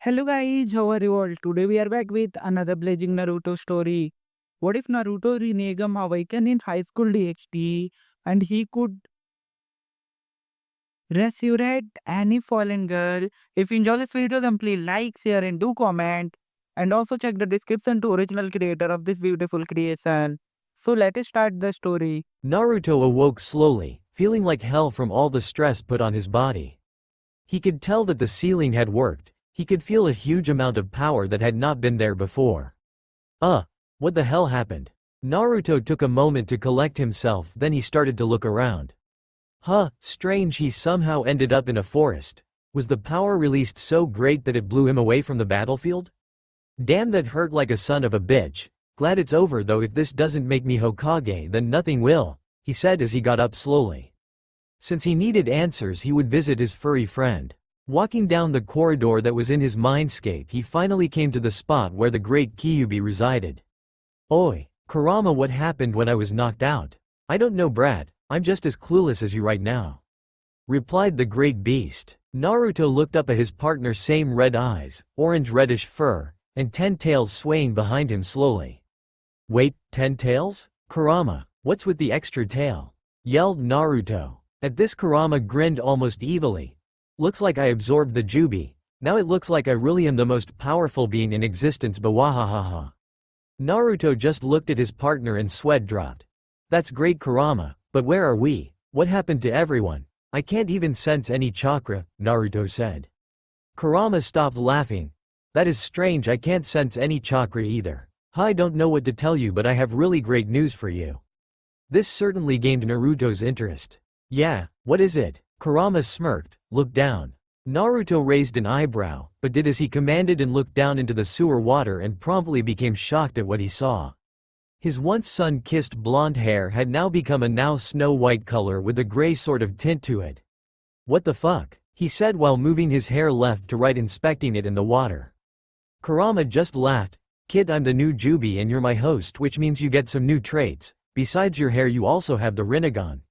Hello guys, how are you all? Today we are back with another blazing Naruto story. What if Naruto Rinnegan awakened in high school DxD and he could resurrect any fallen girl? If you enjoy this video then please like, share and do comment. And also check the description to original creator of this beautiful creation. So let us start the story. Naruto awoke slowly, feeling like hell from all the stress put on his body. He could tell that the ceiling had worked. He could feel a huge amount of power that had not been there before. What the hell happened? Naruto took a moment to collect himself, then he started to look around. Strange, he somehow ended up in a forest. Was the power released so great that it blew him away from the battlefield? Damn, that hurt like a son of a bitch. Glad it's over though. If this doesn't make me Hokage then nothing will, he said as he got up slowly. Since he needed answers he would visit his furry friend. Walking down the corridor that was in his mindscape he finally came to the spot where the great Kyuubi resided. Oi, Kurama, what happened when I was knocked out? I don't know, Brad, I'm just as clueless as you right now, replied the great beast. Naruto looked up at his partner, same red eyes, orange reddish fur, and 10 tails swaying behind him slowly. Wait, 10 tails? Kurama, what's with the extra tail? Yelled Naruto. At this Kurama grinned almost evilly. Looks like I absorbed the Jubi. Now it looks like I really am the most powerful being in existence, bawahahaha. Naruto just looked at his partner and sweat dropped. That's great, Kurama, but where are we? What happened to everyone? I can't even sense any chakra, Naruto said. Kurama stopped laughing. That is strange, I can't sense any chakra either. I don't know what to tell you, but I have really great news for you. This certainly gained Naruto's interest. Yeah, what is it? Kurama smirked, looked down. Naruto raised an eyebrow, but did as he commanded and looked down into the sewer water and promptly became shocked at what he saw. His once sun-kissed blonde hair had now become a now snow-white color with a gray sort of tint to it. What the fuck? He said while moving his hair left to right, inspecting it in the water. Kurama just laughed. Kid, I'm the new Jubi and you're my host, which means you get some new traits. Besides your hair you also have the Rinnegan.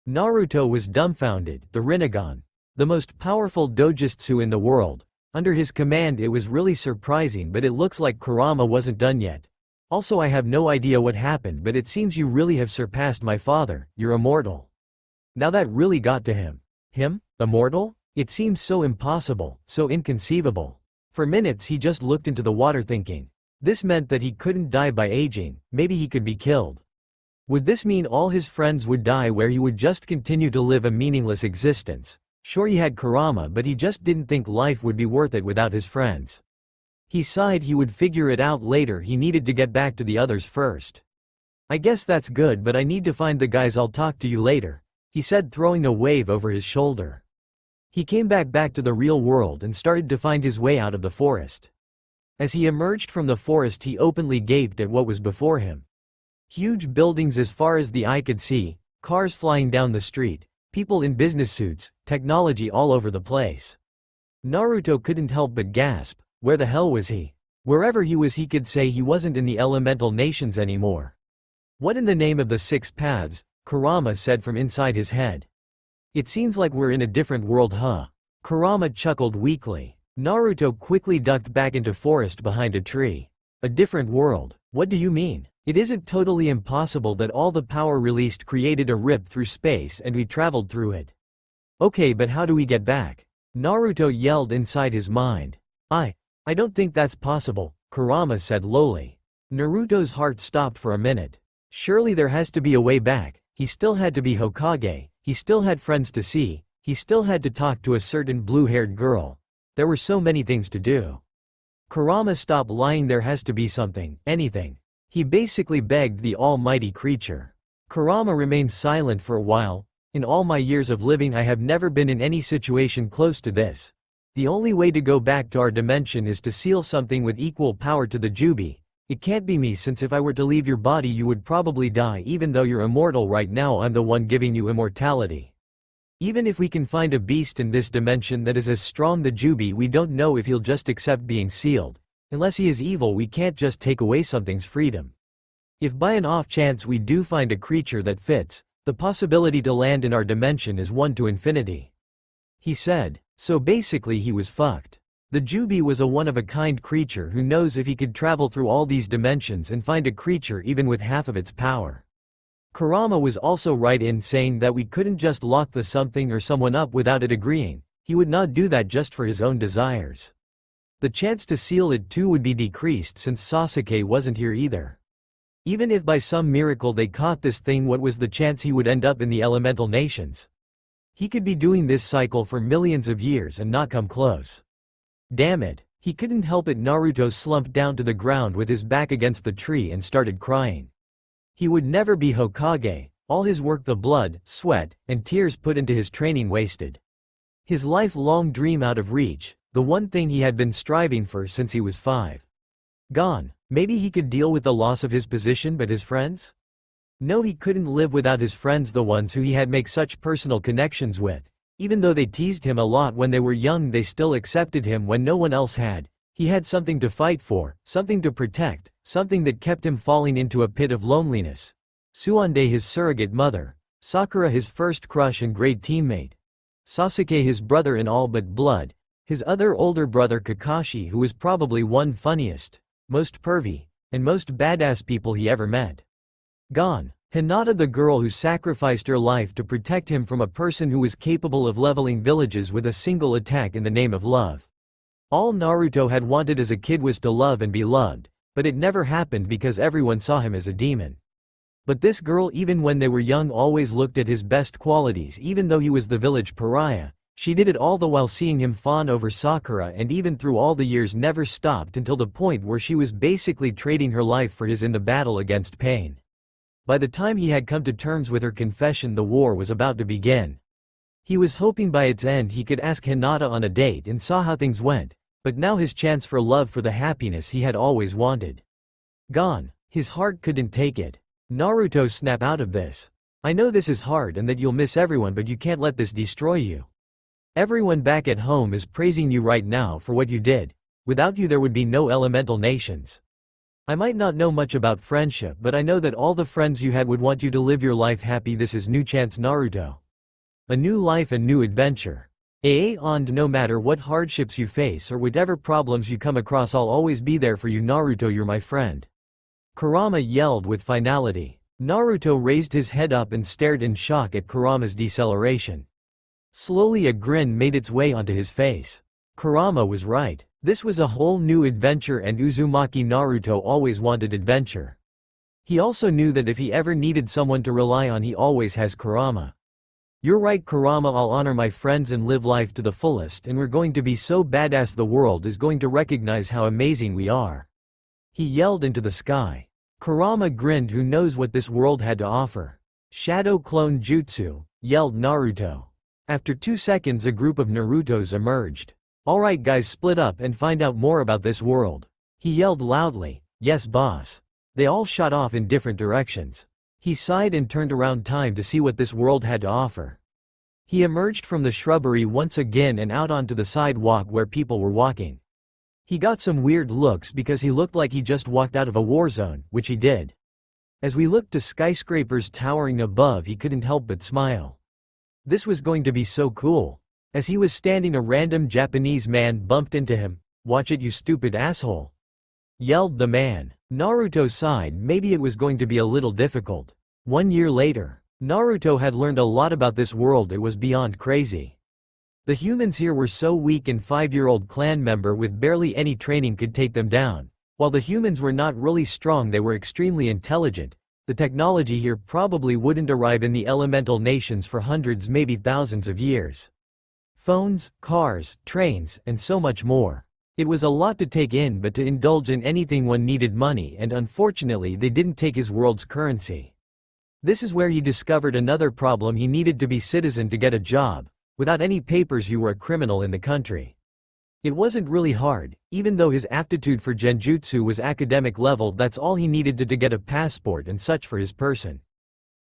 Naruto was dumbfounded. The Rinnegan, the most powerful dojutsu in the world. Under his command it was really surprising, but it looks like Kurama wasn't done yet. Also, I have no idea what happened, but it seems you really have surpassed my father. You're immortal. Now that really got to him. Him? Immortal? It seems so impossible, so inconceivable. For minutes he just looked into the water thinking. This meant that he couldn't die by aging, maybe he could be killed. Would this mean all his friends would die, where he would just continue to live a meaningless existence? Sure, he had Kurama, but he just didn't think life would be worth it without his friends. He sighed. He would figure it out later. He needed to get back to the others first. I guess that's good, but I need to find the guys. I'll talk to you later, he said, throwing a wave over his shoulder. He came back to the real world and started to find his way out of the forest. As he emerged from the forest he openly gaped at what was before him. Huge buildings as far as the eye could see, cars flying down the street, people in business suits, technology all over the place. Naruto couldn't help but gasp. Where the hell was he? Wherever he was he could say he wasn't in the elemental nations anymore. What in the name of the six paths? Kurama said from inside his head. It seems like we're in a different world, huh? Kurama chuckled weakly. Naruto quickly ducked back into forest behind a tree. A different world? What do you mean? It isn't totally impossible that all the power released created a rip through space and we traveled through it. Okay, but how do we get back? Naruto yelled inside his mind. I don't think that's possible, Kurama said lowly. Naruto's heart stopped for a minute. Surely there has to be a way back. He still had to be Hokage, he still had friends to see, he still had to talk to a certain blue-haired girl. There were so many things to do. Kurama, stop lying, there has to be something, anything. He basically begged the almighty creature. Kurama remained silent for a while. In all my years of living I have never been in any situation close to this. The only way to go back to our dimension is to seal something with equal power to the Jubi. It can't be me, since if I were to leave your body you would probably die. Even though you're immortal right now, I'm the one giving you immortality. Even if we can find a beast in this dimension that is as strong the Jubi, we don't know if he'll just accept being sealed. Unless he is evil, we can't just take away something's freedom. If by an off chance we do find a creature that fits, the possibility to land in our dimension is 1 to infinity. He said. So basically he was fucked. The Jubi was a one-of-a-kind creature who knows if he could travel through all these dimensions and find a creature even with half of its power. Kurama was also right in saying that we couldn't just lock the something or someone up without it agreeing. He would not do that just for his own desires. The chance to seal it too would be decreased since Sasuke wasn't here either. Even if by some miracle they caught this thing, what was the chance he would end up in the elemental nations? He could be doing this cycle for millions of years and not come close. Damn it, he couldn't help it. Naruto slumped down to the ground with his back against the tree and started crying. He would never be Hokage, all his work, the blood, sweat, and tears put into his training wasted. His lifelong dream out of reach, the one thing he had been striving for since he was 5. Gone. Maybe he could deal with the loss of his position, but his friends? No, he couldn't live without his friends, the ones who he had made such personal connections with. Even though they teased him a lot when they were young, they still accepted him when no one else had. He had something to fight for, something to protect, something that kept him falling into a pit of loneliness. Suande, his surrogate mother. Sakura, his first crush and great teammate. Sasuke, his brother in all but blood. His other older brother Kakashi, who was probably one funniest, most pervy, and most badass people he ever met. Gone. Hinata, the girl who sacrificed her life to protect him from a person who was capable of leveling villages with a single attack in the name of love. All Naruto had wanted as a kid was to love and be loved, but it never happened because everyone saw him as a demon. But this girl, even when they were young, always looked at his best qualities. Even though he was the village pariah, she did it all the while seeing him fawn over Sakura, and even through all the years never stopped until the point where she was basically trading her life for his in the battle against pain. By the time he had come to terms with her confession, the war was about to begin. He was hoping by its end he could ask Hinata on a date and saw how things went, but now his chance for love, for the happiness he had always wanted. Gone. His heart couldn't take it. Naruto, snap out of this. I know this is hard and that you'll miss everyone, but you can't let this destroy you. Everyone back at home is praising you right now for what you did. Without you there would be no elemental nations. I might not know much about friendship, but I know that all the friends you had would want you to live your life happy. This is new chance, Naruto. A new life and new adventure. And no matter what hardships you face or whatever problems you come across, I'll always be there for you, Naruto, you're my friend. Kurama yelled with finality. Naruto raised his head up and stared in shock at Kurama's deceleration. Slowly a grin made its way onto his face. Kurama was right. This was a whole new adventure, and Uzumaki Naruto always wanted adventure. He also knew that if he ever needed someone to rely on, he always has Kurama. You're right, Kurama, I'll honor my friends and live life to the fullest, and we're going to be so badass the world is going to recognize how amazing we are. He yelled into the sky. Kurama grinned. Who knows what this world had to offer? Shadow clone jutsu, yelled Naruto. After 2 seconds a group of Narutos emerged. Alright guys, split up and find out more about this world. He yelled loudly. Yes boss. They all shot off in different directions. He sighed and turned around, time to see what this world had to offer. He emerged from the shrubbery once again and out onto the sidewalk where people were walking. He got some weird looks because he looked like he just walked out of a war zone, which he did. As we looked to skyscrapers towering above, he couldn't help but smile. This was going to be so cool. As he was standing, a random Japanese man bumped into him. Watch it, you stupid asshole, yelled the man. Naruto sighed. Maybe it was going to be a little difficult. 1 year later, Naruto had learned a lot about this world. It was beyond crazy. The humans here were so weak, and 5-year-old clan member with barely any training could take them down. While the humans were not really strong, they were extremely intelligent. The technology here probably wouldn't arrive in the elemental nations for hundreds, maybe thousands of years. Phones, cars, trains, and so much more. It was a lot to take in, but to indulge in anything one needed money, and unfortunately they didn't take his world's currency. This is where he discovered another problem. He needed to be citizen to get a job. Without any papers you were a criminal in the country. It wasn't really hard, even though his aptitude for genjutsu was academic level. That's all he needed to get a passport and such for his person.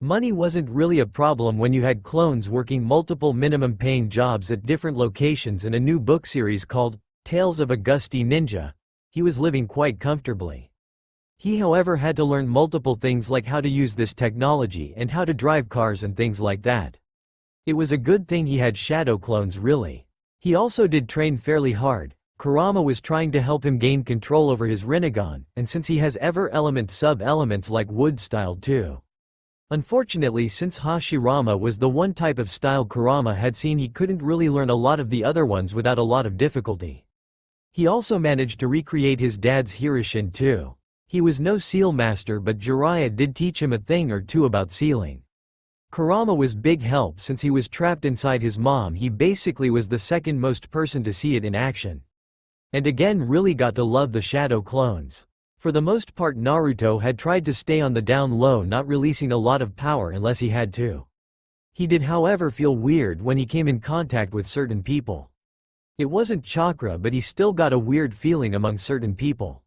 Money wasn't really a problem when you had clones working multiple minimum paying jobs at different locations and a new book series called Tales of a Gusty Ninja. He was living quite comfortably. He, however, had to learn multiple things like how to use this technology and how to drive cars and things like that. It was a good thing he had shadow clones, really. He also did train fairly hard. Kurama was trying to help him gain control over his Rinnegan, and since he has ever-element sub-elements like wood style too. Unfortunately, since Hashirama was the one type of style Kurama had seen, he couldn't really learn a lot of the other ones without a lot of difficulty. He also managed to recreate his dad's Hirishin too. He was no seal master, but Jiraiya did teach him a thing or two about sealing. Kurama was big help since he was trapped inside his mom. He basically was the second most person to see it in action. And again really got to love the shadow clones. For the most part Naruto had tried to stay on the down low, not releasing a lot of power unless he had to. He did however feel weird when he came in contact with certain people. It wasn't chakra, but he still got a weird feeling among certain people.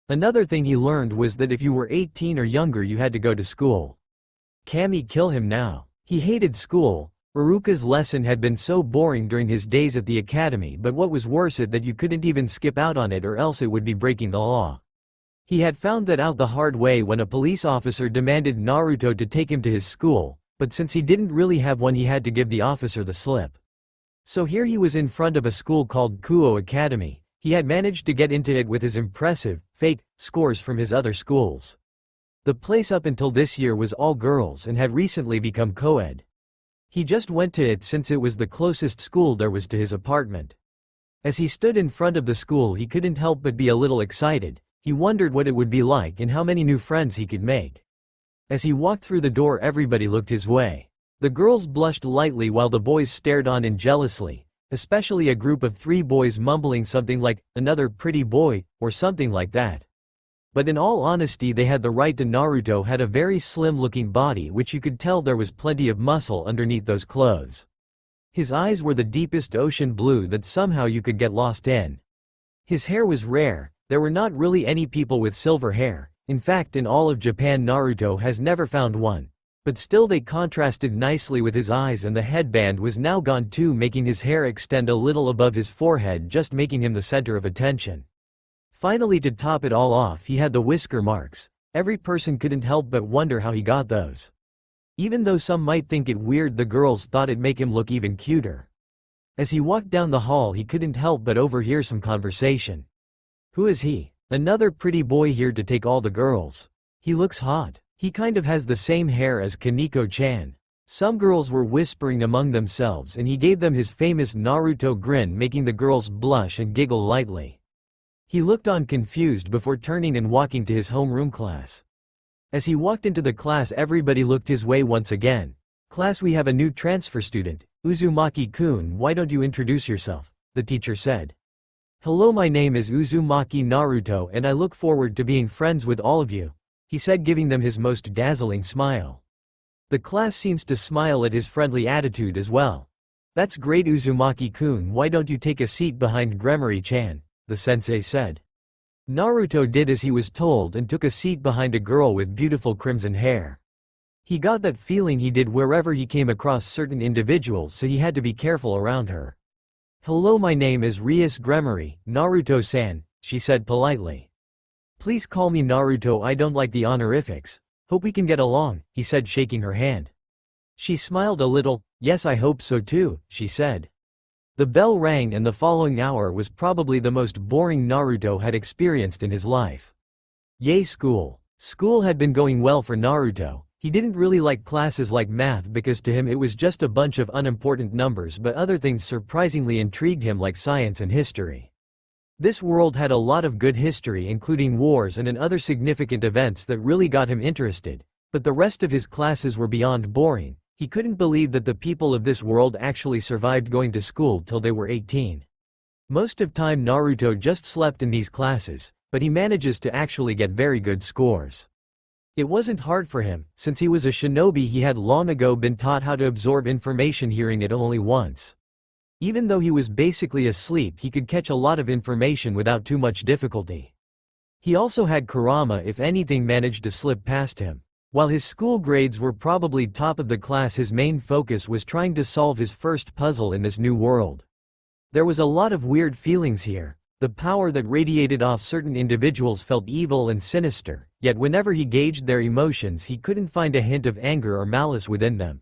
Another thing he learned was that if you were 18 or younger you had to go to school. Kami kill him now. He hated school. Iruka's lesson had been so boring during his days at the academy, but what was worse is that you couldn't even skip out on it or else it would be breaking the law. He had found that out the hard way when a police officer demanded Naruto to take him to his school, but since he didn't really have one he had to give the officer the slip. So here he was in front of a school called Kuoh Academy. He had managed to get into it with his impressive, fake, scores from his other schools. The place up until this year was all girls and had recently become co-ed. He just went to it since it was the closest school there was to his apartment. As he stood in front of the school he couldn't help but be a little excited. He wondered what it would be like and how many new friends he could make. As he walked through the door everybody looked his way. The girls blushed lightly while the boys stared on and jealously, especially a group of 3 boys mumbling something like, "Another pretty boy," or something like that. But in all honesty they had the right to. Naruto had a very slim-looking body which you could tell there was plenty of muscle underneath those clothes. His eyes were the deepest ocean blue that somehow you could get lost in. His hair was rare. There were not really any people with silver hair. In fact, in all of Japan Naruto has never found one. But still they contrasted nicely with his eyes, and the headband was now gone too, making his hair extend a little above his forehead, just making him the center of attention. Finally, to top it all off, he had the whisker marks. Every person couldn't help but wonder how he got those. Even though some might think it weird, the girls thought it'd make him look even cuter. As he walked down the hall he couldn't help but overhear some conversation. "Who is he? Another pretty boy here to take all the girls. He looks hot. He kind of has the same hair as Kaneko-chan." Some girls were whispering among themselves and he gave them his famous Naruto grin, making the girls blush and giggle lightly. He looked on confused before turning and walking to his homeroom class. As he walked into the class everybody looked his way once again. "Class, we have a new transfer student, Uzumaki-kun. Why don't you introduce yourself?" the teacher said. "Hello, my name is Uzumaki Naruto and I look forward to being friends with all of you," he said, giving them his most dazzling smile. The class seems to smile at his friendly attitude as well. "That's great, Uzumaki-kun. Why don't you take a seat behind Gremory-chan?" the sensei said. Naruto did as he was told and took a seat behind a girl with beautiful crimson hair. He got that feeling he did wherever he came across certain individuals, so he had to be careful around her. "Hello, my name is Rias Gremory, Naruto-san," she said politely. "Please call me Naruto, I don't like the honorifics. Hope we can get along," he said, shaking her hand. She smiled a little. "Yes, I hope so too," she said. The bell rang and the following hour was probably the most boring Naruto had experienced in his life. Yay, school. School had been going well for Naruto. He didn't really like classes like math because to him it was just a bunch of unimportant numbers, but other things surprisingly intrigued him like science and history. This world had a lot of good history, including wars and other significant events that really got him interested, but the rest of his classes were beyond boring. He couldn't believe that the people of this world actually survived going to school till they were 18. Most of time Naruto just slept in these classes, but he manages to actually get very good scores. It wasn't hard for him, since he was a shinobi. He had long ago been taught how to absorb information, hearing it only once. Even though he was basically asleep he could catch a lot of information without too much difficulty. He also had Kurama, if anything managed to slip past him. While his school grades were probably top of the class, his main focus was trying to solve his first puzzle in this new world. There was a lot of weird feelings here. The power that radiated off certain individuals felt evil and sinister, yet whenever he gauged their emotions he couldn't find a hint of anger or malice within them.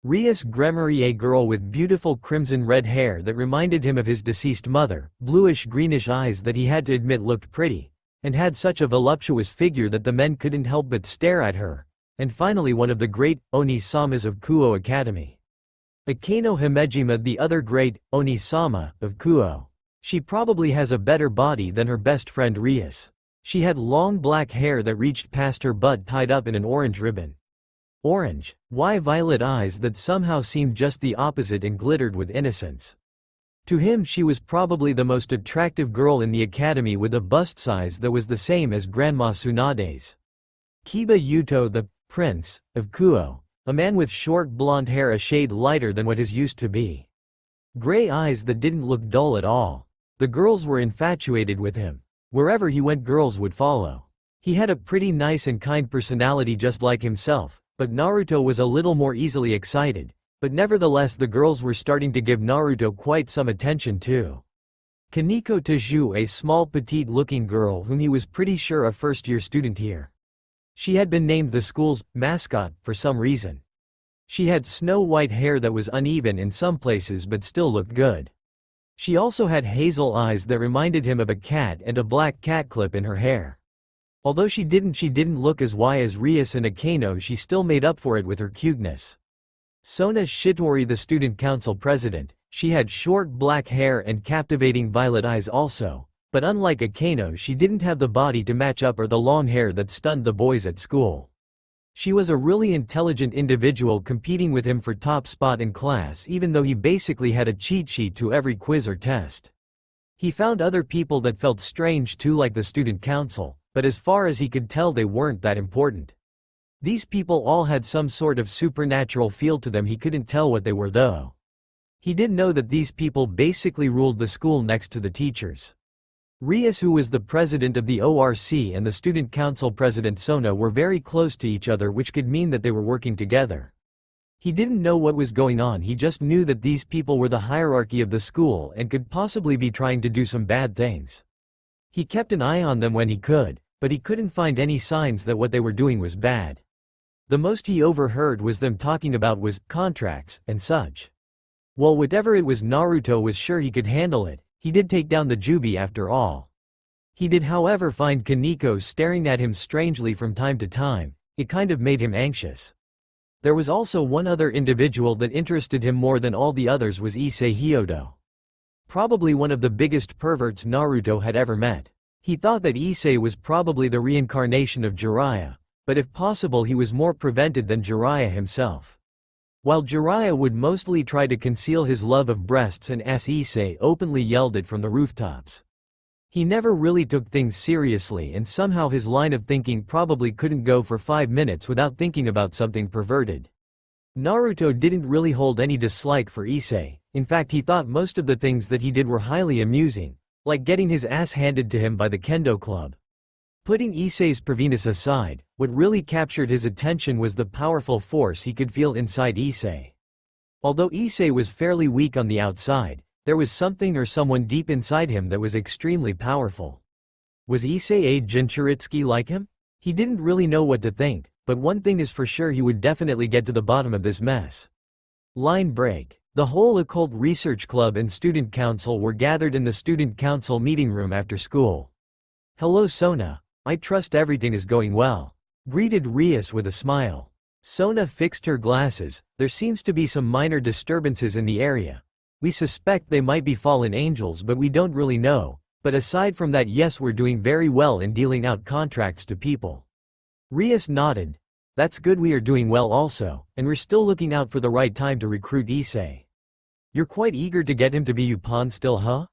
Rias Gremory, a girl with beautiful crimson red hair that reminded him of his deceased mother, bluish-greenish eyes that he had to admit looked pretty, and had such a voluptuous figure that the men couldn't help but stare at her, and finally one of the great Oni-samas of Kuoh Academy. Akano Himejima, the other great Oni-sama of Kuoh. She probably has a better body than her best friend Rias. She had long black hair that reached past her butt tied up in an orange ribbon. Orange, why violet eyes that somehow seemed just the opposite and glittered with innocence. To him she was probably the most attractive girl in the academy with a bust size that was the same as Grandma Tsunade's. Kiba Yuto, the prince of Kuoh, a man with short blonde hair a shade lighter than what his used to be. Gray eyes that didn't look dull at all. The girls were infatuated with him. Wherever he went girls would follow. He had a pretty nice and kind personality just like himself, but Naruto was a little more easily excited, but nevertheless the girls were starting to give Naruto quite some attention too. Kaneko Taju, a small petite-looking girl whom he was pretty sure a first-year student here. She had been named the school's mascot for some reason. She had snow-white hair that was uneven in some places but still looked good. She also had hazel eyes that reminded him of a cat and a black cat clip in her hair. Although she didn't look as wise as Rias and Akano, she still made up for it with her cuteness. Sona Shitori, the student council president, she had short black hair and captivating violet eyes also, but unlike Akano she didn't have the body to match up or the long hair that stunned the boys at school. She was a really intelligent individual competing with him for top spot in class even though he basically had a cheat sheet to every quiz or test. He found other people that felt strange too, like the student council, but as far as he could tell they weren't that important. These people all had some sort of supernatural feel to them. He couldn't tell what they were though. He did know that these people basically ruled the school next to the teachers. Rias, who was the president of the ORC, and the student council president Sona were very close to each other, which could mean that they were working together. He didn't know what was going on, he just knew that these people were the hierarchy of the school and could possibly be trying to do some bad things. He kept an eye on them when he could, but he couldn't find any signs that what they were doing was bad. The most he overheard was them talking about was contracts and such. Well, whatever it was, Naruto was sure he could handle it. He did take down the Jubi after all. He did however find Kaneko staring at him strangely from time to time. It kind of made him anxious. There was also one other individual that interested him more than all the others, was Issei Hyodo. Probably one of the biggest perverts Naruto had ever met. He thought that Issei was probably the reincarnation of Jiraiya, but if possible he was more prevented than Jiraiya himself. While Jiraiya would mostly try to conceal his love of breasts and ass, Issei openly yelled it from the rooftops. He never really took things seriously, and somehow his line of thinking probably couldn't go for 5 minutes without thinking about something perverted. Naruto didn't really hold any dislike for Issei. In fact, he thought most of the things that he did were highly amusing, like getting his ass handed to him by the kendo club. Putting Issei's perviness aside, what really captured his attention was the powerful force he could feel inside Issei. Although Issei was fairly weak on the outside, there was something or someone deep inside him that was extremely powerful. Was Issei a Jinchuritsuki like him? He didn't really know what to think, but one thing is for sure, he would definitely get to the bottom of this mess. Line break. The whole occult research club and student council were gathered in the student council meeting room after school. "Hello Sona, I trust everything is going well," greeted Rias with a smile. Sona fixed her glasses. "There seems to be some minor disturbances in the area. We suspect they might be fallen angels, but we don't really know. But aside from that, yes, we're doing very well in dealing out contracts to people." Rias nodded. "That's good, we are doing well also, and we're still looking out for the right time to recruit Issei." "You're quite eager to get him to be your pawn still, huh?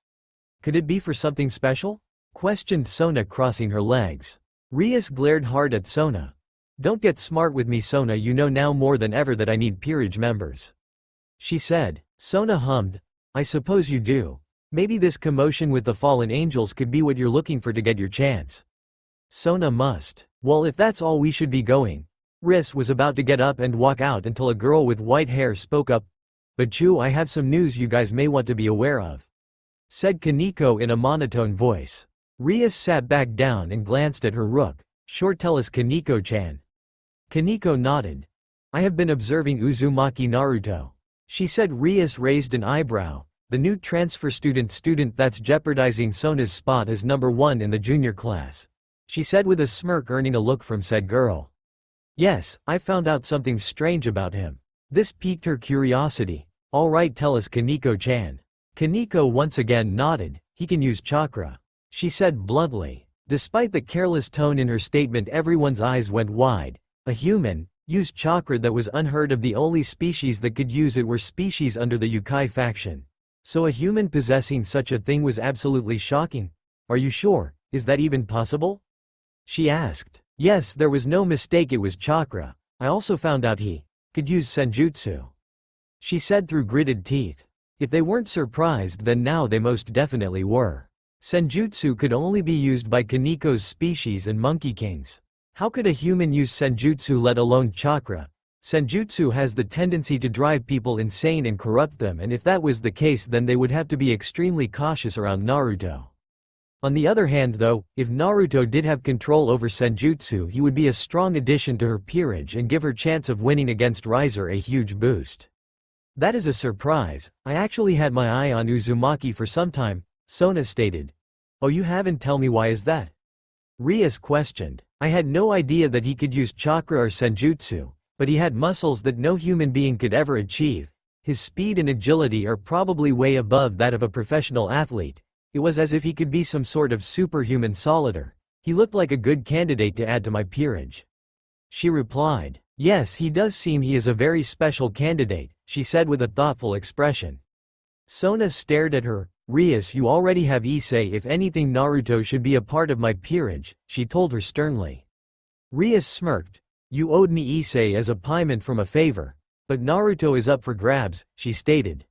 Could it be for something special?" questioned Sona, crossing her legs. Rias glared hard at Sona. "Don't get smart with me Sona, you know now more than ever that I need peerage members," she said. Sona hummed. "I suppose you do. Maybe this commotion with the fallen angels could be what you're looking for to get your chance." Sona must. "Well, if that's all, we should be going." Rias was about to get up and walk out until a girl with white hair spoke up. "But Chu, I have some news you guys may want to be aware of," said Kaneko in a monotone voice. Rias sat back down and glanced at her rook. "Sure, tell us Kaneko-chan." Kaneko nodded. I have been observing Uzumaki Naruto. She said. Rias raised an eyebrow. The new transfer student that's jeopardizing Sona's spot as #1 in the junior class. She said with a smirk, earning a look from said girl. Yes, I found out something strange about him. This piqued her curiosity. Alright, tell us, Kaneko-chan. Kaneko once again nodded. He can use chakra. She said bluntly. Despite the careless tone in her statement, everyone's eyes went wide. A human used chakra that was unheard of. The only species that could use it were species under the Yukai faction. So a human possessing such a thing was absolutely shocking. Are you sure? Is that even possible? She asked. Yes, there was no mistake, it was chakra. I also found out he could use senjutsu. She said through gritted teeth. If they weren't surprised, then now they most definitely were. Senjutsu could only be used by Kaneko's species and Monkey Kings. How could a human use senjutsu, let alone chakra? Senjutsu has the tendency to drive people insane and corrupt them, and if that was the case, then they would have to be extremely cautious around Naruto. On the other hand though, if Naruto did have control over senjutsu, he would be a strong addition to her peerage and give her chance of winning against Riser a huge boost. That is a surprise. I actually had my eye on Uzumaki for some time, Sona stated. Oh, you haven't? Tell me, why is that? Rias questioned. I had no idea that he could use chakra or senjutsu, but he had muscles that no human being could ever achieve. His speed and agility are probably way above that of a professional athlete. It was as if he could be some sort of superhuman solider. He looked like a good candidate to add to my peerage. She replied. Yes, he does seem he is a very special candidate, she said with a thoughtful expression. Sona stared at her. Rias, you already have Issei. If anything, Naruto should be a part of my peerage, she told her sternly. Rias smirked. You owed me Issei as a payment from a favor. But Naruto is up for grabs, she stated.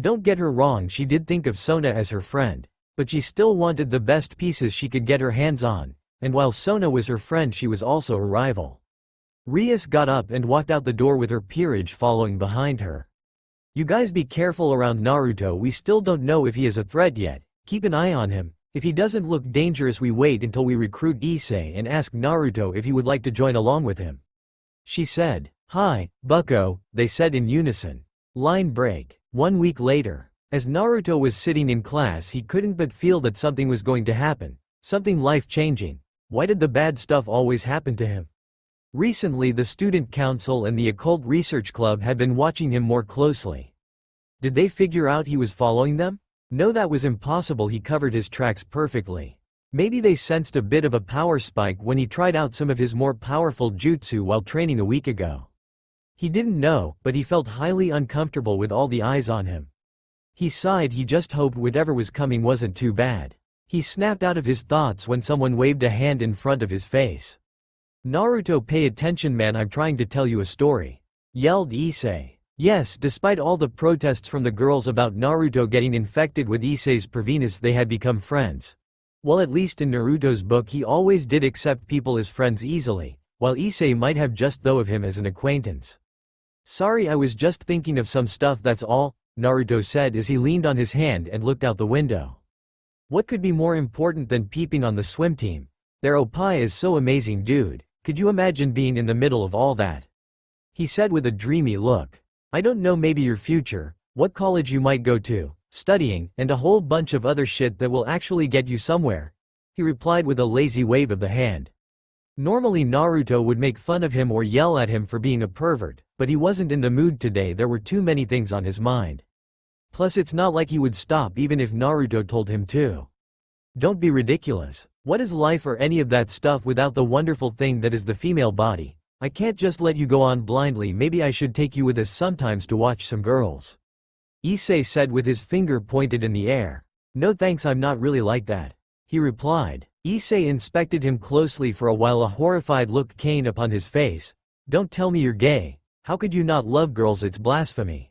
Don't get her wrong, she did think of Sona as her friend. But she still wanted the best pieces she could get her hands on, and while Sona was her friend, she was also a rival. Rias got up and walked out the door with her peerage following behind her. You guys be careful around Naruto, we still don't know if he is a threat yet. Keep an eye on him. If he doesn't look dangerous, we wait until we recruit Issei and ask Naruto if he would like to join along with him. She said. Hi, bucko, they said in unison. Line break. 1 week later. As Naruto was sitting in class, he couldn't but feel that something was going to happen. Something life-changing. Why did the bad stuff always happen to him? Recently, the student council and the occult research club had been watching him more closely. Did they figure out he was following them? No, that was impossible. He covered his tracks perfectly. Maybe they sensed a bit of a power spike when he tried out some of his more powerful jutsu while training a week ago. He didn't know, but he felt highly uncomfortable with all the eyes on him. He sighed. He just hoped whatever was coming wasn't too bad. He snapped out of his thoughts when someone waved a hand in front of his face. Naruto, pay attention man, I'm trying to tell you a story, yelled Issei. Yes, despite all the protests from the girls about Naruto getting infected with Issei's Venus, they had become friends. Well, at least in Naruto's book he always did accept people as friends easily, while Issei might have just thought of him as an acquaintance. Sorry, I was just thinking of some stuff, that's all, Naruto said as he leaned on his hand and looked out the window. What could be more important than peeping on the swim team? Their oppai is so amazing, dude. Could you imagine being in the middle of all that? He said with a dreamy look. I don't know, maybe your future, what college you might go to, studying, and a whole bunch of other shit that will actually get you somewhere, he replied with a lazy wave of the hand. Normally Naruto would make fun of him or yell at him for being a pervert, but he wasn't in the mood today. There were too many things on his mind. Plus it's not like he would stop even if Naruto told him to. Don't be ridiculous. What is life or any of that stuff without the wonderful thing that is the female body? I can't just let you go on blindly. Maybe I should take you with us sometimes to watch some girls. Issei said with his finger pointed in the air. No thanks, I'm not really like that, he replied. Issei inspected him closely for a while, a horrified look came upon his face. Don't tell me you're gay. How could you not love girls? It's blasphemy,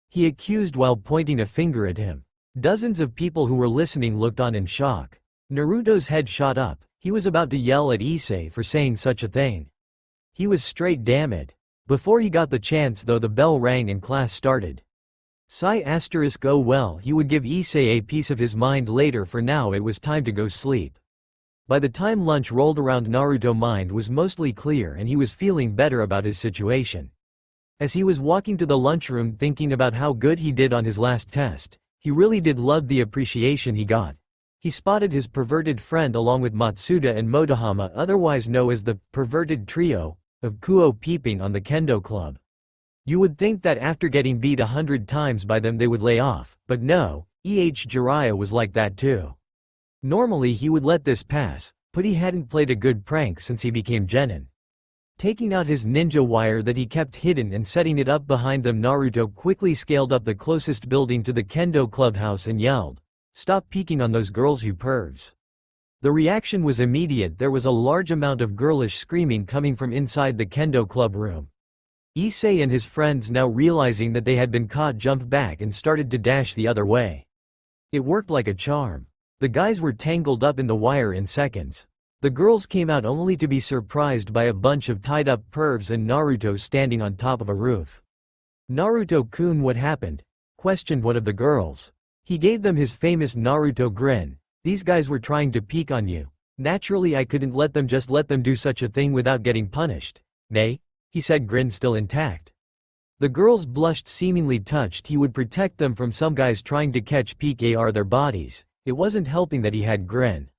he accused while pointing a finger at him. Dozens of people who were listening looked on in shock. Naruto's head shot up. He was about to yell at Issei for saying such a thing. He was straight, damn it. Before he got the chance though, the bell rang and class started. Oh well, he would give Issei a piece of his mind later. For now it was time to go sleep. By the time lunch rolled around, Naruto's mind was mostly clear and he was feeling better about his situation. As he was walking to the lunchroom thinking about how good he did on his last test, he really did love the appreciation he got. He spotted his perverted friend along with Matsuda and Motohama, otherwise known as the perverted trio of Kuoh, peeping on the kendo club. You would think that after getting beat 100 times by them they would lay off, but no, Jiraiya was like that too. Normally he would let this pass, but he hadn't played a good prank since he became genin. Taking out his ninja wire that he kept hidden and setting it up behind them, Naruto quickly scaled up the closest building to the kendo clubhouse and yelled, "Stop peeking on those girls, you pervs." The reaction was immediate. There was a large amount of girlish screaming coming from inside the kendo club room. Issei and his friends, now realizing that they had been caught, jumped back and started to dash the other way. It worked like a charm. The guys were tangled up in the wire in seconds. The girls came out only to be surprised by a bunch of tied-up pervs and Naruto standing on top of a roof. "Naruto-kun, what happened?" questioned one of the girls. He gave them his famous Naruto grin. "These guys were trying to peek on you. Naturally I couldn't let them do such a thing without getting punished." "Nay," he said, grin still intact. The girls blushed, seemingly touched he would protect them from some guys trying to catch peek ar their bodies. It wasn't helping that he had grin.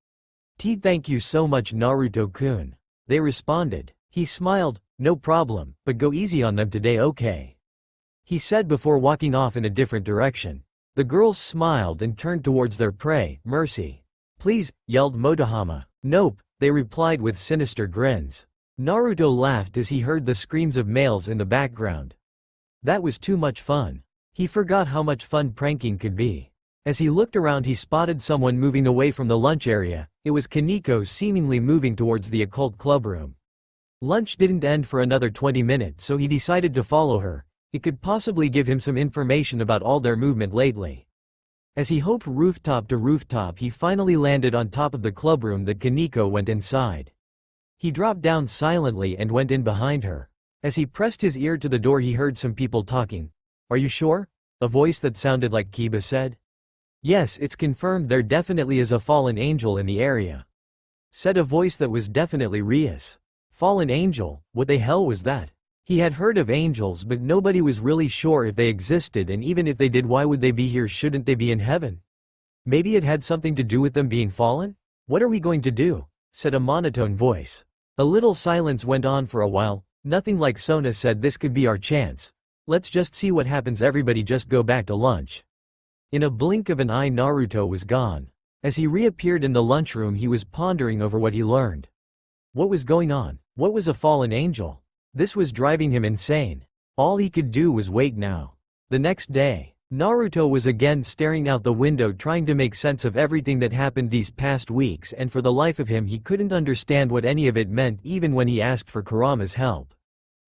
"Thank you so much, Naruto-kun," they responded. He smiled. "No problem, but go easy on them today, okay?" he said before walking off in a different direction. The girls smiled and turned towards their prey. "Mercy. Please," yelled Motohama. "Nope," they replied with sinister grins. Naruto laughed as he heard the screams of males in the background. That was too much fun. He forgot how much fun pranking could be. As he looked around he spotted someone moving away from the lunch area. It was Kaneko, seemingly moving towards the occult clubroom. Lunch didn't end for another 20 minutes, so he decided to follow her. It could possibly give him some information about all their movement lately. As he hoped rooftop to rooftop, he finally landed on top of the clubroom that Kaneko went inside. He dropped down silently and went in behind her. As he pressed his ear to the door he heard some people talking. "Are you sure?" a voice that sounded like Kiba said. "Yes, it's confirmed, there definitely is a fallen angel in the area," said a voice that was definitely Rias. Fallen angel, what the hell was that? He had heard of angels, but nobody was really sure if they existed, and even if they did, why would they be here? Shouldn't they be in heaven? Maybe it had something to do with them being fallen? "What are we going to do?" said a monotone voice. A little silence went on for a while. Nothing like Sona said, "This could be our chance. Let's just see what happens, everybody just go back to lunch." In a blink of an eye Naruto was gone. As he reappeared in the lunchroom he was pondering over what he learned. What was going on? What was a fallen angel? This was driving him insane. All he could do was wait now. The next day, Naruto was again staring out the window trying to make sense of everything that happened these past weeks, and for the life of him he couldn't understand what any of it meant, even when he asked for Kurama's help.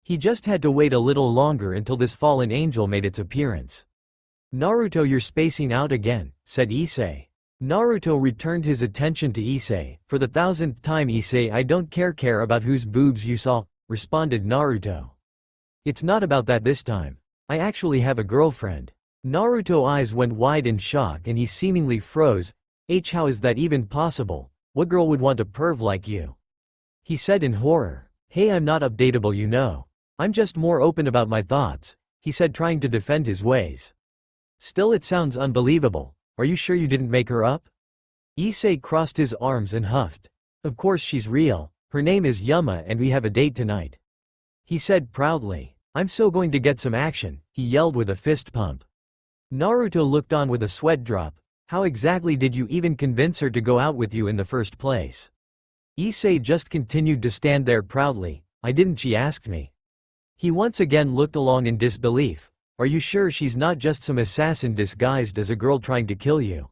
He just had to wait a little longer until this fallen angel made its appearance. "Naruto, you're spacing out again," said Issei. Naruto returned his attention to Issei. "For the 1000th time, Issei, I don't care about whose boobs you saw," responded Naruto. "It's not about that this time. I actually have a girlfriend." Naruto's eyes went wide in shock and he seemingly froze. How is that even possible? What girl would want a perv like you?" he said in horror. "Hey, I'm not updatable, you know. I'm just more open about my thoughts," he said, trying to defend his ways. "Still, it sounds unbelievable. Are you sure you didn't make her up?" Issei crossed his arms and huffed. "Of course she's real. Her name is Yuma and we have a date tonight," he said proudly. "I'm so going to get some action," he yelled with a fist pump. Naruto looked on with a sweat drop. "How exactly did you even convince her to go out with you in the first place?" Issei just continued to stand there proudly. "I didn't, she asked me." He once again looked along in disbelief. "Are you sure she's not just some assassin disguised as a girl trying to kill you?"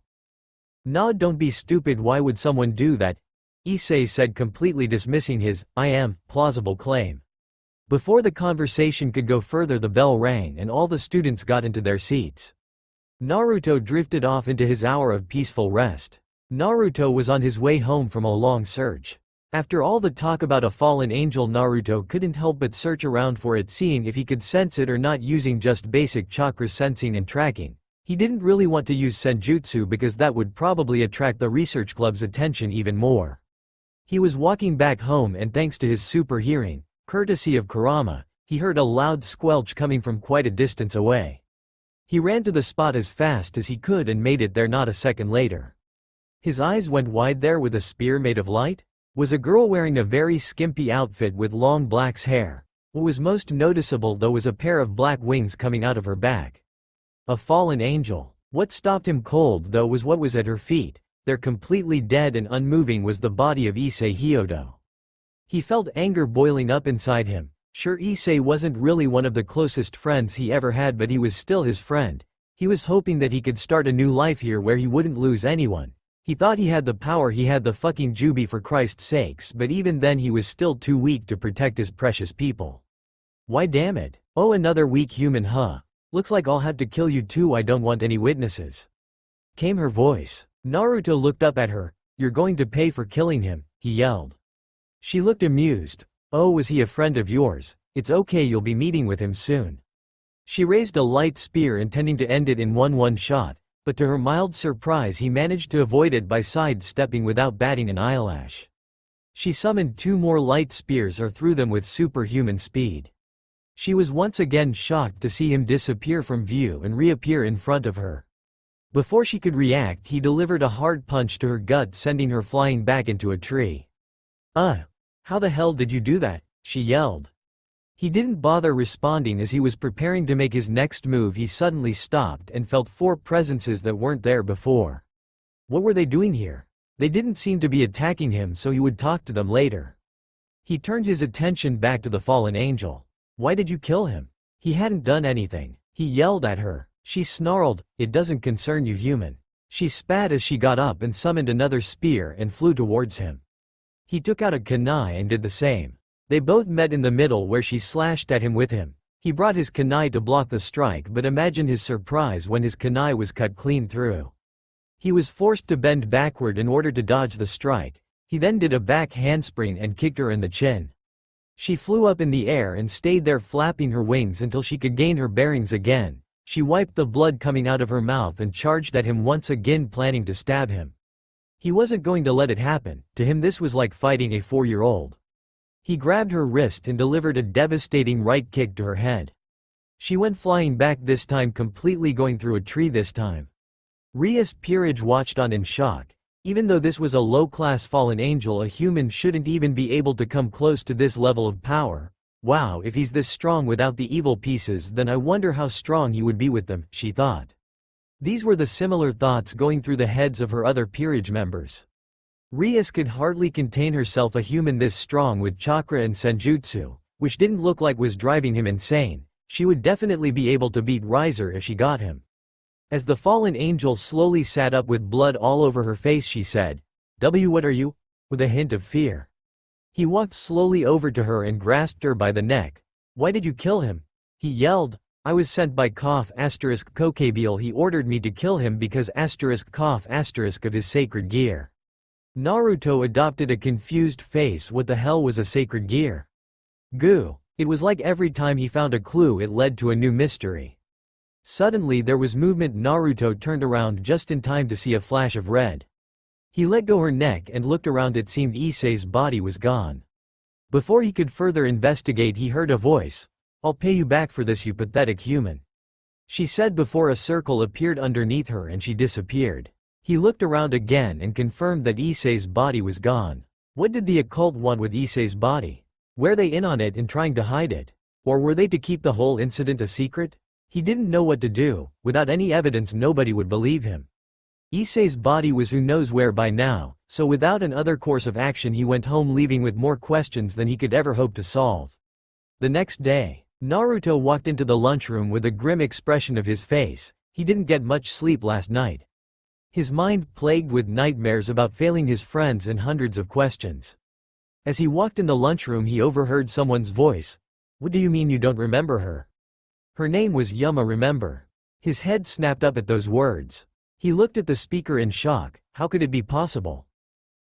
"Nah, don't be stupid, why would someone do that?" Issei said, completely dismissing his plausible claim. Before the conversation could go further the bell rang and all the students got into their seats. Naruto drifted off into his hour of peaceful rest. Naruto was on his way home from a long search. After all the talk about a fallen angel, Naruto couldn't help but search around for it, seeing if he could sense it or not using just basic chakra sensing and tracking. He didn't really want to use senjutsu because that would probably attract the research club's attention even more. He was walking back home and thanks to his super hearing, courtesy of Kurama, He heard a loud squelch coming from quite a distance away. He ran to the spot as fast as he could and made it there not a second later. His eyes went wide. There with a spear made of light was a girl wearing a very skimpy outfit with long black hair. What was most noticeable though was a pair of black wings coming out of her back. A fallen angel. What stopped him cold though was what was at her feet. There completely dead and unmoving was the body of Issei Hyodo. He felt anger boiling up inside him. Sure, Issei wasn't really one of the closest friends he ever had, but he was still his friend. He was hoping that he could start a new life here where he wouldn't lose anyone. He thought he had the power, he had the fucking Jubi for Christ's sakes, but even then he was still too weak to protect his precious people. Why damn it. Oh, another weak human, huh? Looks like I'll have to kill you too, I don't want any witnesses. Came her voice. Naruto looked up at her. You're going to pay for killing him, he yelled. She looked amused. Oh, was he a friend of yours? It's okay, you'll be meeting with him soon. She raised a light spear intending to end it in one shot, but to her mild surprise he managed to avoid it by sidestepping without batting an eyelash. She summoned 2 more light spears or threw them with superhuman speed. She was once again shocked to see him disappear from view and reappear in front of her. Before she could react, he delivered a hard punch to her gut, sending her flying back into a tree. How the hell did you do that? She yelled. He didn't bother responding. As he was preparing to make his next move, he suddenly stopped and felt 4 presences that weren't there before. What were they doing here? They didn't seem to be attacking him, so he would talk to them later. He turned his attention back to the fallen angel. Why did you kill him? He hadn't done anything. He yelled at her. She snarled, it doesn't concern you, human. She spat as she got up and summoned another spear and flew towards him. He took out a kunai and did the same. They both met in the middle where she slashed at him with him. He brought his kunai to block the strike, but imagine his surprise when his kunai was cut clean through. He was forced to bend backward in order to dodge the strike. He then did a back handspring and kicked her in the chin. She flew up in the air and stayed there flapping her wings until she could gain her bearings again. She wiped the blood coming out of her mouth and charged at him once again, planning to stab him. He wasn't going to let it happen. To him this was like fighting a 4-year-old. He grabbed her wrist and delivered a devastating right kick to her head. She went flying back, this time completely going through a tree this time. Rias Peerage watched on in shock. Even though this was a low-class fallen angel, a human shouldn't even be able to come close to this level of power. Wow, if he's this strong without the evil pieces, then I wonder how strong he would be with them, she thought. These were the similar thoughts going through the heads of her other peerage members. Rias could hardly contain herself, a human this strong with chakra and senjutsu, which didn't look like was driving him insane. She would definitely be able to beat Riser if she got him. As the fallen angel slowly sat up with blood all over her face, she said, what are you? With a hint of fear. He walked slowly over to her and grasped her by the neck. Why did you kill him? He yelled. I was sent by Kuoh Kokabiel. He ordered me to kill him because Kuoh of his sacred gear. Naruto adopted a confused face. What the hell was a sacred gear? Goo. It was like every time he found a clue it led to a new mystery. Suddenly there was movement. Naruto turned around just in time to see a flash of red. He let go her neck and looked around. It seemed Issei's body was gone. Before he could further investigate, he heard a voice. I'll pay you back for this, you pathetic human. She said before a circle appeared underneath her and she disappeared. He looked around again and confirmed that Issei's body was gone. What did the occult want with Issei's body? Were they in on it and trying to hide it? Or were they to keep the whole incident a secret? He didn't know what to do. Without any evidence, nobody would believe him. Issei's body was who knows where by now, so without another course of action he went home, leaving with more questions than he could ever hope to solve. The next day, Naruto walked into the lunchroom with a grim expression of his face. He didn't get much sleep last night. His mind plagued with nightmares about failing his friends and hundreds of questions. As he walked in the lunchroom, he overheard someone's voice. What do you mean you don't remember her? Her name was Yuma, remember? His head snapped up at those words. He looked at the speaker in shock. How could it be possible?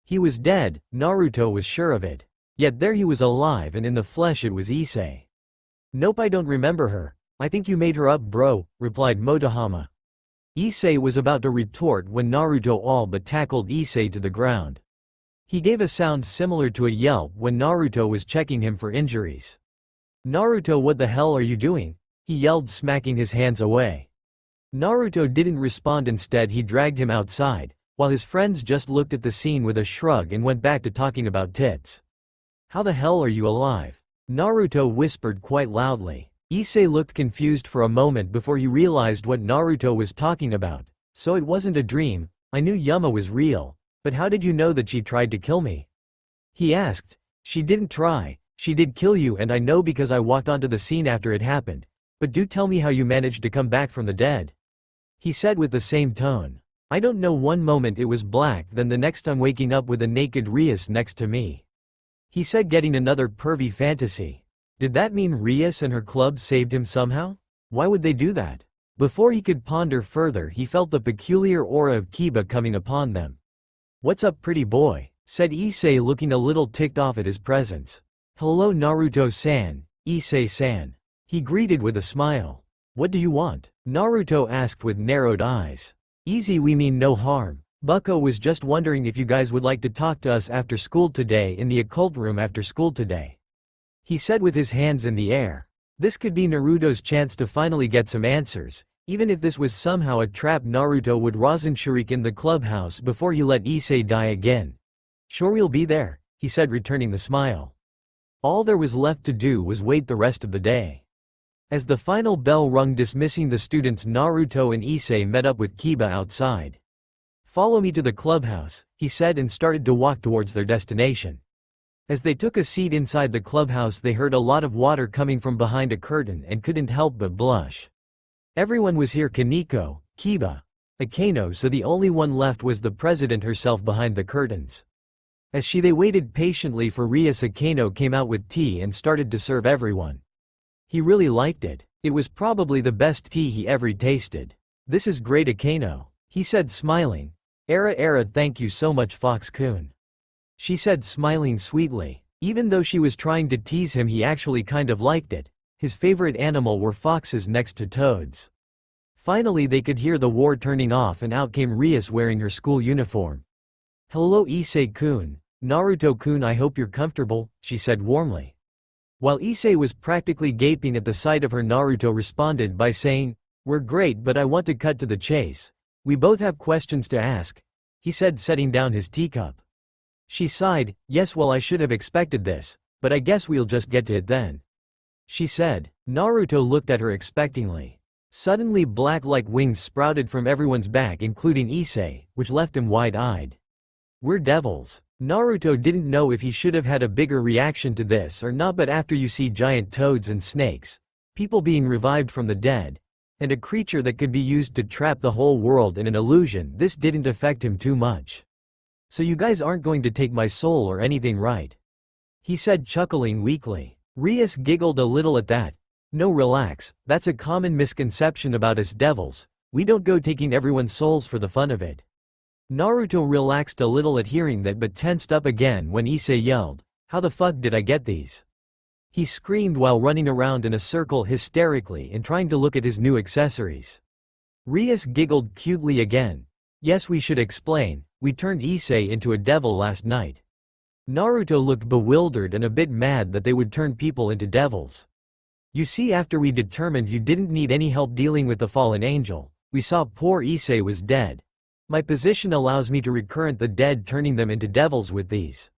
He was dead, Naruto was sure of it. Yet there he was alive, and in the flesh it was Issei. Nope, I don't remember her. I think you made her up, bro, replied Motohama. Issei was about to retort when Naruto all but tackled Issei to the ground. He gave a sound similar to a yelp when Naruto was checking him for injuries. Naruto, what the hell are you doing? He yelled, smacking his hands away. Naruto didn't respond. Instead he dragged him outside, while his friends just looked at the scene with a shrug and went back to talking about tits. How the hell are you alive? Naruto whispered quite loudly. Issei looked confused for a moment before he realized what Naruto was talking about. So it wasn't a dream. I knew Yuma was real, but how did you know that she tried to kill me? He asked. She didn't try, she did kill you, and I know because I walked onto the scene after it happened. But do tell me how you managed to come back from the dead. He said with the same tone. I don't know, one moment it was black, then the next I'm waking up with a naked Rias next to me. He said, getting another pervy fantasy. Did that mean Rias and her club saved him somehow? Why would they do that? Before he could ponder further, he felt the peculiar aura of Kiba coming upon them. What's up, pretty boy? Said Issei, looking a little ticked off at his presence. Hello Naruto-san, Issei-san. He greeted with a smile. What do you want? Naruto asked with narrowed eyes. Easy, we mean no harm. Bucko was just wondering if you guys would like to talk to us after school today in the occult room after school today. He said with his hands in the air. This could be Naruto's chance to finally get some answers. Even if this was somehow a trap, Naruto would Rasen Shuriken the clubhouse before he let Issei die again. Sure, we'll be there, he said, returning the smile. All there was left to do was wait the rest of the day. As the final bell rung dismissing the students, Naruto and Issei met up with Kiba outside. Follow me to the clubhouse, he said, and started to walk towards their destination. As they took a seat inside the clubhouse, they heard a lot of water coming from behind a curtain and couldn't help but blush. Everyone was here: Kaneko, Kiba, Akeno, so the only one left was the president herself behind the curtains. As they waited patiently for Rias, Akeno came out with tea and started to serve everyone. He really liked it. It was probably the best tea he ever tasted. This is great, Akeno, he said, smiling. Era, thank you so much, Fox-kun. She said, smiling sweetly. Even though she was trying to tease him, he actually kind of liked it. His favorite animal were foxes next to toads. Finally they could hear the war turning off, and out came Rias wearing her school uniform. Hello Issei-kun, Naruto-kun, I hope you're comfortable, she said warmly. While Issei was practically gaping at the sight of her, Naruto responded by saying, we're great, but I want to cut to the chase. We both have questions to ask, he said, setting down his teacup. She sighed. Yes, well, I should have expected this, but I guess we'll just get to it then, she said. Naruto looked at her expectingly. Suddenly black-like wings sprouted from everyone's back, including Issei, which left him wide-eyed. We're devils. Naruto didn't know if he should have had a bigger reaction to this or not, but after you see giant toads and snakes, people being revived from the dead, and a creature that could be used to trap the whole world in an illusion, this didn't affect him too much. So you guys aren't going to take my soul or anything, right? He said, chuckling weakly. Rias giggled a little at that. No, relax, that's a common misconception about us devils. We don't go taking everyone's souls for the fun of it. Naruto relaxed a little at hearing that, but tensed up again when Issei yelled, how the fuck did I get these? He screamed while running around in a circle hysterically and trying to look at his new accessories. Rias giggled cutely again. Yes, we should explain, we turned Issei into a devil last night. Naruto looked bewildered and a bit mad that they would turn people into devils. You see, after we determined you didn't need any help dealing with the fallen angel, we saw poor Issei was dead. My position allows me to recurrent the dead, turning them into devils with these,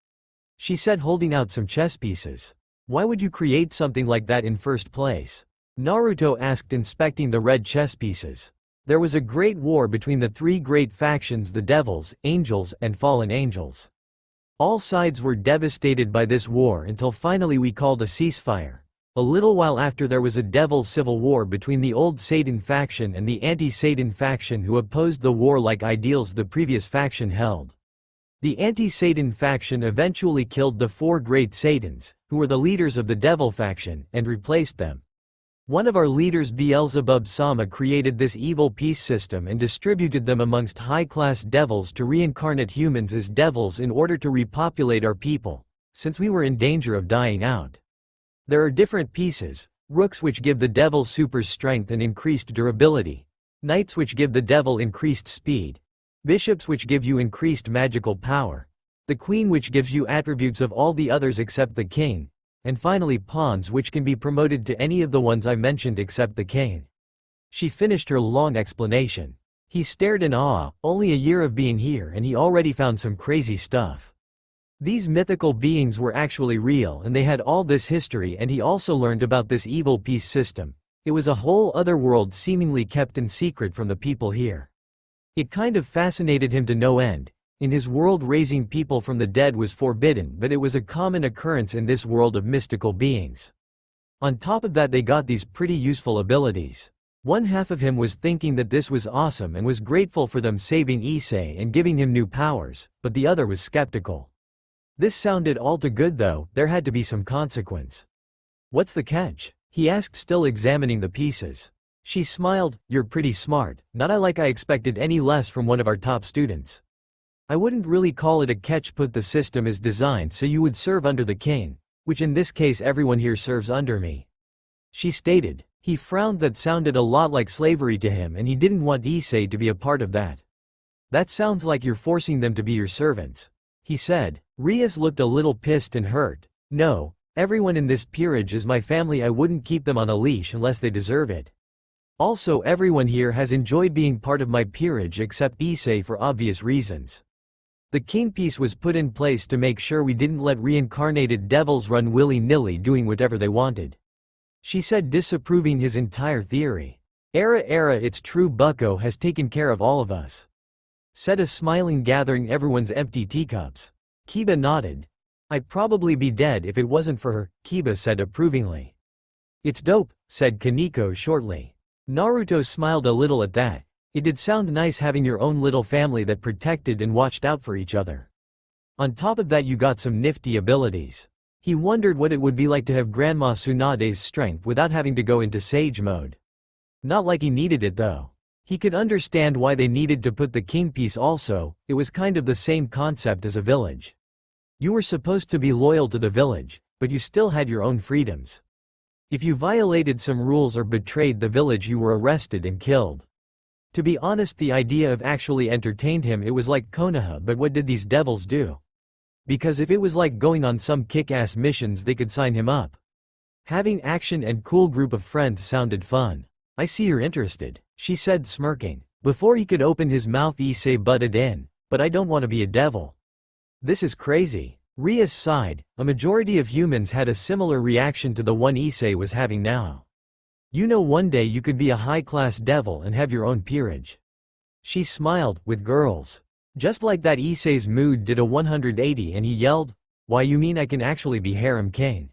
she said, holding out some chess pieces. Why would you create something like that in first place? Naruto asked, inspecting the red chess pieces. There was a great war between the three great factions: the devils, angels, and fallen angels. All sides were devastated by this war until finally we called a ceasefire. A little while after, there was a devil civil war between the old Satan faction and the anti-Satan faction, who opposed the warlike ideals the previous faction held. The anti-Satan faction eventually killed the four great Satans, who were the leaders of the devil faction, and replaced them. One of our leaders, Beelzebub-sama, created this evil peace system and distributed them amongst high-class devils to reincarnate humans as devils in order to repopulate our people, since we were in danger of dying out. There are different pieces: rooks, which give the devil super strength and increased durability; knights, which give the devil increased speed; bishops, which give you increased magical power; the queen, which gives you attributes of all the others except the king; and finally pawns which can be promoted to any of the ones I mentioned except the king. She finished her long explanation. He stared in awe, only a year of being here and he already found some crazy stuff. These mythical beings were actually real and they had all this history, and he also learned about this evil peace system. It was a whole other world seemingly kept in secret from the people here. It kind of fascinated him to no end. In his world, raising people from the dead was forbidden, but it was a common occurrence in this world of mystical beings. On top of that, they got these pretty useful abilities. One half of him was thinking that this was awesome and was grateful for them saving Issei and giving him new powers, but the other was skeptical. This sounded all too good though, there had to be some consequence. What's the catch? He asked, still examining the pieces. She smiled. You're pretty smart, not like I expected any less from one of our top students. I wouldn't really call it a catch. Put the system is designed so you would serve under the king, which in this case everyone here serves under me. She stated. He frowned. That sounded a lot like slavery to him and he didn't want Issei to be a part of that. That sounds like you're forcing them to be your servants, he said. Rias looked a little pissed and hurt. No, everyone in this peerage is my family. I wouldn't keep them on a leash unless they deserve it. Also, everyone here has enjoyed being part of my peerage except Issei for obvious reasons. The king piece was put in place to make sure we didn't let reincarnated devils run willy-nilly doing whatever they wanted, she said, disapproving his entire theory. Era, it's true. Bucko has taken care of all of us, said a smiling, gathering everyone's empty teacups. Kiba nodded. I'd probably be dead if it wasn't for her, Kiba said approvingly. It's dope, said Kaneko shortly. Naruto smiled a little at that. It did sound nice having your own little family that protected and watched out for each other. On top of that, you got some nifty abilities. He wondered what it would be like to have Grandma Tsunade's strength without having to go into sage mode. Not like he needed it though. He could understand why they needed to put the king piece also. It was kind of the same concept as a village. You were supposed to be loyal to the village, but you still had your own freedoms. If you violated some rules or betrayed the village, you were arrested and killed. To be honest, the idea of actually entertained him. It was like Konoha, but what did these devils do? Because if it was like going on some kick-ass missions, they could sign him up. Having action and cool group of friends sounded fun. I see you're interested, she said, smirking. Before he could open his mouth, Issei butted in. But I don't want to be a devil. This is crazy. Rias sighed. A majority of humans had a similar reaction to the one Issei was having now. You know, one day you could be a high-class devil and have your own peerage. She smiled. With girls. Just like that, Issei's mood did a 180 and he yelled, why, you mean I can actually be harem king?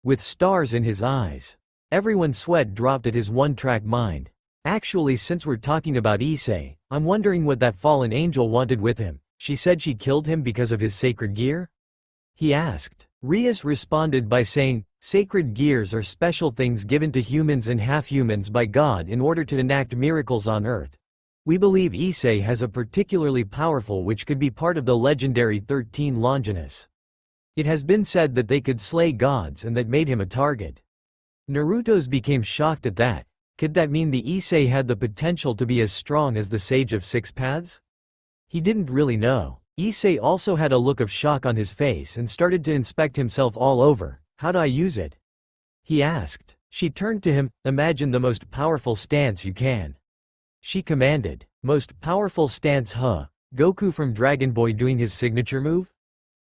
With stars in his eyes. Everyone's sweat dropped at his one-track mind. Actually, since we're talking about Issei, I'm wondering what that fallen angel wanted with him. She said she killed him because of his sacred gear? He asked. Rias responded by saying, sacred gears are special things given to humans and half-humans by God in order to enact miracles on earth. We believe Issei has a particularly powerful which could be part of the legendary 13 Longinus. It has been said that they could slay gods and that made him a target. Naruto's became shocked at that. Could that mean the Issei had the potential to be as strong as the Sage of Six Paths? He didn't really know. Issei also had a look of shock on his face and started to inspect himself all over. How do I use it? He asked. She turned to him. Imagine the most powerful stance you can. She commanded. Most powerful stance, huh? Goku from Dragon Ball doing his signature move?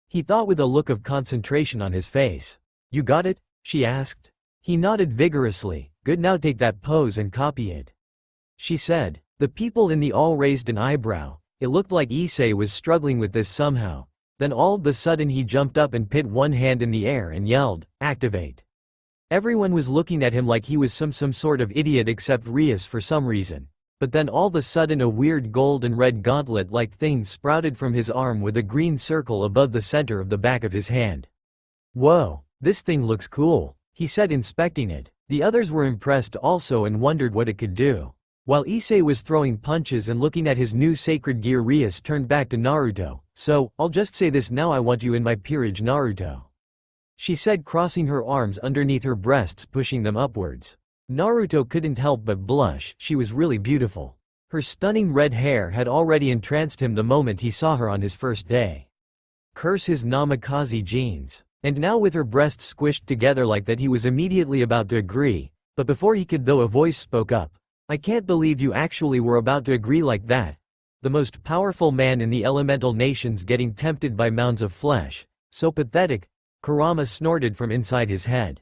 He thought with a look of concentration on his face. You got it? She asked. He nodded vigorously. Good, now take that pose and copy it. She said. The people in the all raised an eyebrow. It looked like Issei was struggling with this somehow. Then all of a sudden he jumped up and put one hand in the air and yelled, activate. Everyone was looking at him like he was some sort of idiot except Rias for some reason. But then all of a sudden a weird gold and red gauntlet-like thing sprouted from his arm with a green circle above the center of the back of his hand. Whoa, this thing looks cool, he said, inspecting it. The others were impressed also and wondered what it could do. While Issei was throwing punches and looking at his new sacred gear, Rias turned back to Naruto. So, I'll just say this now, I want you in my peerage, Naruto. She said, crossing her arms underneath her breasts, pushing them upwards. Naruto couldn't help but blush. She was really beautiful. Her stunning red hair had already entranced him the moment he saw her on his first day. Curse his namikaze genes. And now with her breasts squished together like that he was immediately about to agree, but before he could though a voice spoke up. I can't believe you actually were about to agree like that. The most powerful man in the elemental nations getting tempted by mounds of flesh. So pathetic, Kurama snorted from inside his head.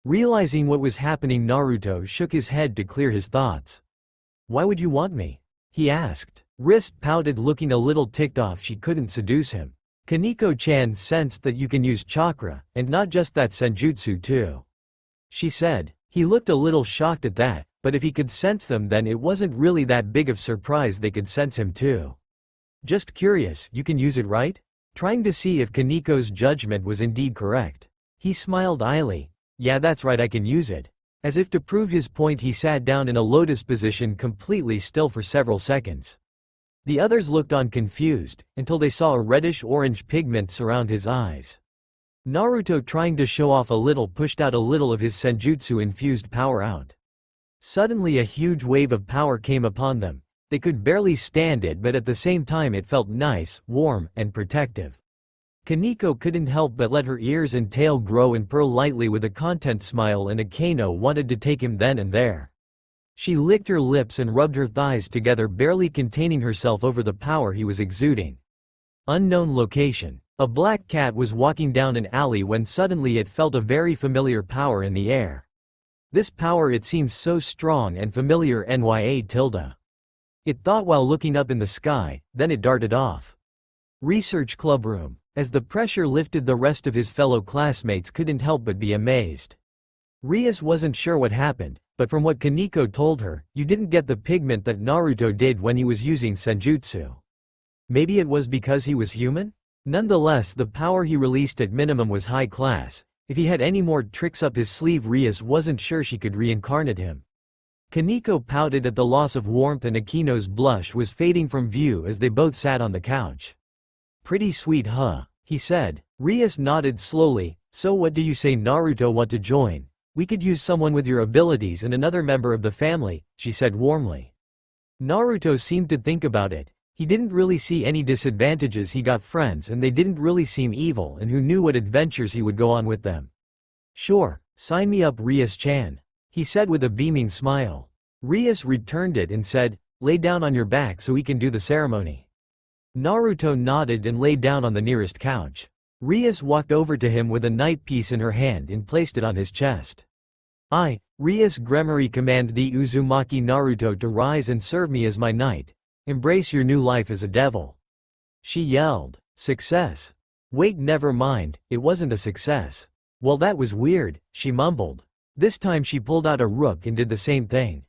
Realizing what was happening, Naruto shook his head to clear his thoughts. Why would you want me? He asked. Riss pouted, looking a little ticked off she couldn't seduce him. Kaneko-chan sensed that you can use chakra, and not just that senjutsu too. She said. He looked a little shocked at that, but if he could sense them then it wasn't really that big of surprise they could sense him too. Just curious, you can use it right? Trying to see if Kaneko's judgment was indeed correct. He smiled idly. Yeah, that's right, I can use it. As if to prove his point he sat down in a lotus position completely still for several seconds. The others looked on confused, until they saw a reddish-orange pigment surround his eyes. Naruto, trying to show off a little, pushed out a little of his senjutsu-infused power out. Suddenly a huge wave of power came upon them. They could barely stand it, but at the same time it felt nice, warm, and protective. Kaneko couldn't help but let her ears and tail grow and purr lightly with a content smile, and Akeno wanted to take him then and there. She licked her lips and rubbed her thighs together, barely containing herself over the power he was exuding. Unknown location. A black cat was walking down an alley when suddenly it felt a very familiar power in the air. This power, it seems so strong and familiar. It thought while looking up in the sky, then it darted off. Research club room. As the pressure lifted, the rest of his fellow classmates couldn't help but be amazed. Rias wasn't sure what happened, but from what Kaneko told her, you didn't get the pigment that Naruto did when he was using senjutsu. Maybe it was because he was human? Nonetheless, the power he released at minimum was high class. If he had any more tricks up his sleeve, Rias wasn't sure she could reincarnate him. Kaneko pouted at the loss of warmth, and Akino's blush was fading from view as they both sat on the couch. Pretty sweet, huh? He said. Rias nodded slowly. So what do you say, Naruto? Want to join? We could use someone with your abilities and another member of the family, she said warmly. Naruto seemed to think about it. He didn't really see any disadvantages. He got friends and they didn't really seem evil, and who knew what adventures he would go on with them. Sure, sign me up, Rias-chan, he said with a beaming smile. Rias returned it and said, lay down on your back so we can do the ceremony. Naruto nodded and lay down on the nearest couch. Rias walked over to him with a night piece in her hand and placed it on his chest. Rias Gremory, command the Uzumaki Naruto to rise and serve me as my knight. Embrace your new life as a devil. She yelled. Success. Wait, never mind, it wasn't a success. Well, that was weird, she mumbled. This time she pulled out a rook and did the same thing.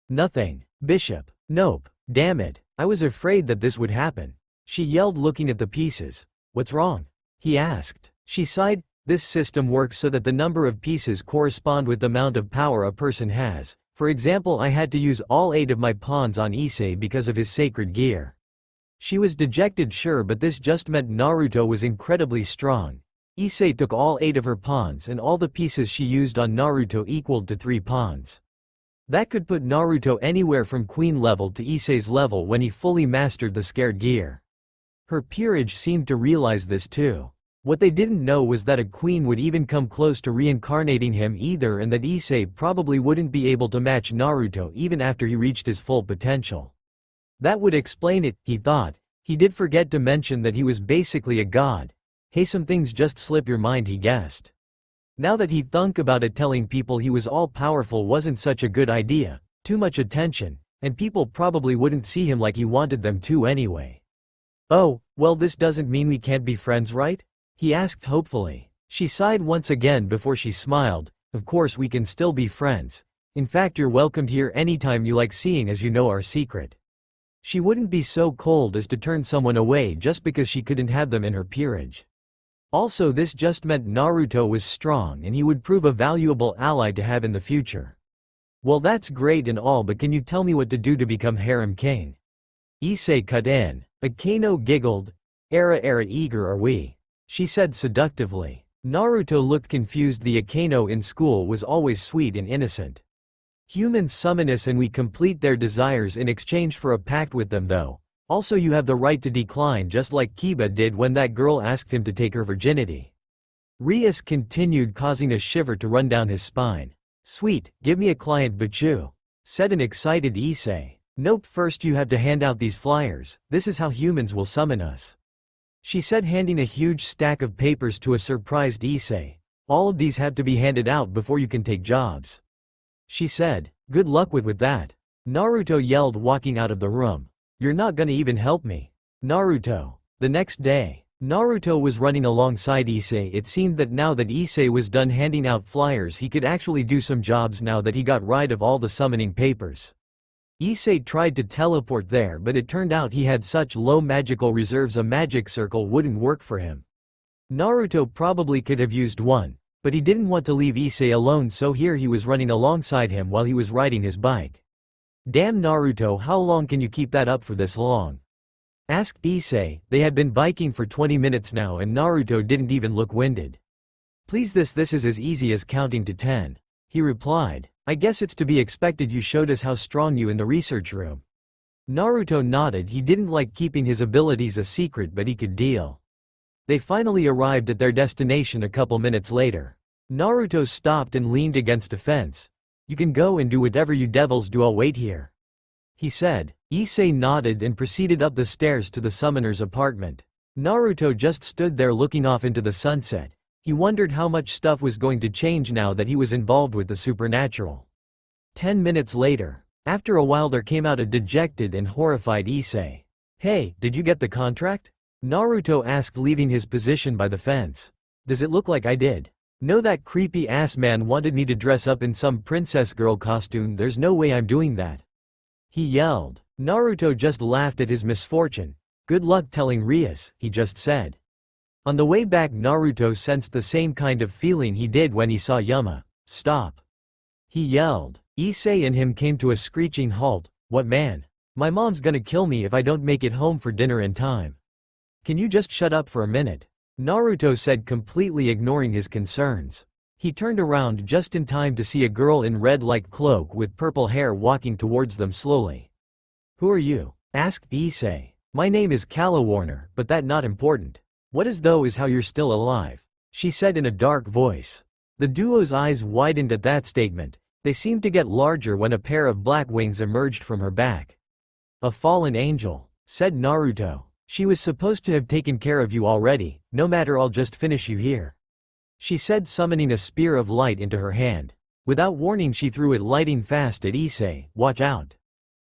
Nothing. Bishop. Nope. Damn it, I was afraid that this would happen. She yelled, looking at the pieces. What's wrong? He asked. She sighed. This system works so that the number of pieces correspond with the amount of power a person has. For example, I had to use all 8 of my pawns on Issei because of his sacred gear. She was dejected, sure, but this just meant Naruto was incredibly strong. Issei took all 8 of her pawns, and all the pieces she used on Naruto equaled to 3 pawns. That could put Naruto anywhere from queen level to Issei's level when he fully mastered the scared gear. Her peerage seemed to realize this too. What they didn't know was that a queen would even come close to reincarnating him either, and that Issei probably wouldn't be able to match Naruto even after he reached his full potential. That would explain it, he thought. He did forget to mention that he was basically a god. Hey, some things just slip your mind, he guessed. Now that he thunk about it, telling people he was all-powerful wasn't such a good idea. Too much attention, and people probably wouldn't see him like he wanted them to anyway. Oh, well, this doesn't mean we can't be friends, right? He asked hopefully. She sighed once again before she smiled. Of course we can still be friends. In fact, you're welcomed here anytime you like, seeing as you know our secret. She wouldn't be so cold as to turn someone away just because she couldn't have them in her peerage. Also, this just meant Naruto was strong and he would prove a valuable ally to have in the future. Well, that's great and all, but can you tell me what to do to become harem king? Issei cut in. Akeno giggled. Era eager are we? She said seductively. Naruto looked confused. The Akeno in school was always sweet and innocent. Humans summon us and we complete their desires in exchange for a pact with them, though. Also, you have the right to decline, just like Kiba did when that girl asked him to take her virginity. Rias continued, causing a shiver to run down his spine. Sweet, give me a client Bachu, said an excited Issei. Nope, first you have to hand out these flyers, this is how humans will summon us. She said, handing a huge stack of papers to a surprised Issei. All of these have to be handed out before you can take jobs. She said, good luck with that. Naruto yelled, walking out of the room. You're not gonna even help me. Naruto. The next day, Naruto was running alongside Issei. It seemed that now that Issei was done handing out flyers, he could actually do some jobs now that he got rid of all the summoning papers. Issei tried to teleport there, but it turned out he had such low magical reserves a magic circle wouldn't work for him. Naruto probably could have used one, but he didn't want to leave Issei alone, so here he was running alongside him while he was riding his bike. Damn Naruto, how long can you keep that up for this long? Asked Issei. They had been biking for 20 minutes now and Naruto didn't even look winded. Please, this is as easy as counting to 10. He replied. I guess it's to be expected, you showed us how strong you in the research room. Naruto nodded. He didn't like keeping his abilities a secret, but he could deal. They finally arrived at their destination a couple minutes later. Naruto stopped and leaned against a fence. You can go and do whatever you devils do, I'll wait here, he said. Issei nodded and proceeded up the stairs to the summoner's apartment. Naruto just stood there looking off into the sunset. He wondered how much stuff was going to change now that he was involved with the supernatural. 10 minutes later, after a while, there came out a dejected and horrified Issei. Hey, did you get the contract? Naruto asked, leaving his position by the fence. Does it look like I did? No, that creepy ass man wanted me to dress up in some princess girl costume. There's no way I'm doing that, he yelled. Naruto just laughed at his misfortune. Good luck telling Rias, he just said. On the way back, Naruto sensed the same kind of feeling he did when he saw Yuma. Stop, he yelled. Issei and him came to a screeching halt. What, man? My mom's gonna kill me if I don't make it home for dinner in time. Can you just shut up for a minute? Naruto said, completely ignoring his concerns. He turned around just in time to see a girl in red-like cloak with purple hair walking towards them slowly. Who are you? Asked Issei. My name is Calawarner, but that not important. What is though is how you're still alive, she said in a dark voice. The duo's eyes widened at that statement. They seemed to get larger when a pair of black wings emerged from her back. A fallen angel, said Naruto. She was supposed to have taken care of you already. No matter, I'll just finish you here, she said, summoning a spear of light into her hand. Without warning, she threw it lightning fast at Issei. Watch out,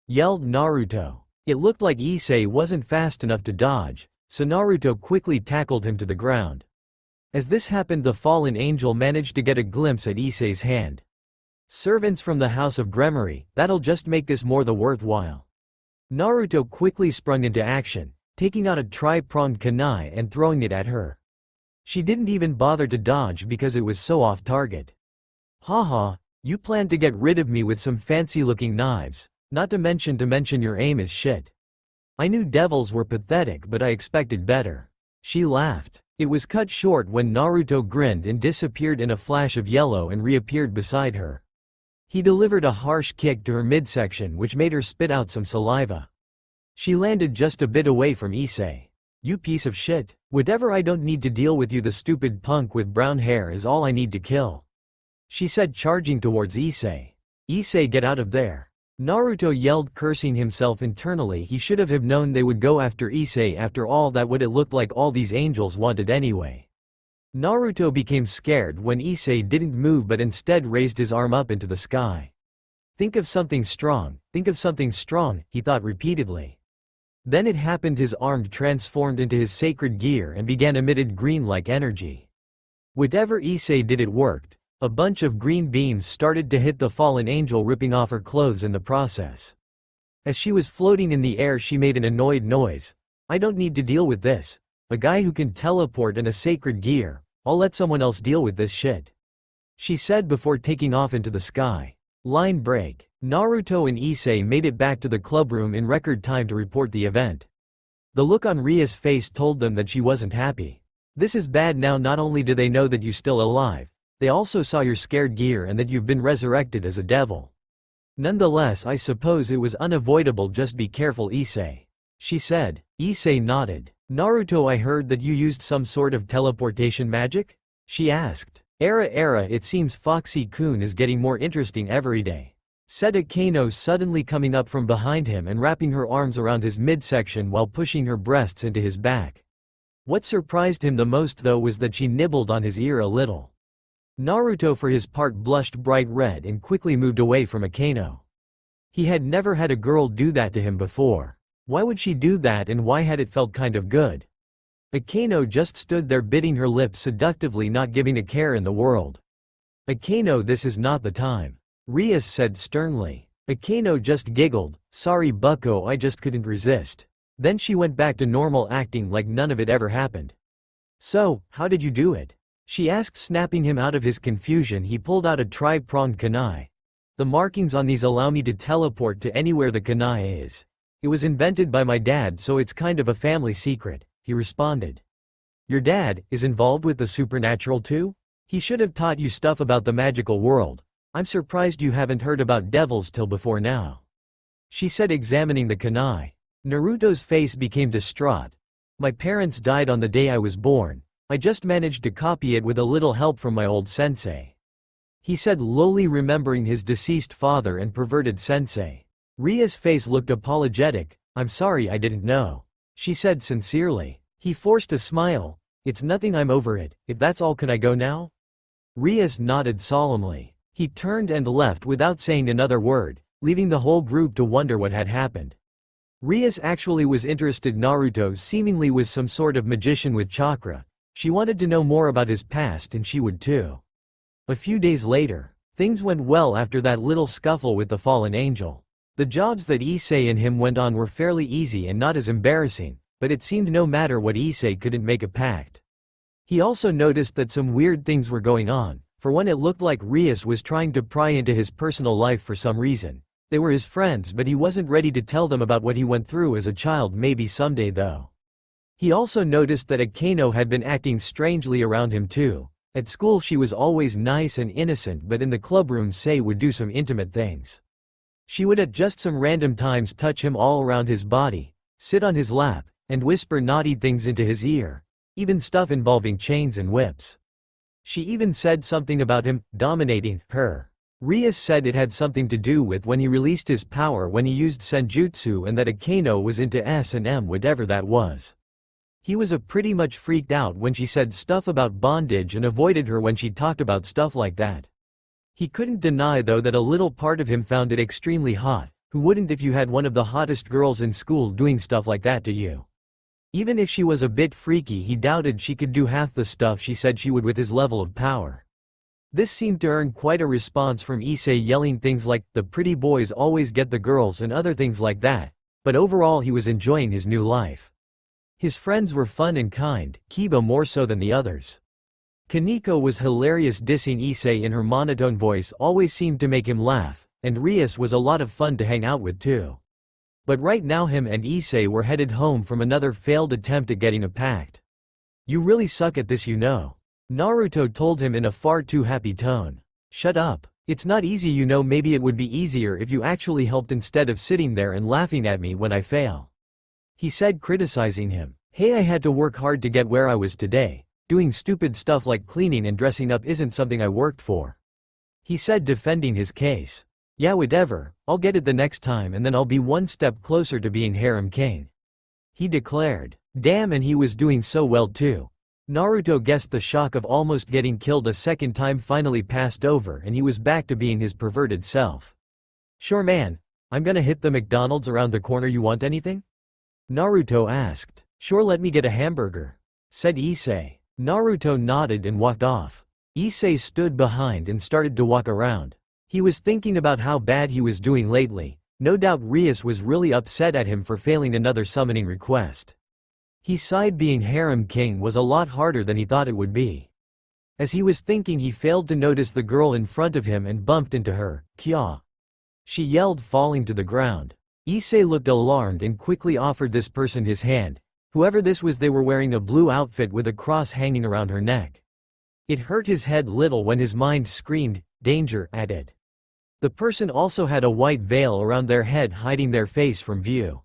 yelled Naruto. It looked like Issei wasn't fast enough to dodge, so Naruto quickly tackled him to the ground. As this happened, the fallen angel managed to get a glimpse at Issei's hand. Servants from the House of Gremory, that'll just make this more the worthwhile. Naruto quickly sprung into action, taking out a tri-pronged kunai and throwing it at her. She didn't even bother to dodge because it was so off target. Haha, you planned to get rid of me with some fancy-looking knives, not to mention your aim is shit. I knew devils were pathetic, but I expected better. She laughed. It was cut short when Naruto grinned and disappeared in a flash of yellow and reappeared beside her. He delivered a harsh kick to her midsection which made her spit out some saliva. She landed just a bit away from Issei. You piece of shit. Whatever, I don't need to deal with you. The stupid punk with brown hair is all I need to kill, she said, charging towards Issei. Issei, get out of there, Naruto yelled, cursing himself internally. He should have known they would go after Issei. After all, that what it looked like all these angels wanted anyway. Naruto became scared when Issei didn't move but instead raised his arm up into the sky. Think of something strong, he thought repeatedly. Then it happened. His arm transformed into his sacred gear and began emitted green-like energy. Whatever Issei did, it worked. A bunch of green beams started to hit the fallen angel, ripping off her clothes in the process. As she was floating in the air, she made an annoyed noise. I don't need to deal with this. A guy who can teleport and a sacred gear. I'll let someone else deal with this shit, she said before taking off into the sky. Line break. Naruto and Issei made it back to the clubroom in record time to report the event. The look on Ria's face told them that she wasn't happy. This is bad now. Not only do they know that you're still alive, they also saw your scared gear and that you've been resurrected as a devil. Nonetheless, I suppose it was unavoidable. Just be careful, Issei, she said. Issei nodded. Naruto, I heard that you used some sort of teleportation magic? She asked. Era, it seems Foxy-kun is getting more interesting every day, said Akano, suddenly coming up from behind him and wrapping her arms around his midsection while pushing her breasts into his back. What surprised him the most though was that she nibbled on his ear a little. Naruto for his part blushed bright red and quickly moved away from Akano. He had never had a girl do that to him before. Why would she do that, and why had it felt kind of good? Akano just stood there biting her lips seductively, not giving a care in the world. Akano, this is not the time, Rias said sternly. Akano just giggled. Sorry bucko, I just couldn't resist. Then she went back to normal, acting like none of it ever happened. So, how did you do it? She asked, snapping him out of his confusion. He pulled out a tri-pronged kunai. The markings on these allow me to teleport to anywhere the kunai is. It was invented by my dad, so it's kind of a family secret, he responded. Your dad is involved with the supernatural too? He should have taught you stuff about the magical world. I'm surprised you haven't heard about devils till before now, she said, examining the kunai. Naruto's face became distraught. My parents died on the day I was born. I just managed to copy it with a little help from my old sensei, he said, lowly remembering his deceased father and perverted sensei. Ria's face looked apologetic. I'm sorry, I didn't know, she said sincerely. He forced a smile. It's nothing, I'm over it. If that's all, can I go now? Rias nodded solemnly. He turned and left without saying another word, leaving the whole group to wonder what had happened. Rias actually was interested. Naruto seemingly was some sort of magician with chakra. She wanted to know more about his past, and she would too. A few days later, things went well after that little scuffle with the fallen angel. The jobs that Issei and him went on were fairly easy and not as embarrassing, but it seemed no matter what, Issei couldn't make a pact. He also noticed that some weird things were going on. For one, it looked like Rias was trying to pry into his personal life for some reason. They were his friends, but he wasn't ready to tell them about what he went through as a child. Maybe someday though. He also noticed that Akano had been acting strangely around him too. At school she was always nice and innocent, but in the clubroom Issei would do some intimate things. She would at just some random times touch him all around his body, sit on his lap, and whisper naughty things into his ear, even stuff involving chains and whips. She even said something about him dominating her. Rias said it had something to do with when he released his power when he used senjutsu, and that Akano was into S&M, whatever that was. He was pretty much freaked out when she said stuff about bondage and avoided her when she talked about stuff like that. He couldn't deny though that a little part of him found it extremely hot. Who wouldn't if you had one of the hottest girls in school doing stuff like that to you? Even if she was a bit freaky, he doubted she could do half the stuff she said she would with his level of power. This seemed to earn quite a response from Issei, yelling things like, the pretty boys always get the girls, and other things like that, but overall he was enjoying his new life. His friends were fun and kind, Kiba more so than the others. Kaneko was hilarious, dissing Issei in her monotone voice always seemed to make him laugh, and Rias was a lot of fun to hang out with too. But right now him and Issei were headed home from another failed attempt at getting a pact. You really suck at this, you know, Naruto told him in a far too happy tone. Shut up. It's not easy, you know. Maybe it would be easier if you actually helped instead of sitting there and laughing at me when I fail, he said, criticizing him. Hey, I had to work hard to get where I was today. Doing stupid stuff like cleaning and dressing up isn't something I worked for, he said, defending his case. Yeah, whatever, I'll get it the next time, and then I'll be one step closer to being harem king, he declared. Damn, and he was doing so well too. Naruto guessed the shock of almost getting killed a second time finally passed over, and he was back to being his perverted self. Sure man, I'm gonna hit the McDonald's around the corner. You want anything? Naruto asked. Sure, let me get a hamburger, said Issei. Naruto nodded and walked off. Issei stood behind and started to walk around. He was thinking about how bad he was doing lately. No doubt Rias was really upset at him for failing another summoning request. He sighed. Being harem king was a lot harder than he thought it would be. As he was thinking, he failed to notice the girl in front of him and bumped into her. Kuoh, she yelled, falling to the ground. Issei looked alarmed and quickly offered this person his hand. Whoever this was, they were wearing a blue outfit with a cross hanging around her neck. It hurt his head little when his mind screamed, danger, at it. The person also had a white veil around their head, hiding their face from view.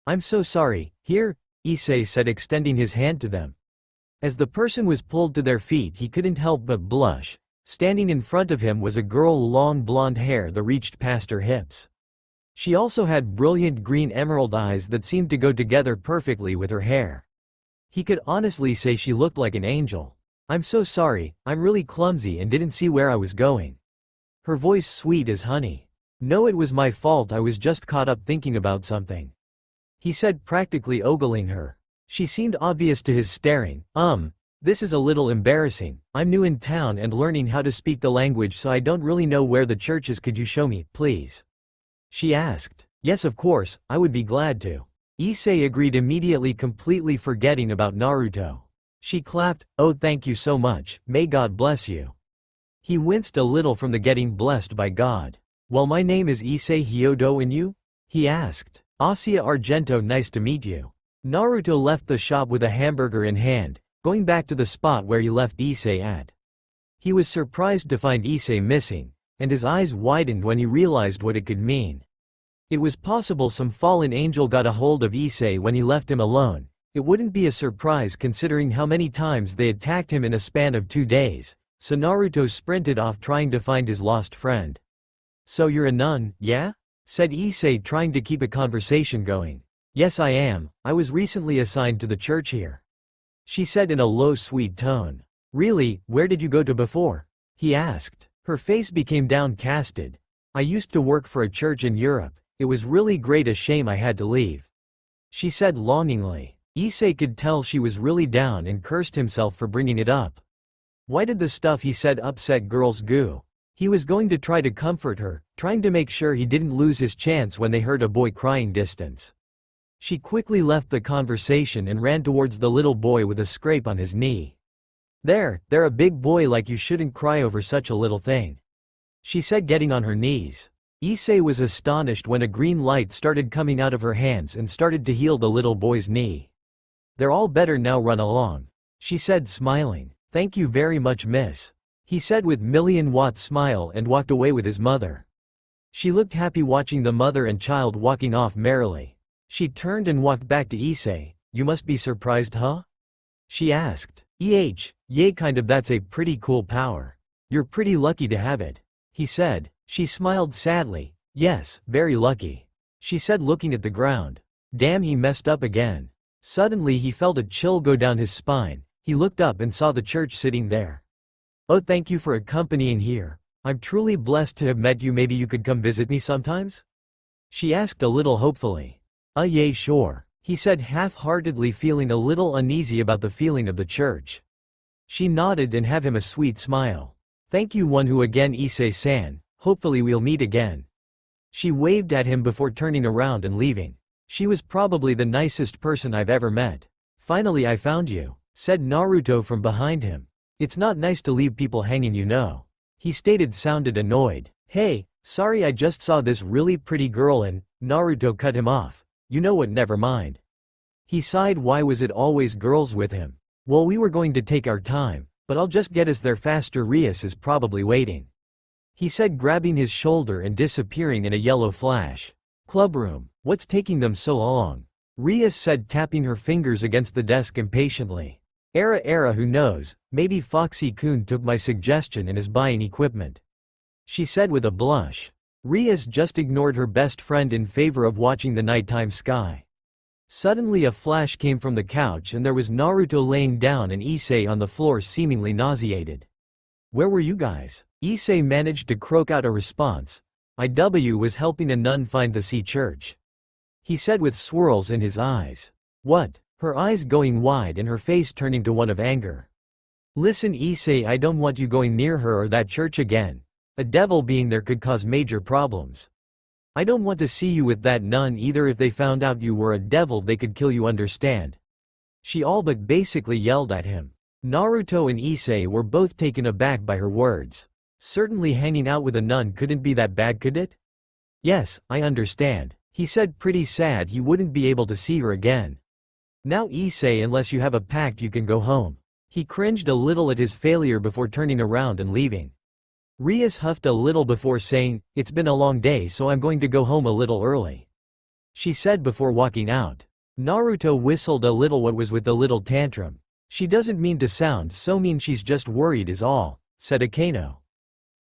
I'm so sorry. Here, Issei said, extending his hand to them. As the person was pulled to their feet, he couldn't help but blush. Standing in front of him was a girl, long blonde hair that reached past her hips. She also had brilliant green emerald eyes that seemed to go together perfectly with her hair. He could honestly say she looked like an angel. "I'm so sorry, I'm really clumsy and didn't see where I was going." Her voice sweet as honey. "No, it was my fault, I was just caught up thinking about something," he said, practically ogling her. She seemed obvious to his staring. This is a little embarrassing. I'm new in town and learning how to speak the language, so I don't really know where the church is. Could you show me, please?" she asked. "Yes, of course, I would be glad to." Issei agreed immediately, completely forgetting about Naruto. She clapped. "Oh, thank you so much, may God bless you." He winced a little from the getting blessed by God. "Well, my name is Issei Hyodo, and you?" he asked. "Asuya Argento, nice to meet you." Naruto left the shop with a hamburger in hand, going back to the spot where he left Issei at. He was surprised to find Issei missing, and his eyes widened when he realized what it could mean. It was possible some fallen angel got a hold of Issei when he left him alone. It wouldn't be a surprise considering how many times they attacked him in a span of 2 days, so Naruto sprinted off trying to find his lost friend. "So you're a nun, yeah?" said Issei, trying to keep a conversation going. "Yes, I am. I was recently assigned to the church here," she said in a low, sweet tone. "Really, where did you go to before?" he asked. Her face became downcasted. "I used to work for a church in Europe. It was really great, a shame I had to leave," she said longingly. Issei could tell she was really down and cursed himself for bringing it up. Why did the stuff he said upset girls goo? He was going to try to comfort her, trying to make sure he didn't lose his chance when they heard a boy crying distance. She quickly left the conversation and ran towards the little boy with a scrape on his knee. They're a big boy, like you shouldn't cry over such a little thing," she said, getting on her knees. Issei was astonished when a green light started coming out of her hands and started to heal the little boy's knee. "They're all better now, run along," she said, smiling. "Thank you very much, miss," he said with million-watt smile and walked away with his mother. She looked happy watching the mother and child walking off merrily. She turned and walked back to Issei. "You must be surprised, huh?" she asked. "Yeah, kind of, that's a pretty cool power. You're pretty lucky to have it," he said. She smiled sadly. "Yes, very lucky," she said, looking at the ground. Damn, he messed up again. Suddenly he felt a chill go down his spine. He looked up and saw the church sitting there. "Oh, thank you for accompanying here. I'm truly blessed to have met you. Maybe you could come visit me sometimes?" she asked a little hopefully. Yeah, sure," he said half-heartedly, feeling a little uneasy about the feeling of the church. She nodded and have him a sweet smile. "Thank you one who again, Issei-san, hopefully we'll meet again." She waved at him before turning around and leaving. She was probably the nicest person I've ever met. "Finally I found you," said Naruto from behind him. "It's not nice to leave people hanging, you know," he stated, sounded annoyed. "Hey, sorry, I just saw this really pretty girl and," Naruto cut him off. "You know what, never mind." He sighed. Why was it always girls with him? "Well, we were going to take our time, but I'll just get us there faster. Rias is probably waiting," he said, grabbing his shoulder and disappearing in a yellow flash. "Clubroom, what's taking them so long?" Rias said, tapping her fingers against the desk impatiently. Era, who knows, maybe Foxy-kun took my suggestion and is buying equipment," she said with a blush. Rias just ignored her best friend in favor of watching the nighttime sky. Suddenly a flash came from the couch and there was Naruto laying down and Issei on the floor, seemingly nauseated. "Where were you guys?" Issei managed to croak out a response. "IW was helping a nun find the sea church," he said with swirls in his eyes. "What?" Her eyes going wide and her face turning to one of anger. "Listen, Issei, I don't want you going near her or that church again. A devil being there could cause major problems. I don't want to see you with that nun either. If they found out you were a devil, they could kill you, understand?" She all but basically yelled at him. Naruto and Issei were both taken aback by her words. Certainly hanging out with a nun couldn't be that bad, could it? "Yes, I understand," he said, pretty sad he wouldn't be able to see her again. "Now Issei, unless you have a pact, you can go home." He cringed a little at his failure before turning around and leaving. Rias huffed a little before saying, "It's been a long day, so I'm going to go home a little early," she said before walking out. Naruto whistled a little. What was with the little tantrum? She doesn't mean to sound so mean, she's just worried is all, said Akeno.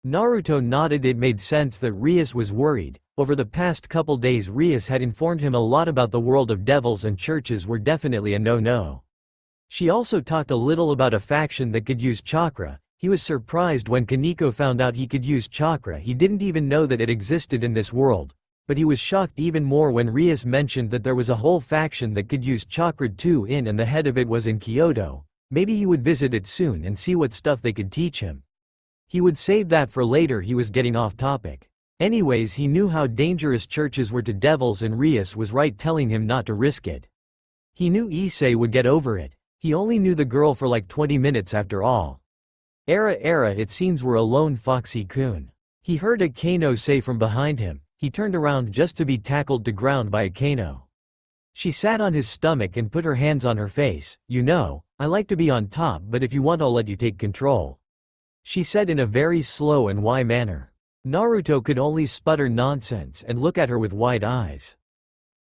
Naruto nodded. It made sense that Rias was worried. Over the past couple days Rias had informed him a lot about the world of devils, and churches were definitely a no-no. She also talked a little about a faction that could use chakra. He was surprised when Kaneko found out he could use chakra. He didn't even know that it existed in this world. But he was shocked even more when Rias mentioned that there was a whole faction that could use chakra too, and the head of it was in Kyoto. Maybe he would visit it soon and see what stuff they could teach him. He would save that for later. He was getting off topic. Anyways, he knew how dangerous churches were to devils, and Rias was right telling him not to risk it. He knew Issei would get over it. He only knew the girl for like 20 minutes after all. Era, it seems we're alone, Foxy-kun. He heard Akeno say from behind him. He turned around just to be tackled to ground by Akeno. She sat on his stomach and put her hands on her face. You know, I like to be on top, but if you want I'll let you take control, she said in a very slow and why manner. Naruto could only sputter nonsense and look at her with wide eyes.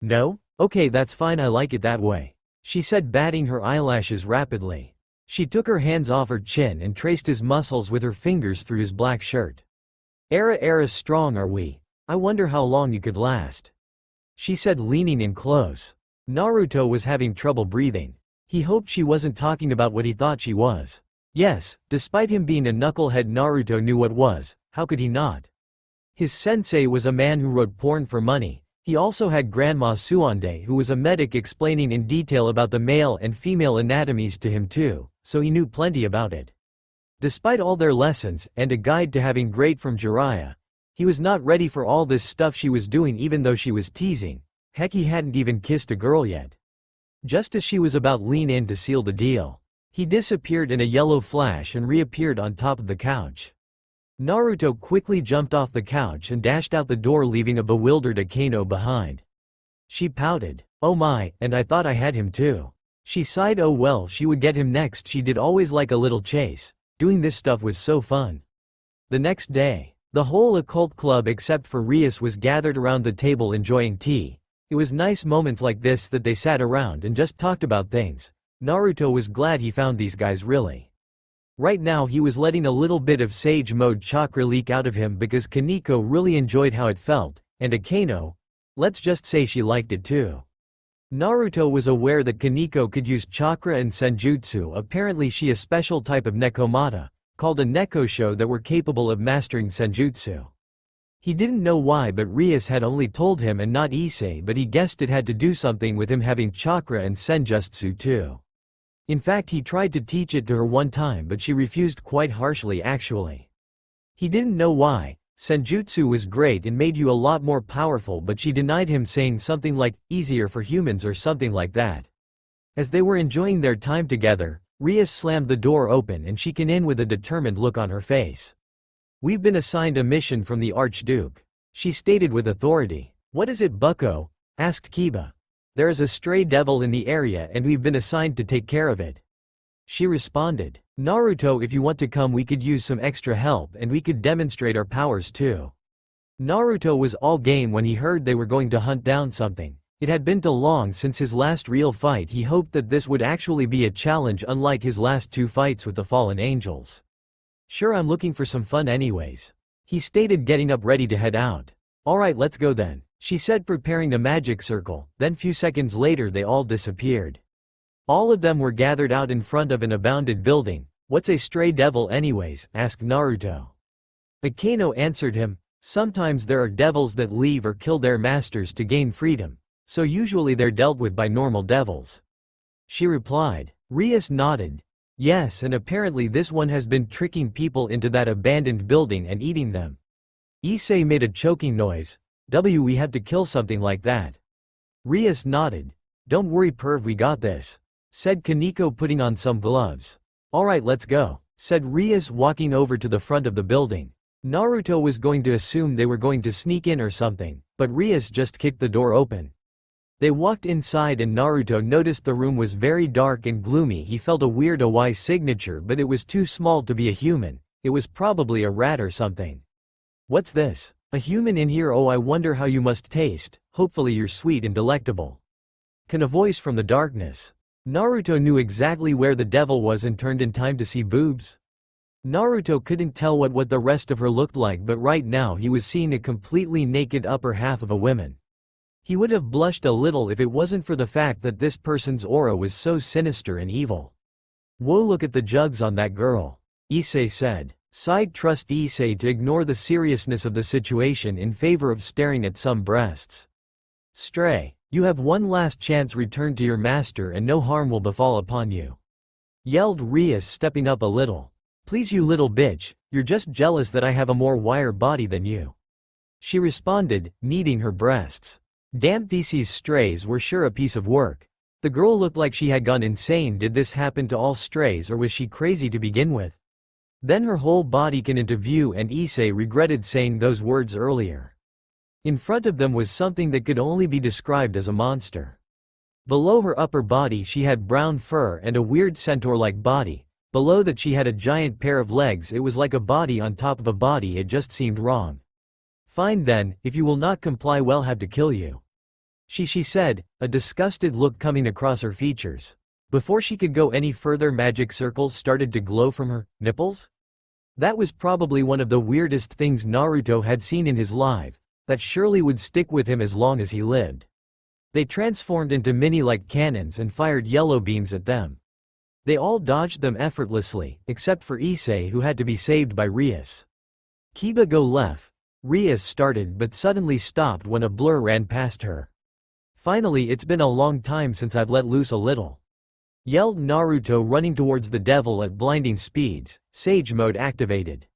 No? Okay, that's fine, I like it that way, she said, batting her eyelashes rapidly. She took her hands off her chin and traced his muscles with her fingers through his black shirt. Era, strong are we? I wonder how long you could last, she said, leaning in close. Naruto was having trouble breathing. He hoped she wasn't talking about what he thought she was. Yes, despite him being a knucklehead, Naruto knew what was. How could he not? His sensei was a man who wrote porn for money. He also had Grandma Suande, who was a medic, explaining in detail about the male and female anatomies to him too, so he knew plenty about it. Despite all their lessons, and a guide to having great from Jiraiya, he was not ready for all this stuff she was doing, even though she was teasing. Heck, he hadn't even kissed a girl yet. Just as she was about lean in to seal the deal, he disappeared in a yellow flash and reappeared on top of the couch. Naruto quickly jumped off the couch and dashed out the door, leaving a bewildered Akeno behind. She pouted. Oh my, and I thought I had him too. She sighed. Oh well, she would get him next. She did always like a little chase. Doing this stuff was so fun. The next day, the whole occult club except for Rias was gathered around the table enjoying tea. It was nice moments like this that they sat around and just talked about things. Naruto was glad he found these guys really. Right now he was letting a little bit of sage mode chakra leak out of him because Kaneko really enjoyed how it felt, and Akeno, let's just say she liked it too. Naruto was aware that Kaneko could use chakra and senjutsu. Apparently she a special type of nekomata, called a nekosho, that were capable of mastering senjutsu. He didn't know why, but Rias had only told him and not Issei, but he guessed it had to do something with him having chakra and senjutsu too. In fact, he tried to teach it to her one time, but she refused quite harshly actually. He didn't know why. Senjutsu was great and made you a lot more powerful, but she denied him, saying something like, easier for humans or something like that. As they were enjoying their time together, Rias slammed the door open and she came in with a determined look on her face. We've been assigned a mission from the Archduke, she stated with authority. What is it, bucko? Asked Kiba. There is a stray devil in the area and we've been assigned to take care of it, she responded. Naruto, if you want to come we could use some extra help and we could demonstrate our powers too. Naruto was all game when he heard they were going to hunt down something. It had been too long since his last real fight. He hoped that this would actually be a challenge unlike his last two fights with the fallen angels. Sure, I'm looking for some fun anyways, he stated, getting up ready to head out. Alright, let's go then, she said, preparing a magic circle. Then few seconds later they all disappeared. All of them were gathered out in front of an abandoned building. What's a stray devil anyways? Asked Naruto. Akeno answered him. Sometimes there are devils that leave or kill their masters to gain freedom, so usually they're dealt with by normal devils, she replied. Rias nodded. Yes, and apparently this one has been tricking people into that abandoned building and eating them. Issei made a choking noise. We have to kill something like that. Rias nodded. Don't worry perv, we got this, said Kaneko, putting on some gloves. Alright, let's go, said Rias, walking over to the front of the building. Naruto was going to assume they were going to sneak in or something, but Rias just kicked the door open. They walked inside and Naruto noticed the room was very dark and gloomy. He felt a weird OY signature, but it was too small to be a human. It was probably a rat or something. What's this? A human in here? Oh, I wonder how you must taste. Hopefully you're sweet and delectable, can a voice from the darkness. Naruto knew exactly where the devil was and turned in time to see boobs. Naruto couldn't tell what the rest of her looked like, but right now he was seeing a completely naked upper half of a woman. He would have blushed a little if it wasn't for the fact that this person's aura was so sinister and evil. "Whoa, look at the jugs on that girl," Issei said. Side trust Issei to ignore the seriousness of the situation in favor of staring at some breasts. "Stray, you have one last chance, return to your master and no harm will befall upon you," yelled Rias, stepping up a little. "Please, you little bitch, you're just jealous that I have a more wire body than you," she responded, kneading her breasts. Damn, these strays were sure a piece of work. The girl looked like she had gone insane. Did this happen to all strays, or was she crazy to begin with? Then her whole body came into view, and Issei regretted saying those words earlier. In front of them was something that could only be described as a monster. Below her upper body she had brown fur and a weird centaur-like body. Below that she had a giant pair of legs. It was like a body on top of a body. It just seemed wrong. "Fine then, if you will not comply, we'll have to kill you," she said, a disgusted look coming across her features. Before she could go any further, magic circles started to glow from her nipples. That was probably one of the weirdest things Naruto had seen in his life, that surely would stick with him as long as he lived. They transformed into mini-like cannons and fired yellow beams at them. They all dodged them effortlessly, except for Issei, who had to be saved by Rias. "Kiba, go left," Rias started but suddenly stopped when a blur ran past her. "Finally, it's been a long time since I've let loose a little," yelled Naruto, running towards the devil at blinding speeds, Sage Mode activated.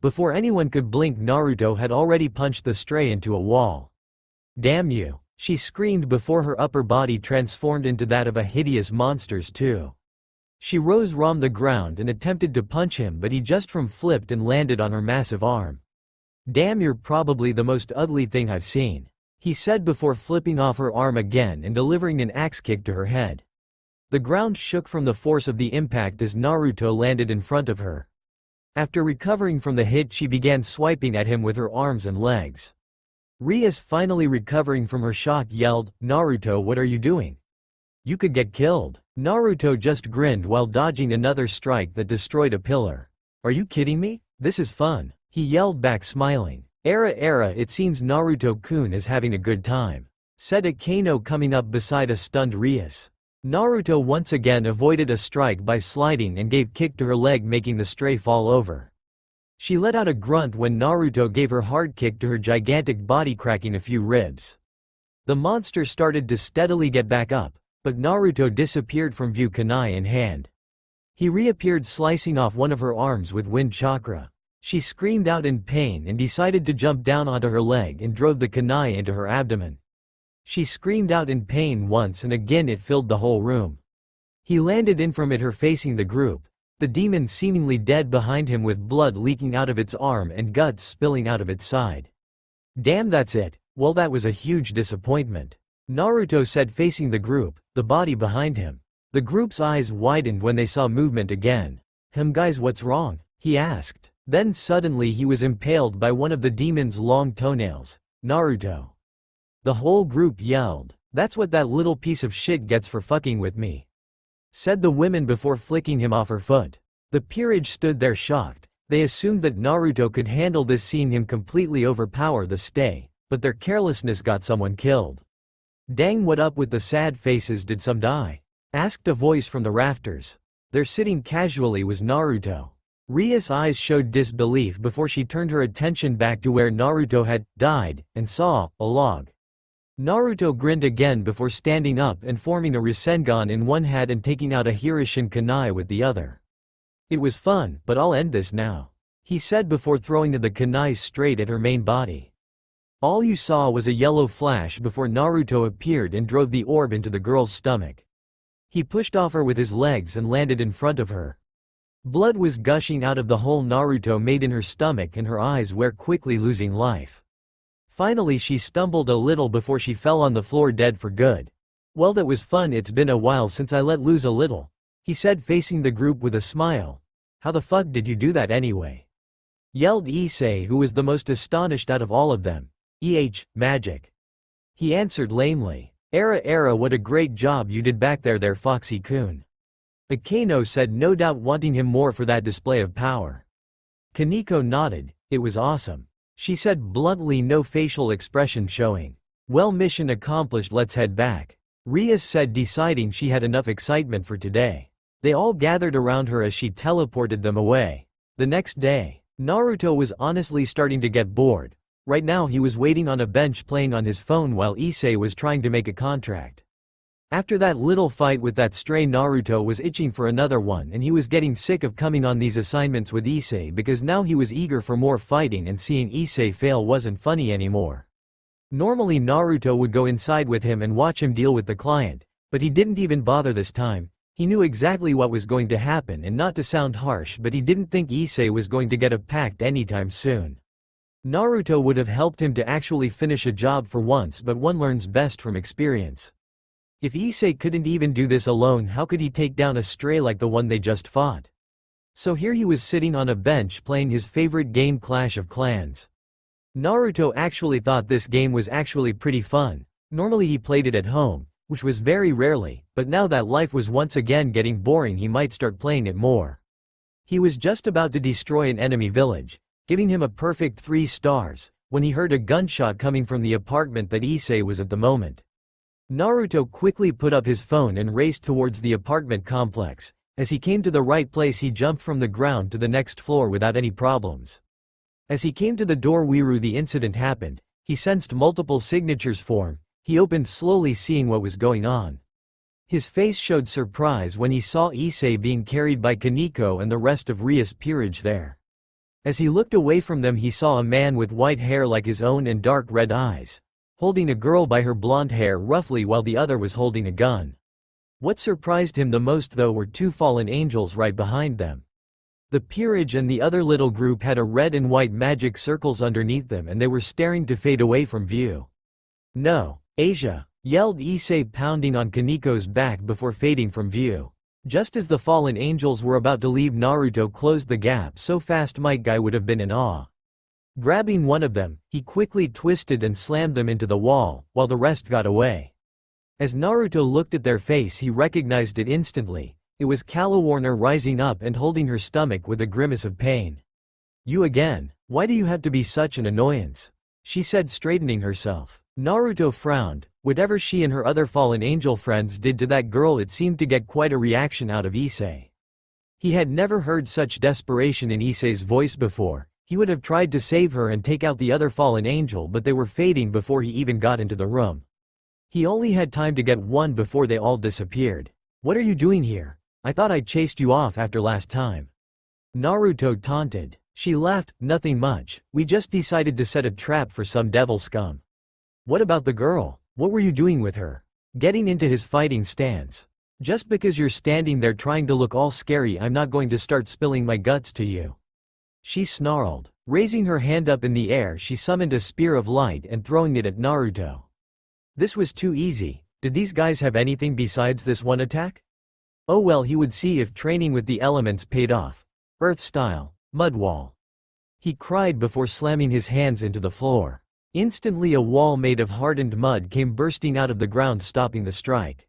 Before anyone could blink, Naruto had already punched the stray into a wall. "Damn you," she screamed before her upper body transformed into that of a hideous monster's too. She rose from the ground and attempted to punch him, but he just flipped and landed on her massive arm. "Damn, you're probably the most ugly thing I've seen," he said before flipping off her arm again and delivering an axe kick to her head. The ground shook from the force of the impact as Naruto landed in front of her. After recovering from the hit, she began swiping at him with her arms and legs. Rias, finally recovering from her shock, yelled, "Naruto, what are you doing? You could get killed." Naruto just grinned while dodging another strike that destroyed a pillar. "Are you kidding me? This is fun," he yelled back, smiling. Era, it seems Naruto-kun is having a good time," said Akano, coming up beside a stunned Rias. Naruto once again avoided a strike by sliding and gave kick to her leg, making the stray fall over. She let out a grunt when Naruto gave her hard kick to her gigantic body, cracking a few ribs. The monster started to steadily get back up, but Naruto disappeared from view, kunai in hand. He reappeared, slicing off one of her arms with wind chakra. She screamed out in pain and decided to jump down onto her leg and drove the kunai into her abdomen. She screamed out in pain once and again, it filled the whole room. He landed in from it, her facing the group, the demon seemingly dead behind him with blood leaking out of its arm and guts spilling out of its side. "Damn, that's it. Well, that was a huge disappointment," Naruto said, facing the group, the body behind him. The group's eyes widened when they saw movement again. Guys, what's wrong?" he asked. Then suddenly he was impaled by one of the demon's long toenails. "Naruto!" The whole group yelled. "That's what that little piece of shit gets for fucking with me," said the woman before flicking him off her foot. The peerage stood there shocked. They assumed that Naruto could handle this, seeing him completely overpower the stay, but their carelessness got someone killed. "Dang, what up with the sad faces, did some die?" asked a voice from the rafters. There, sitting casually, was Naruto. Ria's eyes showed disbelief before she turned her attention back to where Naruto had died, and saw a log. Naruto grinned again before standing up and forming a Rasengan in one hand and taking out a Hirishin kunai with the other. "It was fun, but I'll end this now," he said before throwing the kunai straight at her main body. All you saw was a yellow flash before Naruto appeared and drove the orb into the girl's stomach. He pushed off her with his legs and landed in front of her. Blood was gushing out of the hole Naruto made in her stomach, and her eyes were quickly losing life. Finally she stumbled a little before she fell on the floor, dead for good. "Well, that was fun. It's been a while since I let loose a little," he said, facing the group with a smile. "How the fuck did you do that anyway?" yelled Issei, who was the most astonished out of all of them. Magic," he answered lamely. Era, what a great job you did back there Foxy-kun. Akeno said, no doubt wanting him more for that display of power. Kaneko nodded, it was awesome. She said bluntly, no facial expression showing. Well, mission accomplished, let's head back. Rias said, deciding she had enough excitement for today. They all gathered around her as she teleported them away. The next day, Naruto was honestly starting to get bored. Right now he was waiting on a bench playing on his phone while Issei was trying to make a contract. After that little fight with that stray, Naruto was itching for another one, and he was getting sick of coming on these assignments with Issei because now he was eager for more fighting, and seeing Issei fail wasn't funny anymore. Normally Naruto would go inside with him and watch him deal with the client, but he didn't even bother this time. He knew exactly what was going to happen, and not to sound harsh, but he didn't think Issei was going to get a pact anytime soon. Naruto would have helped him to actually finish a job for once, but one learns best from experience. If Issei couldn't even do this alone, how could he take down a stray like the one they just fought? So here he was sitting on a bench playing his favorite game, Clash of Clans. Naruto actually thought this game was actually pretty fun. Normally he played it at home, which was very rarely, but now that life was once again getting boring, he might start playing it more. He was just about to destroy an enemy village, giving him a perfect 3 stars, when he heard a gunshot coming from the apartment that Issei was at the moment. Naruto quickly put up his phone and raced towards the apartment complex. As he came to the right place, he jumped from the ground to the next floor without any problems. As he came to the door where the incident happened, he sensed multiple signatures form. He opened slowly, seeing what was going on. His face showed surprise when he saw Issei being carried by Kaneko and the rest of Rias' peerage there. As he looked away from them, he saw a man with white hair like his own and dark red eyes, holding a girl by her blonde hair roughly while the other was holding a gun. What surprised him the most though were 2 fallen angels right behind them. The peerage and the other little group had a red and white magic circles underneath them, and they were staring to fade away from view. No, Asia, yelled Issei, pounding on Kaneko's back before fading from view. Just as the fallen angels were about to leave, Naruto closed the gap so fast Might Guy would have been in awe. Grabbing one of them, he quickly twisted and slammed them into the wall, while the rest got away. As Naruto looked at their face, he recognized it instantly. It was Calawarner, rising up and holding her stomach with a grimace of pain. You again? Why do you have to be such an annoyance? She said, straightening herself. Naruto frowned. Whatever she and her other fallen angel friends did to that girl, it seemed to get quite a reaction out of Issei. He had never heard such desperation in Issei's voice before. He would have tried to save her and take out the other fallen angel, but they were fading before he even got into the room. He only had time to get one before they all disappeared. What are you doing here? I thought I chased you off after last time. Naruto taunted. She laughed. Nothing much. We just decided to set a trap for some devil scum. What about the girl? What were you doing with her? Getting into his fighting stance. Just because you're standing there trying to look all scary, I'm not going to start spilling my guts to you. She snarled. Raising her hand up in the air, she summoned a spear of light and throwing it at Naruto. This was too easy. Did these guys have anything besides this one attack? Oh well, he would see if training with the elements paid off. Earth style, mud wall. He cried before slamming his hands into the floor. Instantly a wall made of hardened mud came bursting out of the ground, stopping the strike.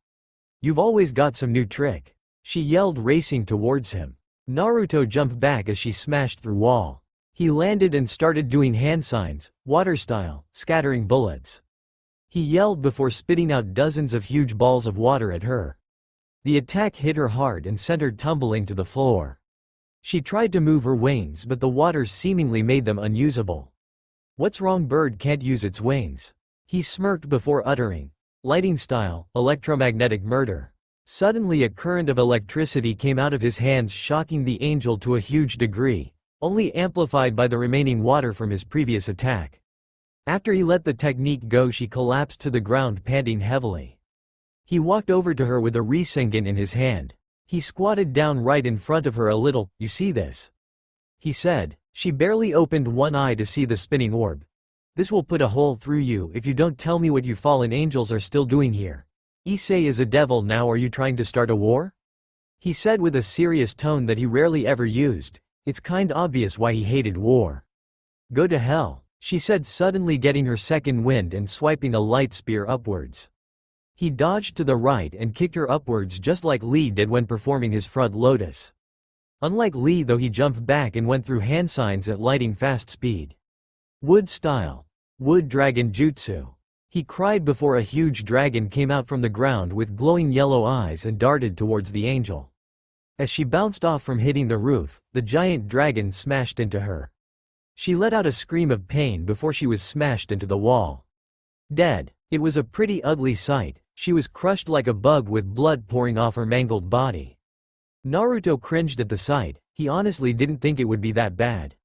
You've always got some new trick. She yelled, racing towards him. Naruto jumped back as she smashed through wall. He landed and started doing hand signs, water style, scattering bullets. He yelled before spitting out dozens of huge balls of water at her. The attack hit her hard and sent her tumbling to the floor. She tried to move her wings, but the water seemingly made them unusable. What's wrong? Bird can't use its wings. He smirked before uttering, lighting style, electromagnetic murder. Suddenly a current of electricity came out of his hands, shocking the angel to a huge degree, only amplified by the remaining water from his previous attack. After he let the technique go, she collapsed to the ground, panting heavily. He walked over to her with a Rinnegan in his hand. He squatted down right in front of her a little. You see this? He said. She barely opened one eye to see the spinning orb. This will put a hole through you if you don't tell me what you fallen angels are still doing here. Issei is a devil now. Are you trying to start a war? He said with a serious tone that he rarely ever used. It's kind obvious why he hated war. Go to hell, she said, suddenly getting her second wind and swiping a light spear upwards. He dodged to the right and kicked her upwards just like Lee did when performing his front lotus. Unlike Lee though, he jumped back and went through hand signs at lightning fast speed. Wood style. Wood dragon jutsu. He cried before a huge dragon came out from the ground with glowing yellow eyes and darted towards the angel. As she bounced off from hitting the roof, the giant dragon smashed into her. She let out a scream of pain before she was smashed into the wall. Dead. It was a pretty ugly sight. She was crushed like a bug with blood pouring off her mangled body. Naruto cringed at the sight. He honestly didn't think it would be that bad.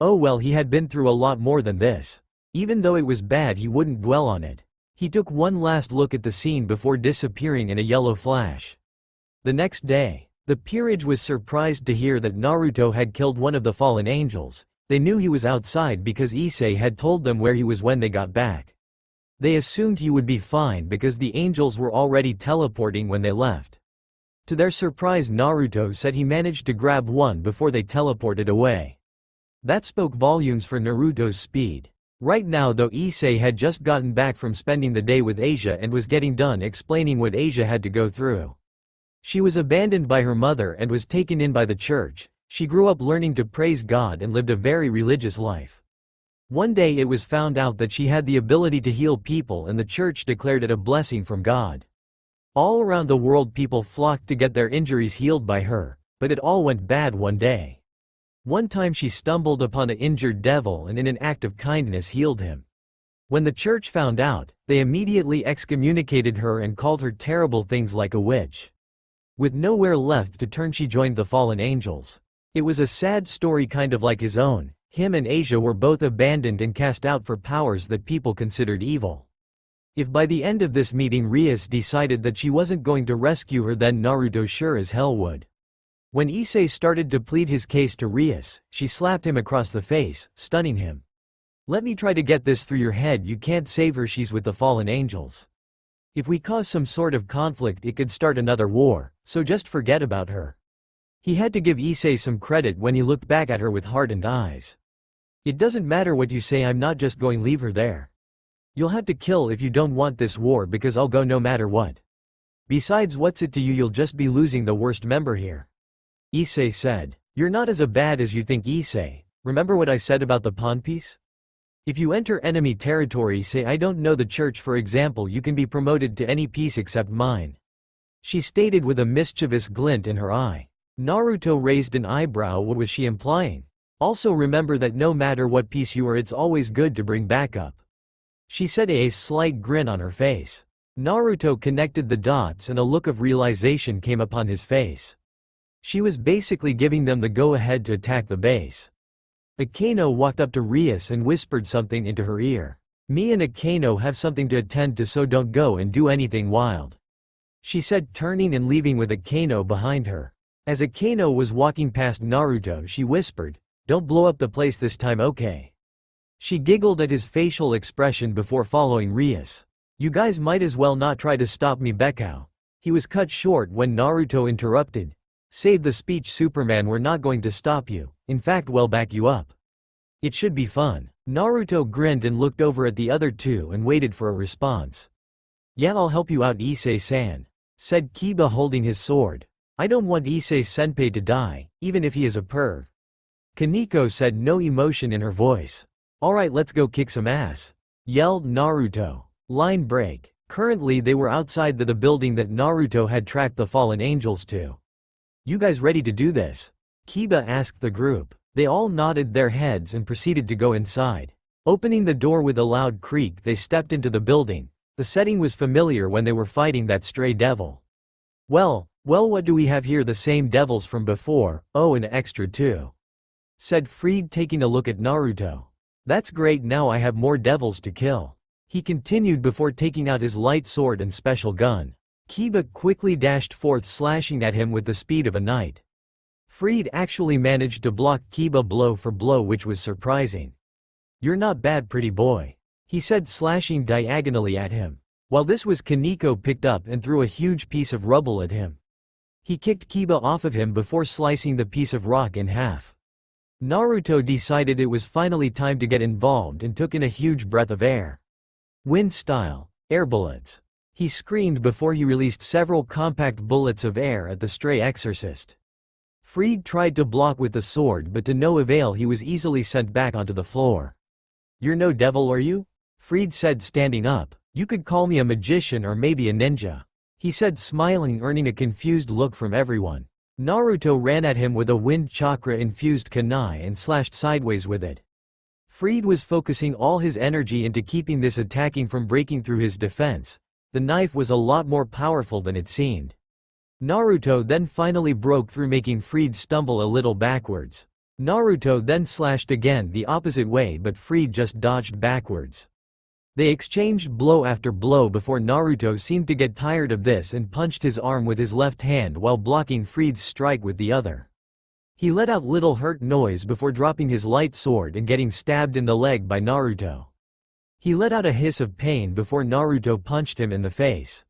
Oh well, he had been through a lot more than this. Even though it was bad, he wouldn't dwell on it. He took one last look at the scene before disappearing in a yellow flash. The next day, the peerage was surprised to hear that Naruto had killed one of the fallen angels. They knew he was outside because Issei had told them where he was when they got back. They assumed he would be fine because the angels were already teleporting when they left. To their surprise, Naruto said he managed to grab one before they teleported away. That spoke volumes for Naruto's speed. Right now though, Issei had just gotten back from spending the day with Asia and was getting done explaining what Asia had to go through. She was abandoned by her mother and was taken in by the church. She grew up learning to praise God and lived a very religious life. One day it was found out that she had the ability to heal people and the church declared it a blessing from God. All around the world people flocked to get their injuries healed by her, but it all went bad one day. One time she stumbled upon an injured devil and in an act of kindness healed him. When the church found out, they immediately excommunicated her and called her terrible things like a witch. With nowhere left to turn, she joined the fallen angels. It was a sad story kind of like his own. Him and Asia were both abandoned and cast out for powers that people considered evil. If by the end of this meeting Rias decided that she wasn't going to rescue her, then Naruto sure as hell would. When Issei started to plead his case to Rias, she slapped him across the face, stunning him. Let me try to get this through your head, you can't save her, she's with the fallen angels. If we cause some sort of conflict it could start another war, so just forget about her. He had to give Issei some credit when he looked back at her with hardened eyes. It doesn't matter what you say, I'm not just going to leave her there. You'll have to kill if you don't want this war because I'll go no matter what. Besides, what's it to you, you'll just be losing the worst member here. Issei said, you're not as bad as you think, Issei. Remember what I said about the pawn piece? If you enter enemy territory, say I don't know the church for example, you can be promoted to any piece except mine. She stated with a mischievous glint in her eye. Naruto raised an eyebrow. What was she implying? Also remember that no matter what piece you are, it's always good to bring backup. She said, a slight grin on her face. Naruto connected the dots and a look of realization came upon his face. She was basically giving them the go-ahead to attack the base. Akeno walked up to Rias and whispered something into her ear. Me and Akeno have something to attend to, so don't go and do anything wild. She said, turning and leaving with Akeno behind her. As Akeno was walking past Naruto, she whispered, don't blow up the place this time, okay? She giggled at his facial expression before following Rias. You guys might as well not try to stop me, Bekao. He was cut short when Naruto interrupted. Save the speech, Superman, we're not going to stop you. In fact, we'll back you up. It should be fun. Naruto grinned and looked over at the other two and waited for a response. Yeah, I'll help you out, Issei-san, said Kiba holding his sword. I don't want Issei-senpai to die, even if he is a perv. Kaneko said, no emotion in her voice. Alright, let's go kick some ass, yelled Naruto. Line break. Currently they were outside the building that Naruto had tracked the fallen angels to. You guys ready to do this? Kiba asked the group. They all nodded their heads and proceeded to go inside. Opening the door with a loud creak, they stepped into the building. The setting was familiar when they were fighting that stray devil. Well, what do we have here? The same devils from before, oh, and extra too, said Fried, taking a look at Naruto. That's great, now I have more devils to kill, he continued before taking out his light sword and special gun. Kiba quickly dashed forth, slashing at him with the speed of a knight. Fried actually managed to block Kiba blow for blow, which was surprising. You're not bad, pretty boy, he said, slashing diagonally at him. While this was, Kaneko picked up and threw a huge piece of rubble at him. He kicked Kiba off of him before slicing the piece of rock in half. Naruto decided it was finally time to get involved and took in a huge breath of air. Wind style, air bullets. He screamed before he released several compact bullets of air at the stray exorcist. Fried tried to block with the sword but to no avail. He was easily sent back onto the floor. "You're no devil, are you?" Fried said, standing up. "You could call me a magician or maybe a ninja," he said, smiling, earning a confused look from everyone. Naruto ran at him with a wind chakra-infused kunai and slashed sideways with it. Fried was focusing all his energy into keeping this attacking from breaking through his defense. The knife was a lot more powerful than it seemed. Naruto then finally broke through, making Fried stumble a little backwards. Naruto then slashed again the opposite way, but Fried just dodged backwards. They exchanged blow after blow before Naruto seemed to get tired of this and punched his arm with his left hand while blocking Fried's strike with the other. He let out little hurt noise before dropping his light sword and getting stabbed in the leg by Naruto. He let out a hiss of pain before Naruto punched him in the face.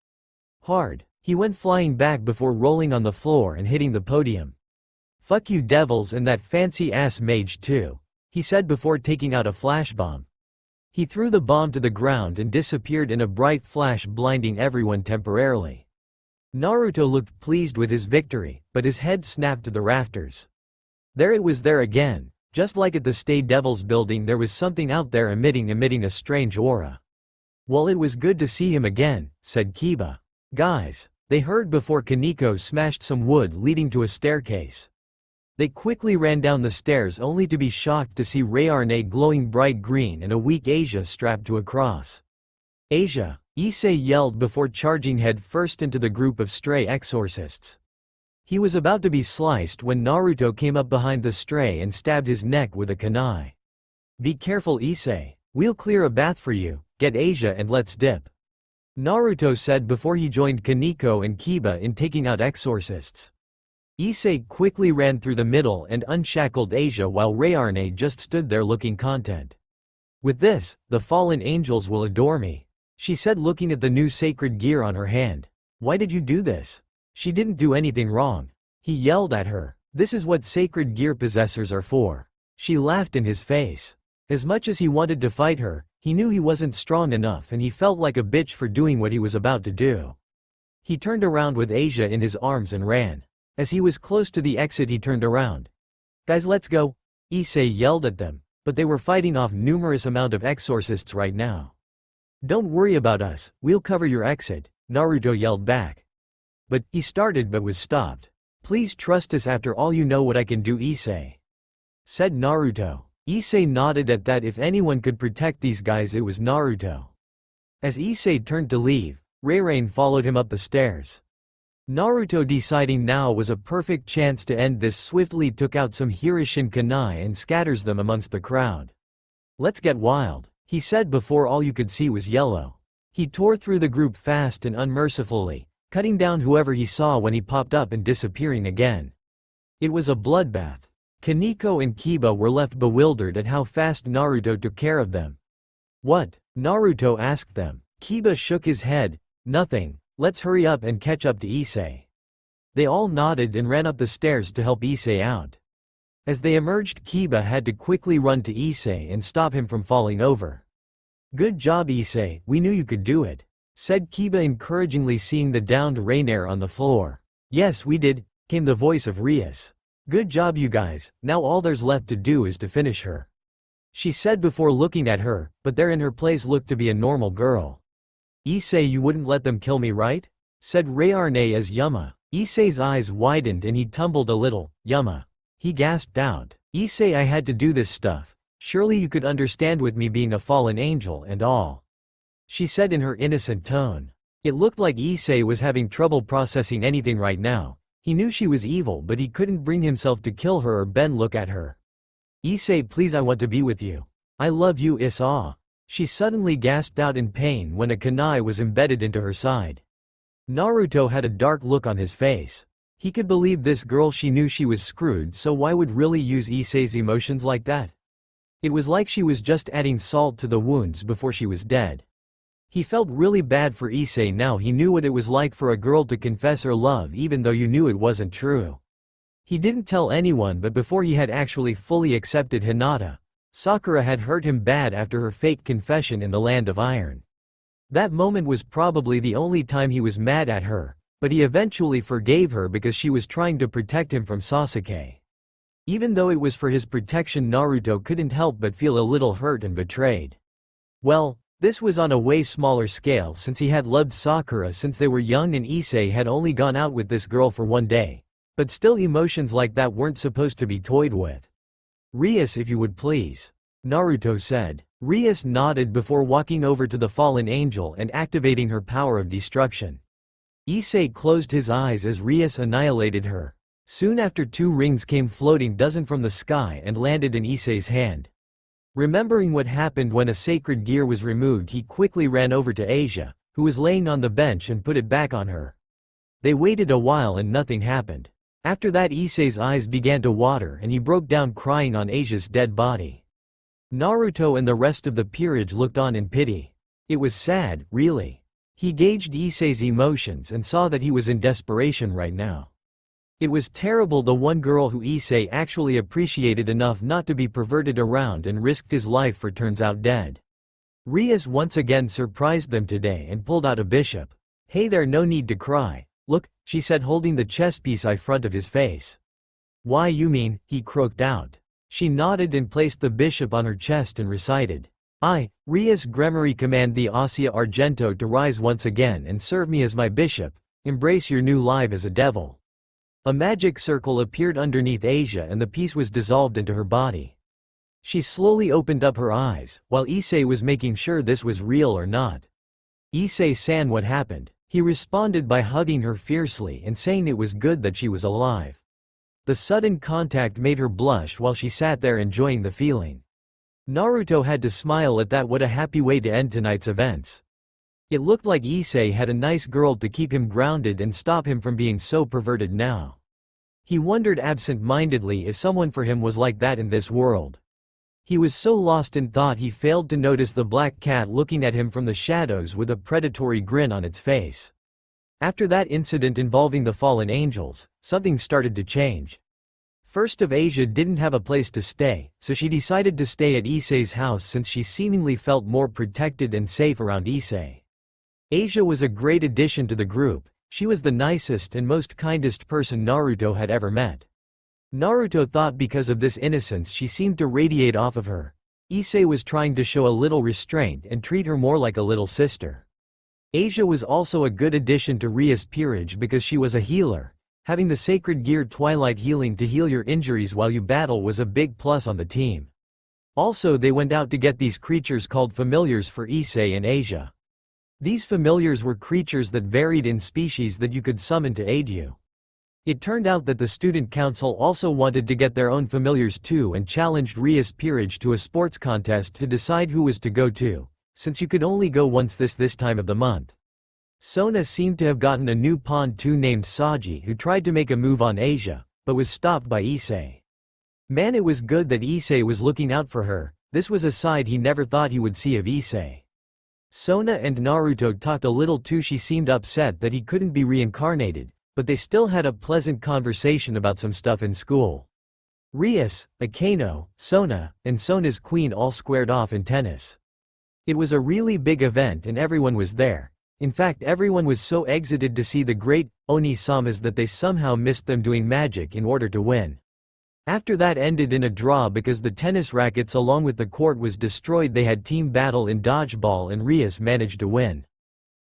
Hard. He went flying back before rolling on the floor and hitting the podium. "Fuck you devils and that fancy-ass mage too," he said before taking out a flash bomb. He threw the bomb to the ground and disappeared in a bright flash, blinding everyone temporarily. Naruto looked pleased with his victory, but his head snapped to the rafters. There it was there again. Just like at the Stay Devils building, there was something out there emitting a strange aura. "Well, it was good to see him again," said Kiba. "Guys," they heard before Kaneko smashed some wood leading to a staircase. They quickly ran down the stairs only to be shocked to see Resurrect glowing bright green and a weak Asia strapped to a cross. "Asia!" Issei yelled before charging head first into the group of stray exorcists. He was about to be sliced when Naruto came up behind the stray and stabbed his neck with a kunai. "Be careful, Issei. We'll clear a bath for you. Get Asia and let's dip," Naruto said before he joined Kaneko and Kiba in taking out exorcists. Issei quickly ran through the middle and unshackled Asia while Resurrect just stood there looking content. "With this, the fallen angels will adore me," she said, looking at the new sacred gear on her hand. "Why did you do this? She didn't do anything wrong," he yelled at her. "This is what sacred gear possessors are for." She laughed in his face. As much as he wanted to fight her, he knew he wasn't strong enough and he felt like a bitch for doing what he was about to do. He turned around with Asia in his arms and ran. As he was close to the exit, he turned around. "Guys, let's go," Issei yelled at them, but they were fighting off numerous amount of exorcists right now. "Don't worry about us, we'll cover your exit," Naruto yelled back. But he started but was stopped. "Please trust us, after all you know what I can do, Issei," said Naruto. Issei nodded at that. If anyone could protect these guys, it was Naruto. As Issei turned to leave, Resurrect followed him up the stairs. Naruto, deciding now was a perfect chance to end this, swiftly took out some Hirishin kunai and scatters them amongst the crowd. "Let's get wild," he said before all you could see was yellow. He tore through the group fast and unmercifully, cutting down whoever he saw when he popped up and disappearing again. It was a bloodbath. Kaneko and Kiba were left bewildered at how fast Naruto took care of them. "What?" Naruto asked them. Kiba shook his head. "Nothing. Let's hurry up and catch up to Issei." They all nodded and ran up the stairs to help Issei out. As they emerged, Kiba had to quickly run to Issei and stop him from falling over. "Good job, Issei, we knew you could do it," said Kiba encouragingly, seeing the downed Resurrect on the floor. "Yes, we did," came the voice of Rias. "Good job, you guys, now all there's left to do is to finish her," she said before looking at her, but there in her place looked to be a normal girl. "Issei, you wouldn't let them kill me, right?" said Resurrect as Yuma. Issei's eyes widened and he tumbled a little. "Yuma," he gasped out. "Issei, I had to do this stuff. Surely you could understand with me being a fallen angel and all," she said in her innocent tone. It looked like Issei was having trouble processing anything right now. He knew she was evil, but he couldn't bring himself to kill her or Ben look at her. "Issei, please, I want to be with you. I love you, Issei," she suddenly gasped out in pain when a kunai was embedded into her side. Naruto had a dark look on his face. He could believe this girl. She knew she was screwed, so why would really use Issei's emotions like that? It was like she was just adding salt to the wounds before she was dead. He felt really bad for Issei now. He knew what it was like for a girl to confess her love even though you knew it wasn't true. He didn't tell anyone, but before he had actually fully accepted Hinata, Sakura had hurt him bad after her fake confession in the Land of Iron. That moment was probably the only time he was mad at her, but he eventually forgave her because she was trying to protect him from Sasuke. Even though it was for his protection, Naruto couldn't help but feel a little hurt and betrayed. Well, this was on a way smaller scale since he had loved Sakura since they were young and Issei had only gone out with this girl for one day. But still, emotions like that weren't supposed to be toyed with. "Rias, if you would please," Naruto said. Rias nodded before walking over to the fallen angel and activating her power of destruction. Issei closed his eyes as Rias annihilated her. Soon after, 2 rings came floating dozen from the sky and landed in Issei's hand. Remembering what happened when a sacred gear was removed, he quickly ran over to Asia, who was laying on the bench, and put it back on her. They waited a while and nothing happened. After that, Issei's eyes began to water and he broke down crying on Asia's dead body. Naruto and the rest of the peerage looked on in pity. It was sad, really. He gauged Issei's emotions and saw that he was in desperation right now. It was terrible. The one girl who Issei actually appreciated enough not to be perverted around and risked his life for turns out dead. Rias once again surprised them today and pulled out a bishop. "Hey there, no need to cry. Look," she said, holding the chess piece in front of his face. "Why, you mean," he croaked out. She nodded and placed the bishop on her chest and recited, "I, Rias Gremory, command the Ossia Argento to rise once again and serve me as my bishop. Embrace your new life as a devil." A magic circle appeared underneath Asia and the piece was dissolved into her body. She slowly opened up her eyes, while Issei was making sure this was real or not. "Issei-san, what happened?" He responded by hugging her fiercely and saying it was good that she was alive. The sudden contact made her blush while she sat there enjoying the feeling. Naruto had to smile at that. What a happy way to end tonight's events. It looked like Issei had a nice girl to keep him grounded and stop him from being so perverted now. He wondered absent-mindedly if someone for him was like that in this world. He was so lost in thought he failed to notice the black cat looking at him from the shadows with a predatory grin on its face. After that incident involving the fallen angels, something started to change. First of, Asia didn't have a place to stay, so she decided to stay at Issei's house since she seemingly felt more protected and safe around Issei. Asia was a great addition to the group. She was the nicest and most kindest person Naruto had ever met. Naruto thought because of this innocence she seemed to radiate off of her. Issei was trying to show a little restraint and treat her more like a little sister. Asia was also a good addition to Ria's peerage because she was a healer. Having the sacred gear Twilight Healing to heal your injuries while you battle was a big plus on the team. Also, they went out to get these creatures called familiars for Issei and Asia. These familiars were creatures that varied in species that you could summon to aid you. It turned out that the student council also wanted to get their own familiars too and challenged Ria's peerage to a sports contest to decide who was to go to, since you could only go once this time of the month. Sona seemed to have gotten a new pawn too named Saji, who tried to make a move on Asia, but was stopped by Issei. Man, it was good that Issei was looking out for her. This was a side he never thought he would see of Issei. Sona and Naruto talked a little too. She seemed upset that he couldn't be reincarnated, but they still had a pleasant conversation about some stuff in school. Rias, Akeno, Sona, and Sona's queen all squared off in tennis. It was a really big event and everyone was there. In fact, everyone was so excited to see the great Oni-samas that they somehow missed them doing magic in order to win. After that ended in a draw because the tennis rackets along with the court was destroyed. They had team battle in dodgeball and Rias managed to win.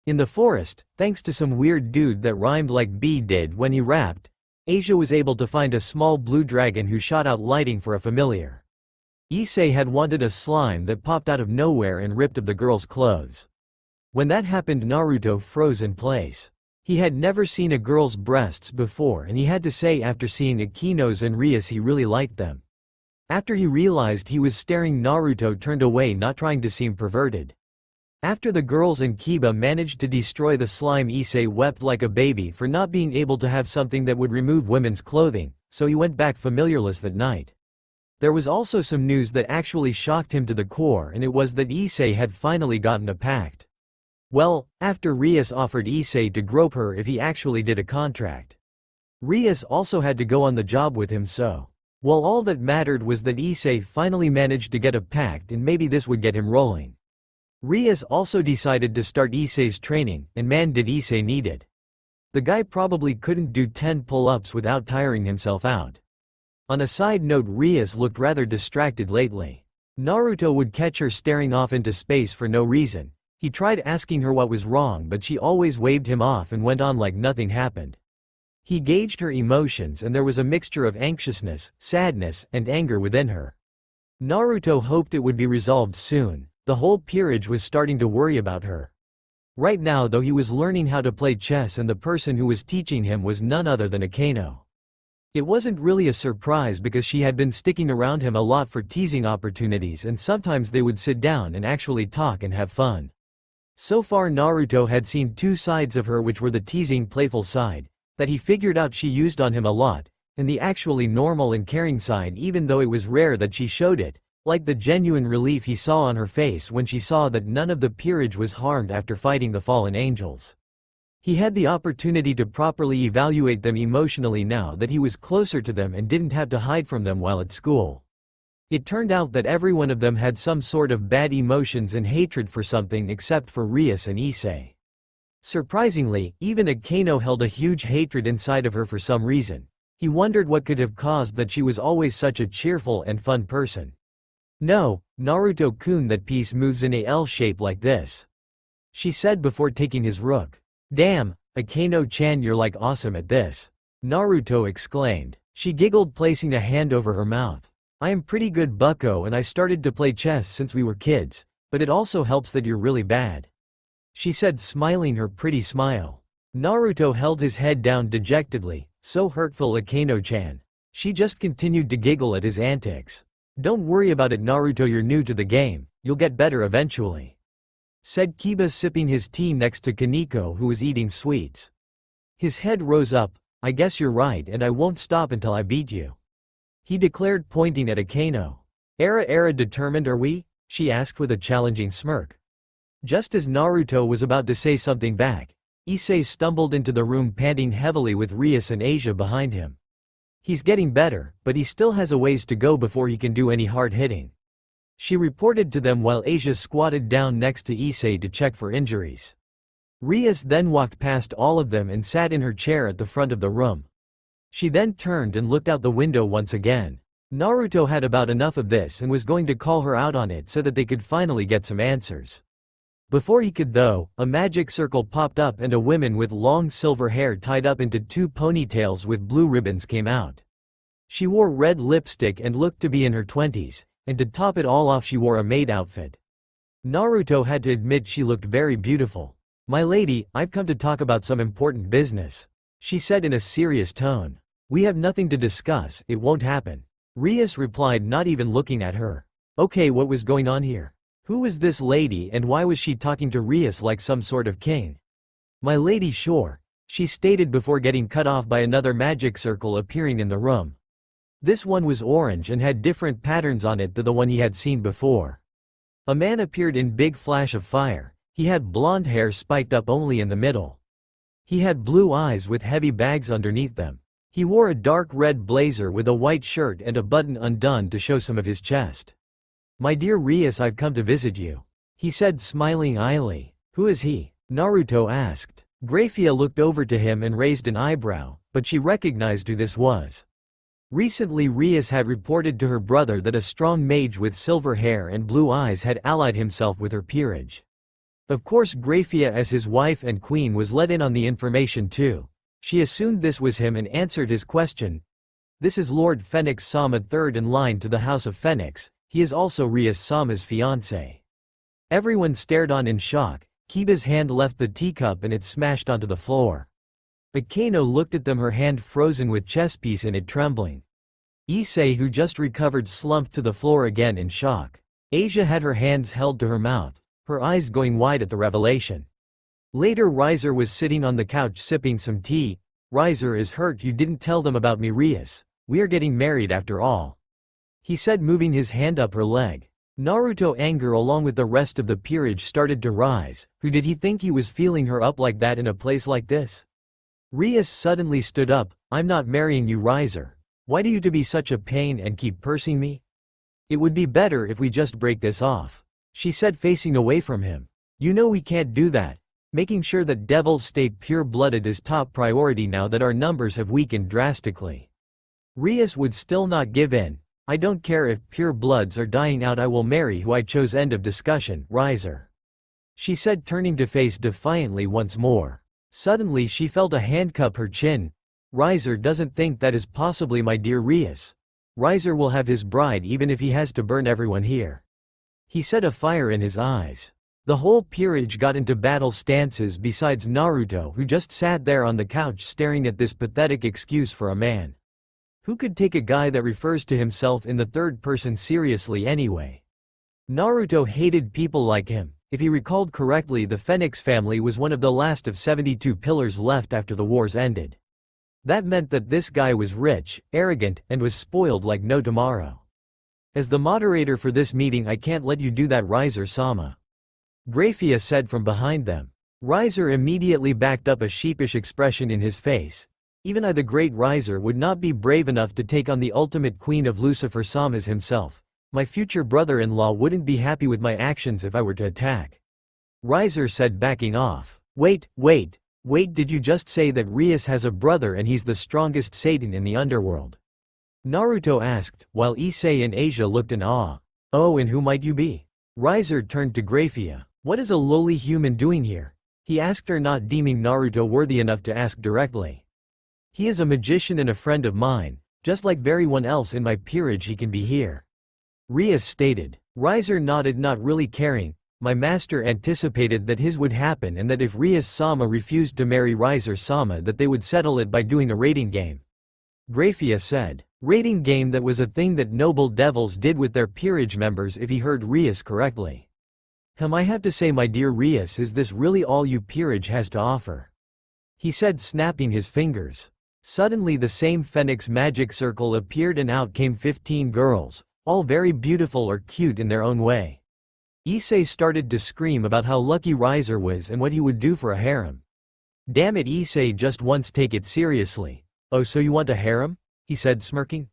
In the forest, thanks to some weird dude that rhymed like B did when he rapped, Asia was able to find a small blue dragon who shot out lighting for a familiar. Issei had wanted a slime that popped out of nowhere and ripped up the girl's clothes. When that happened, Naruto froze in place. He had never seen a girl's breasts before and he had to say after seeing Akeno's and Rias he really liked them. After he realized he was staring, Naruto turned away, not trying to seem perverted. After the girls and Kiba managed to destroy the slime, Issei wept like a baby for not being able to have something that would remove women's clothing, so he went back familiarless that night. There was also some news that actually shocked him to the core, and it was that Issei had finally gotten a pact. Well, after Rias offered Issei to grope her if he actually did a contract. Rias also had to go on the job with him, so, well, all that mattered was that Issei finally managed to get a pact and maybe this would get him rolling. Rias also decided to start Issei's training, and man did Issei need it. The guy probably couldn't do 10 pull-ups without tiring himself out. On a side note, Rias looked rather distracted lately. Naruto would catch her staring off into space for no reason. He tried asking her what was wrong, but she always waved him off and went on like nothing happened. He gauged her emotions, and there was a mixture of anxiousness, sadness, and anger within her. Naruto hoped it would be resolved soon. The whole peerage was starting to worry about her. Right now though, he was learning how to play chess, and the person who was teaching him was none other than Akeno. It wasn't really a surprise because she had been sticking around him a lot for teasing opportunities, and sometimes they would sit down and actually talk and have fun. So far Naruto had seen two sides of her, which were the teasing playful side, that he figured out she used on him a lot, and the actually normal and caring side, even though it was rare that she showed it, like the genuine relief he saw on her face when she saw that none of the peerage was harmed after fighting the fallen angels. He had the opportunity to properly evaluate them emotionally now that he was closer to them and didn't have to hide from them while at school. It turned out that every one of them had some sort of bad emotions and hatred for something except for Rias and Issei. Surprisingly, even Akeno held a huge hatred inside of her for some reason. He wondered what could have caused that she was always such a cheerful and fun person. "No, Naruto-kun, that piece moves in a L shape like this," she said before taking his rook. "Damn, Akeno-chan, you're like awesome at this," Naruto exclaimed. She giggled, placing a hand over her mouth. "I am pretty good, bucko, and I started to play chess since we were kids, but it also helps that you're really bad," she said, smiling her pretty smile. Naruto held his head down dejectedly. "So hurtful, Akeno-chan." She just continued to giggle at his antics. "Don't worry about it, Naruto, you're new to the game, you'll get better eventually," said Kiba, sipping his tea next to Kaneko, who was eating sweets. His head rose up. "I guess you're right, and I won't stop until I beat you," he declared, pointing at Akeno. Era determined are we?" she asked with a challenging smirk. Just as Naruto was about to say something back, Issei stumbled into the room, panting heavily with Rias and Asia behind him. "He's getting better, but he still has a ways to go before he can do any hard hitting," she reported to them while Asia squatted down next to Issei to check for injuries. Rias then walked past all of them and sat in her chair at the front of the room. She then turned and looked out the window once again. Naruto had about enough of this and was going to call her out on it so that they could finally get some answers. Before he could though, a magic circle popped up and a woman with long silver hair tied up into two ponytails with blue ribbons came out. She wore red lipstick and looked to be in her 20s, and to top it all off she wore a maid outfit. Naruto had to admit she looked very beautiful. "My lady, I've come to talk about some important business," she said in a serious tone. "We have nothing to discuss, it won't happen," Rias replied, not even looking at her. Okay, what was going on here? Who was this lady and why was she talking to Rias like some sort of king? "My lady, sure," she stated before getting cut off by another magic circle appearing in the room. This one was orange and had different patterns on it than the one he had seen before. A man appeared in big flash of fire. He had blonde hair spiked up only in the middle. He had blue eyes with heavy bags underneath them. He wore a dark red blazer with a white shirt and a button undone to show some of his chest. "My dear Rias, I've come to visit you," he said, smiling idly. "Who is he?" Naruto asked. Grafia looked over to him and raised an eyebrow, but she recognized who this was. Recently Rias had reported to her brother that a strong mage with silver hair and blue eyes had allied himself with her peerage. Of course Grafia, as his wife and queen, was let in on the information too. She assumed this was him and answered his question. "This is Lord Phenex Sama, third in line to the House of Phenex. He is also Rias Sama's fiancé." Everyone stared on in shock. Kiba's hand left the teacup and it smashed onto the floor. Akeno looked at them, her hand frozen with chess piece in it trembling. Issei, who just recovered, slumped to the floor again in shock. Asia had her hands held to her mouth, her eyes going wide at the revelation. Later Riser was sitting on the couch sipping some tea. "Riser is hurt you didn't tell them about me, Rias. We are getting married after all," he said, moving his hand up her leg. Naruto anger along with the rest of the peerage started to rise. Who did he think he was, feeling her up like that in a place like this? Rias suddenly stood up. "I'm not marrying you, Riser. Why do you to be such a pain and keep pursing me? It would be better if we just break this off," she said, facing away from him. You know we can't do that. Making sure that devils stay pure-blooded is top priority now that our numbers have weakened drastically. Rias would still not give in. I don't care if pure bloods are dying out, I will marry who I chose. End of discussion, Riser. She said, turning to face defiantly once more. Suddenly she felt a hand cup her chin. Riser doesn't think that is possibly, my dear Rias. Riser will have his bride even if he has to burn everyone here. He said, a fire in his eyes. The whole peerage got into battle stances besides Naruto, who just sat there on the couch staring at this pathetic excuse for a man. Who could take a guy that refers to himself in the third person seriously anyway? Naruto hated people like him. If he recalled correctly, the Phenex family was one of the last of 72 pillars left after the wars ended. That meant that this guy was rich, arrogant, and was spoiled like no tomorrow. As the moderator for this meeting, I can't let you do that, Riser-sama. Graphia said from behind them. Riser immediately backed up, a sheepish expression in his face. Even I, the great Riser, would not be brave enough to take on the ultimate queen of Lucifer-samas himself. My future brother-in-law wouldn't be happy with my actions if I were to attack. Riser said, backing off. Wait, did you just say that Rias has a brother and he's the strongest Satan in the underworld? Naruto asked, while Issei and Asia looked in awe. Oh, and who might you be? Riser turned to Graphia. What is a lowly human doing here? He asked her, not deeming Naruto worthy enough to ask directly. He is a magician and a friend of mine. Just like everyone else in my peerage, he can be here. Rias stated. Riser nodded, not really caring. My master anticipated that his would happen, and that if Rias-sama refused to marry Riser-sama, that they would settle it by doing a rating game. Graphia said. Rating game? That was a thing that noble devils did with their peerage members, if he heard Rias correctly. I have to say, my dear Rias, is this really all you peerage has to offer? He said, snapping his fingers. Suddenly the same Phenex magic circle appeared and out came 15 girls, all very beautiful or cute in their own way. Issei started to scream about how lucky Riser was and what he would do for a harem. Damn it, Issei, just once take it seriously. Oh, so you want a harem? He said, smirking.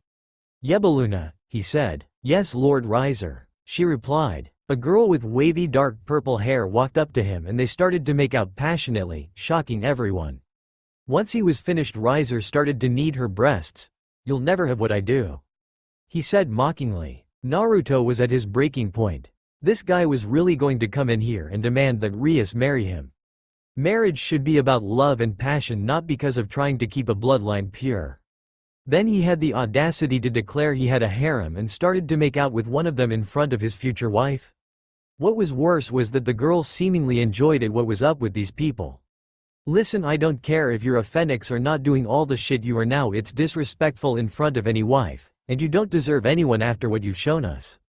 Yebaluna, he said. Yes, Lord Riser, she replied. A girl with wavy dark purple hair walked up to him and they started to make out passionately, shocking everyone. Once he was finished, Riser started to knead her breasts. You'll never have what I do, he said mockingly. Naruto was at his breaking point. This guy was really going to come in here and demand that Rias marry him. Marriage should be about love and passion, not because of trying to keep a bloodline pure. Then he had the audacity to declare he had a harem and started to make out with one of them in front of his future wife. What was worse was that the girl seemingly enjoyed it. What was up with these people? Listen, I don't care if you're a Phenex or not doing all the shit you are now. It's disrespectful in front of any wife, and you don't deserve anyone after what you've shown us.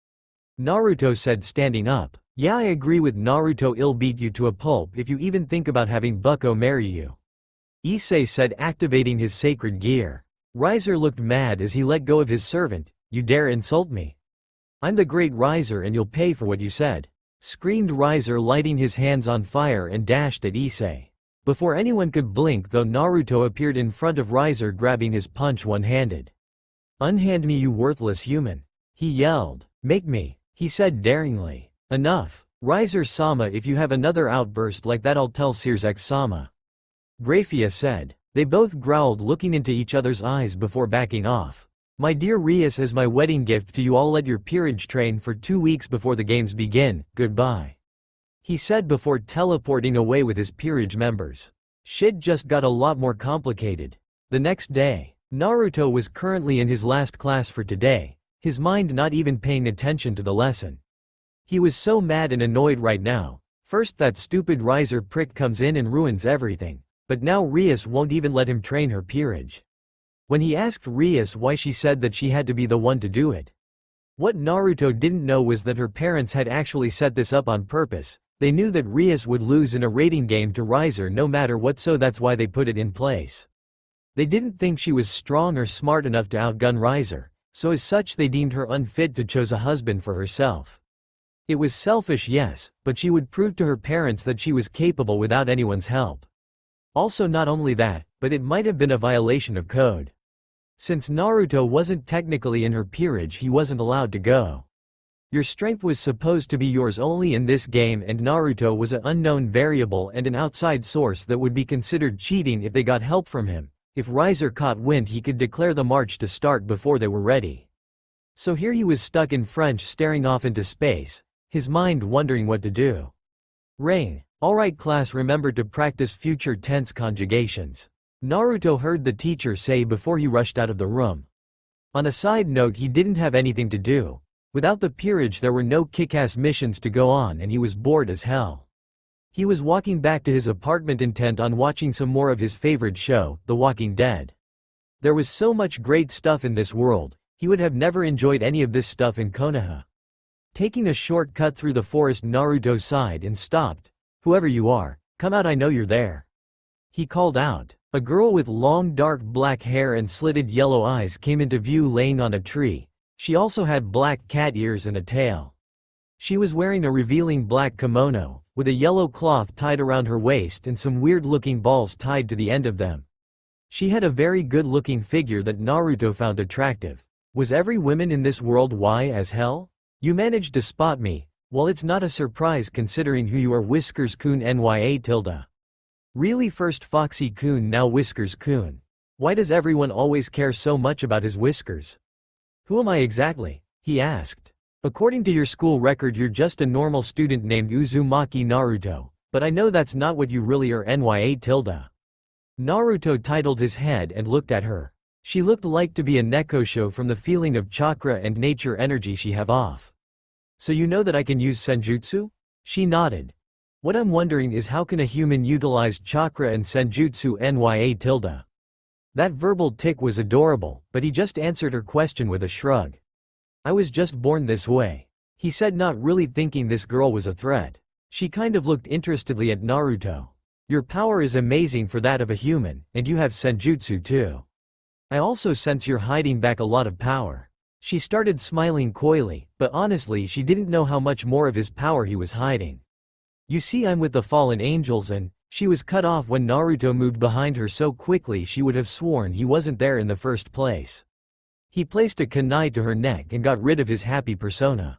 Naruto said, standing up. Yeah, I agree with Naruto. I'll beat you to a pulp if you even think about having Bucko marry you. Issei said, activating his sacred gear. Riser looked mad as he let go of his servant. You dare insult me? I'm the great Riser and you'll pay for what you said, screamed Riser, lighting his hands on fire and dashed at Issei. Before anyone could blink though, Naruto appeared in front of Riser, grabbing his punch one-handed. Unhand me, you worthless human, he yelled. Make me, he said daringly. Enough, Riser-sama, if you have another outburst like that I'll tell Searsex-sama. Graphia said. They both growled, looking into each other's eyes before backing off. My dear Rias, as my wedding gift to you all, let your peerage train for 2 weeks before the games begin. Goodbye, he said before teleporting away with his peerage members. Shit just got a lot more complicated. The next day, Naruto was currently in his last class for today, his mind not even paying attention to the lesson. He was so mad and annoyed right now. First that stupid Riser prick comes in and ruins everything. But now Rias won't even let him train her peerage. When he asked Rias why, she said that she had to be the one to do it. What Naruto didn't know was that her parents had actually set this up on purpose. They knew that Rias would lose in a rating game to Riser no matter what, so that's why they put it in place. They didn't think she was strong or smart enough to outgun Riser, so as such they deemed her unfit to choose a husband for herself. It was selfish, yes, but she would prove to her parents that she was capable without anyone's help. Also, not only that, but it might have been a violation of code. Since Naruto wasn't technically in her peerage, he wasn't allowed to go. Your strength was supposed to be yours only in this game, and Naruto was an unknown variable and an outside source that would be considered cheating if they got help from him. If Riser caught wind, he could declare the march to start before they were ready. So here he was stuck in French, staring off into space, his mind wondering what to do. Rain. Alright class, remember to practice future tense conjugations. Naruto heard the teacher say before he rushed out of the room. On a side note, he didn't have anything to do. Without the peerage there were no kick-ass missions to go on and he was bored as hell. He was walking back to his apartment intent on watching some more of his favorite show, The Walking Dead. There was so much great stuff in this world, he would have never enjoyed any of this stuff in Konoha. Taking a shortcut through the forest, Naruto sighed and stopped. Whoever you are, come out, I know you're there. He called out. A girl with long dark black hair and slitted yellow eyes came into view laying on a tree. She also had black cat ears and a tail. She was wearing a revealing black kimono, with a yellow cloth tied around her waist and some weird-looking balls tied to the end of them. She had a very good-looking figure that Naruto found attractive. Was every woman in this world Y as hell? You managed to spot me. Well, it's not a surprise considering who you are, Whiskers-kun Nya tilde. Really, first Foxy-kun, now Whiskers-kun. Why does everyone always care so much about his whiskers? Who am I exactly? He asked. According to your school record, you're just a normal student named Uzumaki Naruto, but I know that's not what you really are, Nya tilde. Naruto titled his head and looked at her. She looked like to be a Nekosho from the feeling of chakra and nature energy she have off. So you know that I can use senjutsu? She nodded. What I'm wondering is how can a human utilize chakra and senjutsu, Nya tilde? That verbal tick was adorable, but he just answered her question with a shrug. I was just born this way, he said, not really thinking this girl was a threat. She kind of looked interestedly at Naruto. Your power is amazing for that of a human, and you have senjutsu too. I also sense you're hiding back a lot of power. She started smiling coyly, but honestly she didn't know how much more of his power he was hiding. You see, I'm with the fallen angels, and she was cut off when Naruto moved behind her so quickly she would have sworn he wasn't there in the first place. He placed a kunai to her neck and got rid of his happy persona.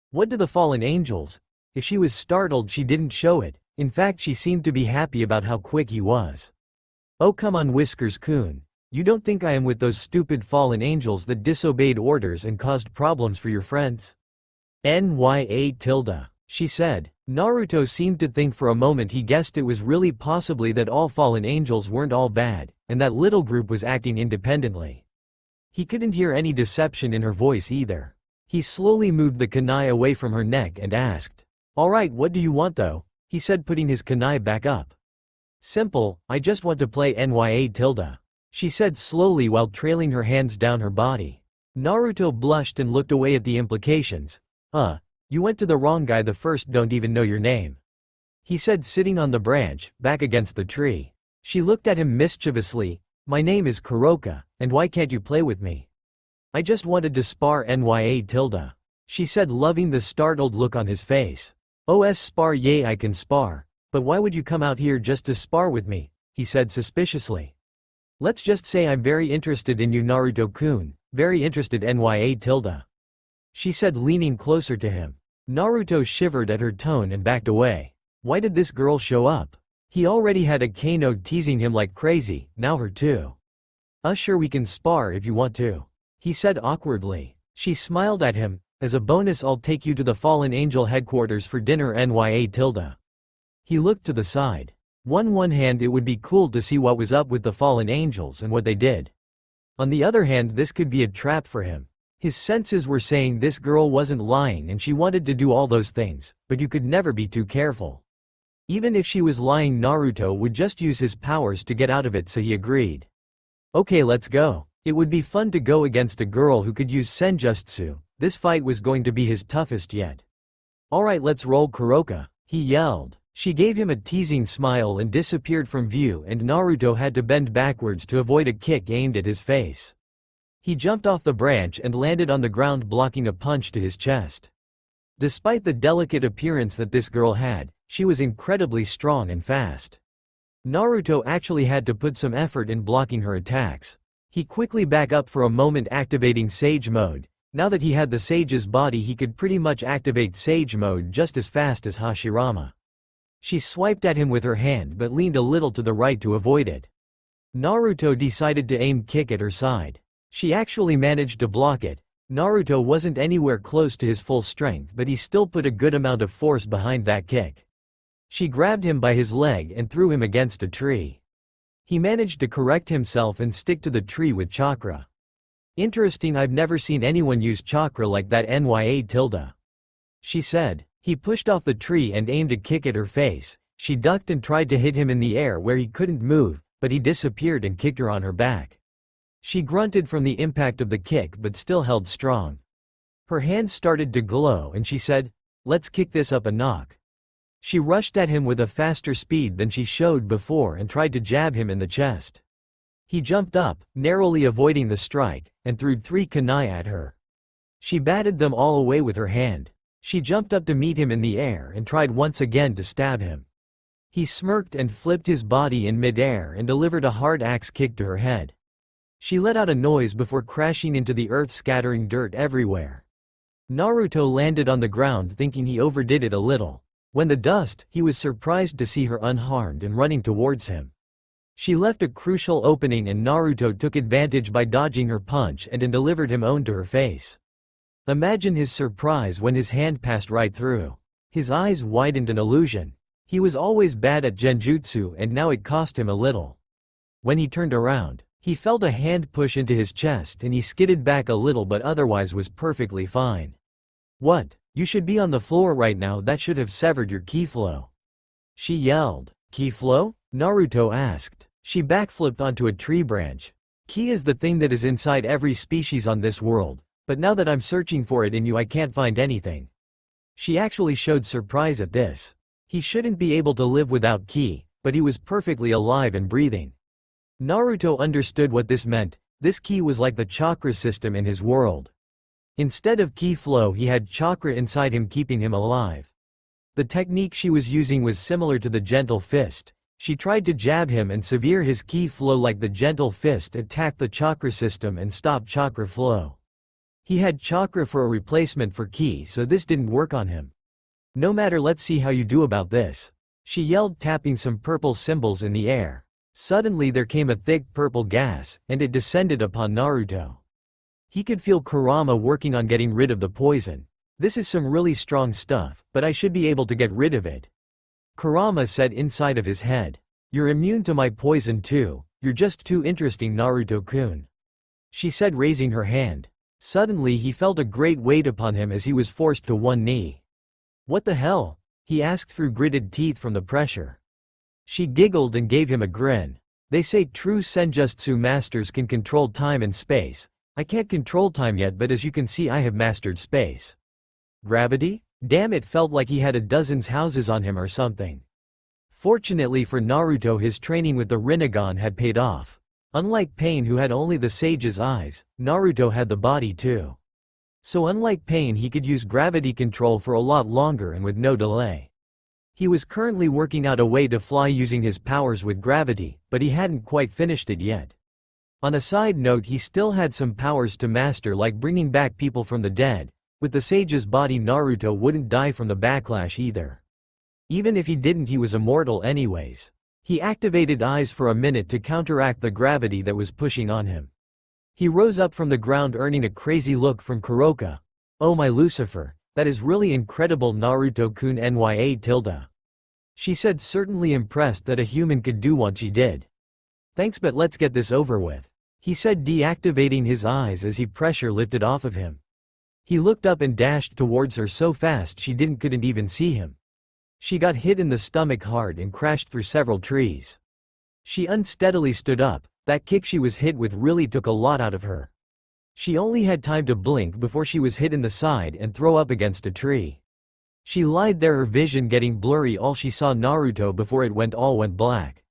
What do the fallen angels? If she was startled, she didn't show it. In fact, she seemed to be happy about how quick he was. Oh come on, Whiskers-kun. You don't think I am with those stupid fallen angels that disobeyed orders and caused problems for your friends? Nya tilde, she said. Naruto seemed to think for a moment. He guessed it was really possibly that all fallen angels weren't all bad, and that little group was acting independently. He couldn't hear any deception in her voice either. He slowly moved the kunai away from her neck and asked, Alright, what do you want though? He said, putting his kunai back up. Simple, I just want to play Nya tilde, she said slowly while trailing her hands down her body. Naruto blushed and looked away at the implications. You went to the wrong guy. The first don't even know your name, he said, sitting on the branch, back against the tree. She looked at him mischievously. My name is Kuroka, and why can't you play with me? I just wanted to spar, Nya tilde, she said, loving the startled look on his face. Spar, yay, I can spar, but why would you come out here just to spar with me? He said suspiciously. Let's just say I'm very interested in you, Naruto-kun, very interested, Nya tilde, she said, leaning closer to him. Naruto shivered at her tone and backed away. Why did this girl show up? He already had a Kano teasing him like crazy, now her too. Sure, we can spar if you want to, he said awkwardly. She smiled at him. As a bonus, I'll take you to the Fallen Angel headquarters for dinner, Nya tilde. He looked to the side. One hand, it would be cool to see what was up with the Fallen Angels and what they did. On the other hand, this could be a trap for him. His senses were saying this girl wasn't lying and she wanted to do all those things, but you could never be too careful. Even if she was lying, Naruto would just use his powers to get out of it, so he agreed. Okay, let's go. It would be fun to go against a girl who could use senjutsu. This fight was going to be his toughest yet. Alright, let's roll, Kuroka, he yelled. She gave him a teasing smile and disappeared from view, and Naruto had to bend backwards to avoid a kick aimed at his face. He jumped off the branch and landed on the ground, blocking a punch to his chest. Despite the delicate appearance that this girl had, she was incredibly strong and fast. Naruto actually had to put some effort in blocking her attacks. He quickly back up for a moment, activating Sage Mode. Now that he had the sage's body, he could pretty much activate sage mode just as fast as Hashirama. She swiped at him with her hand but leaned a little to the right to avoid it. Naruto decided to aim kick at her side. She actually managed to block it. Naruto wasn't anywhere close to his full strength, but he still put a good amount of force behind that kick. She grabbed him by his leg and threw him against a tree. He managed to correct himself and stick to the tree with chakra. Interesting, I've never seen anyone use chakra like that. Nya. She said. He pushed off the tree and aimed a kick at her face. She ducked and tried to hit him in the air where he couldn't move, but he disappeared and kicked her on her back. She grunted from the impact of the kick but still held strong. Her hands started to glow and she said, "Let's kick this up a notch." She rushed at him with a faster speed than she showed before and tried to jab him in the chest. He jumped up, narrowly avoiding the strike, and threw 3 kunai at her. She batted them all away with her hand. She jumped up to meet him in the air and tried once again to stab him. He smirked and flipped his body in midair and delivered a hard axe kick to her head. She let out a noise before crashing into the earth, scattering dirt everywhere. Naruto landed on the ground thinking he overdid it a little. When the dust, he was surprised to see her unharmed and running towards him. She left a crucial opening and Naruto took advantage by dodging her punch and delivered him own to her face. Imagine his surprise when his hand passed right through. His eyes widened in illusion. He was always bad at genjutsu and now it cost him a little. When he turned around, he felt a hand push into his chest and he skidded back a little but otherwise was perfectly fine. "What? You should be on the floor right now, that should have severed your ki flow." She yelled. "Ki flow?" Naruto asked. She backflipped onto a tree branch. "Ki is the thing that is inside every species on this world. But now that I'm searching for it in you I can't find anything." She actually showed surprise at this. He shouldn't be able to live without ki, but he was perfectly alive and breathing. Naruto understood what this meant. This ki was like the chakra system in his world. Instead of ki flow he had chakra inside him keeping him alive. The technique she was using was similar to the gentle fist. She tried to jab him and sever his ki flow like the gentle fist attacked the chakra system and stopped chakra flow. He had chakra for a replacement for ki, so this didn't work on him. "No matter, let's see how you do about this," she yelled, tapping some purple symbols in the air. Suddenly there came a thick purple gas, and it descended upon Naruto. He could feel Kurama working on getting rid of the poison. "This is some really strong stuff, but I should be able to get rid of it," Kurama said inside of his head. "You're immune to my poison too, you're just too interesting, Naruto-kun," she said, raising her hand. Suddenly he felt a great weight upon him as he was forced to one knee. "What the hell?" he asked through gritted teeth from the pressure. She giggled and gave him a grin. "They say true senjutsu masters can control time and space. I can't control time yet, but as you can see I have mastered space." Gravity? Damn, it felt like he had a dozen's houses on him or something. Fortunately for Naruto, his training with the Rinnegan had paid off. Unlike Pain, who had only the sage's eyes, Naruto had the body too. So unlike Pain, he could use gravity control for a lot longer and with no delay. He was currently working out a way to fly using his powers with gravity, but he hadn't quite finished it yet. On a side note, he still had some powers to master, like bringing back people from the dead. With the sage's body, Naruto wouldn't die from the backlash either. Even if he didn't, he was immortal anyways. He activated eyes for a minute to counteract the gravity that was pushing on him. He rose up from the ground, earning a crazy look from Kuroka. "Oh my Lucifer, that is really incredible, Naruto-kun Nya. She said, certainly impressed that a human could do what she did. "Thanks, but let's get this over with," he said, deactivating his eyes as he pressure lifted off of him. He looked up and dashed towards her so fast she couldn't even see him. She got hit in the stomach hard and crashed through several trees. She unsteadily stood up. That kick she was hit with really took a lot out of her. She only had time to blink before she was hit in the side and throw up against a tree. She lied there, her vision getting blurry. All she saw Naruto before it went black.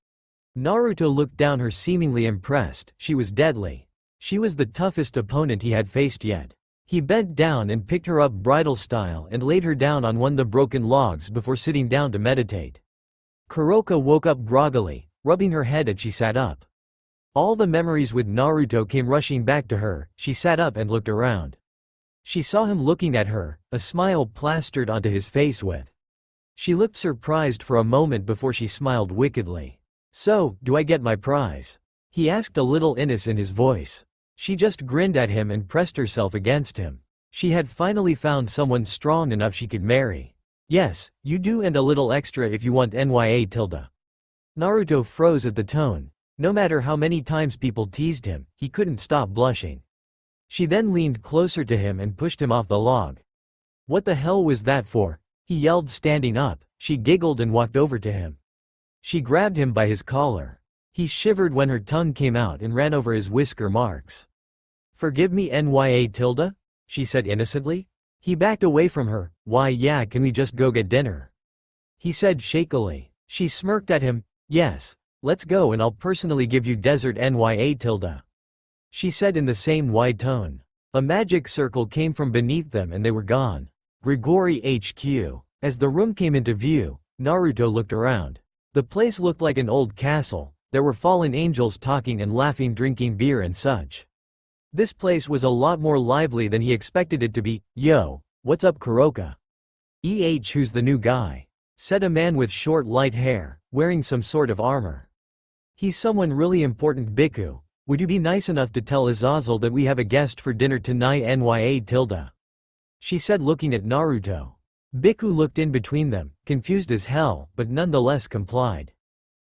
Naruto looked down her, seemingly impressed. She was deadly. She was the toughest opponent he had faced yet. He bent down and picked her up bridal style and laid her down on one of the broken logs before sitting down to meditate. Kuroka woke up groggily, rubbing her head as she sat up. All the memories with Naruto came rushing back to her. She sat up and looked around. She saw him looking at her, a smile plastered onto his face with. She looked surprised for a moment before she smiled wickedly. "So, do I get my prize?" he asked, a little innocent in his voice. She just grinned at him and pressed herself against him. She had finally found someone strong enough she could marry. "Yes, you do, and a little extra if you want nya tilde." Naruto froze at the tone. No matter how many times people teased him, he couldn't stop blushing. She then leaned closer to him and pushed him off the log. "What the hell was that for?" he yelled, standing up. She giggled and walked over to him. She grabbed him by his collar. He shivered when her tongue came out and ran over his whisker marks. "Forgive me nya tilde?" she said innocently. He backed away from her. "Why yeah, can we just go get dinner?" he said shakily. She smirked at him. "Yes. Let's go and I'll personally give you desert nya tilde," she said in the same wide tone. A magic circle came from beneath them and they were gone. Grigori HQ. As the room came into view, Naruto looked around. The place looked like an old castle. There were fallen angels talking and laughing, drinking beer and such. This place was a lot more lively than he expected it to be. "Yo, what's up, Kuroka?" "Who's the new guy?" said a man with short light hair, wearing some sort of armor. "He's someone really important, Bhikkhu. Would you be nice enough to tell Azazel that we have a guest for dinner tonight nya tilde?" she said, looking at Naruto. Bhikkhu looked in between them, confused as hell, but nonetheless complied.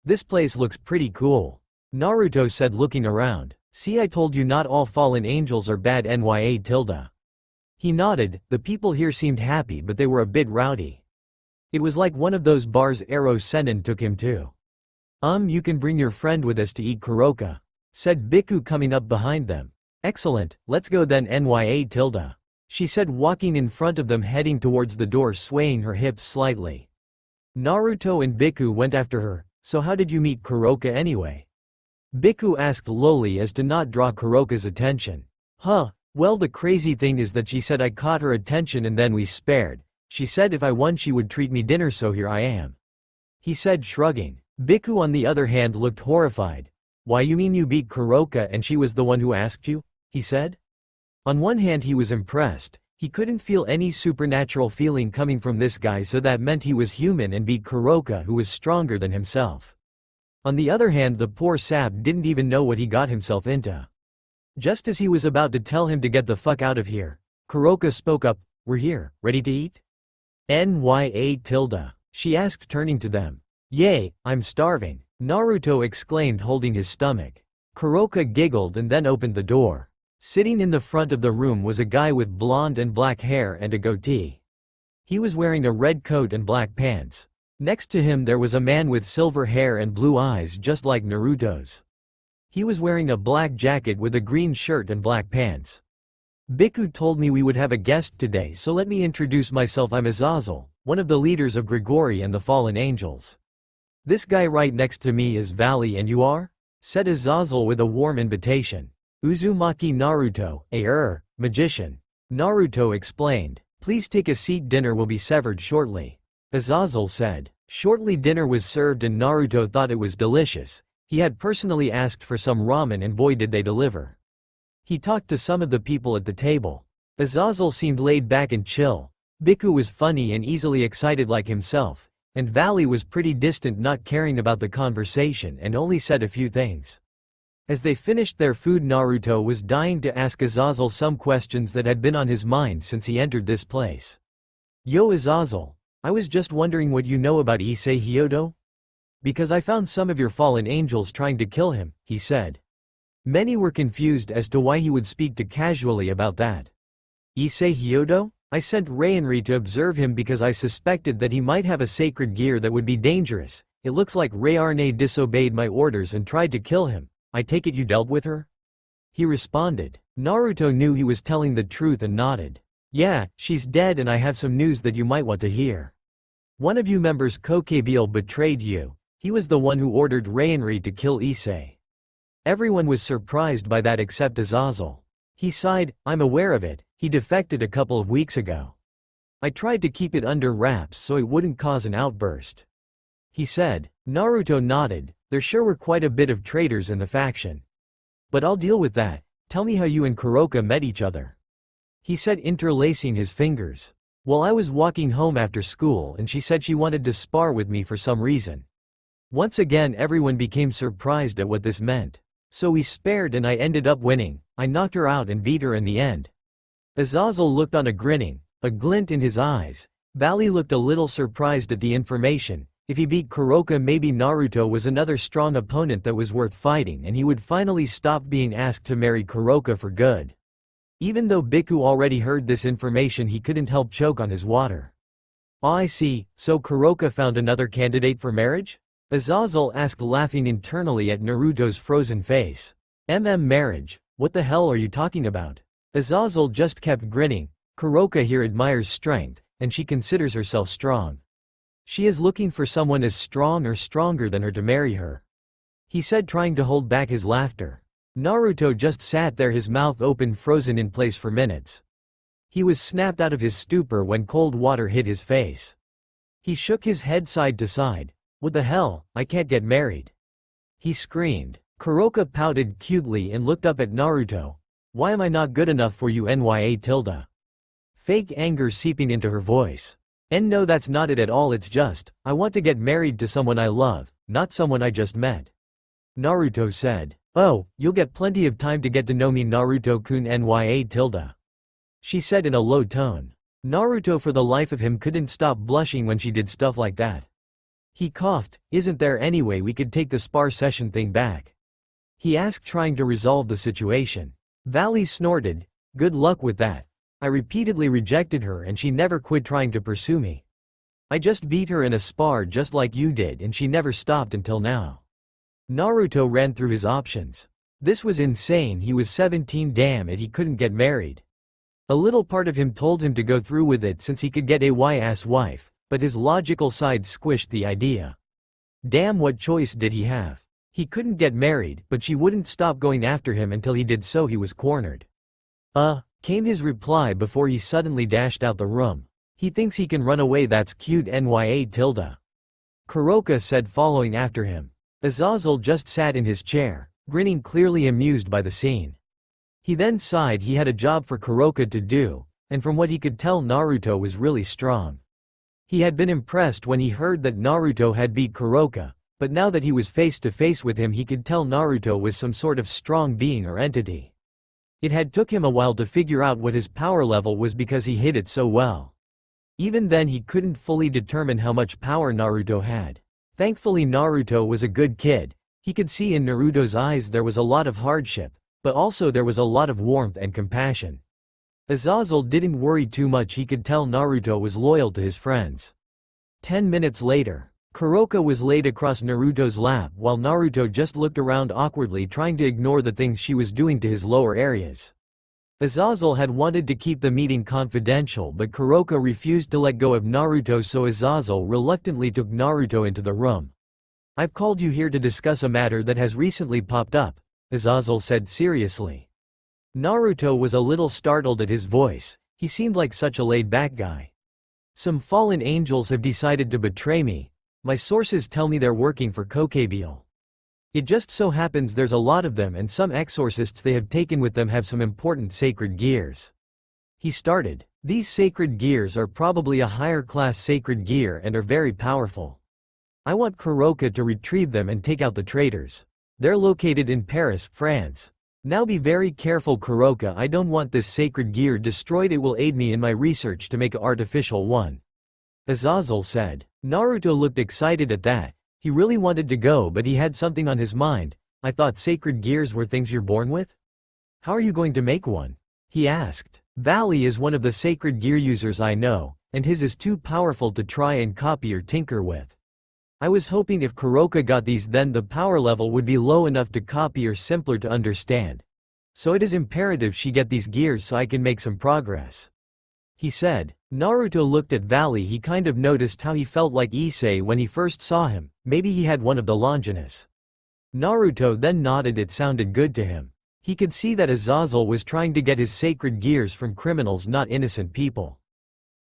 "This place looks pretty cool," Naruto said, looking around. "See, I told you not all fallen angels are bad nya tilde." He nodded. The people here seemed happy, but they were a bit rowdy. It was like one of those bars Ero Sennin took him to. You can bring your friend with us to eat, Kuroka," said Bhikkhu, coming up behind them. "Excellent, let's go then nya tilde," she said, walking in front of them, heading towards the door, swaying her hips slightly. Naruto and Bhikkhu went after her. "So how did you meet Kuroka anyway?" Bhikkhu asked lowly as to not draw Kuroka's attention. Well, the crazy thing is that she said I caught her attention and then we spared. She said if I won she would treat me dinner, so here I am," he said, shrugging. Bhikkhu on the other hand looked horrified. "Why, you mean you beat Kuroka and she was the one who asked you?" he said. On one hand he was impressed. He couldn't feel any supernatural feeling coming from this guy, so that meant he was human and beat Kuroka, who was stronger than himself. On the other hand, the poor sap didn't even know what he got himself into. Just as he was about to tell him to get the fuck out of here, Kuroka spoke up. "We're here, ready to eat? Nya tilde?" she asked, turning to them. "Yay, I'm starving," Naruto exclaimed, holding his stomach. Kuroka giggled and then opened the door. Sitting in the front of the room was a guy with blonde and black hair and a goatee. He was wearing a red coat and black pants. Next to him there was a man with silver hair and blue eyes, just like Naruto's. He was wearing a black jacket with a green shirt and black pants. "Bhikkhu told me we would have a guest today, so let me introduce myself. I'm Azazel, one of the leaders of Grigori and the Fallen Angels. This guy right next to me is Valley, and you are?" said Azazel with a warm invitation. "Uzumaki Naruto, magician," Naruto explained. "Please take a seat, dinner will be served shortly," Azazel said. Shortly dinner was served and Naruto thought it was delicious. He had personally asked for some ramen and boy did they deliver. He talked to some of the people at the table. Azazel seemed laid back and chill. Bhikkhu was funny and easily excited like himself, and Valley was pretty distant, not caring about the conversation, and only said a few things. As they finished their food, Naruto was dying to ask Azazel some questions that had been on his mind since he entered this place. "Yo Azazel, I was just wondering what you know about Issei Hyodo? Because I found some of your fallen angels trying to kill him," he said. Many were confused as to why he would speak to casually about that. "Issei Hyodo? I sent Reinri to observe him because I suspected that he might have a sacred gear that would be dangerous. It looks like Reinri disobeyed my orders and tried to kill him. I take it you dealt with her?" he responded. Naruto knew he was telling the truth and nodded. "Yeah, she's dead, and I have some news that you might want to hear. One of you members, Kokabeel, betrayed you. He was the one who ordered Reinri to kill Issei." Everyone was surprised by that except Azazel. He sighed. "I'm aware of it. He defected a couple of weeks ago. I tried to keep it under wraps so it wouldn't cause an outburst," he said. Naruto nodded. There sure were quite a bit of traitors in the faction. "But I'll deal with that. Tell me how you and Kuroka met each other." he said, interlacing his fingers. Well, I was walking home after school and she said she wanted to spar with me for some reason. Once again everyone became surprised at what this meant. So we spared and I ended up winning. I knocked her out and beat her in the end. Azazel looked on, grinning, a glint in his eyes. Valley looked a little surprised at the information. If he beat Kuroka, maybe Naruto was another strong opponent that was worth fighting and he would finally stop being asked to marry Kuroka for good. Even though Bhikkhu already heard this information, he couldn't help choke on his water. "Ah, I see, so Kuroka found another candidate for marriage?" Azazel asked, laughing internally at Naruto's frozen face. Marriage? What the hell are you talking about? Azazel just kept grinning. Kuroka here admires strength, and she considers herself strong. She is looking for someone as strong or stronger than her to marry her, he said, trying to hold back his laughter. Naruto just sat there, his mouth open, frozen in place for minutes. He was snapped out of his stupor when cold water hit his face. He shook his head side to side. "What the hell, I can't get married," he screamed. Kuroka pouted cutely and looked up at Naruto. "Why am I not good enough for you, Nya?" Fake anger seeping into her voice. "No, that's not it at all, it's just, I want to get married to someone I love, not someone I just met," Naruto said. "Oh, you'll get plenty of time to get to know me, Naruto-kun, Nya," she said in a low tone. Naruto for the life of him couldn't stop blushing when she did stuff like that. He coughed. "Isn't there any way we could take the spar session thing back?" he asked, trying to resolve the situation. Valley snorted. "Good luck with that. I repeatedly rejected her and she never quit trying to pursue me. I just beat her in a spar just like you did and she never stopped until now." Naruto ran through his options. This was insane. He was 17, damn it, he couldn't get married. A little part of him told him to go through with it since he could get a Y-ass wife, but his logical side squished the idea. Damn, what choice did he have? He couldn't get married, but she wouldn't stop going after him until he did, so he was cornered. Came his reply before he suddenly dashed out the room. "He thinks he can run away, that's cute, Nya." Kuroka said, following after him. Azazel just sat in his chair, grinning, clearly amused by the scene. He then sighed. He had a job for Kuroka to do, and from what he could tell, Naruto was really strong. He had been impressed when he heard that Naruto had beat Kuroka, but now that he was face to face with him, he could tell Naruto was some sort of strong being or entity. It had took him a while to figure out what his power level was because he hid it so well. Even then he couldn't fully determine how much power Naruto had. Thankfully Naruto was a good kid. He could see in Naruto's eyes there was a lot of hardship, but also there was a lot of warmth and compassion. Azazel didn't worry too much. He could tell Naruto was loyal to his friends. 10 minutes later, Kuroka was laid across Naruto's lap while Naruto just looked around awkwardly, trying to ignore the things she was doing to his lower areas. Azazel had wanted to keep the meeting confidential, but Kuroka refused to let go of Naruto, so Azazel reluctantly took Naruto into the room. "I've called you here to discuss a matter that has recently popped up," Azazel said seriously. Naruto was a little startled at his voice. He seemed like such a laid-back guy. "Some fallen angels have decided to betray me. My sources tell me they're working for Kokabeel. It just so happens there's a lot of them, and some exorcists they have taken with them have some important sacred gears," he started. "These sacred gears are probably a higher class sacred gear and are very powerful. I want Kuroka to retrieve them and take out the traitors. They're located in Paris, France. Now be very careful, Kuroka. I don't want this sacred gear destroyed. It will aid me in my research to make an artificial one," Azazel said. Naruto looked excited at that. He really wanted to go, but he had something on his mind. "I thought sacred gears were things you're born with? How are you going to make one?" he asked. "Valley is one of the sacred gear users I know, and his is too powerful to try and copy or tinker with. I was hoping if Kuroka got these, then the power level would be low enough to copy or simpler to understand. So it is imperative she get these gears so I can make some progress," he said. Naruto looked at Valley. He kind of noticed how he felt like Issei when he first saw him. Maybe he had one of the Longinus. Naruto then nodded. It sounded good to him. He could see that Azazel was trying to get his sacred gears from criminals, not innocent people.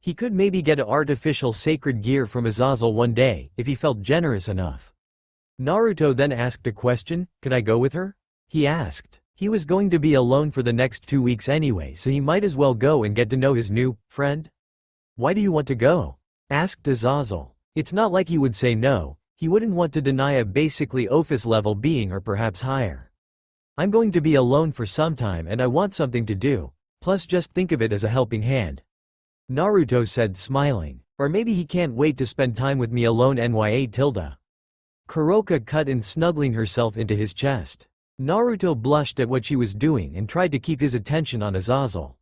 He could maybe get an artificial sacred gear from Azazel one day, if he felt generous enough. Naruto then asked a question. "Could I go with her?" he asked. He was going to be alone for the next 2 weeks anyway, so he might as well go and get to know his new friend. Why do you want to go? Asked Azazel. It's not like he would say no, he wouldn't want to deny a basically office level being or perhaps higher. I'm going to be alone for some time and I want something to do, plus just think of it as a helping hand. Naruto said, smiling. Or maybe he can't wait to spend time with me alone. Nya. Kuroka cut in, snuggling herself into his chest. Naruto blushed at what she was doing and tried to keep his attention on Azazel.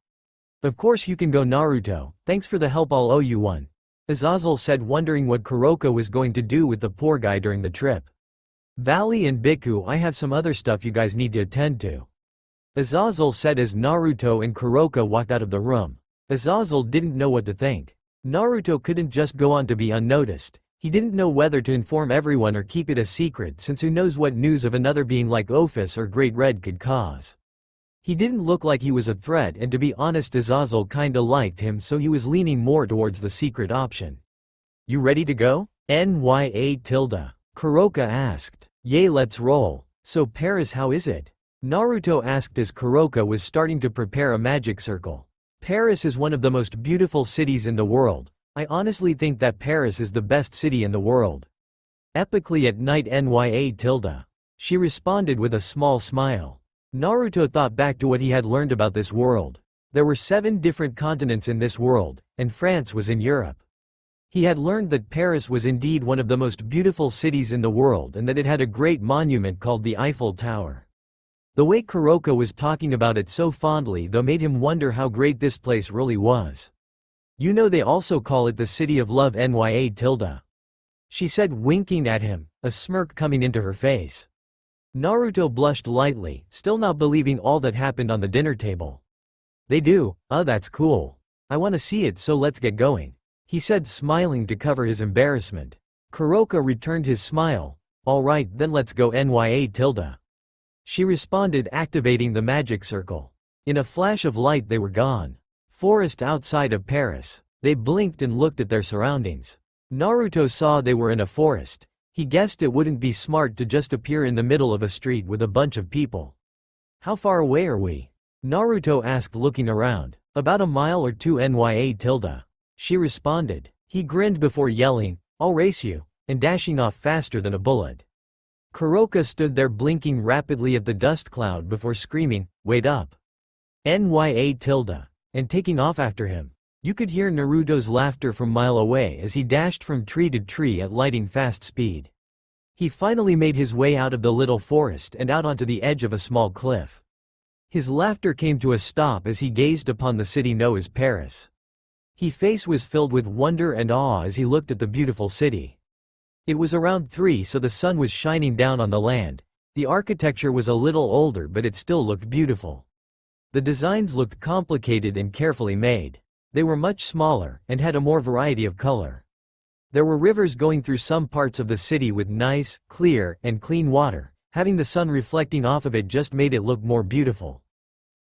Of course you can go, Naruto, thanks for the help, I'll owe you one. Azazel said, wondering what Kuroka was going to do with the poor guy during the trip. Valley and Biku, I have some other stuff you guys need to attend to. Azazel said as Naruto and Kuroka walked out of the room. Azazel didn't know what to think. Naruto couldn't just go on to be unnoticed. He didn't know whether to inform everyone or keep it a secret, since who knows what news of another being like Office or Great Red could cause. He didn't look like he was a threat, and to be honest Azazel kinda liked him, so he was leaning more towards the secret option. You ready to go? Nya. Kuroka asked. Yay, let's roll. So Paris, how is it? Naruto asked as Kuroka was starting to prepare a magic circle. Paris is one of the most beautiful cities in the world. I honestly think that Paris is the best city in the world. Epically at night. Nya. She responded with a small smile. Naruto thought back to what he had learned about this world. There were 7 different continents in this world, and France was in Europe. He had learned that Paris was indeed one of the most beautiful cities in the world and that it had a great monument called the Eiffel Tower. The way Kuroka was talking about it so fondly though made him wonder how great this place really was. You know, they also call it the City of Love. Nya. She said, winking at him, a smirk coming into her face. Naruto blushed lightly, still not believing all that happened on the dinner table. They do? Oh, that's cool. I want to see it, so let's get going. He said, smiling to cover his embarrassment. Kuroka returned his smile. Alright then, let's go. Nya. She responded, activating the magic circle. In a flash of light they were gone. Forest outside of Paris. They blinked and looked at their surroundings. Naruto saw they were in a forest. He guessed it wouldn't be smart to just appear in the middle of a street with a bunch of people. How far away are we? Naruto asked, looking around. About a mile or 2. Nya. She responded. He grinned before yelling, I'll race you, and dashing off faster than a bullet. Kuroka stood there blinking rapidly at the dust cloud before screaming, wait up. Nya. And taking off after him. You could hear Naruto's laughter from a mile away as he dashed from tree to tree at lightning fast speed. He finally made his way out of the little forest and out onto the edge of a small cliff. His laughter came to a stop as he gazed upon the city known as Paris. His face was filled with wonder and awe as he looked at the beautiful city. It was around 3, so the sun was shining down on the land. The architecture was a little older, but it still looked beautiful. The designs looked complicated and carefully made. They were much smaller, and had a more variety of color. There were rivers going through some parts of the city with nice, clear, and clean water. Having the sun reflecting off of it just made it look more beautiful.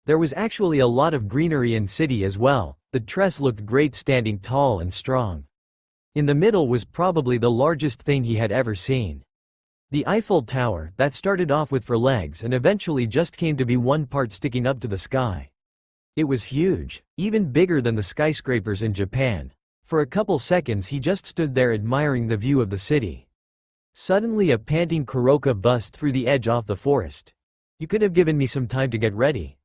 There was actually a lot of greenery in city as well. The tress looked great, standing tall and strong. In the middle was probably the largest thing he had ever seen. The Eiffel Tower, that started off with 4 legs and eventually just came to be one part sticking up to the sky. It was huge, even bigger than the skyscrapers in Japan. For a couple seconds he just stood there admiring the view of the city. Suddenly a panting Kuroka bust through the edge off the forest. You could have given me some time to get ready.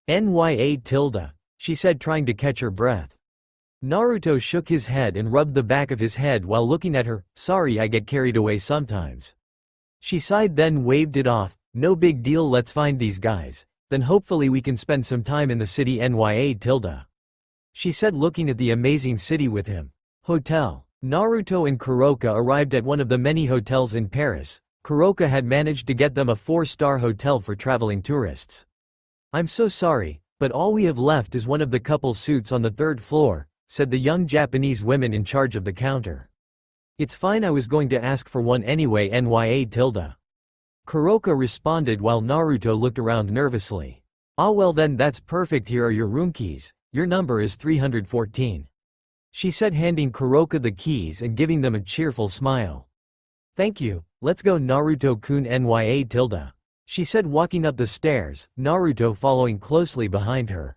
Nya. She said, trying to catch her breath. Naruto shook his head and rubbed the back of his head while looking at her. Sorry, I get carried away sometimes. She sighed, then waved it off. No big deal, let's find these guys. Then hopefully we can spend some time in the city. Nya. She said, looking at the amazing city with him. Hotel. Naruto and Kuroka arrived at one of the many hotels in Paris. Kuroka had managed to get them a 4-star hotel for traveling tourists. I'm so sorry, but all we have left is one of the couple suites on the 3rd floor, said the young Japanese woman in charge of the counter. It's fine, I was going to ask for one anyway. Nya. Kuroka responded while Naruto looked around nervously. Ah well then, that's perfect, here are your room keys. Your number is 314. She said, handing Kuroka the keys and giving them a cheerful smile. Thank you, let's go Naruto-kun. Nya. she said, walking up the stairs, Naruto following closely behind her.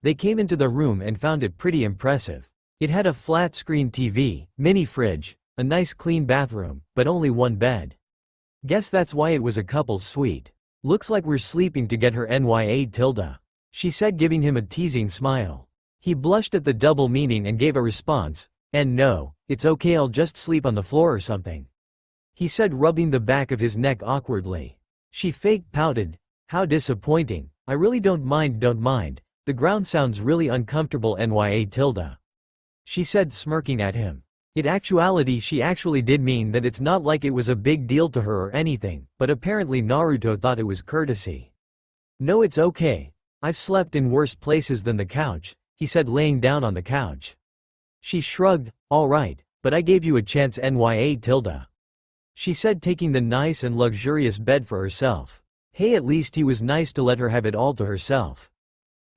They came into the room and found it pretty impressive. It had a flat-screen TV, mini fridge, a nice clean bathroom, but only one bed. Guess that's why it was a couple's suite. Looks like we're sleeping to get her nya tilde, she said, giving him a teasing smile. He blushed at the double meaning and gave a response, and no, it's okay, I'll just sleep on the floor or something, he said, rubbing the back of his neck awkwardly. She fake pouted, how disappointing, I really don't mind, the ground sounds really uncomfortable nya tilde, she said, smirking at him. In actuality she actually did mean that it's not like it was a big deal to her or anything, but apparently Naruto thought it was courtesy. No, it's okay. I've slept in worse places than the couch, he said, laying down on the couch. She shrugged, alright, but I gave you a chance nya tilde, she said, taking the nice and luxurious bed for herself. Hey, at least he was nice to let her have it all to herself.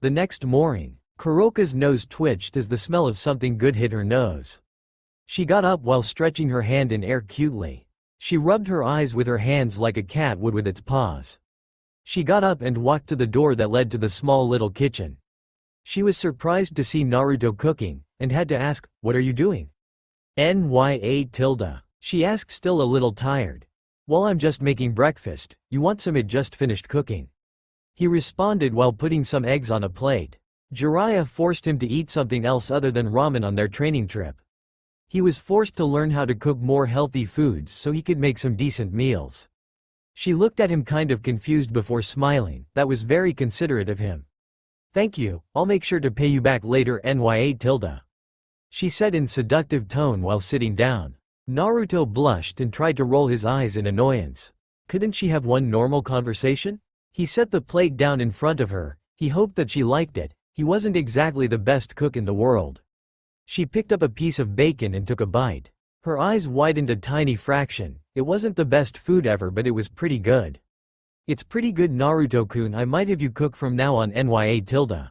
The next morning, Kuroka's nose twitched as the smell of something good hit her nose. She got up while stretching her hand in air cutely. She rubbed her eyes with her hands like a cat would with its paws. She got up and walked to the door that led to the small little kitchen. She was surprised to see Naruto cooking, and had to ask, what are you doing? Nya tilde, she asked, still a little tired. Well, I'm just making breakfast, you want some? It just finished cooking, he responded while putting some eggs on a plate. Jiraiya forced him to eat something else other than ramen on their training trip. He was forced to learn how to cook more healthy foods so he could make some decent meals. She looked at him kind of confused before smiling. That was very considerate of him. Thank you, I'll make sure to pay you back later nya tilde, she said in seductive tone while sitting down. Naruto blushed and tried to roll his eyes in annoyance. Couldn't she have one normal conversation? He set the plate down in front of her. He hoped that she liked it. He wasn't exactly the best cook in the world. She picked up a piece of bacon and took a bite. Her eyes widened a tiny fraction. It wasn't the best food ever, but it was pretty good. It's pretty good, Naruto-kun, I might have you cook from now on nya tilde,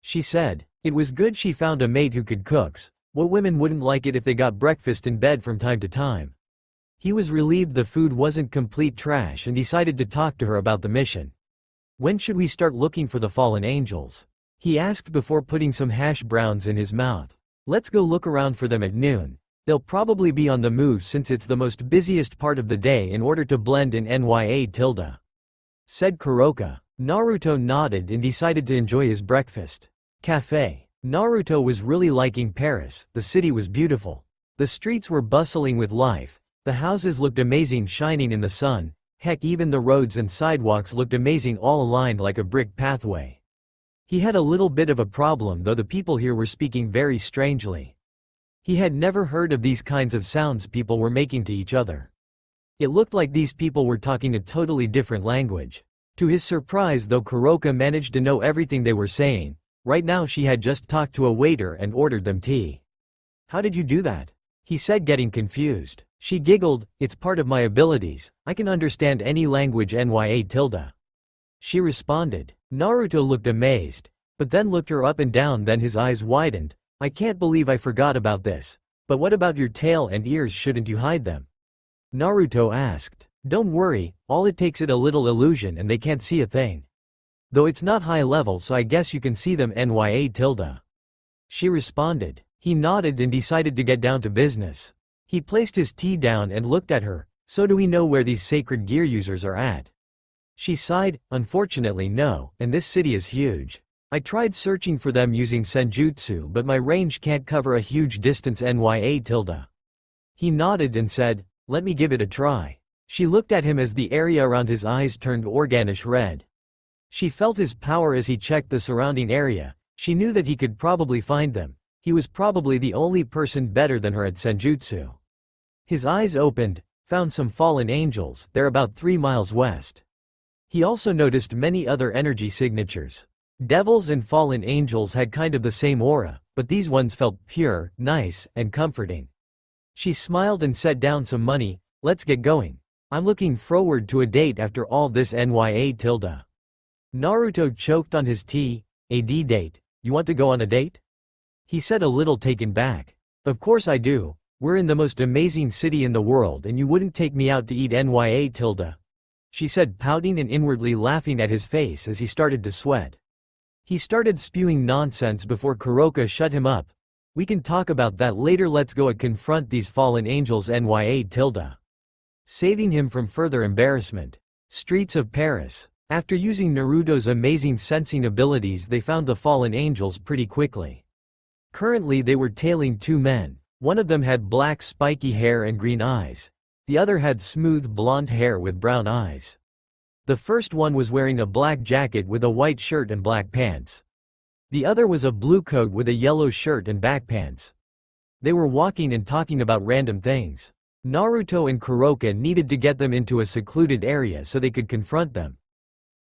she said. It was good she found a mate who could cook. What women wouldn't like it if they got breakfast in bed from time to time? He was relieved the food wasn't complete trash and decided to talk to her about the mission. When should we start looking for the fallen angels? He asked before putting some hash browns in his mouth. Let's go look around for them at noon. They'll probably be on the move since it's the most busiest part of the day in order to blend in nya tilde, said Kuroka. Naruto nodded and decided to enjoy his breakfast. Cafe. Naruto was really liking Paris. The city was beautiful. The streets were bustling with life. The houses looked amazing shining in the sun. Heck, even the roads and sidewalks looked amazing, all aligned like a brick pathway. He had a little bit of a problem though, the people here were speaking very strangely. He had never heard of these kinds of sounds people were making to each other. It looked like these people were talking a totally different language. To his surprise though, Kuroka managed to know everything they were saying. Right now she had just talked to a waiter and ordered them tea. How did you do that? He said, getting confused. She giggled, it's part of my abilities, I can understand any language nya tilde, she responded. Naruto looked amazed, but then looked her up and down, then his eyes widened. I can't believe I forgot about this. But what about your tail and ears, shouldn't you hide them? Naruto asked. Don't worry, all it takes is a little illusion and they can't see a thing. Though it's not high level, so I guess you can see them nya tilde, she responded. He nodded and decided to get down to business. He placed his tea down and looked at her. So do we know where these sacred gear users are at? She sighed, unfortunately no, and this city is huge. I tried searching for them using senjutsu, but my range can't cover a huge distance nya tilde. He nodded and said, let me give it a try. She looked at him as the area around his eyes turned organish red. She felt his power as he checked the surrounding area. She knew that he could probably find them. He was probably the only person better than her at senjutsu. His eyes opened, found some fallen angels, they're about 3 miles west. He also noticed many other energy signatures. Devils and fallen angels had kind of the same aura, but these ones felt pure, nice, and comforting. She smiled and set down some money. Let's get going. I'm looking forward to a date after all this nya tilde. Naruto choked on his tea. A date? You want to go on a date? He said, a little taken back. Of course I do. We're in the most amazing city in the world and you wouldn't take me out to eat nya tilde, she said, pouting and inwardly laughing at his face as he started to sweat. He started spewing nonsense before Kuroka shut him up. We can talk about that later, let's go and confront these fallen angels nya. Saving him from further embarrassment. Streets of Paris. After using Naruto's amazing sensing abilities, they found the fallen angels pretty quickly. Currently they were tailing two men. One of them had black spiky hair and green eyes. The other had smooth blonde hair with brown eyes. The first one was wearing a black jacket with a white shirt and black pants. The other was a blue coat with a yellow shirt and back pants. They were walking and talking about random things. Naruto and Kuroka needed to get them into a secluded area so they could confront them.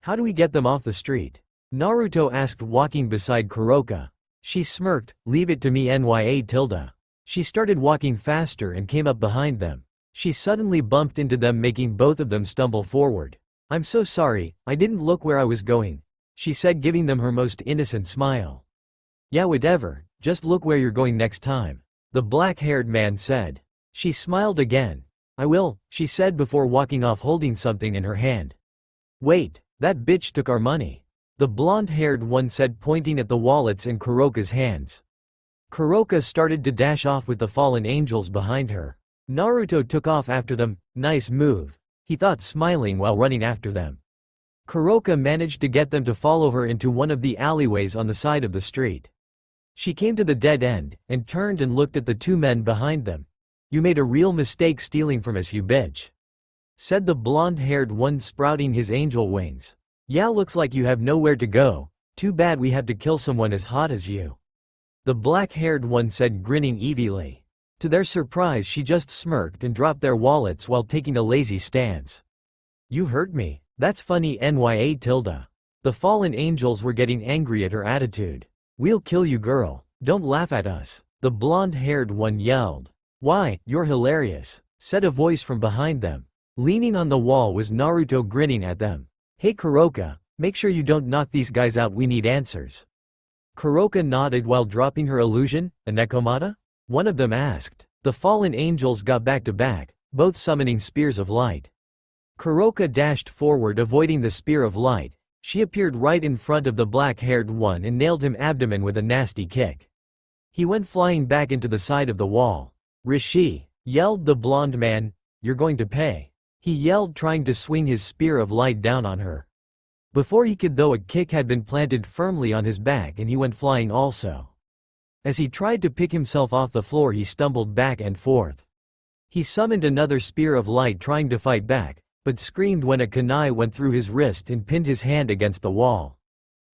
How do we get them off the street? Naruto asked, walking beside Kuroka. She smirked, leave it to me nya. She started walking faster and came up behind them. She suddenly bumped into them, making both of them stumble forward. I'm so sorry, I didn't look where I was going, she said, giving them her most innocent smile. Yeah, whatever, just look where you're going next time, the black-haired man said. She smiled again. I will, she said before walking off holding something in her hand. Wait, that bitch took our money, the blonde-haired one said, pointing at the wallets in Kuroka's hands. Kuroka started to dash off with the fallen angels behind her. Naruto took off after them. Nice move, he thought, smiling while running after them. Kuroka managed to get them to follow her into one of the alleyways on the side of the street. She came to the dead end, and turned and looked at the two men behind them. You made a real mistake stealing from us, you bitch, said the blonde-haired one, sprouting his angel wings. Yeah, looks like you have nowhere to go. Too bad we have to kill someone as hot as you, the black-haired one said, grinning evilly. To their surprise, she just smirked and dropped their wallets while taking a lazy stance. You hurt me. That's funny nya. The fallen angels were getting angry at her attitude. We'll kill you, girl. Don't laugh at us, the blonde-haired one yelled. Why, you're hilarious, said a voice from behind them. Leaning on the wall was Naruto, grinning at them. Hey Kuroka, make sure you don't knock these guys out, we need answers. Kuroka nodded while dropping her illusion. A Nekomata? One of them asked. The fallen angels got back to back, both summoning spears of light. Kuroka dashed forward, avoiding the spear of light. She appeared right in front of the black-haired one and nailed him abdomen with a nasty kick. He went flying back into the side of the wall. Rishi, yelled the blonde man, you're going to pay. He yelled, trying to swing his spear of light down on her. Before he could, though, a kick had been planted firmly on his back and he went flying also. As he tried to pick himself off the floor, he stumbled back and forth. He summoned another spear of light, trying to fight back, but screamed when a kunai went through his wrist and pinned his hand against the wall.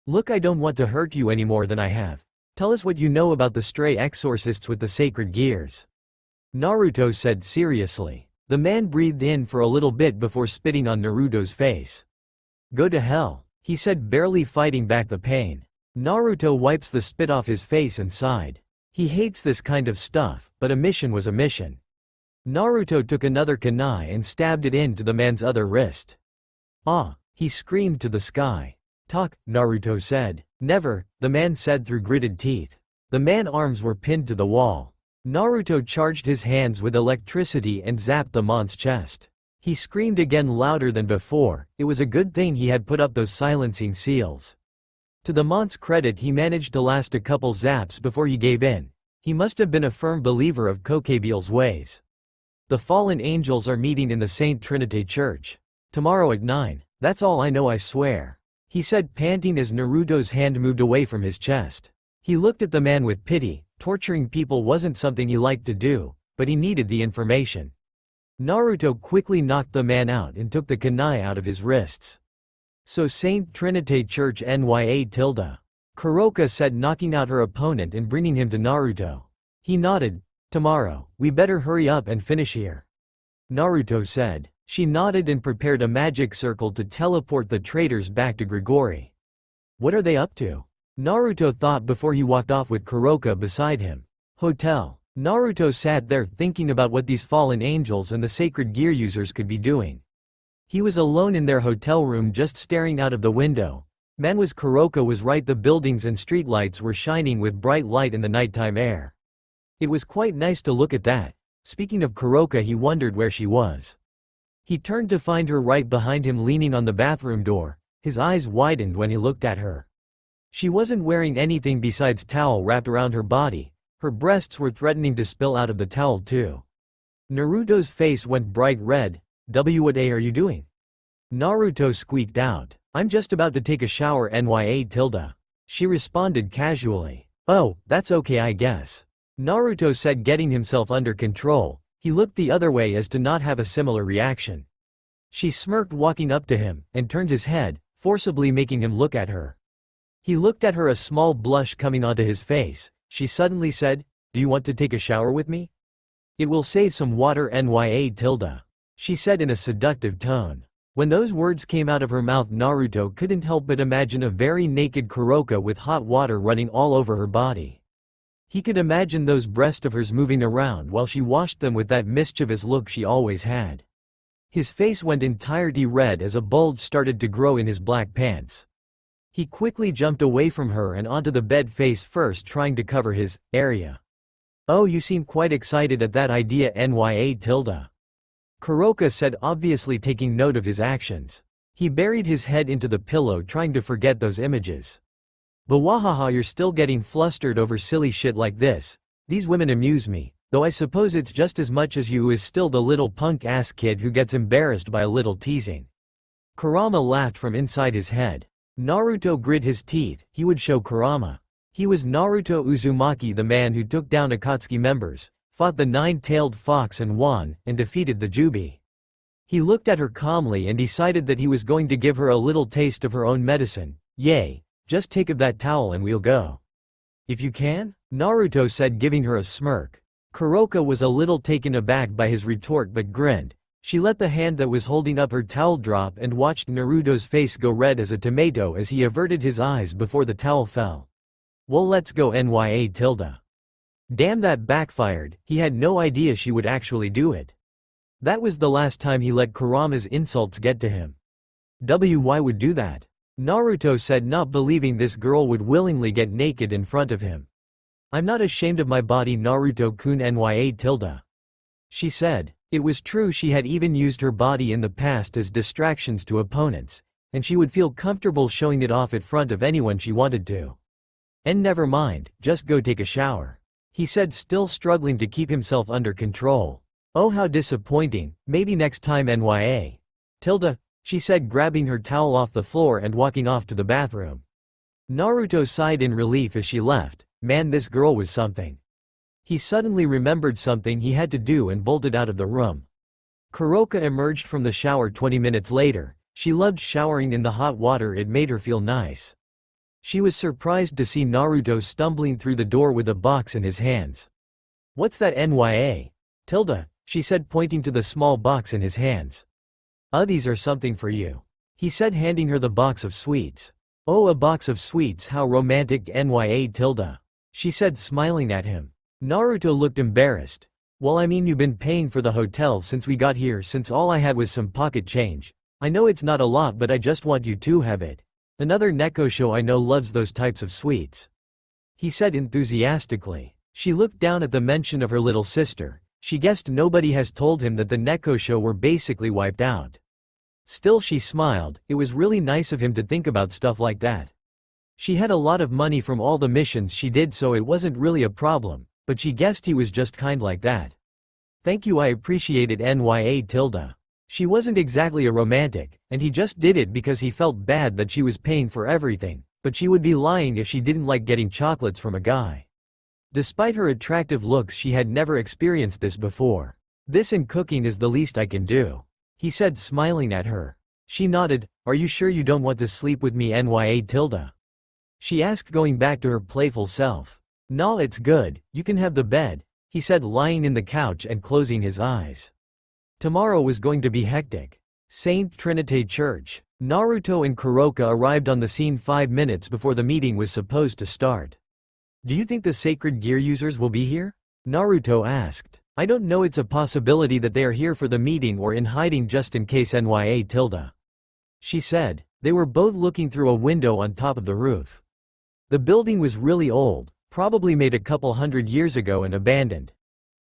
Look, I don't want to hurt you any more than I have. Tell us what you know about the stray exorcists with the sacred gears, Naruto said seriously. The man breathed in for a little bit before spitting on Naruto's face. Go to hell, he said, barely fighting back the pain. Naruto wipes the spit off his face and sighed. He hates this kind of stuff, but a mission was a mission. Naruto took another kunai and stabbed it into the man's other wrist. Ah, he screamed to the sky. Talk, Naruto said. Never, the man said through gritted teeth. The man's arms were pinned to the wall. Naruto charged his hands with electricity and zapped the man's chest. He screamed again, louder than before. It was a good thing he had put up those silencing seals. To the man's credit, he managed to last a couple zaps before he gave in. He must have been a firm believer of Kokebiel's ways. The fallen angels are meeting in the Saint Trinité Church tomorrow at 9. That's all I know, I swear, he said, panting as Naruto's hand moved away from his chest. He looked at the man with pity. Torturing people wasn't something he liked to do, but he needed the information. Naruto quickly knocked the man out and took the kunai out of his wrists. So Saint Trinité Church nya. Kuroka said, knocking out her opponent and bringing him to Naruto. He nodded. Tomorrow, we better hurry up and finish here, Naruto said. She nodded and prepared a magic circle to teleport the traitors back to Grigori. What are they up to? Naruto thought before he walked off with Kuroka beside him. Hotel. Naruto sat there thinking about what these fallen angels and the sacred gear users could be doing. He was alone in their hotel room, just staring out of the window. Man, was Kuroka was right, the buildings and streetlights were shining with bright light in the nighttime air. It was quite nice to look at that. Speaking of Kuroka, he wondered where she was. He turned to find her right behind him leaning on the bathroom door. His eyes widened when he looked at her. She wasn't wearing anything besides towel wrapped around her body. Her breasts were threatening to spill out of the towel too. Naruto's face went bright red. What are you doing? Naruto squeaked out. I'm just about to take a shower nya. She responded casually. Oh, that's okay I guess. Naruto said, getting himself under control. He looked the other way as to not have a similar reaction. She smirked, walking up to him, and turned his head, forcibly making him look at her. He looked at her, a small blush coming onto his face. She suddenly said, do you want to take a shower with me? It will save some water nya. She said in a seductive tone. When those words came out of her mouth, Naruto couldn't help but imagine a very naked Kuroka with hot water running all over her body. He could imagine those breasts of hers moving around while she washed them with that mischievous look she always had. His face went entirely red as a bulge started to grow in his black pants. He quickly jumped away from her and onto the bed face first, trying to cover his area. Oh, you seem quite excited at that idea nya. Kuroka said, obviously taking note of his actions. He buried his head into the pillow, trying to forget those images. But wahaha, you're still getting flustered over silly shit like this. These women amuse me, though I suppose it's just as much as you who is still the little punk-ass kid who gets embarrassed by a little teasing. Kurama laughed from inside his head. Naruto grit his teeth. He would show Kurama. He was Naruto Uzumaki, the man who took down Akatsuki members, fought the nine-tailed fox and won, and defeated the Jubi. He looked at her calmly and decided that he was going to give her a little taste of her own medicine. Yay, just take of that towel and we'll go. If you can? Naruto said, giving her a smirk. Kuroka was a little taken aback by his retort but grinned. She let the hand that was holding up her towel drop and watched Naruto's face go red as a tomato as he averted his eyes before the towel fell. Well, let's go nya. Damn, that backfired. He had no idea she would actually do it. That was the last time he let Kurama's insults get to him. Why would do that? Naruto said, not believing this girl would willingly get naked in front of him. I'm not ashamed of my body, Naruto-kun nya. She said. It was true, she had even used her body in the past as distractions to opponents, and she would feel comfortable showing it off in front of anyone she wanted to. And never mind, just go take a shower. He said, still struggling to keep himself under control. Oh, how disappointing. Maybe next time nya. She said, grabbing her towel off the floor and walking off to the bathroom. Naruto sighed in relief as she left. Man, this girl was something. He suddenly remembered something he had to do and bolted out of the room. Kuroka emerged from the shower 20 minutes later. She loved showering in the hot water, it made her feel nice. She was surprised to see Naruto stumbling through the door with a box in his hands. What's that nya? She said, pointing to the small box in his hands. These are something for you. He said, handing her the box of sweets. Oh, a box of sweets, how romantic nya. She said, smiling at him. Naruto looked embarrassed. Well, I mean, you've been paying for the hotel since we got here, since all I had was some pocket change. I know it's not a lot, but I just want you to have it. Another nekosho I know loves those types of sweets. He said enthusiastically. She looked down at the mention of her little sister. She guessed nobody has told him that the nekosho were basically wiped out. Still, she smiled. It was really nice of him to think about stuff like that. She had a lot of money from all the missions she did, so it wasn't really a problem, but she guessed he was just kind like that. Thank you, I appreciate it nya. She wasn't exactly a romantic, and he just did it because he felt bad that she was paying for everything, but she would be lying if she didn't like getting chocolates from a guy. Despite her attractive looks, she had never experienced this before. This and cooking is the least I can do. He said, smiling at her. She nodded. Are you sure you don't want to sleep with me nya? She asked, going back to her playful self. Nah, it's good, you can have the bed, he said, lying in the couch and closing his eyes. Tomorrow was going to be hectic. Saint Trinité Church. Naruto and Kuroka arrived on the scene 5 minutes before the meeting was supposed to start. Do you think the sacred gear users will be here? Naruto asked. I don't know, it's a possibility that they are here for the meeting or in hiding just in case nya. She said. They were both looking through a window on top of the roof. The building was really old, probably made a couple hundred years ago and abandoned.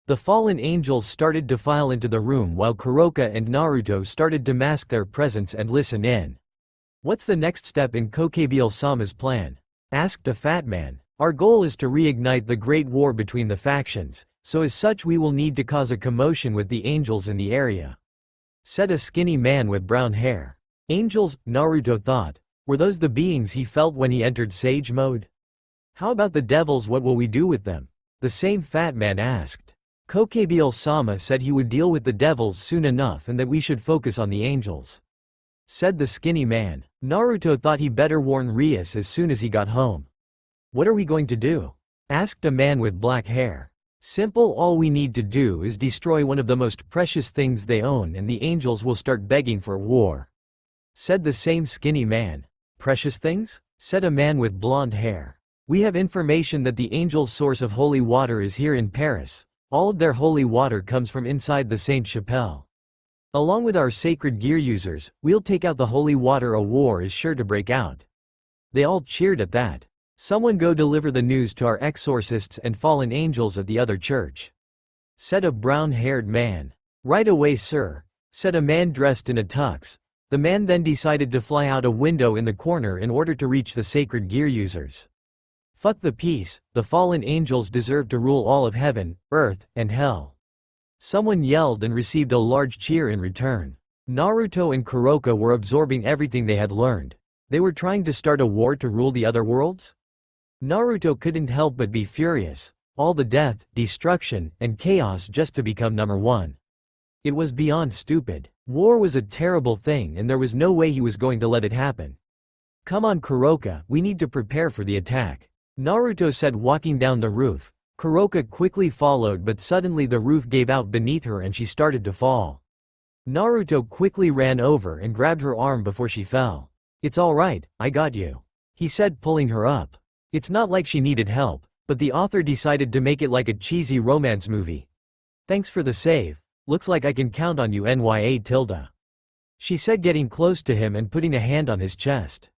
The fallen angels started to file into the room while Kuroka and Naruto started to mask their presence and listen in. What's the next step in Kokebile-sama's plan? Asked a fat man. Our goal is to reignite the great war between the factions, so as such we will need to cause a commotion with the angels in the area. Said a skinny man with brown hair. Angels, Naruto thought. Were those the beings he felt when he entered Sage mode? How about the devils, what will we do with them? The same fat man asked. Kokebile-sama said he would deal with the devils soon enough and that we should focus on the angels. Said the skinny man. Naruto thought he better warn Rias as soon as he got home. What are we going to do? Asked a man with black hair. Simple, all we need to do is destroy one of the most precious things they own and the angels will start begging for war. Said the same skinny man. Precious things? Said a man with blonde hair. We have information that the angels' source of holy water is here in Paris. All of their holy water comes from inside the Sainte-Chapelle. Along with our sacred gear users, we'll take out the holy water. A war is sure to break out. They all cheered at that. Someone go deliver the news to our exorcists and fallen angels at the other church. Said a brown-haired man. Right away, sir. Said a man dressed in a tux. The man then decided to fly out a window in the corner in order to reach the sacred gear users. Fuck the peace, the fallen angels deserve to rule all of heaven, earth, and hell. Someone yelled and received a large cheer in return. Naruto and Kuroka were absorbing everything they had learned. They were trying to start a war to rule the other worlds? Naruto couldn't help but be furious. All the death, destruction, and chaos just to become number one. It was beyond stupid. War was a terrible thing and there was no way he was going to let it happen. Come on Kuroka, we need to prepare for the attack. Naruto said, walking down the roof. Kuroka quickly followed, but suddenly the roof gave out beneath her and she started to fall. Naruto quickly ran over and grabbed her arm before she fell. It's alright, I got you. He said, pulling her up. It's not like she needed help, but the author decided to make it like a cheesy romance movie. Thanks for the save. Looks like I can count on you Nya. She said, getting close to him and putting a hand on his chest.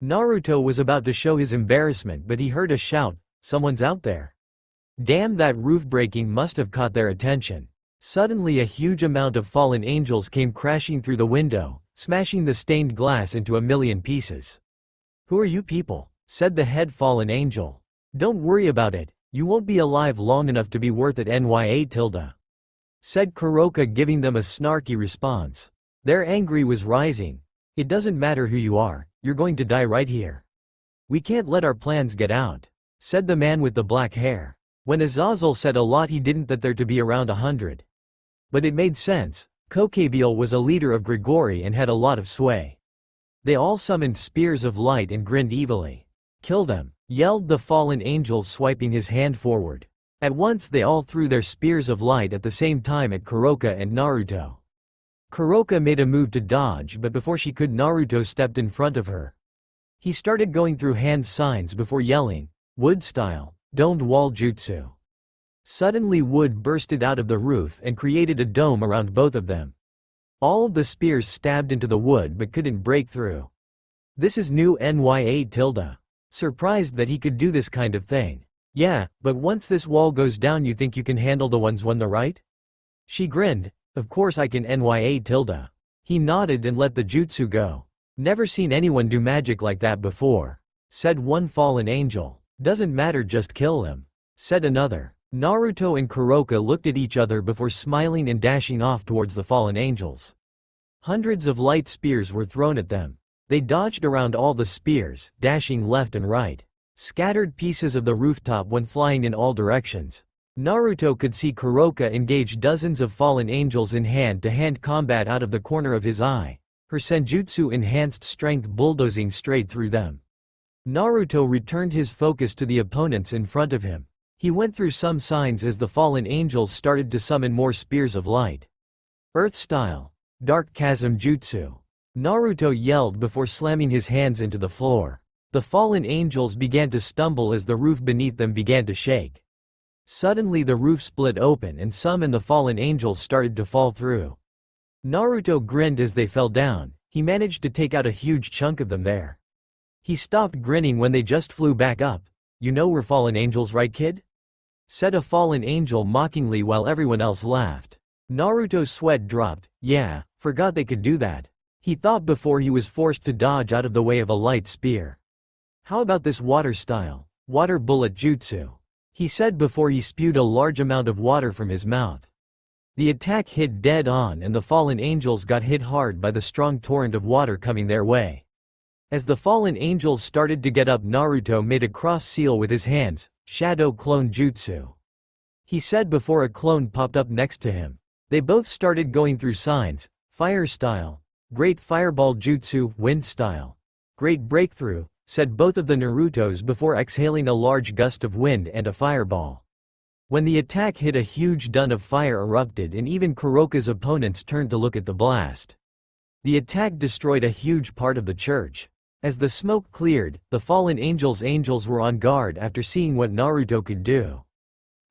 Naruto was about to show his embarrassment, but he heard a shout, someone's out there. Damn, that roof breaking must have caught their attention. Suddenly a huge amount of fallen angels came crashing through the window, smashing the stained glass into a million pieces. Who are you people? Said the head fallen angel. Don't worry about it, you won't be alive long enough to be worth it Nya. Said Kuroka, giving them a snarky response. Their anger was rising. It doesn't matter who you are, you're going to die right here. We can't let our plans get out. Said the man with the black hair. When Azazel said a lot, he didn't that there to be around 100. But it made sense. Kokebile was a leader of Grigori and had a lot of sway. They all summoned spears of light and grinned evilly. Kill them, yelled the fallen angel, swiping his hand forward. At once they all threw their spears of light at the same time at Kuroka and Naruto. Kuroka made a move to dodge, but before she could, Naruto stepped in front of her. He started going through hand signs before yelling, wood style, domed wall jutsu. Suddenly wood bursted out of the roof and created a dome around both of them. All of the spears stabbed into the wood but couldn't break through. This is new Nya. Surprised that he could do this kind of thing. Yeah, but once this wall goes down, you think you can handle the ones on the right? She grinned. Of course I can Nya. He nodded and let the jutsu go. Never seen anyone do magic like that before. Said one fallen angel. Doesn't matter, just kill him. Said another. Naruto and Kuroka looked at each other before smiling and dashing off towards the fallen angels. Hundreds of light spears were thrown at them. They dodged around all the spears, dashing left and right. Scattered pieces of the rooftop went flying in all directions. Naruto could see Kuroka engage dozens of fallen angels in hand-to-hand combat out of the corner of his eye, her senjutsu enhanced strength bulldozing straight through them. Naruto returned his focus to the opponents in front of him. He went through some signs as the fallen angels started to summon more spears of light. Earth style. Dark chasm jutsu. Naruto yelled before slamming his hands into the floor. The fallen angels began to stumble as the roof beneath them began to shake. Suddenly the roof split open and some and the fallen angels started to fall through. Naruto grinned as they fell down. He managed to take out a huge chunk of them there. He stopped grinning when they just flew back up. You know we're fallen angels, right kid? said a fallen angel mockingly while everyone else laughed. Naruto's sweat dropped. Yeah, forgot they could do that. He thought before he was forced to dodge out of the way of a light spear. How about this water style? Water bullet jutsu. He said before he spewed a large amount of water from his mouth. The attack hit dead on and the fallen angels got hit hard by the strong torrent of water coming their way. As the fallen angels started to get up, Naruto made a cross seal with his hands, shadow clone jutsu. He said before a clone popped up next to him. They both started going through signs: fire style, great fireball jutsu, wind style, great breakthrough, said both of the Narutos before exhaling a large gust of wind and a fireball. When the attack hit, a huge dun of fire erupted and even Kuroka's opponents turned to look at the blast. The attack destroyed a huge part of the church. As the smoke cleared, the fallen angels were on guard after seeing what Naruto could do.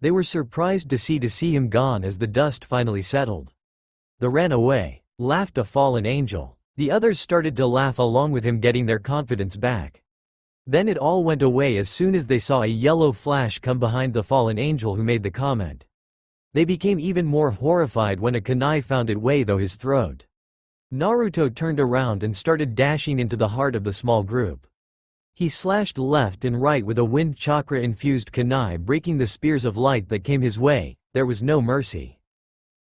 They were surprised to see him gone as the dust finally settled. They ran away, laughed a fallen angel. The others started to laugh along with him, getting their confidence back. Then it all went away as soon as they saw a yellow flash come behind the fallen angel who made the comment. They became even more horrified when a kunai found its way through his throat. Naruto turned around and started dashing into the heart of the small group. He slashed left and right with a wind chakra-infused kunai, breaking the spears of light that came his way. There was no mercy.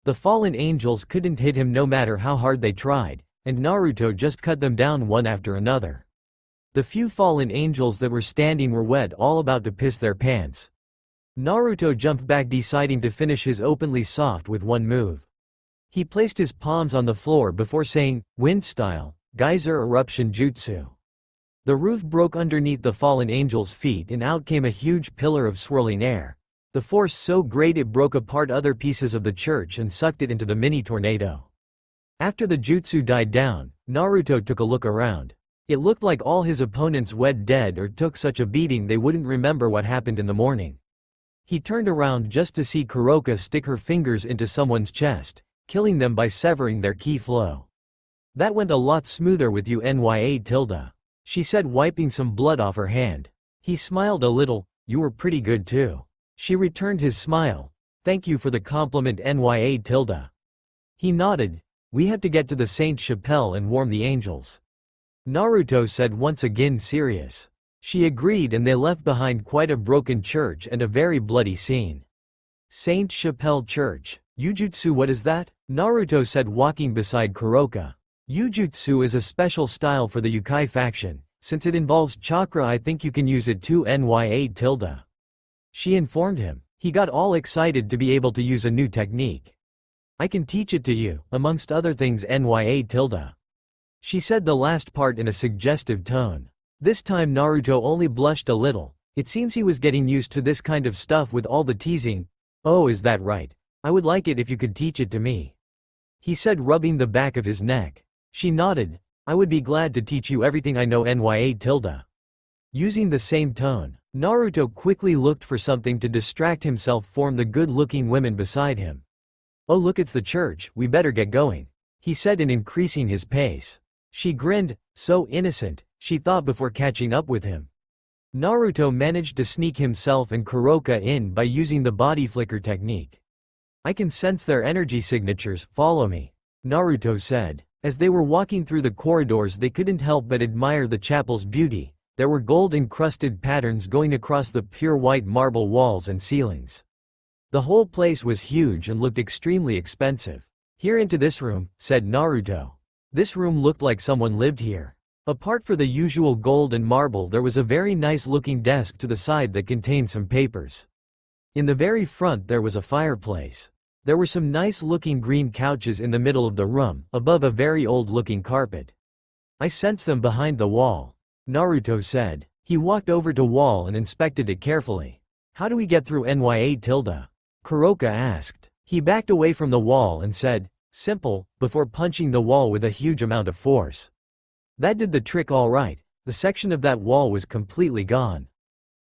The fallen angels couldn't hit him no matter how hard they tried, and Naruto just cut them down one after another. The few fallen angels that were standing were wet, all about to piss their pants. Naruto jumped back, deciding to finish his openly soft with one move. He placed his palms on the floor before saying, wind style, geyser eruption jutsu. The roof broke underneath the fallen angel's feet and out came a huge pillar of swirling air. The force so great it broke apart other pieces of the church and sucked it into the mini tornado. After the jutsu died down, Naruto took a look around. It looked like all his opponents were dead or took such a beating they wouldn't remember what happened in the morning. He turned around just to see Kuroka stick her fingers into someone's chest, killing them by severing their ki flow. That went a lot smoother with you, Nya. She said, wiping some blood off her hand. He smiled a little. You were pretty good too. She returned his smile. Thank you for the compliment, Nya. He nodded. We have to get to the Saint Chapelle and warm the angels. Naruto said, once again serious. She agreed and they left behind quite a broken church and a very bloody scene. Saint Chapelle Church. Yujutsu, what is that? Naruto said, walking beside Kuroka. Yujutsu is a special style for the Ukai faction. Since it involves chakra, I think you can use it too, Nya. She informed him. He got all excited to be able to use a new technique. I can teach it to you, amongst other things, Nya. She said the last part in a suggestive tone. This time Naruto only blushed a little. It seems he was getting used to this kind of stuff with all the teasing. Oh, is that right? I would like it if you could teach it to me. He said, rubbing the back of his neck. She nodded. I would be glad to teach you everything I know, Nya. Using the same tone, Naruto quickly looked for something to distract himself from the good-looking women beside him. Oh look, it's the church, we better get going, he said, in increasing his pace. She grinned, so innocent, she thought before catching up with him. Naruto managed to sneak himself and Kuroka in by using the body flicker technique. I can sense their energy signatures, follow me, Naruto said. As they were walking through the corridors, they couldn't help but admire the chapel's beauty. There were gold-encrusted patterns going across the pure white marble walls and ceilings. The whole place was huge and looked extremely expensive. Here, into this room, said Naruto. This room looked like someone lived here. Apart from the usual gold and marble, there was a very nice-looking desk to the side that contained some papers. In the very front there was a fireplace. There were some nice-looking green couches in the middle of the room, above a very old-looking carpet. I sense them behind the wall, Naruto said. He walked over to wall and inspected it carefully. How do we get through, Nya? Kuroka asked. He backed away from the wall and said, simple, before punching the wall with a huge amount of force. That did the trick all right. The section of that wall was completely gone.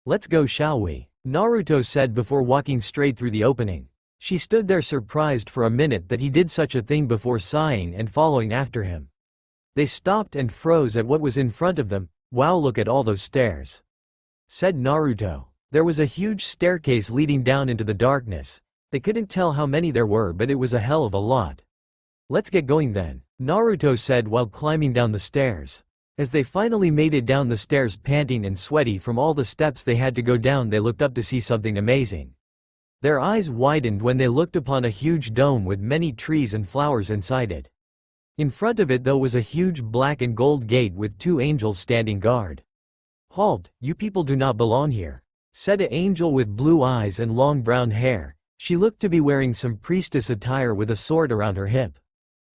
Let's go, shall we? Naruto said before walking straight through the opening. She stood there surprised for a minute that he did such a thing before sighing and following after him. They stopped and froze at what was in front of them. Wow, look at all those stairs, said Naruto. There was a huge staircase leading down into the darkness. They couldn't tell how many there were, but it was a hell of a lot. Let's get going then, Naruto said while climbing down the stairs. As they finally made it down the stairs panting and sweaty from all the steps they had to go down, they looked up to see something amazing. Their eyes widened when they looked upon a huge dome with many trees and flowers inside it. In front of it though was a huge black and gold gate with 2 angels standing guard. "Halt, you people do not belong here," said an angel with blue eyes and long brown hair. She looked to be wearing some priestess attire with a sword around her hip.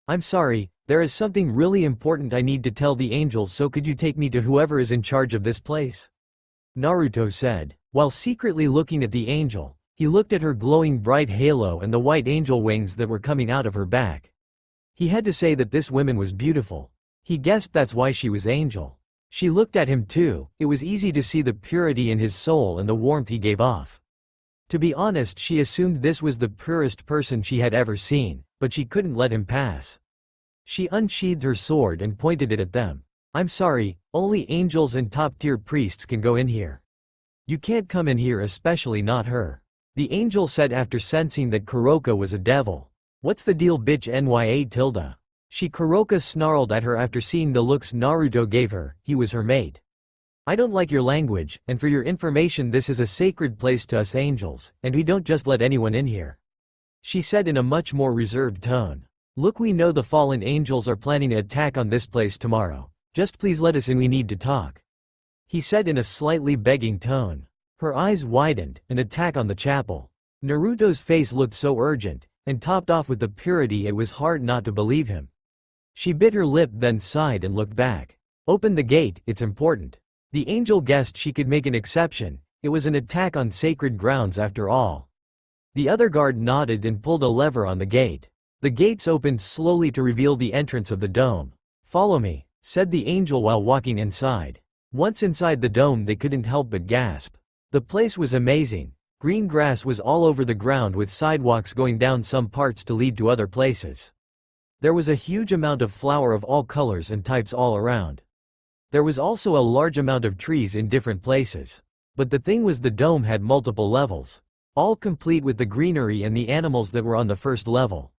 "I'm sorry, there is something really important I need to tell the angels, so could you take me to whoever is in charge of this place?" Naruto said. While secretly looking at the angel, he looked at her glowing bright halo and the white angel wings that were coming out of her back. He had to say that this woman was beautiful. He guessed that's why she was angel. She looked at him too. It was easy to see the purity in his soul and the warmth he gave off. To be honest, she assumed this was the purest person she had ever seen, but she couldn't let him pass. She unsheathed her sword and pointed it at them. "I'm sorry, only angels and top-tier priests can go in here. You can't come in here, especially not her," the angel said after sensing that Kuroka was a devil. "What's the deal, bitch nya tilde?" Kuroka snarled at her after seeing the looks Naruto gave her. He was her mate. "I don't like your language, and for your information, this is a sacred place to us angels, and we don't just let anyone in here," she said in a much more reserved tone. "Look, we know the fallen angels are planning an attack on this place tomorrow. Just please let us in, we need to talk," he said in a slightly begging tone. Her eyes widened. An attack on the chapel. Naruto's face looked so urgent, and topped off with the purity, it was hard not to believe him. She bit her lip, then sighed and looked back. "Open the gate, it's important." The angel guessed she could make an exception. It was an attack on sacred grounds after all. The other guard nodded and pulled a lever on the gate. The gates opened slowly to reveal the entrance of the dome. "Follow me," said the angel while walking inside. Once inside the dome, they couldn't help but gasp. The place was amazing. Green grass was all over the ground with sidewalks going down some parts to lead to other places. There was a huge amount of flower of all colors and types all around. There was also a large amount of trees in different places. But the thing was, the dome had multiple levels, all complete with the greenery and the animals that were on the first level.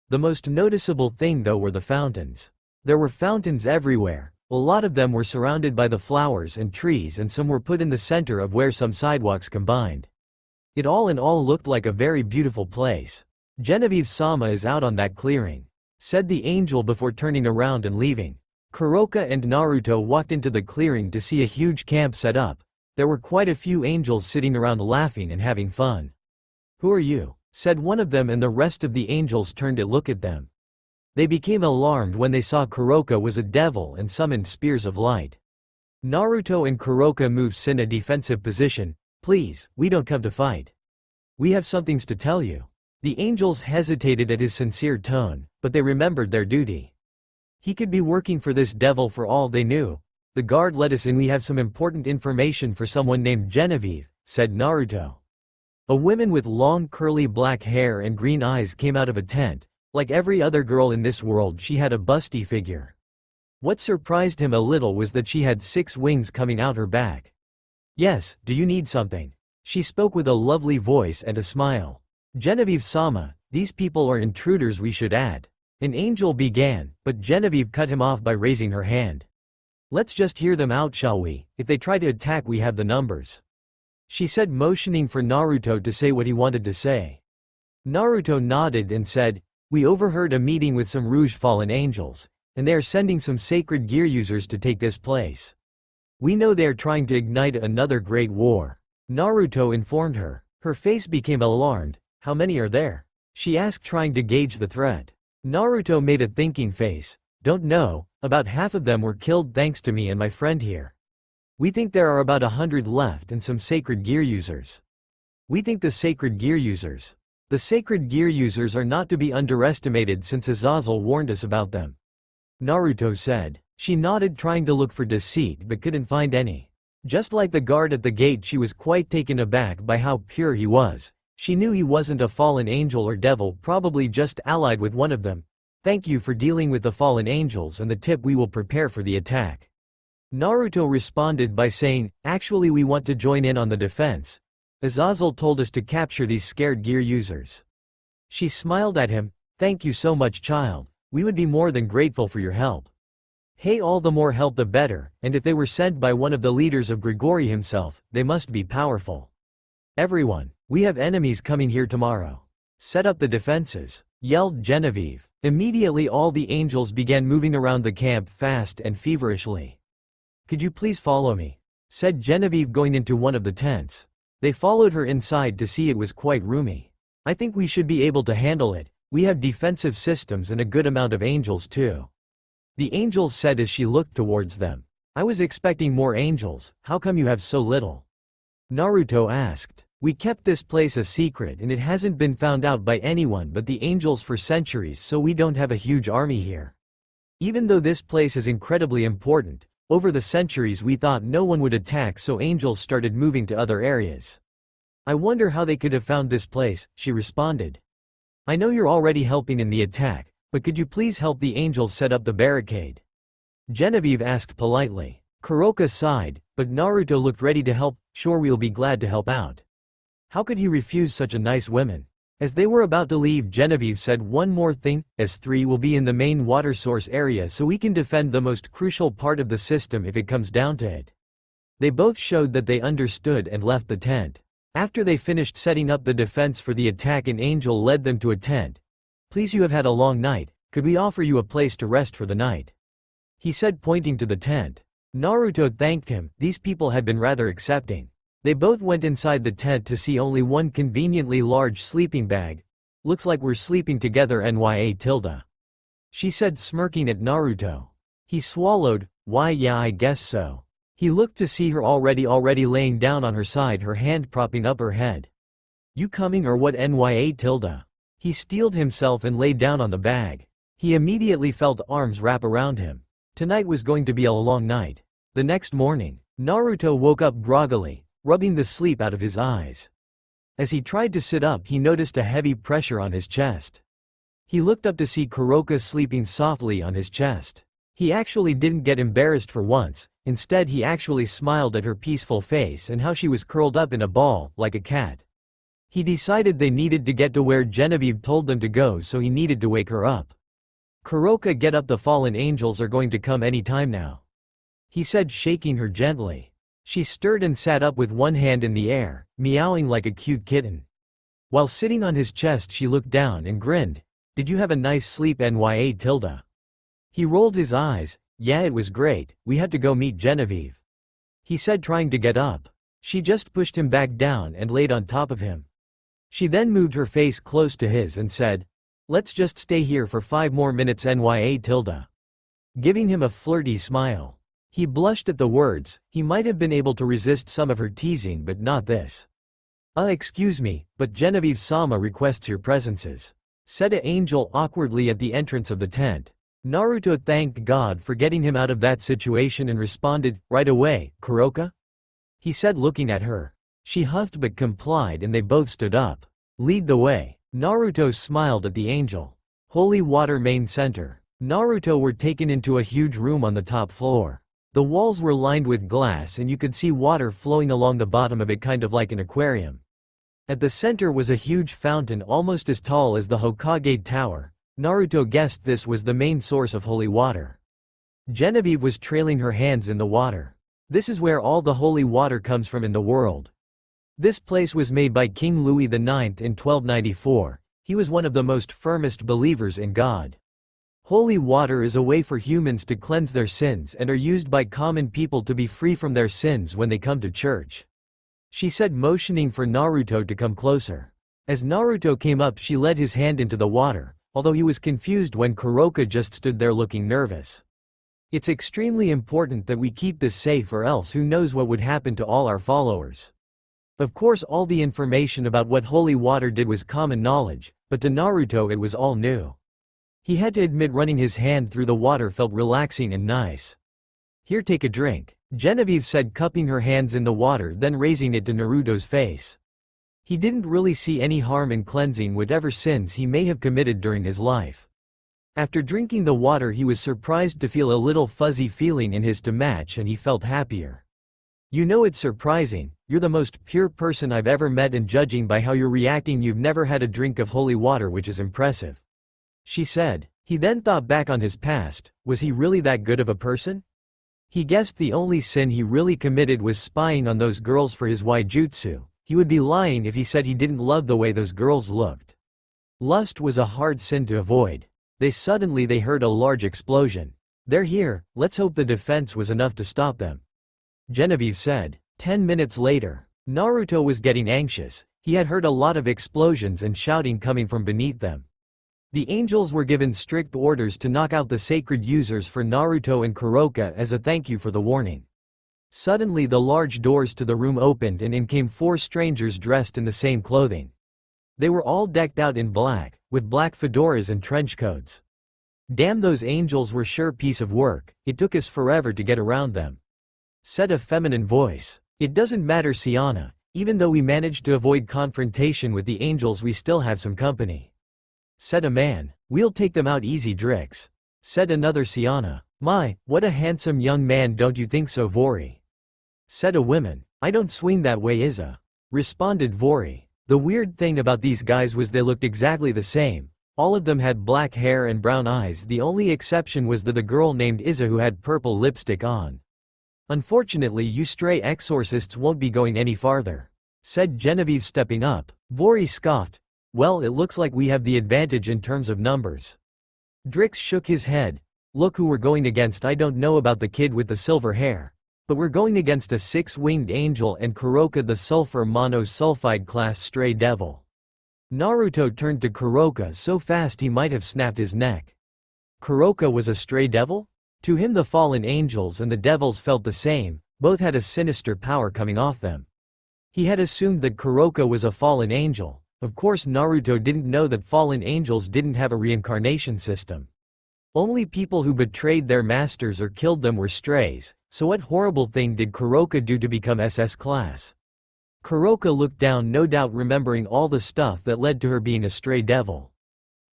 The most noticeable thing though were the fountains. There were fountains everywhere. A lot of them were surrounded by the flowers and trees, and some were put in the center of where some sidewalks combined. It all in all looked like a very beautiful place. "Genevieve-sama is out on that clearing," said the angel before turning around and leaving. Kuroka and Naruto walked into the clearing to see a huge camp set up. There were quite a few angels sitting around laughing and having fun. "Who are you?" said one of them, and the rest of the angels turned to look at them. They became alarmed when they saw Kuroka was a devil and summoned spears of light. Naruto and Kuroka moved in a defensive position. "Please, we don't come to fight. We have some things to tell you." The angels hesitated at his sincere tone, but they remembered their duty. He could be working for this devil for all they knew. "The guard let us in, we have some important information for someone named Genevieve," said Naruto. A woman with long curly black hair and green eyes came out of a tent. Like every other girl in this world, she had a busty figure. What surprised him a little was that she had 6 wings coming out her back. "Yes, do you need something?" She spoke with a lovely voice and a smile. "Genevieve-sama, these people are intruders, we should add." An angel began, but Genevieve cut him off by raising her hand. "Let's just hear them out, shall we? If they try to attack, we have the numbers," she said, motioning for Naruto to say what he wanted to say. Naruto nodded and said, "We overheard a meeting with some Rouge fallen angels, and they are sending some sacred gear users to take this place. We know they are trying to ignite another great war," Naruto informed her. Her face became alarmed. "How many are there?" she asked, trying to gauge the threat. Naruto made a thinking face. "Don't know, about half of them were killed thanks to me and my friend here. We think there are about 100 left and some sacred gear users." "We think the sacred gear users." "The sacred gear users are not to be underestimated since Azazel warned us about them," Naruto said. She nodded, trying to look for deceit but couldn't find any. Just like the guard at the gate, she was quite taken aback by how pure he was. She knew he wasn't a fallen angel or devil, probably just allied with one of them. "Thank you for dealing with the fallen angels and the tip, we will prepare for the attack." Naruto responded by saying, actually we want to join in on the defense. Azazel told us to capture these scared gear users. She smiled at him, thank you so much child, we would be more than grateful for your help. Hey, all the more help the better, and if they were sent by one of the leaders of Grigori himself, they must be powerful. Everyone, we have enemies coming here tomorrow. Set up the defenses, yelled Genevieve. Immediately all the angels began moving around the camp fast and feverishly. Could you please follow me? Said Genevieve going into one of the tents. They followed her inside to see it was quite roomy. I think we should be able to handle it, we have defensive systems and a good amount of angels too. The angels said as she looked towards them. I was expecting more angels, how come you have so little? Naruto asked. We kept this place a secret and it hasn't been found out by anyone but the angels for centuries, so we don't have a huge army here. Even though this place is incredibly important, over the centuries we thought no one would attack, so angels started moving to other areas. I wonder how they could have found this place, she responded. I know you're already helping in the attack, but could you please help the angels set up the barricade? Genevieve asked politely. Kuroka sighed, but Naruto looked ready to help, sure we'll be glad to help out. How could he refuse such a nice woman? As they were about to leave, Genevieve said one more thing, S3 will be in the main water source area so we can defend the most crucial part of the system if it comes down to it. They both showed that they understood and left the tent. After they finished setting up the defense for the attack, an angel led them to a tent. Please, you have had a long night, could we offer you a place to rest for the night? He said, pointing to the tent. Naruto thanked him, these people had been rather accepting. They both went inside the tent to see only one conveniently large sleeping bag. Looks like we're sleeping together nya. She said, smirking at Naruto. He swallowed, why yeah I guess so. He looked to see her already laying down on her side, her hand propping up her head. You coming or what nya? He steeled himself and lay down on the bag. He immediately felt arms wrap around him. Tonight was going to be a long night. The next morning, Naruto woke up groggily, rubbing the sleep out of his eyes. As he tried to sit up, he noticed a heavy pressure on his chest. He looked up to see Kuroka sleeping softly on his chest. He actually didn't get embarrassed for once, instead he actually smiled at her peaceful face and how she was curled up in a ball, like a cat. He decided they needed to get to where Genevieve told them to go, so he needed to wake her up. Kuroka, get up, the fallen angels are going to come any time now. He said, shaking her gently. She stirred and sat up with one hand in the air, meowing like a cute kitten. While sitting on his chest, she looked down and grinned. Did you have a nice sleep nya? He rolled his eyes. Yeah, it was great, we had to go meet Genevieve. He said, trying to get up. She just pushed him back down and laid on top of him. She then moved her face close to his and said, let's just stay here for 5 more minutes nya. Giving him a flirty smile. He blushed at the words. He might have been able to resist some of her teasing, but not this. Excuse me, but Genevieve-sama requests your presences, said an angel awkwardly at the entrance of the tent. Naruto thanked God for getting him out of that situation and responded, right away, Kuroka? He said, looking at her. She huffed but complied and they both stood up. Lead the way. Naruto smiled at the angel. Holy Water Main Center. Naruto were taken into a huge room on the top floor. The walls were lined with glass and you could see water flowing along the bottom of it, kind of like an aquarium. At the center was a huge fountain almost as tall as the Hokage Tower. Naruto guessed this was the main source of holy water. Genevieve was trailing her hands in the water. This is where all the holy water comes from in the world. This place was made by King Louis IX in 1294. He was one of the most firmest believers in God. Holy water is a way for humans to cleanse their sins and are used by common people to be free from their sins when they come to church. She said, motioning for Naruto to come closer. As Naruto came up, she led his hand into the water, although he was confused when Kuroka just stood there looking nervous. It's extremely important that we keep this safe, or else who knows what would happen to all our followers. Of course, all the information about what holy water did was common knowledge, but to Naruto it was all new. He had to admit running his hand through the water felt relaxing and nice. Here, take a drink, Genevieve said, cupping her hands in the water then raising it to Naruto's face. He didn't really see any harm in cleansing whatever sins he may have committed during his life. After drinking the water he was surprised to feel a little fuzzy feeling in his stomach and he felt happier. You know it's surprising, you're the most pure person I've ever met and judging by how you're reacting you've never had a drink of holy water which is impressive. She said. He then thought back on his past, was he really that good of a person? He guessed the only sin he really committed was spying on those girls for his waijutsu. He would be lying if he said he didn't love the way those girls looked. Lust was a hard sin to avoid. They heard a large explosion. They're here, let's hope the defense was enough to stop them. Genevieve said. 10 minutes later, Naruto was getting anxious. He had heard a lot of explosions and shouting coming from beneath them. The angels were given strict orders to knock out the sacred users for Naruto and Kuroka as a thank you for the warning. Suddenly the large doors to the room opened and in came 4 strangers dressed in the same clothing. They were all decked out in black, with black fedoras and trench coats. Damn, those angels were sure piece of work, it took us forever to get around them. Said a feminine voice. It doesn't matter, Siana, even though we managed to avoid confrontation with the angels we still have some company. Said a man. We'll take them out easy, Drix. Said another Siana. My, what a handsome young man, don't you think so, Vori? Said a woman. I don't swing that way, Issei. Responded Vori. The weird thing about these guys was they looked exactly the same. All of them had black hair and brown eyes, the only exception was the girl named Issei who had purple lipstick on. Unfortunately you stray exorcists won't be going any farther. Said Genevieve stepping up. Vori scoffed. Well, it looks like we have the advantage in terms of numbers. Drix shook his head. Look who we're going against. I don't know about the kid with the silver hair, but we're going against a 6-winged angel and Kuroka the sulfur monosulfide class stray devil. Naruto turned to Kuroka so fast he might have snapped his neck. Kuroka was a stray devil? To him the fallen angels and the devils felt the same, both had a sinister power coming off them. He had assumed that Kuroka was a fallen angel. Of course Naruto didn't know that fallen angels didn't have a reincarnation system. Only people who betrayed their masters or killed them were strays, so what horrible thing did Kuroka do to become SS class? Kuroka looked down, no doubt remembering all the stuff that led to her being a stray devil.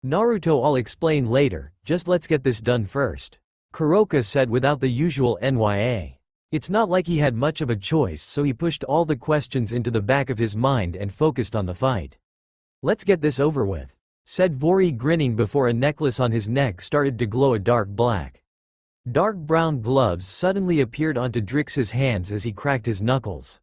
Naruto, I'll explain later, just let's get this done first. Kuroka said without the usual NYA. It's not like he had much of a choice, so he pushed all the questions into the back of his mind and focused on the fight. Let's get this over with, said Vori, grinning before a necklace on his neck started to glow a dark black. Dark brown gloves suddenly appeared onto Drix's hands as he cracked his knuckles.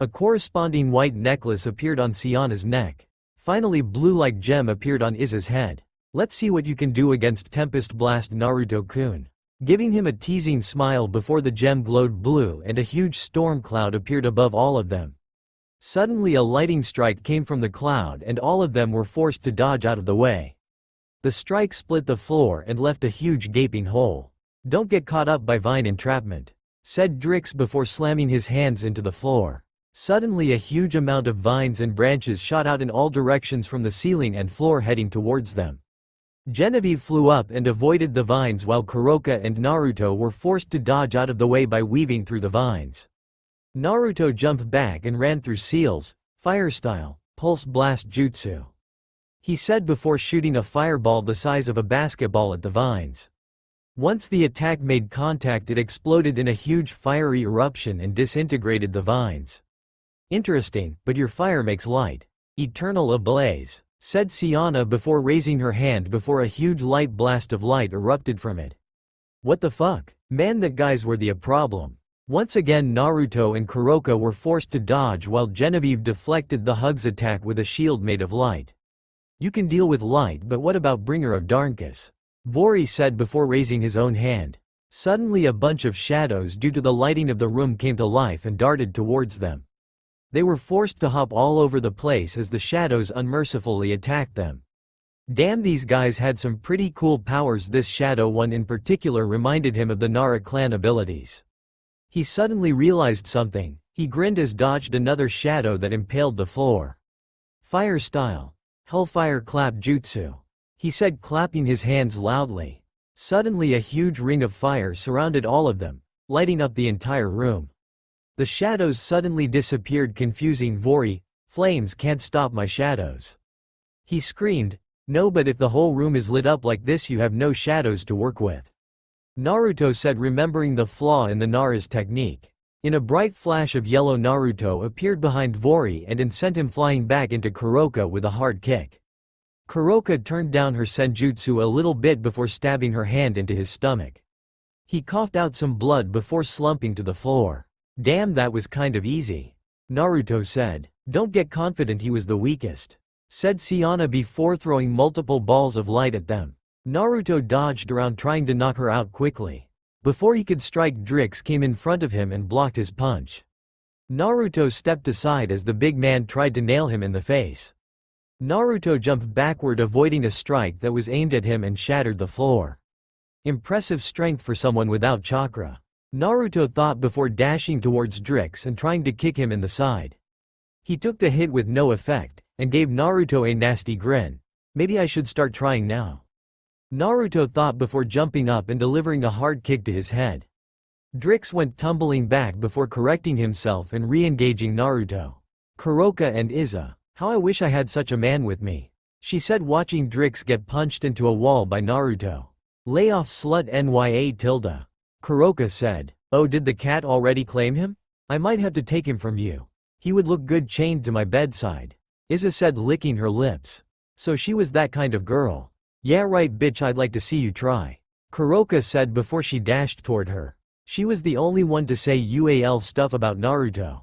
A corresponding white necklace appeared on Siana's neck. Finally blue-like gem appeared on Issei's head. Let's see what you can do against Tempest Blast, Naruto-kun. Giving him a teasing smile before the gem glowed blue and a huge storm cloud appeared above all of them. Suddenly a lightning strike came from the cloud and all of them were forced to dodge out of the way. The strike split the floor and left a huge gaping hole. Don't get caught up by vine entrapment, said Drix before slamming his hands into the floor. Suddenly a huge amount of vines and branches shot out in all directions from the ceiling and floor heading towards them. Genevieve flew up and avoided the vines while Kuroka and Naruto were forced to dodge out of the way by weaving through the vines. Naruto jumped back and ran through Seal's fire style pulse blast jutsu. He said before shooting a fireball the size of a basketball at the vines. Once the attack made contact, it exploded in a huge fiery eruption and disintegrated the vines. Interesting, but your fire makes light. Eternal ablaze, said Siana before raising her hand before a huge light blast of light erupted from it. What the fuck? Man, that guys were the problem. Once again Naruto and Kuroka were forced to dodge while Genevieve deflected the Hug's attack with a shield made of light. You can deal with light, but what about Bringer of Darkness? Vori said before raising his own hand. Suddenly a bunch of shadows due to the lighting of the room came to life and darted towards them. They were forced to hop all over the place as the shadows unmercifully attacked them. Damn, these guys had some pretty cool powers. This shadow one in particular reminded him of the Nara clan abilities. He suddenly realized something. He grinned as dodged another shadow that impaled the floor. Fire style. Hellfire clap jutsu. He said, clapping his hands loudly. Suddenly a huge ring of fire surrounded all of them, lighting up the entire room. The shadows suddenly disappeared, confusing Vori. Flames can't stop my shadows. He screamed. No, but if the whole room is lit up like this you have no shadows to work with. Naruto said, remembering the flaw in the Nara's technique. In a bright flash of yellow, Naruto appeared behind Vori and sent him flying back into Kuroka with a hard kick. Kuroka turned down her senjutsu a little bit before stabbing her hand into his stomach. He coughed out some blood before slumping to the floor. Damn, that was kind of easy. Naruto said. Don't get confident, he was the weakest, said Siana before throwing multiple balls of light at them. Naruto dodged around trying to knock her out quickly. Before he could strike, Drix came in front of him and blocked his punch. Naruto stepped aside as the big man tried to nail him in the face. Naruto jumped backward, avoiding a strike that was aimed at him, and shattered the floor. Impressive strength for someone without chakra, Naruto thought before dashing towards Drix and trying to kick him in the side. He took the hit with no effect, and gave Naruto a nasty grin. Maybe I should start trying now, Naruto thought before jumping up and delivering a hard kick to his head. Drix went tumbling back before correcting himself and re-engaging Naruto. Kuroka and Issei. How I wish I had such a man with me, she said, watching Drix get punched into a wall by Naruto. Lay off, slut, nya tilde. Kuroka said. Oh, did the cat already claim him? I might have to take him from you. He would look good chained to my bedside, Issei said, licking her lips. So she was that kind of girl. Yeah right, bitch, I'd like to see you try, Kuroka said before she dashed toward her. She was the only one to say UAL stuff about Naruto.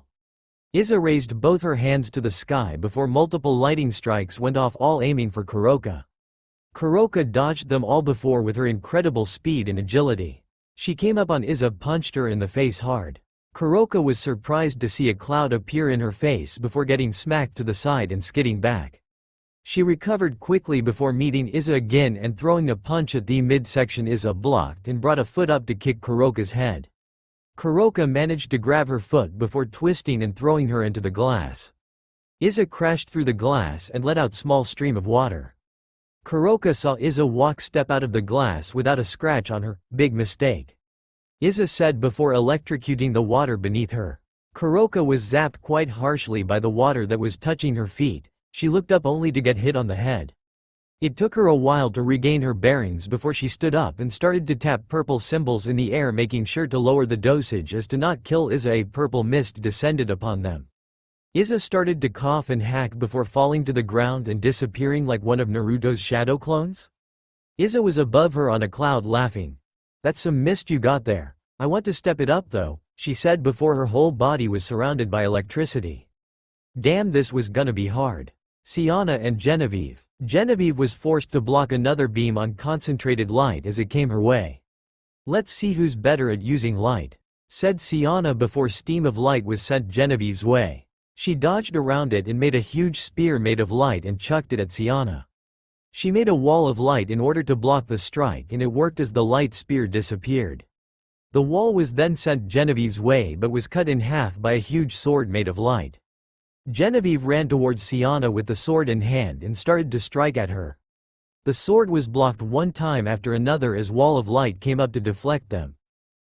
Issei raised both her hands to the sky before multiple lightning strikes went off, all aiming for Kuroka. Kuroka dodged them all before with her incredible speed and agility. She came up on Issei, punched her in the face hard. Kuroka was surprised to see a cloud appear in her face before getting smacked to the side and skidding back. She recovered quickly before meeting Issei again and throwing a punch at the midsection. Issei blocked and brought a foot up to kick Kuroka's head. Kuroka managed to grab her foot before twisting and throwing her into the glass. Issei crashed through the glass and let out small stream of water. Kuroka saw Issei step out of the glass without a scratch on her. Big mistake, Issei said before electrocuting the water beneath her. Kuroka was zapped quite harshly by the water that was touching her feet. She looked up only to get hit on the head. It took her a while to regain her bearings before she stood up and started to tap purple symbols in the air, making sure to lower the dosage as to not kill Issei. A purple mist descended upon them. Issei started to cough and hack before falling to the ground and disappearing like one of Naruto's shadow clones. Issei was above her on a cloud, laughing. That's some mist you got there. I want to step it up though, she said before her whole body was surrounded by electricity. Damn, this was gonna be hard. Siana and Genevieve. Genevieve was forced to block another beam on concentrated light as it came her way. Let's see who's better at using light, said Siana before steam of light was sent Genevieve's way. She dodged around it and made a huge spear made of light and chucked it at Siana. She made a wall of light in order to block the strike, and it worked as the light spear disappeared. The wall was then sent Genevieve's way but was cut in half by a huge sword made of light. Genevieve ran towards Siana with the sword in hand and started to strike at her. The sword was blocked one time after another as wall of light came up to deflect them.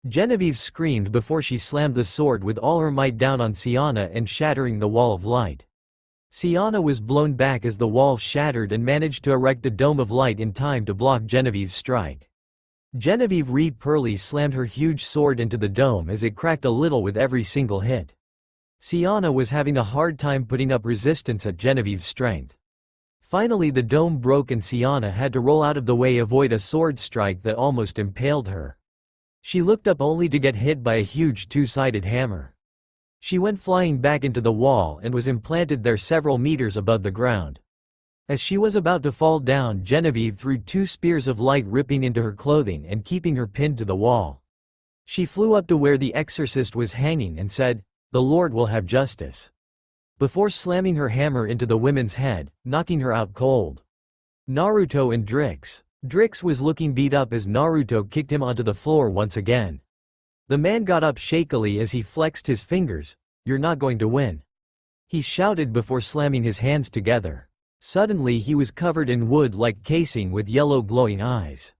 Genevieve screamed before she slammed the sword with all her might down on Siana and shattering the wall of light. Siana was blown back as the wall shattered and managed to erect a dome of light in time to block Genevieve's strike. Genevieve Pearly slammed her huge sword into the dome as it cracked a little with every single hit. Siana was having a hard time putting up resistance at Genevieve's strength. Finally the dome broke and Siana had to roll out of the way, avoid a sword strike that almost impaled her. She looked up only to get hit by a huge two-sided hammer. She went flying back into the wall and was implanted there several meters above the ground. As she was about to fall down, Genevieve threw two spears of light ripping into her clothing and keeping her pinned to the wall. She flew up to where the exorcist was hanging and said, "The Lord will have justice," before slamming her hammer into the woman's head, knocking her out cold. Naruto and Drix. Drix was looking beat up as Naruto kicked him onto the floor once again. The man got up shakily as he flexed his fingers. "You're not going to win," he shouted before slamming his hands together. Suddenly he was covered in wood-like casing with yellow glowing eyes.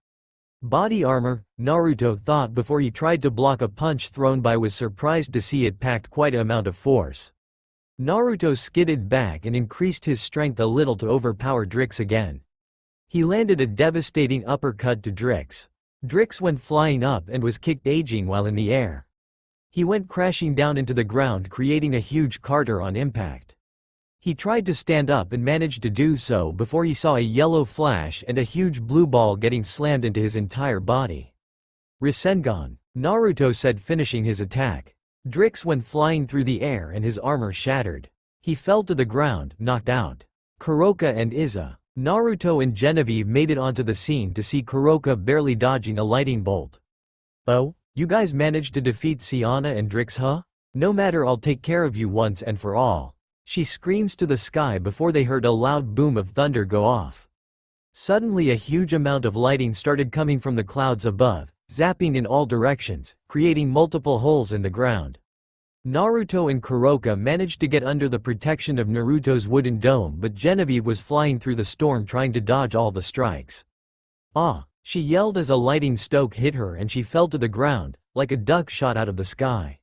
Body armor, Naruto thought before he tried to block a punch thrown by, was surprised to see it packed quite an amount of force. Naruto skidded back and increased his strength a little to overpower Drix again. He landed a devastating uppercut to Drix. Drix went flying up and was kicked aging while in the air. He went crashing down into the ground, creating a huge crater on impact. He tried to stand up and managed to do so before he saw a yellow flash and a huge blue ball getting slammed into his entire body. Rasengan, Naruto said, finishing his attack. Drix went flying through the air and his armor shattered. He fell to the ground, knocked out. Kuroka and Issei, Naruto and Genevieve made it onto the scene to see Kuroka barely dodging a lightning bolt. "Oh, you guys managed to defeat Siana and Drix, huh? No matter, I'll take care of you once and for all," she screams to the sky before they heard a loud boom of thunder go off. Suddenly a huge amount of lighting started coming from the clouds above, zapping in all directions, creating multiple holes in the ground. Naruto and Kuroka managed to get under the protection of Naruto's wooden dome, but Genevieve was flying through the storm trying to dodge all the strikes. "Ah!" she yelled as a lightning stoke hit her and she fell to the ground, like a duck shot out of the sky.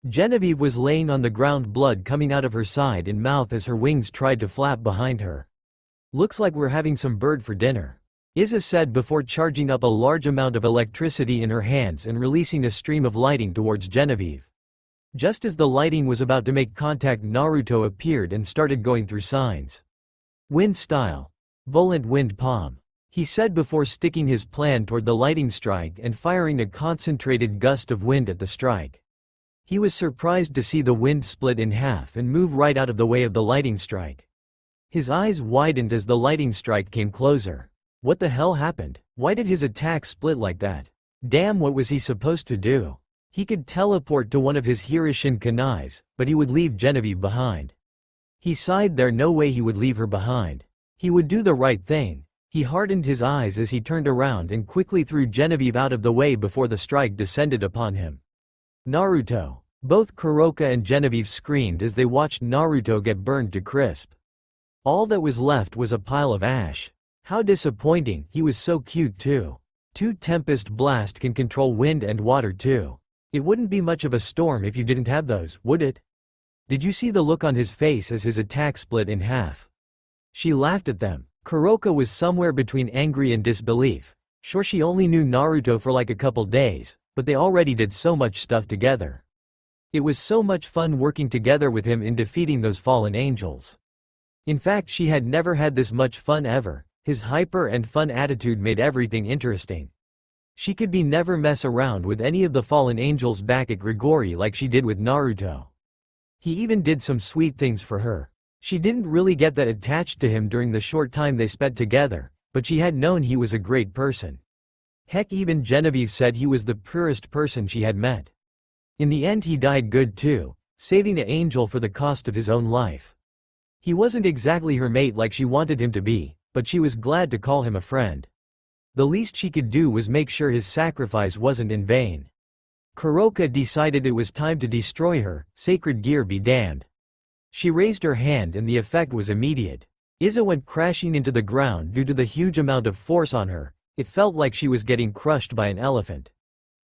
Genevieve was laying on the ground, blood coming out of her side and mouth as her wings tried to flap behind her. "Looks like we're having some bird for dinner," Issei said before charging up a large amount of electricity in her hands and releasing a stream of lighting towards Genevieve. Just as the lighting was about to make contact, Naruto appeared and started going through signs. "Wind style. Volant wind palm," he said before sticking his plan toward the lighting strike and firing a concentrated gust of wind at the strike. He was surprised to see the wind split in half and move right out of the way of the lighting strike. His eyes widened as the lighting strike came closer. What the hell happened? Why did his attack split like that? Damn, what was he supposed to do? He could teleport to one of his Hirishin kunais, but he would leave Genevieve behind. He sighed, there no way he would leave her behind. He would do the right thing. He hardened his eyes as he turned around and quickly threw Genevieve out of the way before the strike descended upon him. Naruto. Both Kuroka and Genevieve screamed as they watched Naruto get burned to crisp. All that was left was a pile of ash. How disappointing, he was so cute too. Tempest Blast can control wind and water too. It wouldn't be much of a storm if you didn't have those, would it? Did you see the look on his face as his attack split in half? She laughed at them. Kuroka was somewhere between angry and disbelief. Sure, she only knew Naruto for like a couple days, but they already did so much stuff together. It was so much fun working together with him in defeating those fallen angels. In fact, she had never had this much fun ever. His hyper and fun attitude made everything interesting. She could never mess around with any of the fallen angels back at Grigori like she did with Naruto. He even did some sweet things for her. She didn't really get that attached to him during the short time they spent together, but she had known he was a great person. Heck, even Genevieve said he was the purest person she had met. In the end he died good too, saving the angel for the cost of his own life. He wasn't exactly her mate like she wanted him to be, but she was glad to call him a friend. The least she could do was make sure his sacrifice wasn't in vain. Kuroka decided it was time to destroy her, sacred gear be damned. She raised her hand and the effect was immediate. Issei went crashing into the ground due to the huge amount of force on her. It felt like she was getting crushed by an elephant.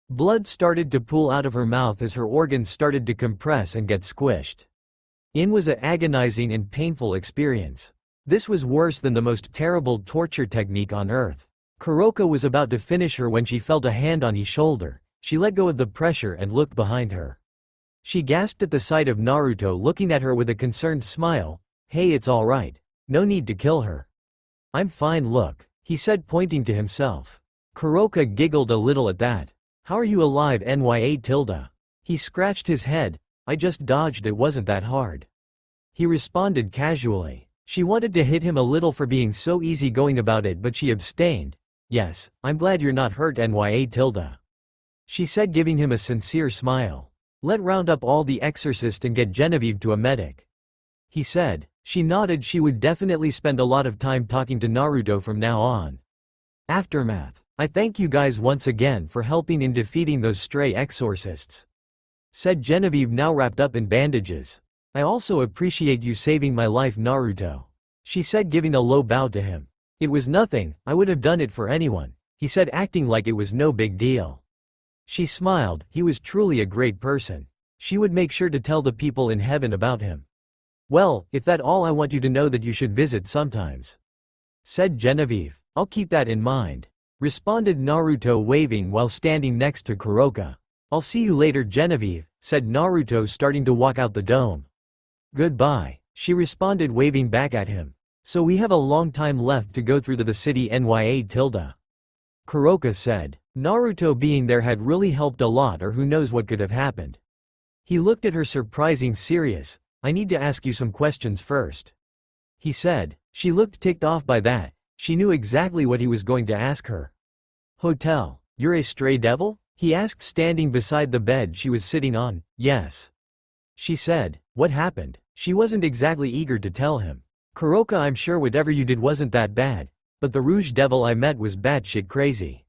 Blood started to pool out of her mouth as her organs started to compress and get squished. It was an agonizing and painful experience. This was worse than the most terrible torture technique on earth. Kuroka was about to finish her when she felt a hand on his shoulder. She let go of the pressure and looked behind her. She gasped at the sight of Naruto looking at her with a concerned smile. "Hey, it's alright. No need to kill her." "I'm fine, look," he said, pointing to himself. Kuroka giggled a little at that. "How are you alive, Nya?" He scratched his head. "I just dodged, it wasn't that hard." He responded casually. She wanted to hit him a little for being so easygoing about it, but she abstained. "Yes, I'm glad you're not hurt, Nya," she said, giving him a sincere smile. "Let's round up all the exorcists and get Genevieve to a medic," he said. She nodded. She would definitely spend a lot of time talking to Naruto from now on. Aftermath. "I thank you guys once again for helping in defeating those stray exorcists," said Genevieve, now wrapped up in bandages. "I also appreciate you saving my life, Naruto," she said, giving a low bow to him. "It was nothing, I would have done it for anyone," he said, acting like it was no big deal. She smiled. He was truly a great person. She would make sure to tell the people in heaven about him. "Well, if that all, I want you to know that you should visit sometimes," said Genevieve. I'll keep that in mind. Responded Naruto waving while standing next to Kuroka. I'll see you later Genevieve, said Naruto starting to walk out the dome. Goodbye, she responded waving back at him. So we have a long time left to go through to the city Nya. Kuroka said. Naruto being there had really helped a lot, or who knows what could have happened. He looked at her surprising serious. I need to ask you some questions first. He said. She looked ticked off by that. She knew exactly what he was going to ask her. Hotel, you're a stray devil? He asked standing beside the bed she was sitting on. Yes. She said. What happened? She wasn't exactly eager to tell him. Kuroka, I'm sure whatever you did wasn't that bad, but the Rouge Devil I met was batshit crazy.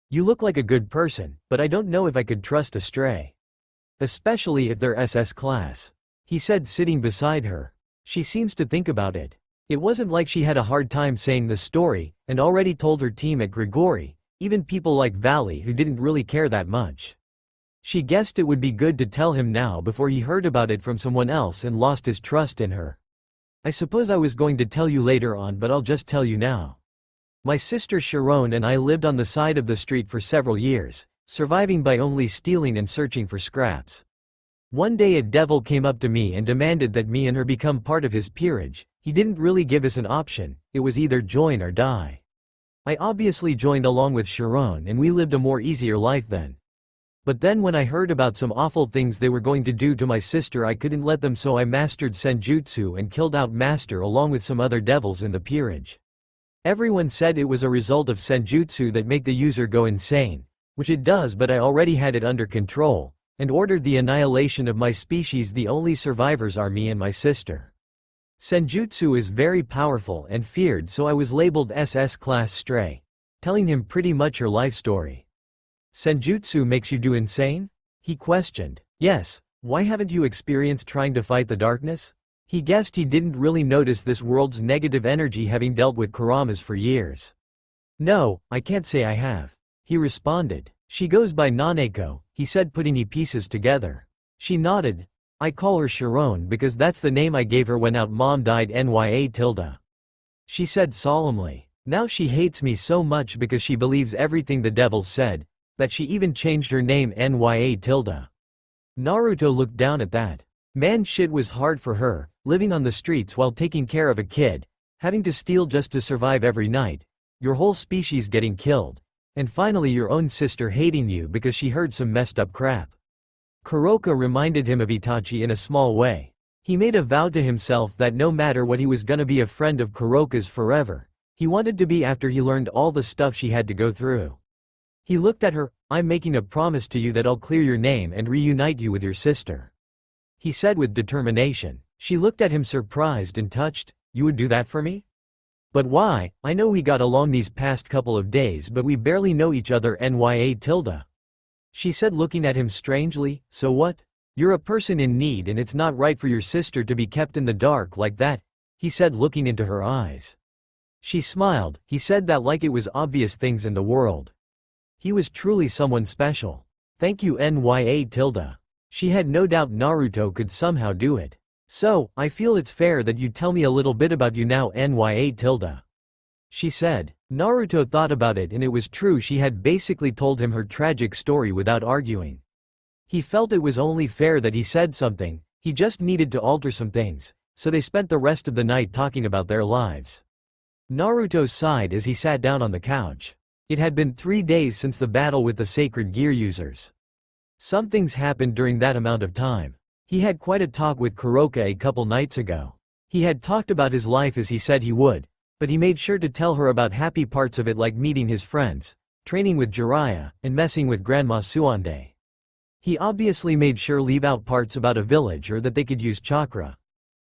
You look like a good person, but I don't know if I could trust a stray. Especially if they're SS class. He said sitting beside her. She seems to think about it. It wasn't like she had a hard time saying the story, and already told her team at Grigori, even people like Valley who didn't really care that much. She guessed it would be good to tell him now before he heard about it from someone else and lost his trust in her. I suppose I was going to tell you later on, but I'll just tell you now. My sister Sharon and I lived on the side of the street for several years, surviving by only stealing and searching for scraps. One day a devil came up to me and demanded that me and her become part of his peerage. He didn't really give us an option, it was either join or die. I obviously joined along with Sharon and we lived a more easier life then. But then when I heard about some awful things they were going to do to my sister, I couldn't let them, so I mastered Senjutsu and killed out Master along with some other devils in the peerage. Everyone said it was a result of Senjutsu that make the user go insane, which it does, but I already had it under control, and ordered the annihilation of my species. The only survivors are me and my sister. Senjutsu is very powerful and feared, so I was labeled SS class stray. Telling him pretty much her life story. Senjutsu makes you do insane? He questioned. Yes, why haven't you experienced trying to fight the darkness? He guessed he didn't really notice this world's negative energy, having dealt with Kuramas for years. No, I can't say I have. He responded. She goes by Naneko, he said, putting pieces together. She nodded. I call her Sharon because that's the name I gave her when out mom died Nya. She said solemnly. Now she hates me so much because she believes everything the devil said, that she even changed her name Nya. Naruto looked down at that. Man, shit was hard for her, living on the streets while taking care of a kid, having to steal just to survive every night, your whole species getting killed, and finally your own sister hating you because she heard some messed up crap. Kuroka reminded him of Itachi in a small way. He made a vow to himself that no matter what he was gonna be a friend of Kuroka's forever. He wanted to be after he learned all the stuff she had to go through. He looked at her. I'm making a promise to you that I'll clear your name and reunite you with your sister. He said with determination. She looked at him surprised and touched. You would do that for me? But why? I know we got along these past couple of days, but we barely know each other Nya. She said, looking at him strangely. So what? You're a person in need and it's not right for your sister to be kept in the dark like that, he said, looking into her eyes. She smiled. He said that like it was obvious things in the world. He was truly someone special. Thank you Nya. She had no doubt Naruto could somehow do it. So, I feel it's fair that you tell me a little bit about you now Nya. She said. Naruto thought about it and it was true, she had basically told him her tragic story without arguing. He felt it was only fair that he said something, he just needed to alter some things, so they spent the rest of the night talking about their lives. Naruto sighed as he sat down on the couch. It had been 3 days since the battle with the sacred gear users. Some things happened during that amount of time. He had quite a talk with Kuroka a couple nights ago. He had talked about his life as he said he would, but he made sure to tell her about happy parts of it, like meeting his friends, training with Jiraiya, and messing with Grandma Suande. He obviously made sure leave out parts about a village or that they could use chakra.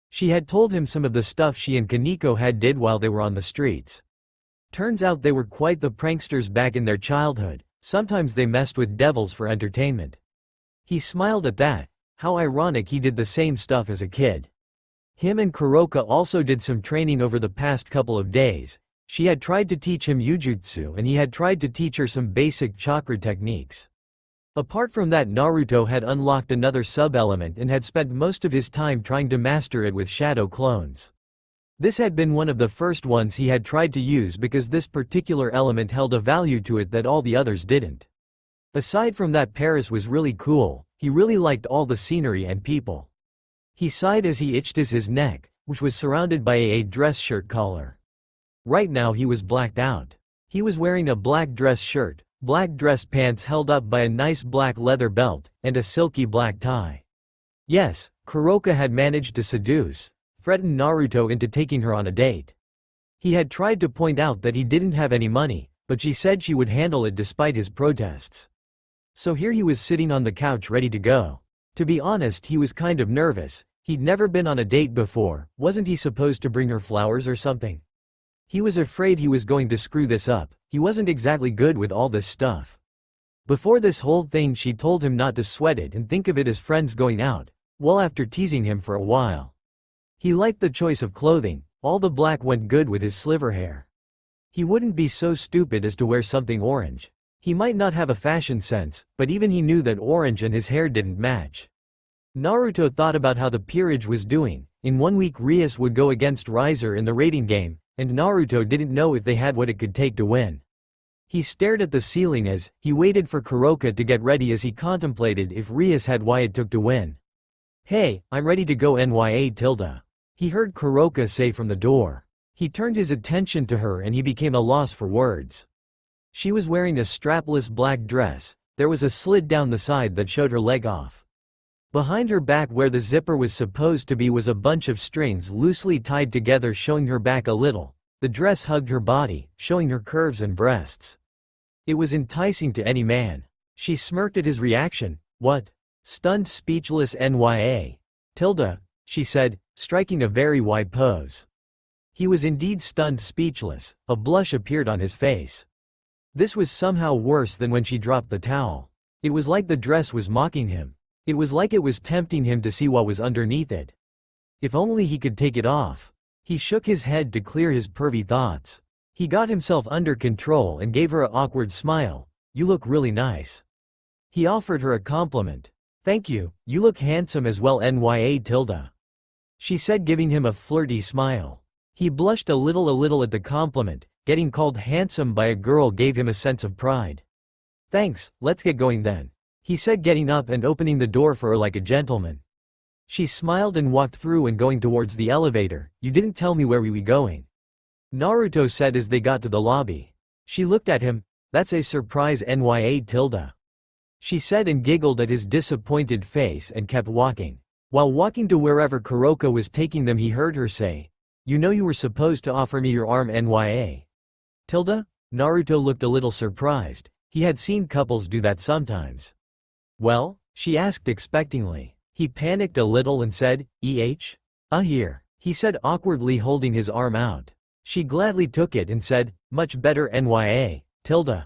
She had told him some of the stuff she and Kaneko had did while they were on the streets. Turns out they were quite the pranksters back in their childhood. Sometimes they messed with devils for entertainment. He smiled at that. How ironic, he did the same stuff as a kid. Him and Kuroka also did some training over the past couple of days. She had tried to teach him Jujutsu and he had tried to teach her some basic chakra techniques. Apart from that, Naruto had unlocked another sub-element and had spent most of his time trying to master it with shadow clones. This had been one of the first ones he had tried to use because this particular element held a value to it that all the others didn't. Aside from that, Paris was really cool. He really liked all the scenery and people. He sighed as he itched his neck, which was surrounded by a dress shirt collar. Right now he was blacked out. He was wearing a black dress shirt, black dress pants held up by a nice black leather belt, and a silky black tie. Yes, Kuroka had managed to seduce, threaten Naruto into taking her on a date. He had tried to point out that he didn't have any money, but she said she would handle it despite his protests. So here he was sitting on the couch ready to go. To be honest, he was kind of nervous. He'd never been on a date before. Wasn't he supposed to bring her flowers or something? He was afraid he was going to screw this up. He wasn't exactly good with all this stuff. Before this whole thing, she told him not to sweat it and think of it as friends going out. Well, after teasing him for a while. He liked the choice of clothing. All the black went good with his sliver hair. He wouldn't be so stupid as to wear something orange. He might not have a fashion sense, but even he knew that orange and his hair didn't match. Naruto thought about how the peerage was doing. In 1 week Rias would go against Riser in the rating game, and Naruto didn't know if they had what it could take to win. He stared at the ceiling as he waited for Kuroka to get ready as he contemplated if Rias had what it took to win. "Hey, I'm ready to go nya." He heard Kuroka say from the door. He turned his attention to her and he became a loss for words. She was wearing a strapless black dress. There was a slit down the side that showed her leg off. Behind her back where the zipper was supposed to be was a bunch of strings loosely tied together showing her back a little. The dress hugged her body, showing her curves and breasts. It was enticing to any man. She smirked at his reaction. "What? Stunned speechless nya. She said, striking a very wide pose. He was indeed stunned speechless. A blush appeared on his face. This was somehow worse than when she dropped the towel. It was like the dress was mocking him. It was like it was tempting him to see what was underneath it. If only he could take it off. He shook his head to clear his pervy thoughts. He got himself under control and gave her an awkward smile. "You look really nice." He offered her a compliment. "Thank you, you look handsome as well nya." She said, giving him a flirty smile. He blushed a little at the compliment. Getting called handsome by a girl gave him a sense of pride. "Thanks, let's get going then," he said, getting up and opening the door for her like a gentleman. She smiled and walked through and going towards the elevator. "You didn't tell me where we were going," Naruto said as they got to the lobby. She looked at him. "That's a surprise nya." She said and giggled at his disappointed face and kept walking. While walking to wherever Kuroka was taking them, he heard her say, "You know you were supposed to offer me your arm nya." Naruto looked a little surprised. He had seen couples do that sometimes. "Well?" she asked expectantly. He panicked a little and said, Here," he said awkwardly, holding his arm out. She gladly took it and said, "Much better nya."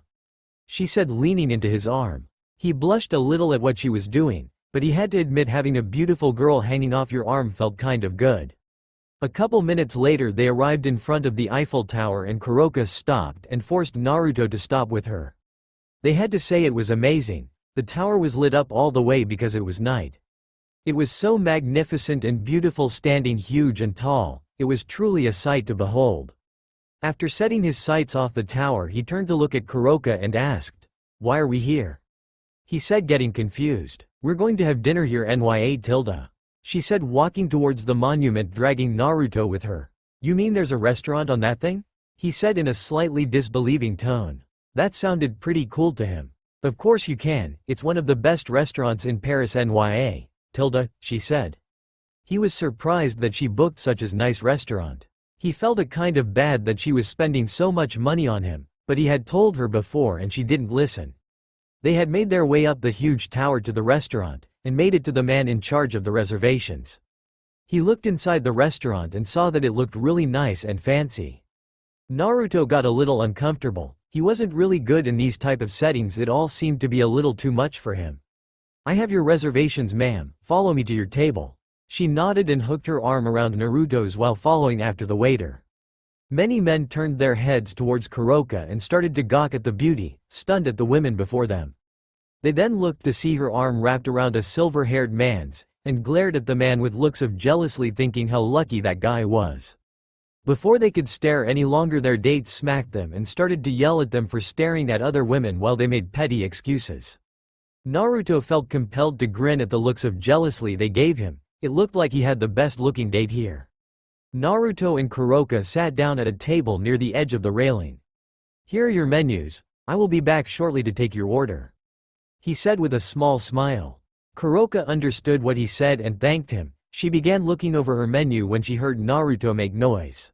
She said, leaning into his arm. He blushed a little at what she was doing, but he had to admit having a beautiful girl hanging off your arm felt kind of good. A couple minutes later they arrived in front of the Eiffel Tower and Kuroka stopped and forced Naruto to stop with her. They had to say it was amazing. The tower was lit up all the way because it was night. It was so magnificent and beautiful, standing huge and tall. It was truly a sight to behold. After setting his sights off the tower, he turned to look at Kuroka and asked, "Why are we here?" He said, getting confused. "We're going to have dinner here nya." She said, walking towards the monument, dragging Naruto with her. "You mean there's a restaurant on that thing?" he said in a slightly disbelieving tone. That sounded pretty cool to him. "Of course you can, it's one of the best restaurants in Paris nya, she said. He was surprised that she booked such a nice restaurant. He felt a kind of bad that she was spending so much money on him, but he had told her before and she didn't listen. They had made their way up the huge tower to the restaurant, and made it to the man in charge of the reservations. He looked inside the restaurant and saw that it looked really nice and fancy. Naruto got a little uncomfortable. He wasn't really good in these type of settings, it all seemed to be a little too much for him. "I have your reservations, ma'am, follow me to your table." She nodded and hooked her arm around Naruto's while following after the waiter. Many men turned their heads towards Kuroka and started to gawk at the beauty, stunned at the women before them. They then looked to see her arm wrapped around a silver-haired man's, and glared at the man with looks of jealously, thinking how lucky that guy was. Before they could stare any longer, their dates smacked them and started to yell at them for staring at other women while they made petty excuses. Naruto felt compelled to grin at the looks of jealousy they gave him. It looked like he had the best looking date here. Naruto and Kuroka sat down at a table near the edge of the railing. "Here are your menus. I will be back shortly to take your order," he said with a small smile. Kuroka understood what he said and thanked him. She began looking over her menu when she heard Naruto make noise.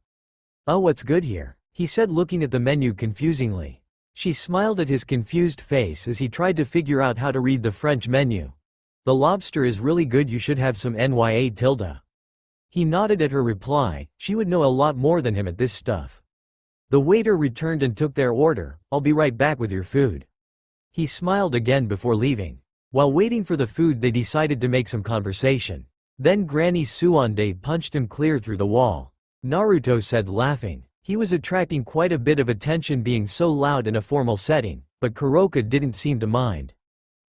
"Oh, what's good here?" he said, looking at the menu confusingly. She smiled at his confused face as he tried to figure out how to read the French menu. "The lobster is really good, you should have some nya. He nodded at her reply. She would know a lot more than him at this stuff. The waiter returned and took their order. "I'll be right back with your food." He smiled again before leaving. While waiting for the food, they decided to make some conversation. Then Granny Suande punched him clear through the wall. Naruto said, laughing. He was attracting quite a bit of attention being so loud in a formal setting, but Kuroka didn't seem to mind.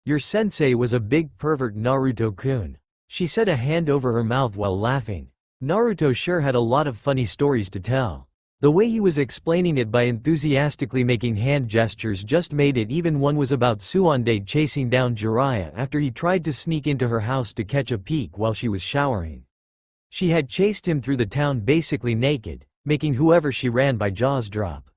"Your sensei was a big pervert, Naruto-kun," she said, a hand over her mouth while laughing. Naruto sure had a lot of funny stories to tell. The way he was explaining it by enthusiastically making hand gestures just made it. Even one was about Suande chasing down Jiraiya after he tried to sneak into her house to catch a peek while she was showering. She had chased him through the town basically naked, making whoever she ran by jaws drop.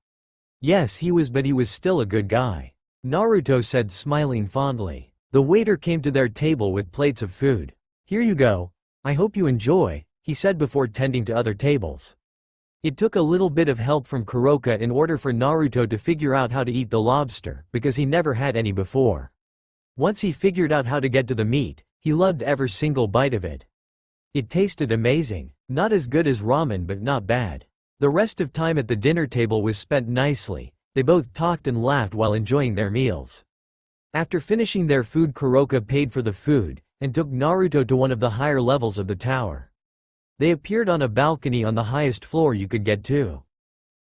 "Yes, he was, but he was still a good guy," Naruto said, smiling fondly. The waiter came to their table with plates of food. "Here you go. I hope you enjoy," he said before tending to other tables. It took a little bit of help from Kuroka in order for Naruto to figure out how to eat the lobster, because he never had any before. Once he figured out how to get to the meat, he loved every single bite of it. It tasted amazing. Not as good as ramen, but not bad. The rest of time at the dinner table was spent nicely. They both talked and laughed while enjoying their meals. After finishing their food, Kuroka paid for the food and took Naruto to one of the higher levels of the tower. They appeared on a balcony on the highest floor you could get to.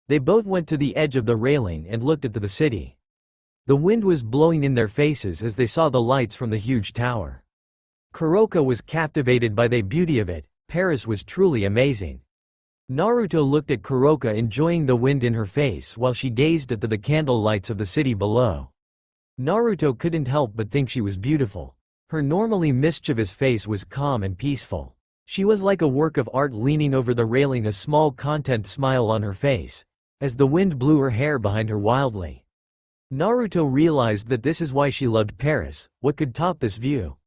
They both went to the edge of the railing and looked at the city. The wind was blowing in their faces as they saw the lights from the huge tower. Kuroka was captivated by the beauty of it. Paris was truly amazing. Naruto looked at Kuroka, enjoying the wind in her face while she gazed at the candle lights of the city below. Naruto couldn't help but think she was beautiful. Her normally mischievous face was calm and peaceful. She was like a work of art, leaning over the railing, a small content smile on her face, as the wind blew her hair behind her wildly. Naruto realized that this is why she loved Paris. What could top this view?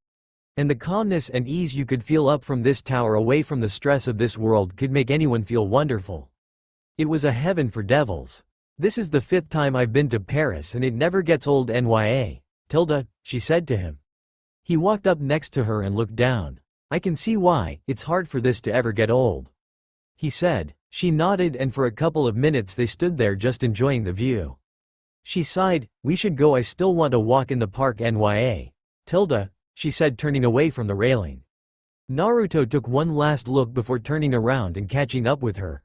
And the calmness and ease you could feel up from this tower, away from the stress of this world, could make anyone feel wonderful. It was a heaven for devils. "This is the 5th time I've been to Paris and it never gets old, nya. She said to him. He walked up next to her and looked down. "I can see why, it's hard for this to ever get old," he said. She nodded, and for a couple of minutes they stood there just enjoying the view. She sighed. "We should go, I still want to walk in the park, nya. She said, turning away from the railing. Naruto took one last look before turning around and catching up with her.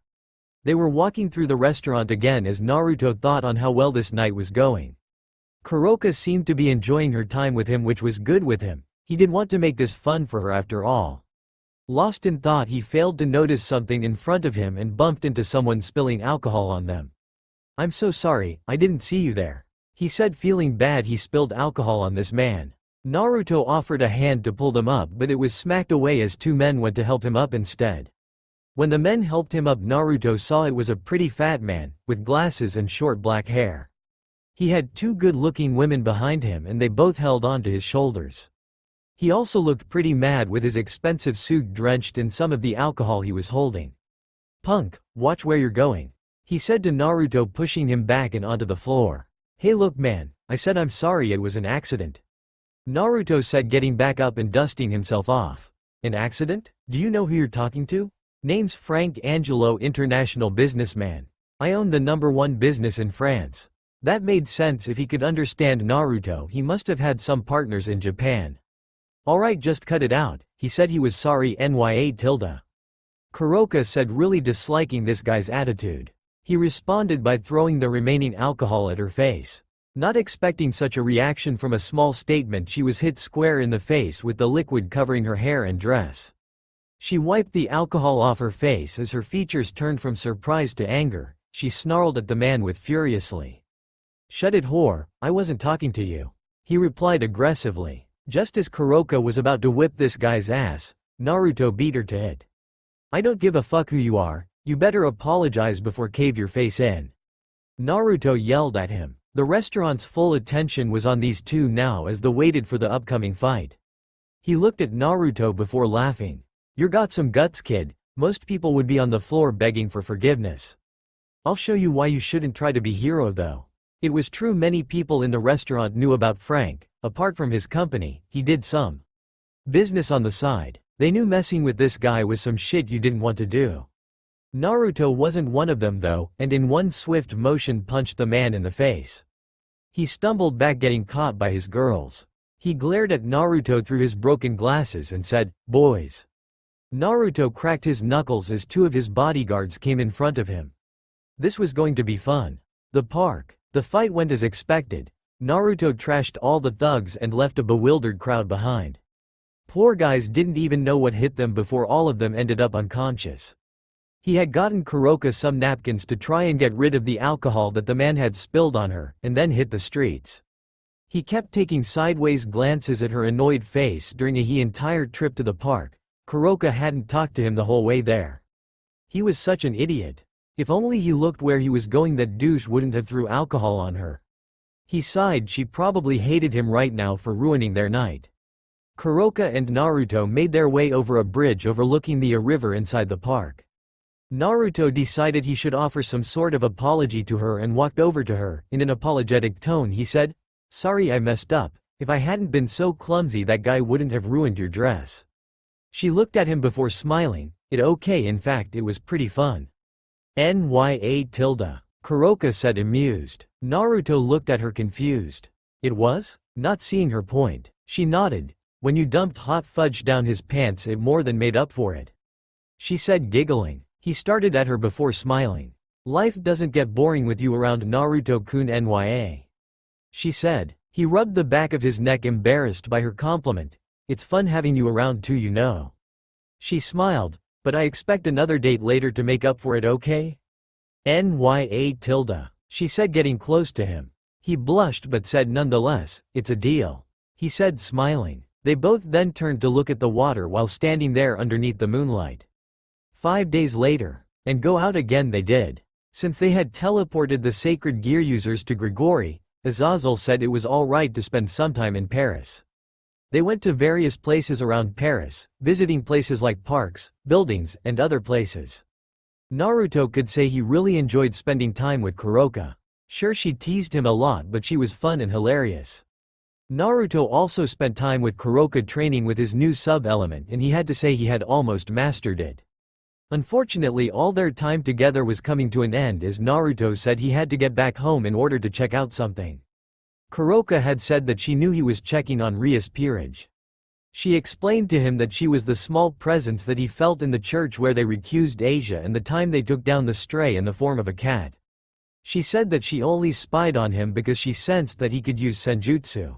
They were walking through the restaurant again as Naruto thought on how well this night was going. Kuroka seemed to be enjoying her time with him, which was good with him. He did want to make this fun for her after all. Lost in thought, he failed to notice something in front of him and bumped into someone spilling alcohol on them. "I'm so sorry, I didn't see you there," he said, feeling bad he spilled alcohol on this man. Naruto offered a hand to pull them up, but it was smacked away as 2 men went to help him up instead. When the men helped him up, Naruto saw it was a pretty fat man, with glasses and short black hair. He had 2 good-looking women behind him and they both held on to his shoulders. He also looked pretty mad with his expensive suit drenched in some of the alcohol he was holding. "Punk, watch where you're going," he said to Naruto, pushing him back and onto the floor. "Hey look man, I said I'm sorry, it was an accident," Naruto said, getting back up and dusting himself off. "An accident? Do you know who you're talking to?" "Name's Frank Angelo, international businessman. I own the #1 business in France." That made sense. If he could understand Naruto, he must have had some partners in Japan. "Alright, just cut it out," he said. He was sorry, nya. Kuroka said, really disliking this guy's attitude. He responded by throwing the remaining alcohol at her face. Not expecting such a reaction from a small statement, she was hit square in the face with the liquid covering her hair and dress. She wiped the alcohol off her face as her features turned from surprise to anger. She snarled at the man with furiously. "Shut it, whore, I wasn't talking to you," he replied aggressively. Just as Kuroka was about to whip this guy's ass, Naruto beat her to it. "I don't give a fuck who you are, you better apologize before cave your face in," Naruto yelled at him. The restaurant's full attention was on these two now as they waited for the upcoming fight. He looked at Naruto before laughing. "You got some guts, kid, most people would be on the floor begging for forgiveness. I'll show you why you shouldn't try to be hero though." It was true many people in the restaurant knew about Frank. Apart from his company, he did some business on the side. They knew messing with this guy was some shit you didn't want to do. Naruto wasn't one of them though, and in one swift motion punched the man in the face. He stumbled back, getting caught by his girls. He glared at Naruto through his broken glasses and said, "Boys." Naruto cracked his knuckles as two of his bodyguards came in front of him. This was going to be fun. The park. The fight went as expected. Naruto trashed all the thugs and left a bewildered crowd behind. Poor guys didn't even know what hit them before all of them ended up unconscious. He had gotten Kuroka some napkins to try and get rid of the alcohol that the man had spilled on her, and then hit the streets. He kept taking sideways glances at her annoyed face during the entire trip to the park. Kuroka hadn't talked to him the whole way there. He was such an idiot. If only he looked where he was going, that douche wouldn't have threw alcohol on her. He sighed. She probably hated him right now for ruining their night. Kuroka and Naruto made their way over a bridge overlooking the river inside the park. Naruto decided he should offer some sort of apology to her and walked over to her. In an apologetic tone he said, "Sorry, I messed up. If I hadn't been so clumsy, that guy wouldn't have ruined your dress." She looked at him before smiling. In fact it was pretty fun. Nya. Kuroka said, amused. Naruto looked at her confused. "It was?" Not seeing her point. She nodded. "When you dumped hot fudge down his pants, it more than made up for it," she said, giggling. He started at her before smiling. "Life doesn't get boring with you around, Naruto-kun Nya," she said. He rubbed the back of his neck, embarrassed by her compliment. "It's fun having you around too, you know." She smiled. "But I expect another date later to make up for it, okay?" Nya. She said, getting close to him. He blushed but said, "Nonetheless, it's a deal," he said, smiling. They both then turned to look at the water while standing there underneath the moonlight. 5 days later. And go out again they did. Since they had teleported the sacred gear users to Grigori, Azazel said it was alright to spend some time in Paris. They went to various places around Paris, visiting places like parks, buildings, and other places. Naruto could say he really enjoyed spending time with Kuroka. Sure, she teased him a lot, but she was fun and hilarious. Naruto also spent time with Kuroka training with his new sub-element, and he had to say he had almost mastered it. Unfortunately, all their time together was coming to an end as Naruto said he had to get back home in order to check out something. Kuroka had said that she knew he was checking on Ria's peerage. She explained to him that she was the small presence that he felt in the church where they recused Asia and the time they took down the stray in the form of a cat. She said that she only spied on him because she sensed that he could use senjutsu.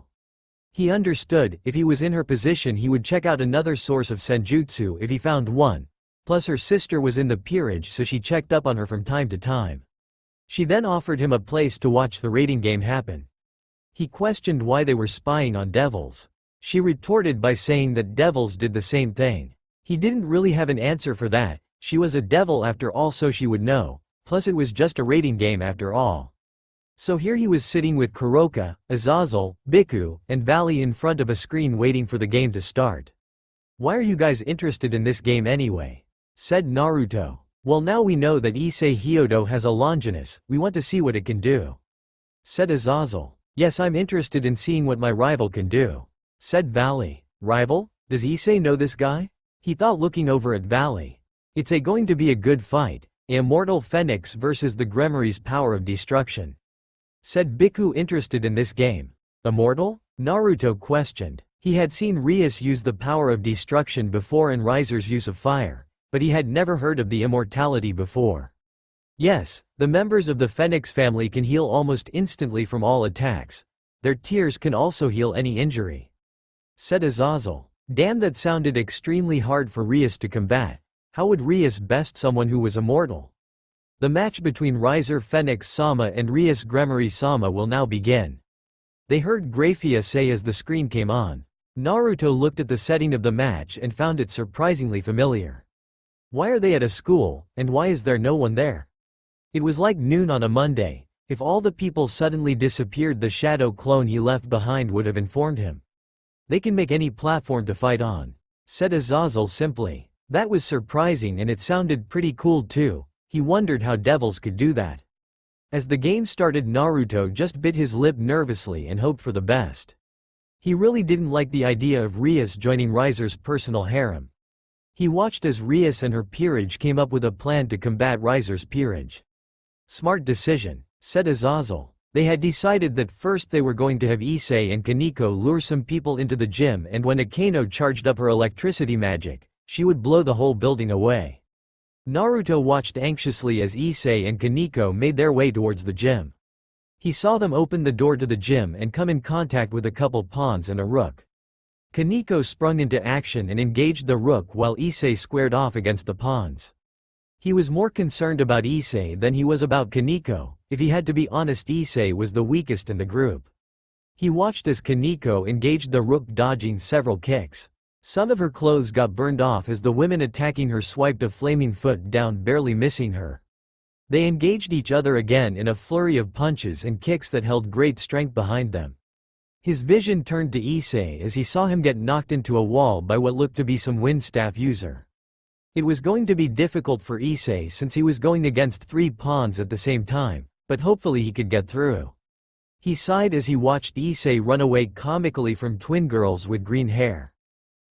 He understood, if he was in her position he would check out another source of senjutsu if he found one. Plus her sister was in the peerage, so she checked up on her from time to time. She then offered him a place to watch the raiding game happen. He questioned why they were spying on devils. She retorted by saying that devils did the same thing. He didn't really have an answer for that. She was a devil after all, so she would know. Plus it was just a raiding game after all. So here he was sitting with Kuroka, Azazel, Bhikkhu, and Valley in front of a screen waiting for the game to start. "Why are you guys interested in this game anyway?" said Naruto. "Well, now we know that Issei Hyodo has a Longinus, we want to see what it can do," said Azazel. "Yes, I'm interested in seeing what my rival can do," said Valley. "Rival? Does Issei know this guy?" he thought, looking over at Valley. "It's going to be a good fight. Immortal Phenex versus the Gremmary's power of destruction," said Bhikkhu, interested in this game. "Immortal?" Naruto questioned. He had seen Rias use the power of destruction before and Riser's use of fire, but he had never heard of the immortality before. "Yes, the members of the Phenex family can heal almost instantly from all attacks. Their tears can also heal any injury," said Azazel. Damn, that sounded extremely hard for Rias to combat. How would Rias best someone who was immortal? The match between Riser Phenex Sama and Rias Gremory Sama will now begin. They heard Graphia say as the screen came on. Naruto looked at the setting of the match and found it surprisingly familiar. Why are they at a school, and why is there no one there? It was like noon on a Monday. If all the people suddenly disappeared, the shadow clone he left behind would have informed him. They can make any platform to fight on, said Azazel simply. That was surprising, and it sounded pretty cool too. He wondered how devils could do that. As the game started, Naruto just bit his lip nervously and hoped for the best. He really didn't like the idea of Rias joining Riser's personal harem. He watched as Rias and her peerage came up with a plan to combat Riser's peerage. Smart decision, said Azazel. They had decided that first they were going to have Issei and Kaneko lure some people into the gym, and when Akano charged up her electricity magic, she would blow the whole building away. Naruto watched anxiously as Issei and Kaneko made their way towards the gym. He saw them open the door to the gym and come in contact with a couple pawns and a rook. Kaneko sprung into action and engaged the rook while Issei squared off against the pawns. He was more concerned about Issei than he was about Kaneko. If he had to be honest, Issei was the weakest in the group. He watched as Kaneko engaged the rook, dodging several kicks. Some of her clothes got burned off as the women attacking her swiped a flaming foot down, barely missing her. They engaged each other again in a flurry of punches and kicks that held great strength behind them. His vision turned to Issei as he saw him get knocked into a wall by what looked to be some wind staff user. It was going to be difficult for Issei since he was going against 3 pawns at the same time, but hopefully he could get through. He sighed as he watched Issei run away comically from twin girls with green hair.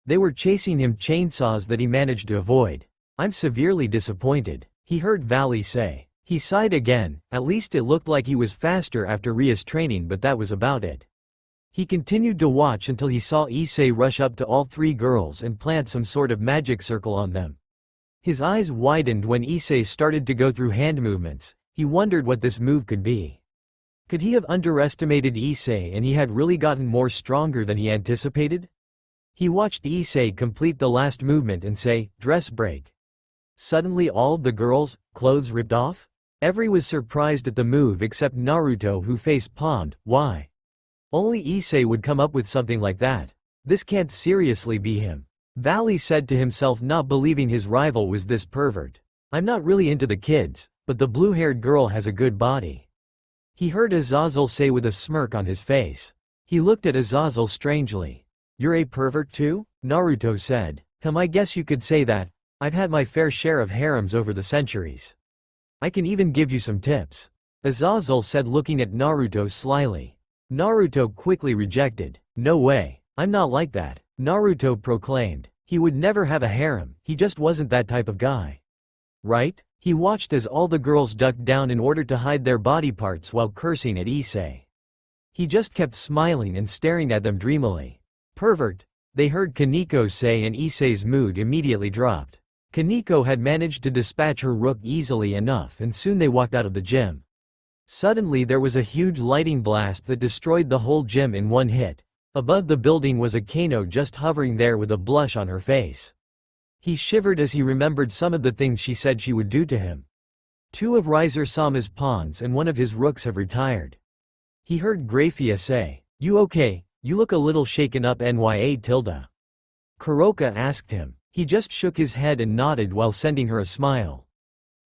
They were chasing him, chainsaws that he managed to avoid. I'm severely disappointed, he heard Valley say. He sighed again. At least it looked like he was faster after Ria's training, but that was about it. He continued to watch until he saw Issei rush up to all 3 girls and plant some sort of magic circle on them. His eyes widened when Issei started to go through hand movements. He wondered what this move could be. Could he have underestimated Issei and he had really gotten more stronger than he anticipated? He watched Issei complete the last movement and say, "Dress break." Suddenly all of the girls' clothes ripped off? Everyone was surprised at the move except Naruto, who face palmed. Why? Only Issei would come up with something like that. This can't seriously be him. Valley said to himself, not believing his rival was this pervert. I'm not really into the kids, but the blue-haired girl has a good body. He heard Azazel say with a smirk on his face. He looked at Azazel strangely. You're a pervert too? Naruto said. I guess you could say that. I've had my fair share of harems over the centuries. I can even give you some tips. Azazel said, looking at Naruto slyly. Naruto quickly rejected. No way. I'm not like that. Naruto proclaimed. He would never have a harem, he just wasn't that type of guy. Right? He watched as all the girls ducked down in order to hide their body parts while cursing at Issei. He just kept smiling and staring at them dreamily. Pervert, they heard Kaneko say, and Issei's mood immediately dropped. Kaneko had managed to dispatch her rook easily enough, and soon they walked out of the gym. Suddenly there was a huge lightning blast that destroyed the whole gym in one hit. Above the building was Akano just hovering there with a blush on her face. He shivered as he remembered some of the things she said she would do to him. 2 of Riser-sama's pawns and 1 of his rooks have retired. He heard Graphia say, "You okay? You look a little shaken up, Nya tilde." Kuroka asked him. He just shook his head and nodded while sending her a smile.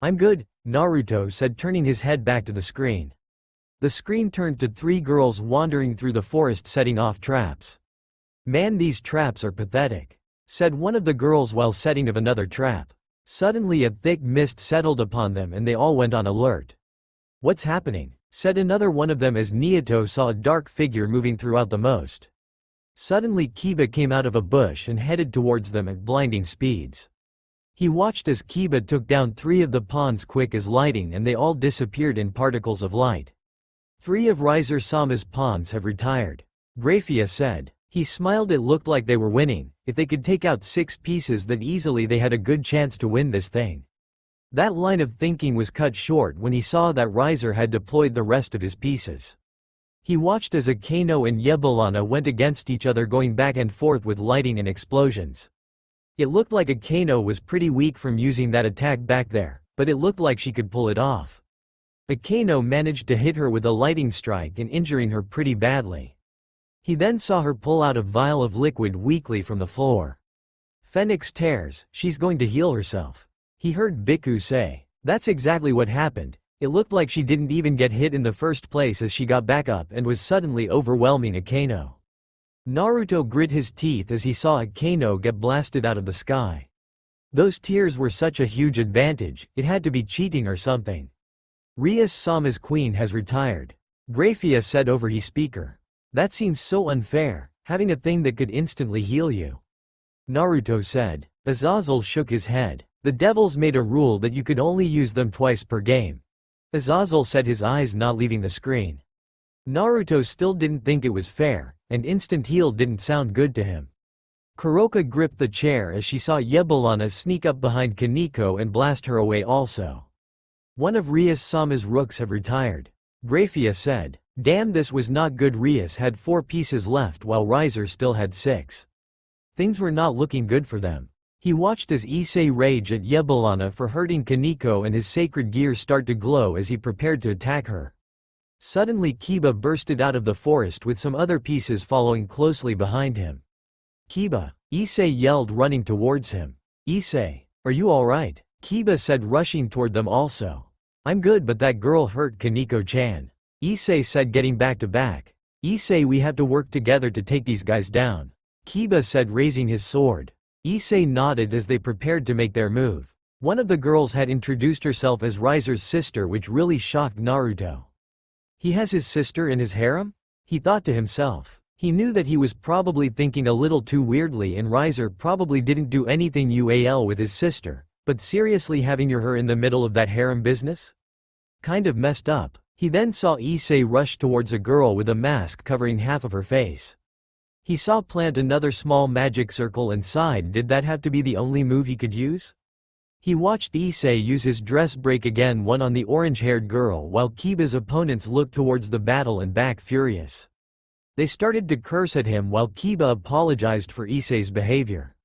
I'm good, Naruto said, turning his head back to the screen. The screen turned to 3 girls wandering through the forest setting off traps. Man, these traps are pathetic, said one of the girls while setting of another trap. Suddenly a thick mist settled upon them and they all went on alert. What's happening? Said another one of them as Naoto saw a dark figure moving throughout the most. Suddenly Kiba came out of a bush and headed towards them at blinding speeds. He watched as Kiba took down 3 of the pawns quick as lightning and they all disappeared in particles of light. 3 of Riser-sama's pawns have retired, Graphia said. He smiled. It looked like they were winning. If they could take out 6 pieces, then easily they had a good chance to win this thing. That line of thinking was cut short when he saw that Riser had deployed the rest of his pieces. He watched as Akano and Yebolana went against each other, going back and forth with lighting and explosions. It looked like Akano was pretty weak from using that attack back there, but it looked like she could pull it off. Akano managed to hit her with a lighting strike and injuring her pretty badly. He then saw her pull out a vial of liquid weakly from the floor. Phenex tears, she's going to heal herself. He heard Bhikkhu say. That's exactly what happened. It looked like she didn't even get hit in the first place as she got back up and was suddenly overwhelming Akano. Naruto grit his teeth as he saw Akano get blasted out of the sky. Those tears were such a huge advantage, it had to be cheating or something. Rias-sama's queen has retired. Graphia said over his speaker. That seems so unfair, having a thing that could instantly heal you. Naruto said. Azazel shook his head. The devils made a rule that you could only use them twice per game. Azazel said, his eyes not leaving the screen. Naruto still didn't think it was fair, and instant heal didn't sound good to him. Kuroka gripped the chair as she saw Yebolana sneak up behind Kaneko and blast her away also. One of Rias-sama's rooks have retired. Graphia said. Damn, this was not good. Rias had 4 pieces left while Riser still had 6. Things were not looking good for them. He watched as Issei rage at Yebolana for hurting Kaneko and his sacred gear start to glow as he prepared to attack her. Suddenly Kiba bursted out of the forest with some other pieces following closely behind him. Kiba, Issei yelled, running towards him. Issei, are you alright? Kiba said, rushing toward them also. I'm good, but that girl hurt Kaneko-chan. Issei said, getting back to back. Issei, we have to work together to take these guys down. Kiba said, raising his sword. Issei nodded as they prepared to make their move. One of the girls had introduced herself as Riser's sister, which really shocked Naruto. He has his sister in his harem? He thought to himself. He knew that he was probably thinking a little too weirdly, and Riser probably didn't do anything UAL with his sister, but seriously having her in the middle of that harem business? Kind of messed up. He then saw Issei rush towards a girl with a mask covering half of her face. He saw plant another small magic circle and sighed, did that have to be the only move he could use? He watched Issei use his dress break again, one on the orange-haired girl, while Kiba's opponents looked towards the battle and back furious. They started to curse at him while Kiba apologized for Issei's behavior.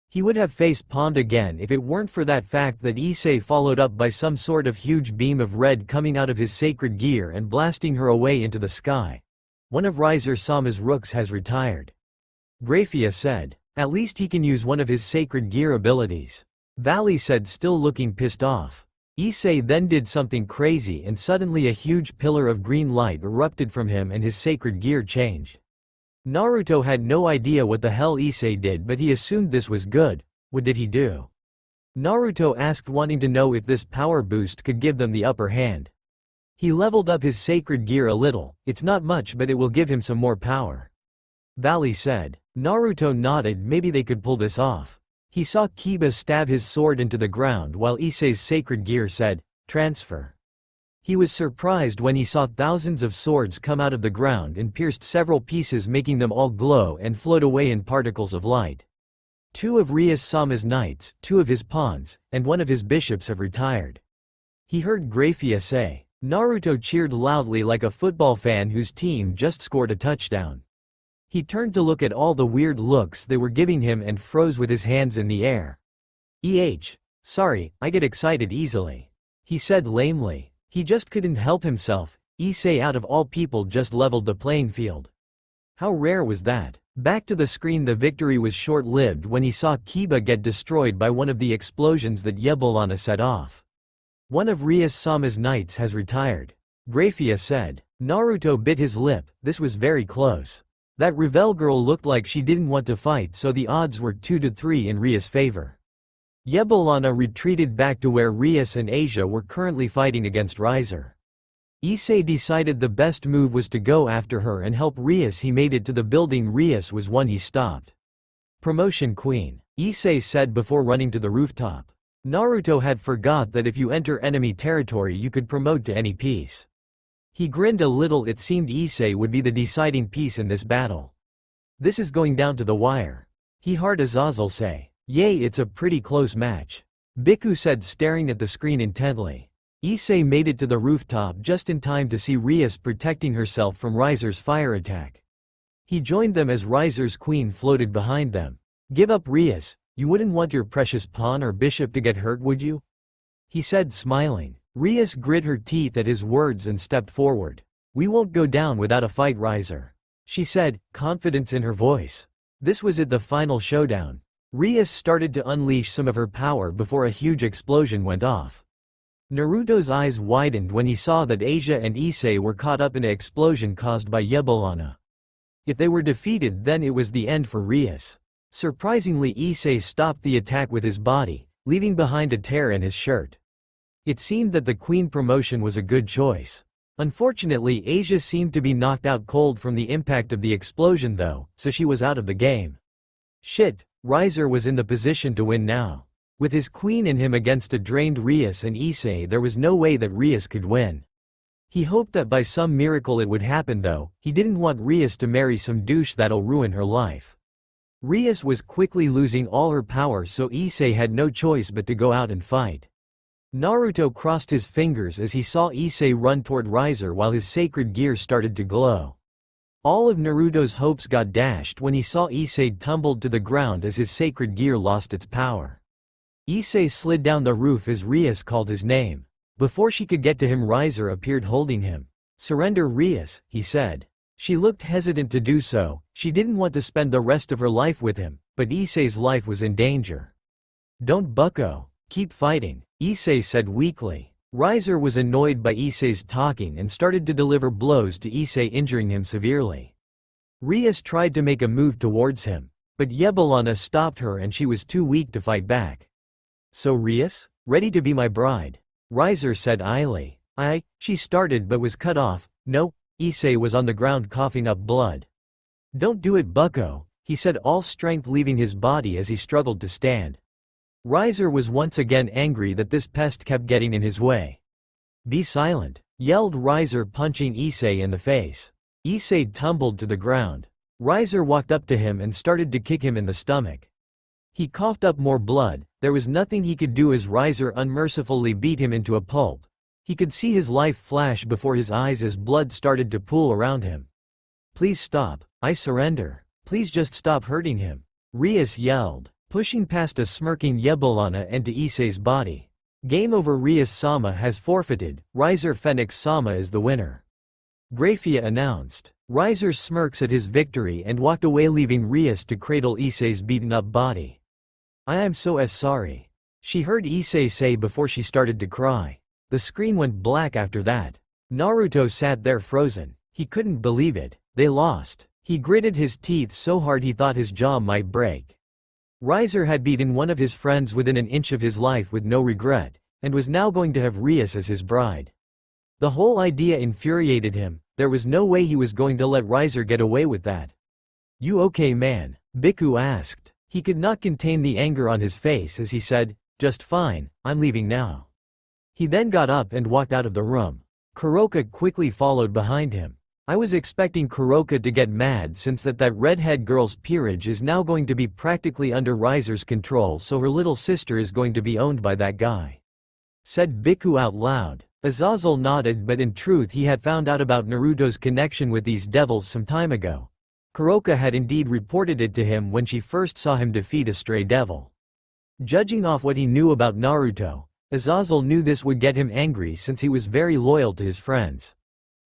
He would have face-palmed again if it weren't for that fact that Issei followed up by some sort of huge beam of red coming out of his sacred gear and blasting her away into the sky. One of Riser-sama's rooks has retired. Graphia said. At least he can use one of his sacred gear abilities. Valley said, still looking pissed off. Issei then did something crazy and suddenly a huge pillar of green light erupted from him and his sacred gear changed. Naruto had no idea what the hell Issei did, but he assumed this was good. What did he do? Naruto asked, wanting to know if this power boost could give them the upper hand. He leveled up his sacred gear a little. It's not much, but it will give him some more power. Valley said. Naruto nodded, maybe they could pull this off. He saw Kiba stab his sword into the ground while Issei's sacred gear said, transfer. He was surprised when he saw thousands of swords come out of the ground and pierced several pieces, making them all glow and float away in particles of light. 2 of Rias-sama's knights, 2 of his pawns, and 1 of his bishops have retired. He heard Graphia say. Naruto cheered loudly like a football fan whose team just scored a touchdown. He turned to look at all the weird looks they were giving him and froze with his hands in the air. Sorry, I get excited easily. He said lamely. He just couldn't help himself. Issei, out of all people, just leveled the playing field. How rare was that? Back to the screen. The victory was short-lived when he saw Kiba get destroyed by one of the explosions that Yebolana set off. One of Rias-sama's knights has retired. Graphia said. Naruto bit his lip, this was very close. That Revel girl looked like she didn't want to fight, so the odds were 2-3 in Rias' favor. Yebolana retreated back to where Rias and Asia were currently fighting against Riser. Issei decided the best move was to go after her and help Rias. He made it to the building. Rias was one he stopped. Promotion queen, Issei said before running to the rooftop. Naruto had forgot that if you enter enemy territory you could promote to any piece. He grinned a little. It seemed Issei would be the deciding piece in this battle. This is going down to the wire. He heard Azazel say. Yay, it's a pretty close match. Bhikkhu said, staring at the screen intently. Issei made it to the rooftop just in time to see Rias protecting herself from Riser's fire attack. He joined them as Riser's queen floated behind them. "Give up, Rias, you wouldn't want your precious pawn or bishop to get hurt, would you?" he said, smiling. Rias grit her teeth at his words and stepped forward. "We won't go down without a fight, Riser," she said, confidence in her voice. This was it, the final showdown. Rias started to unleash some of her power before a huge explosion went off. Naruto's eyes widened when he saw that Asia and Issei were caught up in an explosion caused by Yebolana. If they were defeated, then it was the end for Rias. Surprisingly, Issei stopped the attack with his body, leaving behind a tear in his shirt. It seemed that the queen promotion was a good choice. Unfortunately, Asia seemed to be knocked out cold from the impact of the explosion though, so she was out of the game. Shit, Riser was in the position to win now. With his queen in him against a drained Rias and Issei, there was no way that Rias could win. He hoped that by some miracle it would happen though. He didn't want Rias to marry some douche that'll ruin her life. Rias was quickly losing all her power, so Issei had no choice but to go out and fight. Naruto crossed his fingers as he saw Issei run toward Riser while his sacred gear started to glow. All of Naruto's hopes got dashed when he saw Issei tumbled to the ground as his sacred gear lost its power. Issei slid down the roof as Rias called his name. Before she could get to him, Riser appeared holding him. "Surrender, Rias," he said. She looked hesitant to do so. She didn't want to spend the rest of her life with him, but Issei's life was in danger. "Don't bucko, keep fighting," Issei said weakly. Riser was annoyed by Issei's talking and started to deliver blows to Issei, injuring him severely. Rias tried to make a move towards him, but Yebolana stopped her and she was too weak to fight back. "So Rias, ready to be my bride?" Riser said idly. She started but was cut off. "No," Issei was on the ground coughing up blood. "Don't do it, bucko," he said, all strength leaving his body as he struggled to stand. Riser was once again angry that this pest kept getting in his way. "Be silent," yelled Riser, punching Issei in the face. Issei tumbled to the ground. Riser walked up to him and started to kick him in the stomach. He coughed up more blood. There was nothing he could do as Riser unmercifully beat him into a pulp. He could see his life flash before his eyes as blood started to pool around him. "Please stop, I surrender. Please just stop hurting him," Rias yelled, pushing past a smirking Yebolana and to Issei's body. "Game over, Rias-sama has forfeited. Riser Phenex-sama is the winner," Graphia announced. Riser smirks at his victory and walked away, leaving Rias to cradle Issei's beaten-up body. "I am so sorry," she heard Issei say before she started to cry. The screen went black after that. Naruto sat there frozen. He couldn't believe it. They lost. He gritted his teeth so hard he thought his jaw might break. Riser had beaten one of his friends within an inch of his life with no regret, and was now going to have Rias as his bride. The whole idea infuriated him. There was no way he was going to let Riser get away with that. "You okay, man?" Biku asked. He could not contain the anger on his face as he said, "Just fine, I'm leaving now." He then got up and walked out of the room. Kuroka quickly followed behind him. I was expecting Kuroka to get mad since that redhead girl's peerage is now going to be practically under Riser's control, so her little sister is going to be owned by that guy," said Biku out loud. Azazel nodded, but in truth he had found out about Naruto's connection with these devils some time ago. Kuroka had indeed reported it to him when she first saw him defeat a stray devil. Judging off what he knew about Naruto, Azazel knew this would get him angry since he was very loyal to his friends.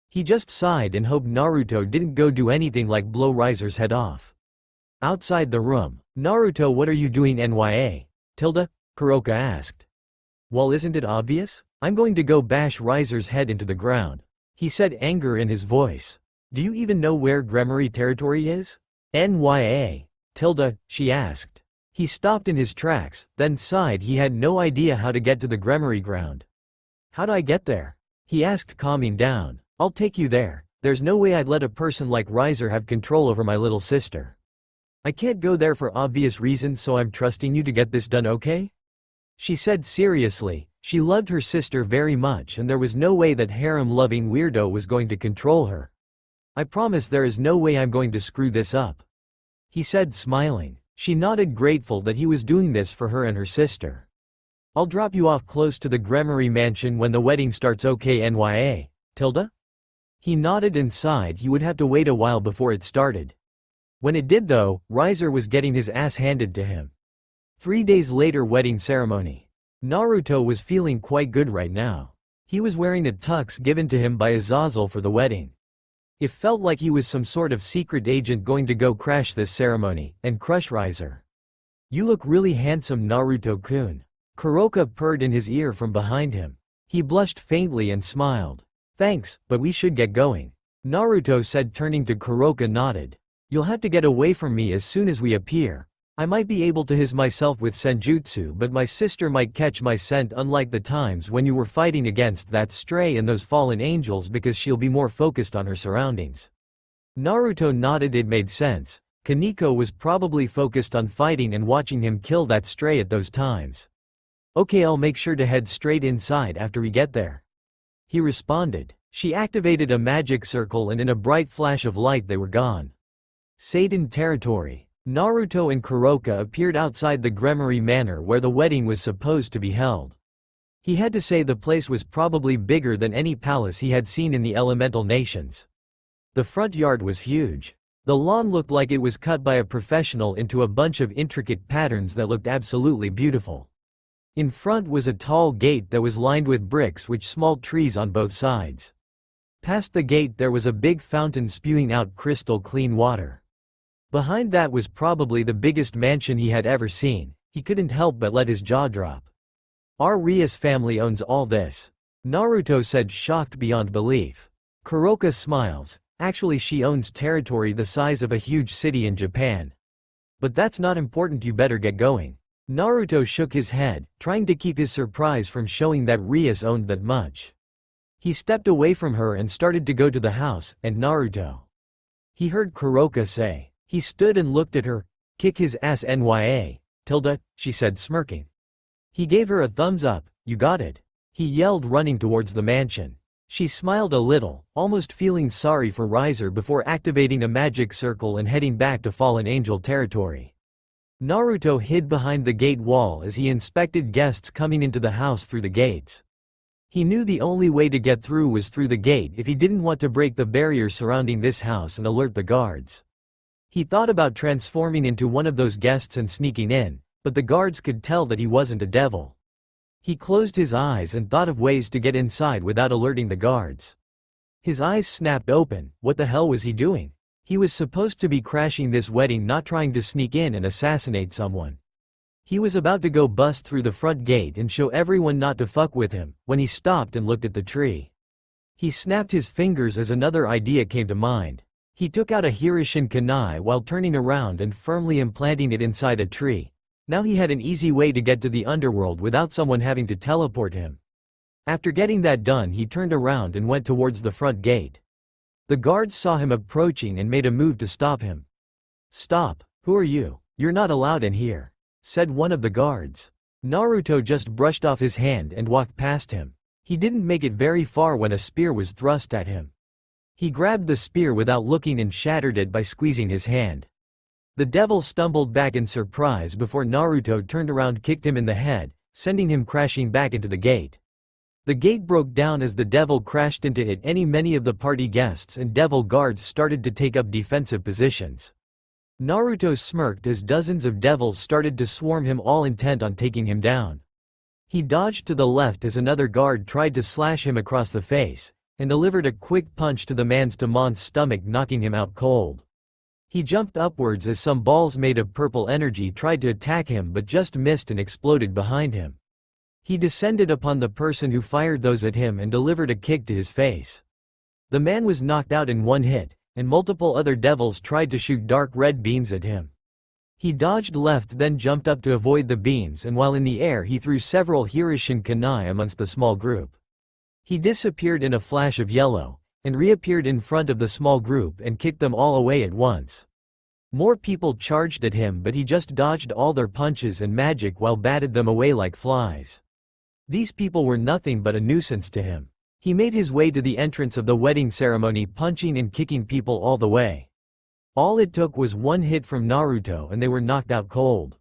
He just sighed and hoped Naruto didn't go do anything like blow Riser's head off. Outside the room, "Naruto, what are you doing, NYA? Tilda?" Kuroka asked. "Well, isn't it obvious? I'm going to go bash Riser's head into the ground," he said, anger in his voice. "Do you even know where Gremory territory is?" "NYA? Tilda?" she asked. He stopped in his tracks, then sighed. He had no idea how to get to the Gremory ground. "How do I get there?" he asked, calming down. "I'll take you there. There's no way I'd let a person like Riser have control over my little sister. I can't go there for obvious reasons, so I'm trusting you to get this done, okay?" she said seriously. She loved her sister very much and there was no way that harem-loving weirdo was going to control her. "I promise there is no way I'm going to screw this up," he said, smiling. She nodded, grateful that he was doing this for her and her sister. I'll drop you off close to the Gremory mansion when the wedding starts, okay Nya? Tilda? He nodded and sighed. He would have to wait a while before it started. When it did though, Riser was getting his ass handed to him. 3 days later, wedding ceremony. Naruto was feeling quite good right now. He was wearing a tux given to him by Azazel for the wedding. It felt like he was some sort of secret agent going to go crash this ceremony and crush Riser. You look really handsome, Naruto-kun. Kuroka purred in his ear from behind him. He blushed faintly and smiled. Thanks, but we should get going. Naruto said, turning to Kuroka nodded. You'll have to get away from me as soon as we appear. I might be able to his myself with senjutsu, but my sister might catch my scent, unlike the times when you were fighting against that stray and those fallen angels, because she'll be more focused on her surroundings. Naruto nodded. It made sense. Kaneko was probably focused on fighting and watching him kill that stray at those times. Okay, I'll make sure to head straight inside after we get there. He responded. She activated a magic circle and in a bright flash of light they were gone. Seidan territory. Naruto and Kuroka appeared outside the Gremory Manor where the wedding was supposed to be held. He had to say the place was probably bigger than any palace he had seen in the elemental nations. The front yard was huge. The lawn looked like it was cut by a professional into a bunch of intricate patterns that looked absolutely beautiful. In front was a tall gate that was lined with bricks with small trees on both sides. Past the gate there was a big fountain spewing out crystal clean water. Behind that was probably the biggest mansion he had ever seen. He couldn't help but let his jaw drop. Our Rias family owns all this. Naruto said, shocked beyond belief. Kuroka smiles. Actually, she owns territory the size of a huge city in Japan. But that's not important, you better get going. Naruto shook his head, trying to keep his surprise from showing that Rias owned that much. He stepped away from her and started to go to the house, and Naruto. He heard Kuroka say. He stood and looked at her. Kick his ass Nya. Tilda, she said, smirking. He gave her a thumbs up. You got it. He yelled, running towards the mansion. She smiled a little, almost feeling sorry for Riser, before activating a magic circle and heading back to Fallen Angel territory. Naruto hid behind the gate wall as he inspected guests coming into the house through the gates. He knew the only way to get through was through the gate if he didn't want to break the barrier surrounding this house and alert the guards. He thought about transforming into one of those guests and sneaking in, but the guards could tell that he wasn't a devil. He closed his eyes and thought of ways to get inside without alerting the guards. His eyes snapped open. What the hell was he doing? He was supposed to be crashing this wedding, not trying to sneak in and assassinate someone. He was about to go bust through the front gate and show everyone not to fuck with him, when he stopped and looked at the tree. He snapped his fingers as another idea came to mind. He took out a Hirishin kunai while turning around and firmly implanting it inside a tree. Now he had an easy way to get to the underworld without someone having to teleport him. After getting that done, he turned around and went towards the front gate. The guards saw him approaching and made a move to stop him. Stop, who are you? You're not allowed in here, said one of the guards. Naruto just brushed off his hand and walked past him. He didn't make it very far when a spear was thrust at him. He grabbed the spear without looking and shattered it by squeezing his hand. The devil stumbled back in surprise before Naruto turned around, kicked him in the head, sending him crashing back into the gate. The gate broke down as the devil crashed into it. Many of the party guests and devil guards started to take up defensive positions. Naruto smirked as dozens of devils started to swarm him, all intent on taking him down. He dodged to the left as another guard tried to slash him across the face, and delivered a quick punch to the man's stomach, knocking him out cold. He jumped upwards as some balls made of purple energy tried to attack him but just missed and exploded behind him. He descended upon the person who fired those at him and delivered a kick to his face. The man was knocked out in one hit, and multiple other devils tried to shoot dark red beams at him. He dodged left, then jumped up to avoid the beams, and while in the air he threw several Hirishin kunai amongst the small group. He disappeared in a flash of yellow, and reappeared in front of the small group and kicked them all away at once. More people charged at him, but he just dodged all their punches and magic while batted them away like flies. These people were nothing but a nuisance to him. He made his way to the entrance of the wedding ceremony, punching and kicking people all the way. All it took was one hit from Naruto and they were knocked out cold.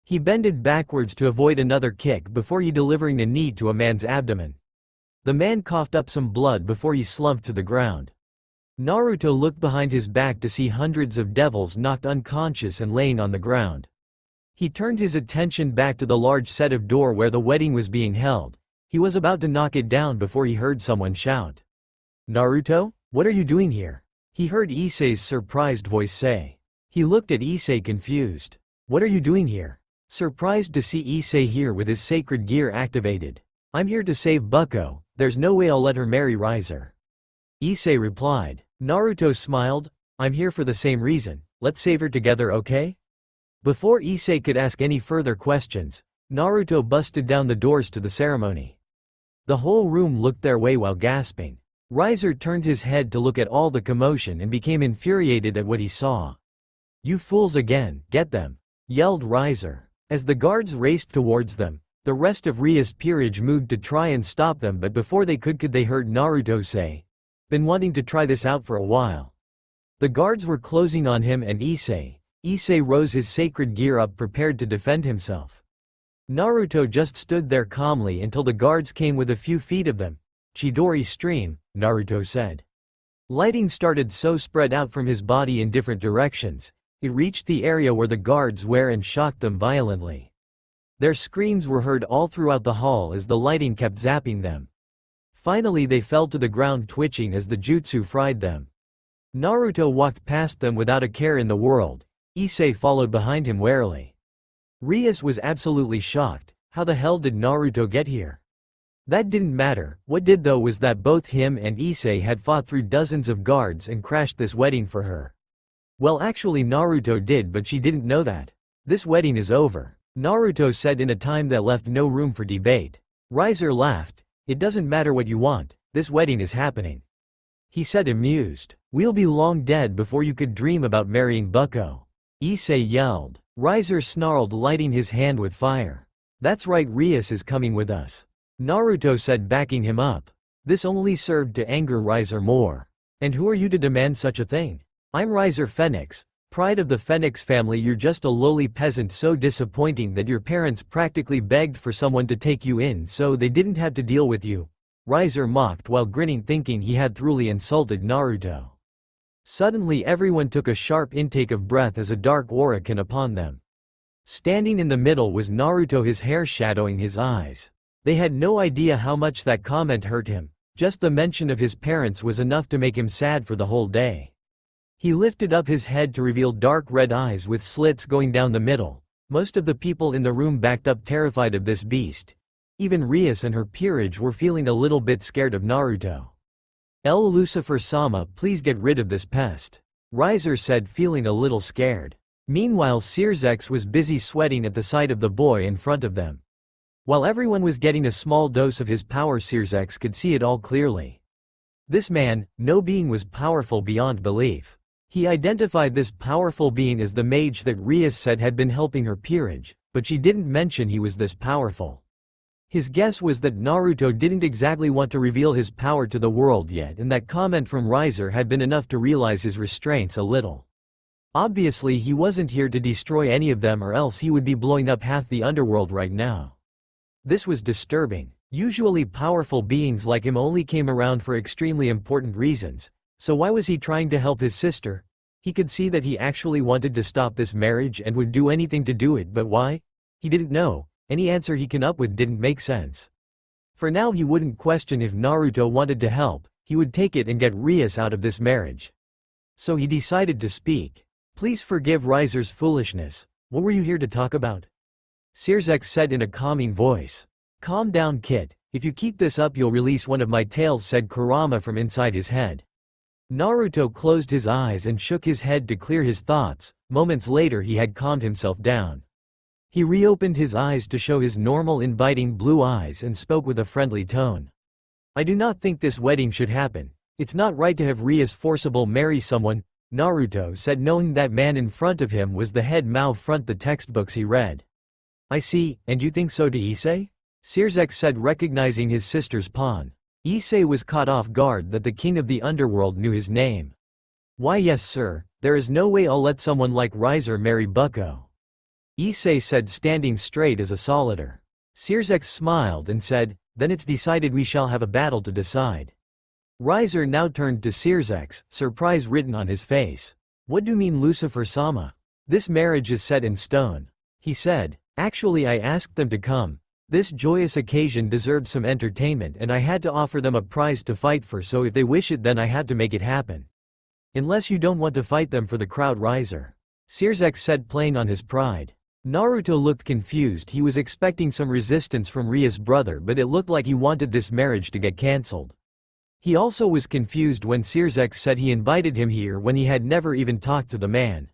He bended backwards to avoid another kick before he delivering a knee to a man's abdomen. The man coughed up some blood before he slumped to the ground. Naruto looked behind his back to see hundreds of devils knocked unconscious and laying on the ground. He turned his attention back to the large set of door where the wedding was being held. He was about to knock it down before he heard someone shout. "Naruto, what are you doing here?" He heard Issei's surprised voice say. He looked at Issei confused. "What are you doing here?" Surprised to see Issei here with his sacred gear activated. "I'm here to save Bucko, there's no way I'll let her marry Riser." Issei replied. Naruto smiled. "I'm here for the same reason, let's save her together, okay?" Before Issei could ask any further questions, Naruto busted down the doors to the ceremony. The whole room looked their way while gasping. Riser turned his head to look at all the commotion and became infuriated at what he saw. "You fools again, get them!" yelled Riser. As the guards raced towards them, the rest of Ria's peerage moved to try and stop them, but before they could they heard Naruto say, "Been wanting to try this out for a while." The guards were closing on him and Issei. Issei rose his sacred gear up prepared to defend himself. Naruto just stood there calmly until the guards came within a few feet of them. "Chidori stream," Naruto said. Lighting started so spread out from his body in different directions. It reached the area where the guards were and shocked them violently. Their screams were heard all throughout the hall as the lighting kept zapping them. Finally they fell to the ground twitching as the jutsu fried them. Naruto walked past them without a care in the world. Issei followed behind him warily. Rias was absolutely shocked. How the hell did Naruto get here? That didn't matter. What did though was that both him and Issei had fought through dozens of guards and crashed this wedding for her. Well, actually Naruto did, but she didn't know that. "This wedding is over," Naruto said in a time that left no room for debate. Riser laughed. "It doesn't matter what you want, this wedding is happening," he said amused. "We'll be long dead before you could dream about marrying Bucko," Issei yelled. Riser snarled, lighting his hand with fire. "That's right, Rias is coming with us," Naruto said, backing him up. This only served to anger Riser more. "And who are you to demand such a thing? I'm Riser Phenex, pride of the Phenex family. You're just a lowly peasant, so disappointing that your parents practically begged for someone to take you in so they didn't have to deal with you," Riser mocked while grinning, thinking he had truly insulted Naruto. Suddenly everyone took a sharp intake of breath as a dark aura came upon them. Standing in the middle was Naruto, his hair shadowing his eyes. They had no idea how much that comment hurt him. Just the mention of his parents was enough to make him sad for the whole day. He lifted up his head to reveal dark red eyes with slits going down the middle. Most of the people in the room backed up, terrified of this beast. Even Rias and her peerage were feeling a little bit scared of Naruto. "El Lucifer-sama, please get rid of this pest," Riser said, feeling a little scared. Meanwhile Resurrect was busy sweating at the sight of the boy in front of them. While everyone was getting a small dose of his power, Resurrect could see it all clearly. This man, no being, was powerful beyond belief. He identified this powerful being as the mage that Rias said had been helping her peerage, but she didn't mention he was this powerful. His guess was that Naruto didn't exactly want to reveal his power to the world yet, and that comment from Riser had been enough to realize his restraints a little. Obviously he wasn't here to destroy any of them, or else he would be blowing up half the underworld right now. This was disturbing. Usually powerful beings like him only came around for extremely important reasons, so why was he trying to help his sister? He could see that he actually wanted to stop this marriage and would do anything to do it, but why? He didn't know. Any answer he came up with didn't make sense. For now he wouldn't question if Naruto wanted to help, he would take it and get Rias out of this marriage. So he decided to speak. "Please forgive Riser's foolishness. What were you here to talk about?" Resurrect said in a calming voice. "Calm down, kid. If you keep this up you'll release one of my tails," said Kurama from inside his head. Naruto closed his eyes and shook his head to clear his thoughts. Moments later he had calmed himself down. He reopened his eyes to show his normal inviting blue eyes and spoke with a friendly tone. "I do not think this wedding should happen. It's not right to have Rias forcible marry someone," Naruto said, knowing that man in front of him was the head Mao front the textbooks he read. "I see, and you think so too, Issei?" Resurrect said, recognizing his sister's pawn. Issei was caught off guard that the king of the underworld knew his name. "Why yes sir, there is no way I'll let someone like Riser marry Bucko." Issei said, standing straight as a solitaire. Resurrect smiled and said, then it's decided, we shall have a battle to decide. Riser now turned to Resurrect, surprise written on his face. What do you mean, Lucifer-sama? This marriage is set in stone. He said, actually I asked them to come. This joyous occasion deserved some entertainment and I had to offer them a prize to fight for, so if they wish it then I had to make it happen. Unless you don't want to fight them for the crowd, Riser. Resurrect said, playing on his pride. Naruto looked confused. He was expecting some resistance from Ria's brother, but it looked like he wanted this marriage to get cancelled. He also was confused when Resurrect said he invited him here when he had never even talked to the man.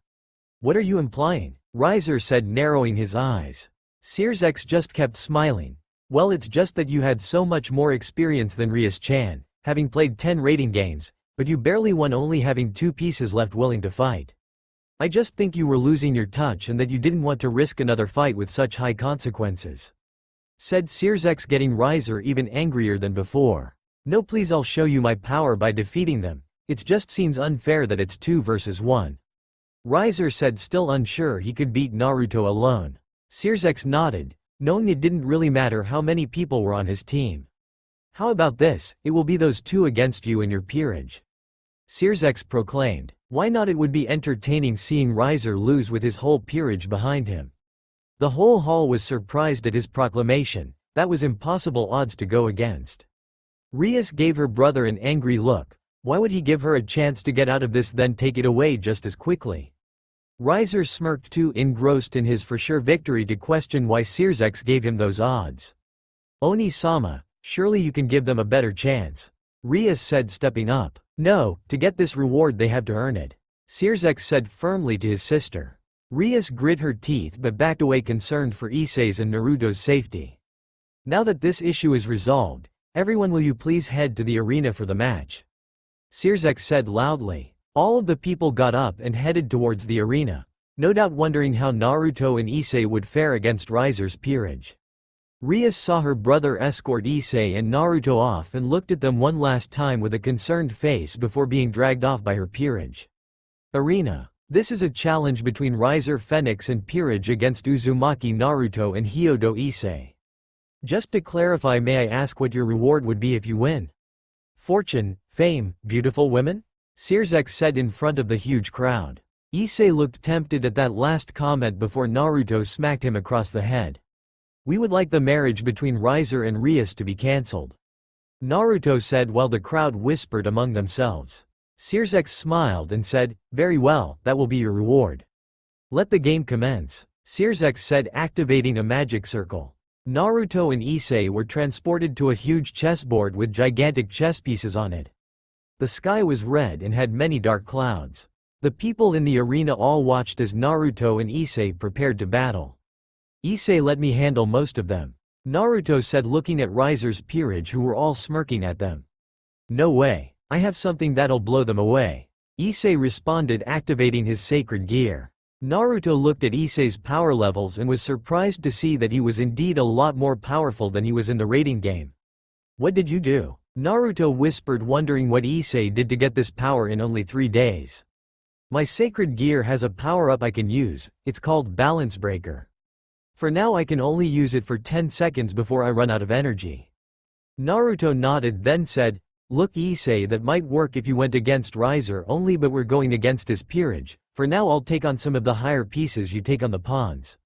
What are you implying? Riser said, narrowing his eyes. Resurrect just kept smiling. Well, it's just that you had so much more experience than Rias-chan, having played 10 rating games, but you barely won, only having 2 pieces left willing to fight. I just think you were losing your touch and that you didn't want to risk another fight with such high consequences. Said Resurrect, getting Riser even angrier than before. No please, I'll show you my power by defeating them. It just seems unfair that it's 2 versus 1. Riser said, still unsure he could beat Naruto alone. Resurrect nodded, knowing it didn't really matter how many people were on his team. How about this, it will be those 2 against you and your peerage. Resurrect proclaimed. Why not? It would be entertaining seeing Riser lose with his whole peerage behind him. The whole hall was surprised at his proclamation. That was impossible odds to go against. Rias gave her brother an angry look. Why would he give her a chance to get out of this then take it away just as quickly? Riser smirked, too engrossed in his for sure victory to question why Resurrect gave him those odds. Oni-sama, surely you can give them a better chance. Rias said, stepping up. No, to get this reward they have to earn it. Resurrect said firmly to his sister. Rias grit her teeth but backed away, concerned for Issei's and Naruto's safety. Now that this issue is resolved, everyone, will you please head to the arena for the match? Resurrect said loudly. All of the people got up and headed towards the arena, no doubt wondering how Naruto and Issei would fare against Riser's peerage. Rias saw her brother escort Issei and Naruto off and looked at them one last time with a concerned face before being dragged off by her peerage. Arena. This is a challenge between Riser Phenex and peerage against Uzumaki Naruto and Hyodo Issei. Just to clarify, may I ask what your reward would be if you win? Fortune, fame, beautiful women? Resurrect said in front of the huge crowd. Issei looked tempted at that last comment before Naruto smacked him across the head. We would like the marriage between Riser and Rias to be cancelled. Naruto said while the crowd whispered among themselves. Resurrect smiled and said, very well, that will be your reward. Let the game commence. Resurrect said, activating a magic circle. Naruto and Issei were transported to a huge chessboard with gigantic chess pieces on it. The sky was red and had many dark clouds. The people in the arena all watched as Naruto and Issei prepared to battle. Issei, let me handle most of them. Naruto said, looking at Riser's peerage who were all smirking at them. No way. I have something that'll blow them away. Issei responded, activating his sacred gear. Naruto looked at Issei's power levels and was surprised to see that he was indeed a lot more powerful than he was in the rating game. What did you do? Naruto whispered, wondering what Issei did to get this power in only 3 days. My sacred gear has a power-up I can use. It's called Balance Breaker. For now I can only use it for 10 seconds before I run out of energy. Naruto nodded, then said, look Issei, that might work if you went against Riser only, but we're going against his peerage. For now I'll take on some of the higher pieces, you take on the pawns.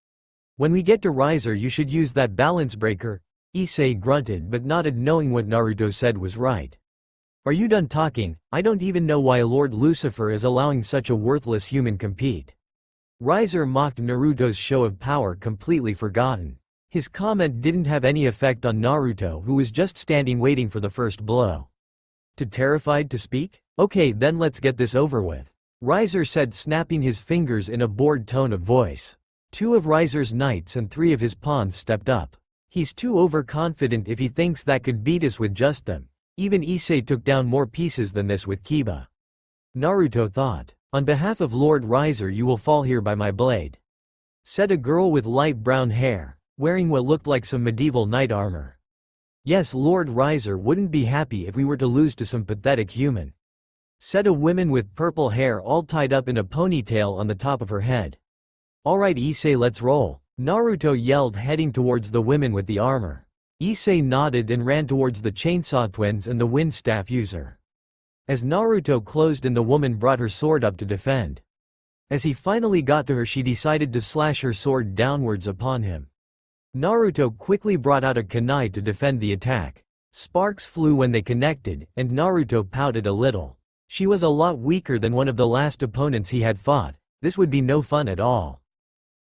When we get to Riser you should use that balance breaker. Issei grunted but nodded, knowing what Naruto said was right. Are you done talking? I don't even know why Lord Lucifer is allowing such a worthless human compete. Riser mocked Naruto's show of power, completely forgotten. His comment didn't have any effect on Naruto, who was just standing waiting for the first blow. Too terrified to speak? Okay, then let's get this over with. Riser said, snapping his fingers in a bored tone of voice. 2 of Riser's knights and 3 of his pawns stepped up. He's too overconfident if he thinks that could beat us with just them. Even Issei took down more pieces than this with Kiba. Naruto thought. On behalf of Lord Riser you will fall here by my blade. Said a girl with light brown hair, wearing what looked like some medieval knight armor. Yes, Lord Riser wouldn't be happy if we were to lose to some pathetic human. Said a woman with purple hair all tied up in a ponytail on the top of her head. Alright Issei, let's roll, Naruto yelled, heading towards the women with the armor. Issei nodded and ran towards the chainsaw twins and the wind staff user. As Naruto closed in, the woman brought her sword up to defend. As he finally got to her, she decided to slash her sword downwards upon him. Naruto quickly brought out a kunai to defend the attack. Sparks flew when they connected, and Naruto pouted a little. She was a lot weaker than one of the last opponents he had fought. This would be no fun at all.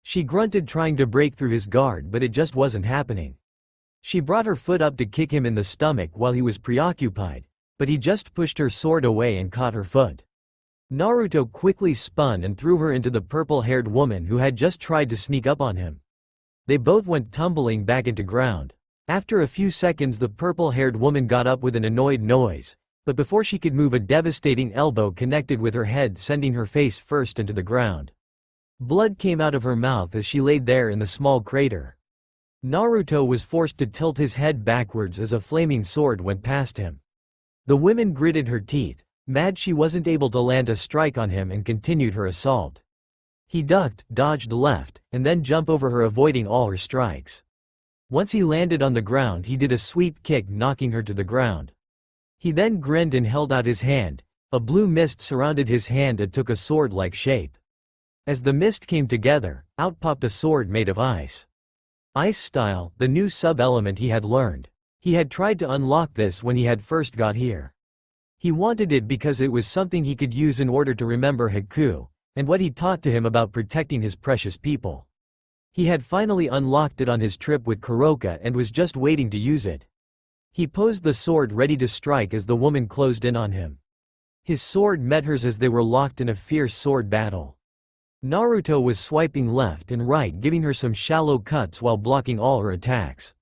She grunted, trying to break through his guard, but it just wasn't happening. She brought her foot up to kick him in the stomach while he was preoccupied, but he just pushed her sword away and caught her foot. Naruto quickly spun and threw her into the purple-haired woman who had just tried to sneak up on him. They both went tumbling back into ground. After a few seconds, the purple-haired woman got up with an annoyed noise, but before she could move, a devastating elbow connected with her head, sending her face first into the ground. Blood came out of her mouth as she laid there in the small crater. Naruto was forced to tilt his head backwards as a flaming sword went past him. The woman gritted her teeth, mad she wasn't able to land a strike on him, and continued her assault. He ducked, dodged left, and then jumped over her, avoiding all her strikes. Once he landed on the ground, he did a sweep kick, knocking her to the ground. He then grinned and held out his hand. A blue mist surrounded his hand and took a sword-like shape. As the mist came together, out popped a sword made of ice. Ice style, the new sub-element he had learned. He had tried to unlock this when he had first got here. He wanted it because it was something he could use in order to remember Haku, and what he taught to him about protecting his precious people. He had finally unlocked it on his trip with Kuroka and was just waiting to use it. He posed the sword ready to strike as the woman closed in on him. His sword met hers as they were locked in a fierce sword battle. Naruto was swiping left and right, giving her some shallow cuts while blocking all her attacks.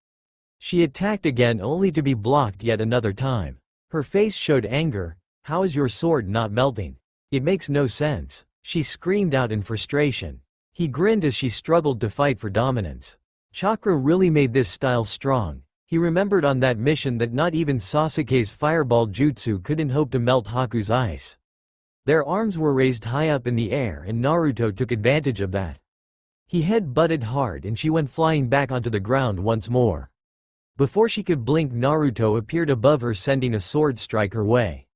She attacked again, only to be blocked yet another time. Her face showed anger. "How is your sword not melting? It makes no sense," she screamed out in frustration. He grinned as she struggled to fight for dominance. Chakra really made this style strong. He remembered on that mission that not even Sasuke's fireball jutsu couldn't hope to melt Haku's ice. Their arms were raised high up in the air, and Naruto took advantage of that. He head-butted hard and she went flying back onto the ground once more. Before she could blink, Naruto appeared above her, sending a sword strike her way.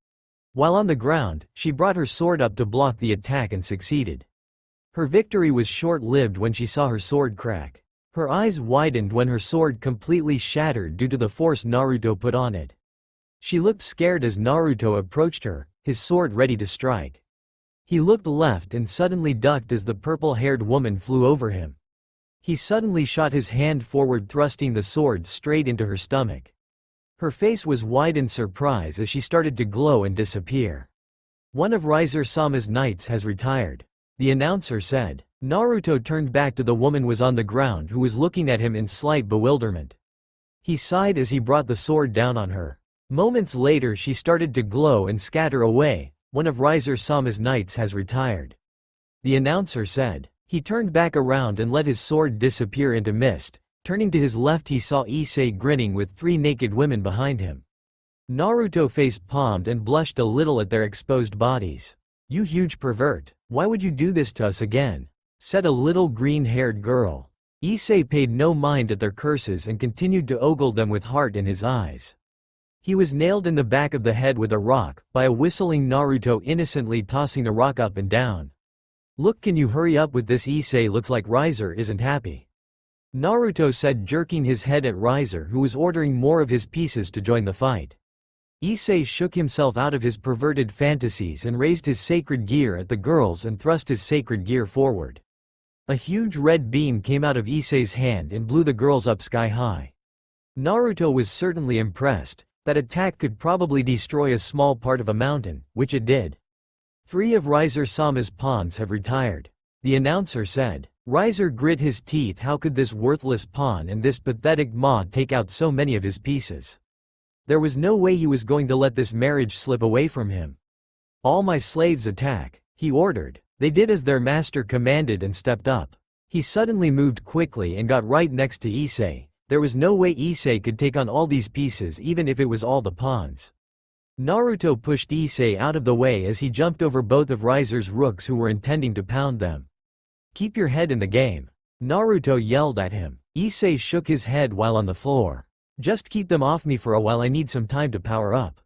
While on the ground, she brought her sword up to block the attack and succeeded. Her victory was short-lived when she saw her sword crack. Her eyes widened when her sword completely shattered due to the force Naruto put on it. She looked scared as Naruto approached her, his sword ready to strike. He looked left and suddenly ducked as the purple-haired woman flew over him. He suddenly shot his hand forward, thrusting the sword straight into her stomach. Her face was wide in surprise as she started to glow and disappear. "One of Resurrect's knights has retired," the announcer said. Naruto turned back to the woman was on the ground, who was looking at him in slight bewilderment. He sighed as he brought the sword down on her. Moments later, she started to glow and scatter away. "One of Resurrect's knights has retired," the announcer said. He turned back around and let his sword disappear into mist. Turning to his left, he saw Issei grinning with 3 naked women behind him. Naruto face palmed and blushed a little at their exposed bodies. "You huge pervert, why would you do this to us again?" said a little green-haired girl. Issei paid no mind at their curses and continued to ogle them with heart in his eyes. He was nailed in the back of the head with a rock by a whistling Naruto, innocently tossing a rock up and down. "Look, can you hurry up with this? Issei looks like Riser isn't happy," Naruto said, jerking his head at Riser, who was ordering more of his pieces to join the fight. Issei shook himself out of his perverted fantasies and raised his sacred gear at the girls and thrust his sacred gear forward. A huge red beam came out of Issei's hand and blew the girls up sky high. Naruto was certainly impressed. That attack could probably destroy a small part of a mountain, which it did. 3 of Riser-sama's pawns have retired, the announcer said. Riser grit his teeth. How could this worthless pawn and this pathetic ma take out so many of his pieces? There was no way he was going to let this marriage slip away from him. "All my slaves attack," he ordered. They did as their master commanded and stepped up. He suddenly moved quickly and got right next to Issei. There was no way Issei could take on all these pieces, even if it was all the pawns. Naruto pushed Issei out of the way as he jumped over both of Riser's rooks who were intending to pound them. Keep your head in the game. Naruto yelled at him. Issei shook his head while on the floor. Just keep them off me for a while, I need some time to power up.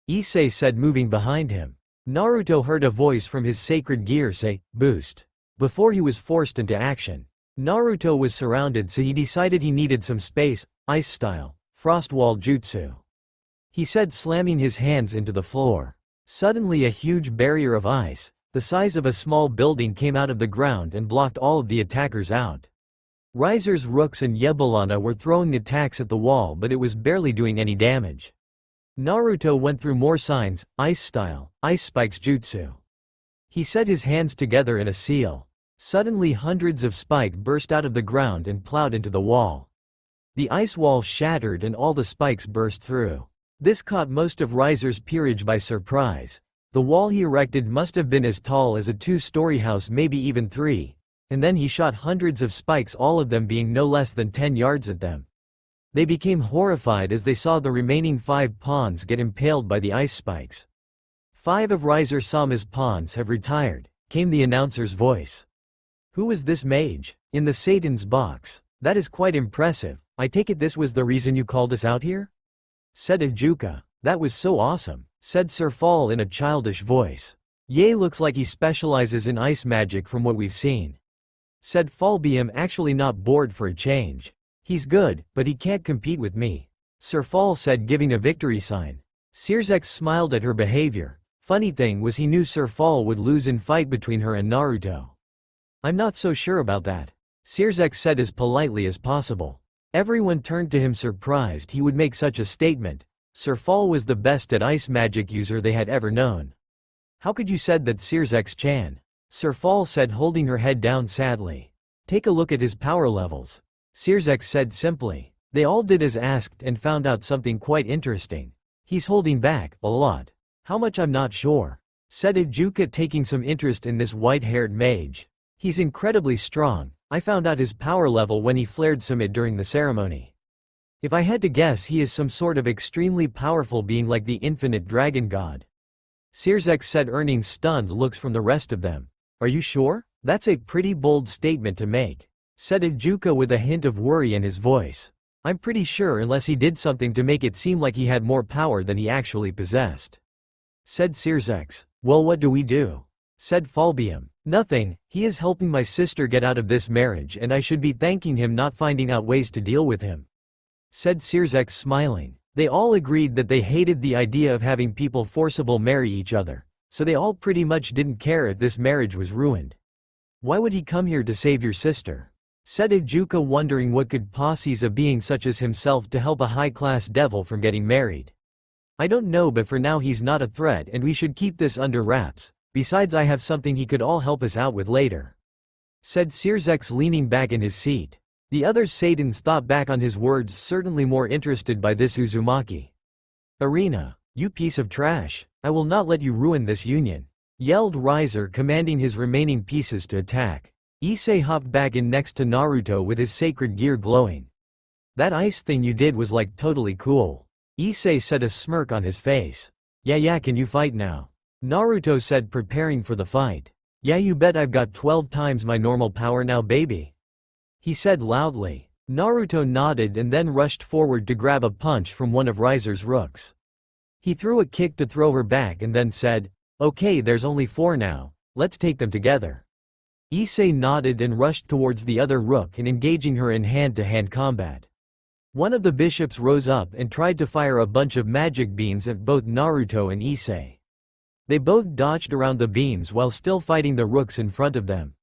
Issei said, moving behind him. Naruto heard a voice from his sacred gear say, boost. Before he was forced into action. Naruto was surrounded, so he decided he needed some space, ice style, frost wall jutsu. He said, slamming his hands into the floor. Suddenly a huge barrier of ice, the size of a small building, came out of the ground and blocked all of the attackers out. Riser's rooks and Yebolana were throwing attacks at the wall, but it was barely doing any damage. Naruto went through more signs, ice style, ice spikes jutsu. He set his hands together in a seal. Suddenly hundreds of spikes burst out of the ground and plowed into the wall. The ice wall shattered and all the spikes burst through. This caught most of Riser's peerage by surprise. The wall he erected must have been as tall as a 2-story house, maybe even 3, and then he shot hundreds of spikes, all of them being no less than 10 yards at them. They became horrified as they saw the remaining 5 pawns get impaled by the ice spikes. 5 of Riser-sama's pawns have retired, came the announcer's voice. Who was this mage? In the Satan's box. That is quite impressive. I take it this was the reason you called us out here? Said Ijuka. That was so awesome, said Sir Fall in a childish voice. Ye looks like he specializes in ice magic from what we've seen. Said Fallbeam, actually not bored for a change. He's good, but he can't compete with me. Sir Fall said, giving a victory sign. Searsex smiled at her behavior. Funny thing was, he knew Sir Fall would lose in fight between her and Naruto. I'm not so sure about that. Searsex said as politely as possible. Everyone turned to him, surprised he would make such a statement. Sir Fall was the best at ice magic user they had ever known. How could you said that, Searsex-chan? Sir Fall said, holding her head down sadly. Take a look at his power levels. Searsex said simply. They all did as asked and found out something quite interesting. He's holding back a lot. How much I'm not sure, said Ijuka, taking some interest in this white-haired mage. He's incredibly strong. I found out his power level when he flared some it during the ceremony. If I had to guess, he is some sort of extremely powerful being like the infinite dragon god. Searsex said, earning stunned looks from the rest of them. Are you sure? That's a pretty bold statement to make, said Ijuka with a hint of worry in his voice. I'm pretty sure, unless he did something to make it seem like he had more power than he actually possessed, said Searsex. Well, what do we do? Said Fallbeam. Nothing, he is helping my sister get out of this marriage and I should be thanking him, not finding out ways to deal with him, said Searsex, smiling. They all agreed that they hated the idea of having people forcibly marry each other, so they all pretty much didn't care if this marriage was ruined. Why would he come here to save your sister? Said Ijuka, wondering what could possess a being such as himself to help a high-class devil from getting married. I don't know, but for now he's not a threat and we should keep this under wraps. Besides, I have something he could all help us out with later, said Searsex, leaning back in his seat. The other Satans thought back on his words, certainly more interested by this Uzumaki. Arena, you piece of trash. I will not let you ruin this union, yelled Riser, commanding his remaining pieces to attack. Issei hopped back in next to Naruto with his sacred gear glowing. That ice thing you did was like totally cool. Issei said, a smirk on his face. Yeah, can you fight now? Naruto said, preparing for the fight. Yeah, you bet, I've got 12 times my normal power now, baby, he said loudly. Naruto nodded and then rushed forward to grab a punch from one of Riser's rooks. He threw a kick to throw her back and then said, okay, there's only 4 now, let's take them together. Issei nodded and rushed towards the other rook and engaging her in hand-to-hand combat. One of the bishops rose up and tried to fire a bunch of magic beams at both Naruto and Issei. They both dodged around the beams while still fighting the rooks in front of them.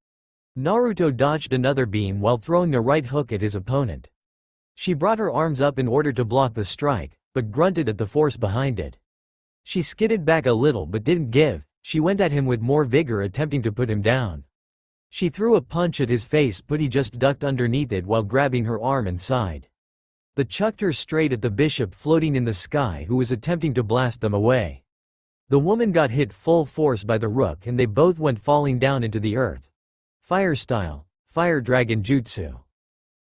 Naruto dodged another beam while throwing a right hook at his opponent. She brought her arms up in order to block the strike, but grunted at the force behind it. She skidded back a little but didn't give. She went at him with more vigor, attempting to put him down. She threw a punch at his face, but he just ducked underneath it while grabbing her arm and side. The chucked her straight at the bishop floating in the sky, who was attempting to blast them away. The woman got hit full force by the rook and they both went falling down into the earth. Fire style, fire dragon jutsu.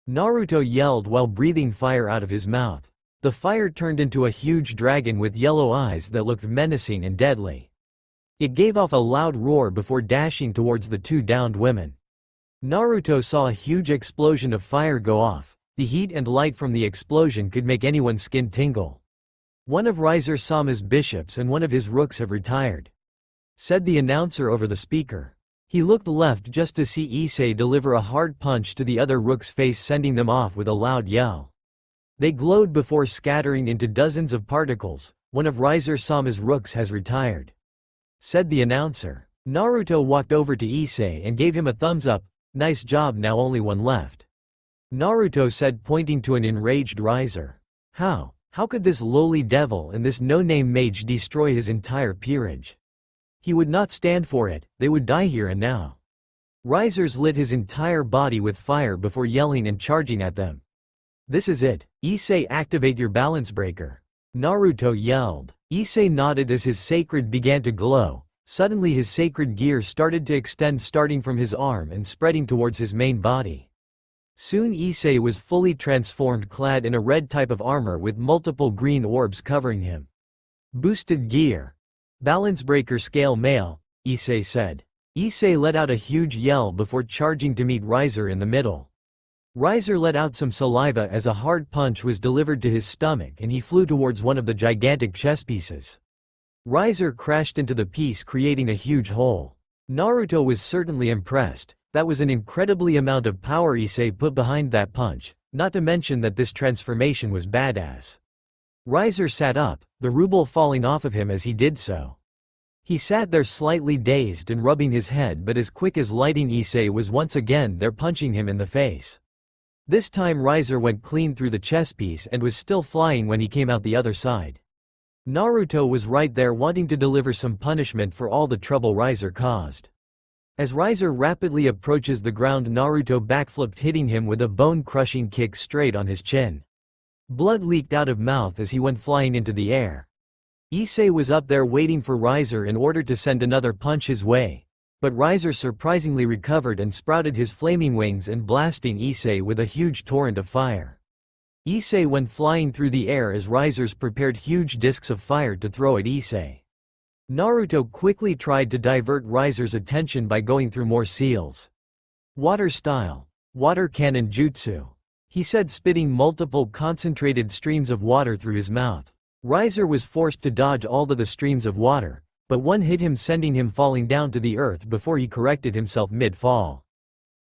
Naruto yelled while breathing fire out of his mouth. The fire turned into a huge dragon with yellow eyes that looked menacing and deadly. It gave off a loud roar before dashing towards the 2 downed women. Naruto saw a huge explosion of fire go off. The heat and light from the explosion could make anyone's skin tingle. One of Riser-sama's bishops and one of his rooks have retired, said the announcer over the speaker. He looked left just to see Issei deliver a hard punch to the other rook's face, sending them off with a loud yell. They glowed before scattering into dozens of particles. One of Riser-sama's rooks has retired, said the announcer. Naruto walked over to Issei and gave him a thumbs up. Nice job, now only one left, Naruto said, pointing to an enraged Riser. How could this lowly devil and this no-name mage destroy his entire peerage? He would not stand for it, they would die here and now. Risers lit his entire body with fire before yelling and charging at them. This is it, Issei, activate your balance breaker, Naruto yelled. Issei nodded as his sacred began to glow. Suddenly his sacred gear started to extend, starting from his arm and spreading towards his main body. Soon Issei was fully transformed, clad in a red type of armor with multiple green orbs covering him. Boosted gear. Balance breaker scale male, Issei said. Issei let out a huge yell before charging to meet Riser in the middle. Riser let out some saliva as a hard punch was delivered to his stomach and he flew towards one of the gigantic chess pieces. Riser crashed into the piece, creating a huge hole. Naruto was certainly impressed. That was an incredibly amount of power Issei put behind that punch, not to mention that this transformation was badass. Riser sat up, the ruble falling off of him as he did so. He sat there slightly dazed and rubbing his head, but as quick as lightning Issei was once again there, punching him in the face. This time Riser went clean through the chess piece and was still flying when he came out the other side. Naruto was right there, wanting to deliver some punishment for all the trouble Riser caused. As Riser rapidly approaches the ground, Naruto backflipped, hitting him with a bone-crushing kick straight on his chin. Blood leaked out of mouth as he went flying into the air. Issei was up there waiting for Riser in order to send another punch his way, but Riser surprisingly recovered and sprouted his flaming wings and blasting Issei with a huge torrent of fire. Issei went flying through the air as Risers prepared huge discs of fire to throw at Issei. Naruto quickly tried to divert Riser's attention by going through more seals. Water style. Water cannon jutsu, he said, spitting multiple concentrated streams of water through his mouth. Riser was forced to dodge all of the streams of water, but one hit him, sending him falling down to the earth before he corrected himself mid-fall.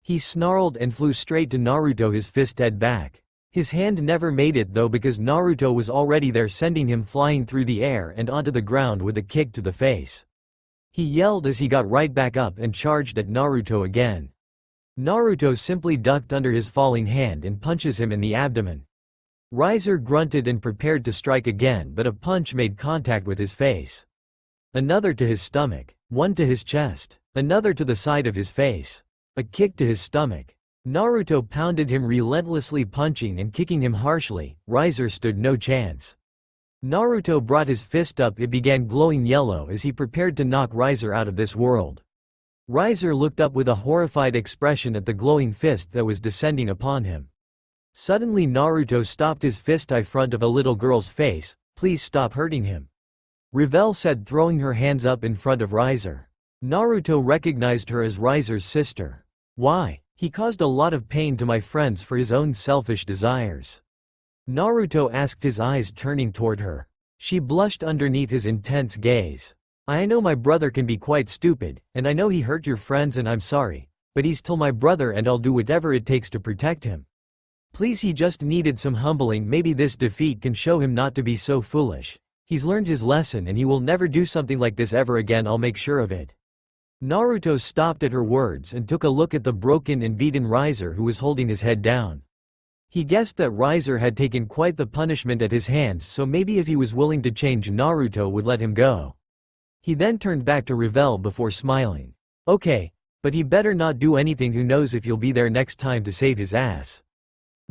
He snarled and flew straight to Naruto, his fist head back. His hand never made it though, because Naruto was already there, sending him flying through the air and onto the ground with a kick to the face. He yelled as he got right back up and charged at Naruto again. Naruto simply ducked under his falling hand and punches him in the abdomen. Riser grunted and prepared to strike again, but a punch made contact with his face. Another to his stomach, one to his chest, another to the side of his face, a kick to his stomach. Naruto pounded him relentlessly, punching and kicking him harshly. Riser stood no chance. Naruto brought his fist up, it began glowing yellow as he prepared to knock Riser out of this world. Riser looked up with a horrified expression at the glowing fist that was descending upon him. Suddenly Naruto stopped his fist in front of a little girl's face. Please stop hurting him, Revel said, throwing her hands up in front of Riser. Naruto recognized her as Riser's sister. Why? He caused a lot of pain to my friends for his own selfish desires, Naruto asked, his eyes turning toward her. She blushed underneath his intense gaze. I know my brother can be quite stupid, and I know he hurt your friends, and I'm sorry, but he's still my brother and I'll do whatever it takes to protect him. Please, he just needed some humbling. Maybe this defeat can show him not to be so foolish. He's learned his lesson and he will never do something like this ever again, I'll make sure of it. Naruto stopped at her words and took a look at the broken and beaten Riser, who was holding his head down. He guessed that Riser had taken quite the punishment at his hands, so maybe if he was willing to change, Naruto would let him go. He then turned back to Revel before smiling. Okay, but he better not do anything. Who knows if you'll be there next time to save his ass,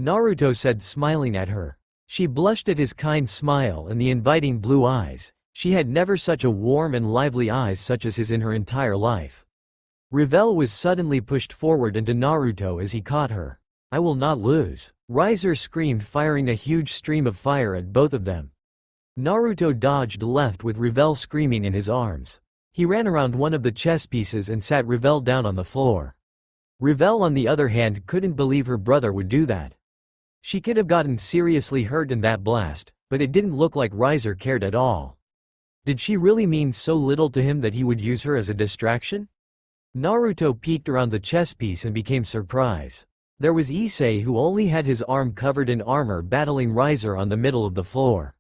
Naruto said, smiling at her. She blushed at his kind smile and the inviting blue eyes. She had never such a warm and lively eyes such as his in her entire life. Revel was suddenly pushed forward into Naruto as he caught her. I will not lose, Riser screamed, firing a huge stream of fire at both of them. Naruto dodged left with Revel screaming in his arms. He ran around one of the chess pieces and sat Revel down on the floor. Revell on the other hand couldn't believe her brother would do that. She could have gotten seriously hurt in that blast, but it didn't look like Riser cared at all. Did she really mean so little to him that he would use her as a distraction? Naruto peeked around the chess piece and became surprised. There was Issei, who only had his arm covered in armor, battling Riser on the middle of the floor.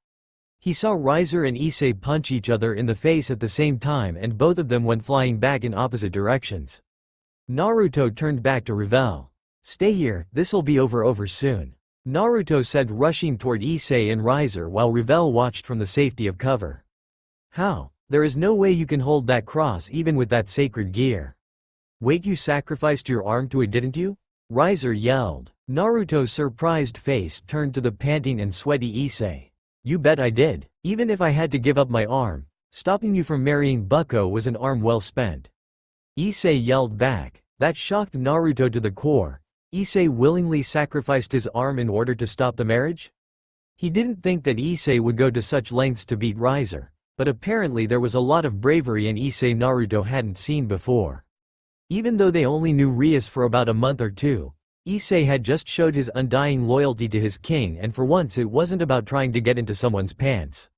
He saw Riser and Issei punch each other in the face at the same time, and both of them went flying back in opposite directions. Naruto turned back to Revell. "Stay here, this'll be over soon," Naruto said, rushing toward Issei and Riser while Revell watched from the safety of cover. "How? There is no way you can hold that cross even with that sacred gear." "Wait, you sacrificed your arm to it, didn't you?" Riser yelled. Naruto's surprised face turned to the panting and sweaty Issei. "You bet I did. Even if I had to give up my arm, stopping you from marrying Bucko was an arm well spent." Issei yelled back. That shocked Naruto to the core. Issei willingly sacrificed his arm in order to stop the marriage? He didn't think that Issei would go to such lengths to beat Riser, but apparently there was a lot of bravery in Issei Naruto hadn't seen before. Even though they only knew Rias for about a month or two, Issei had just showed his undying loyalty to his king, and for once it wasn't about trying to get into someone's pants.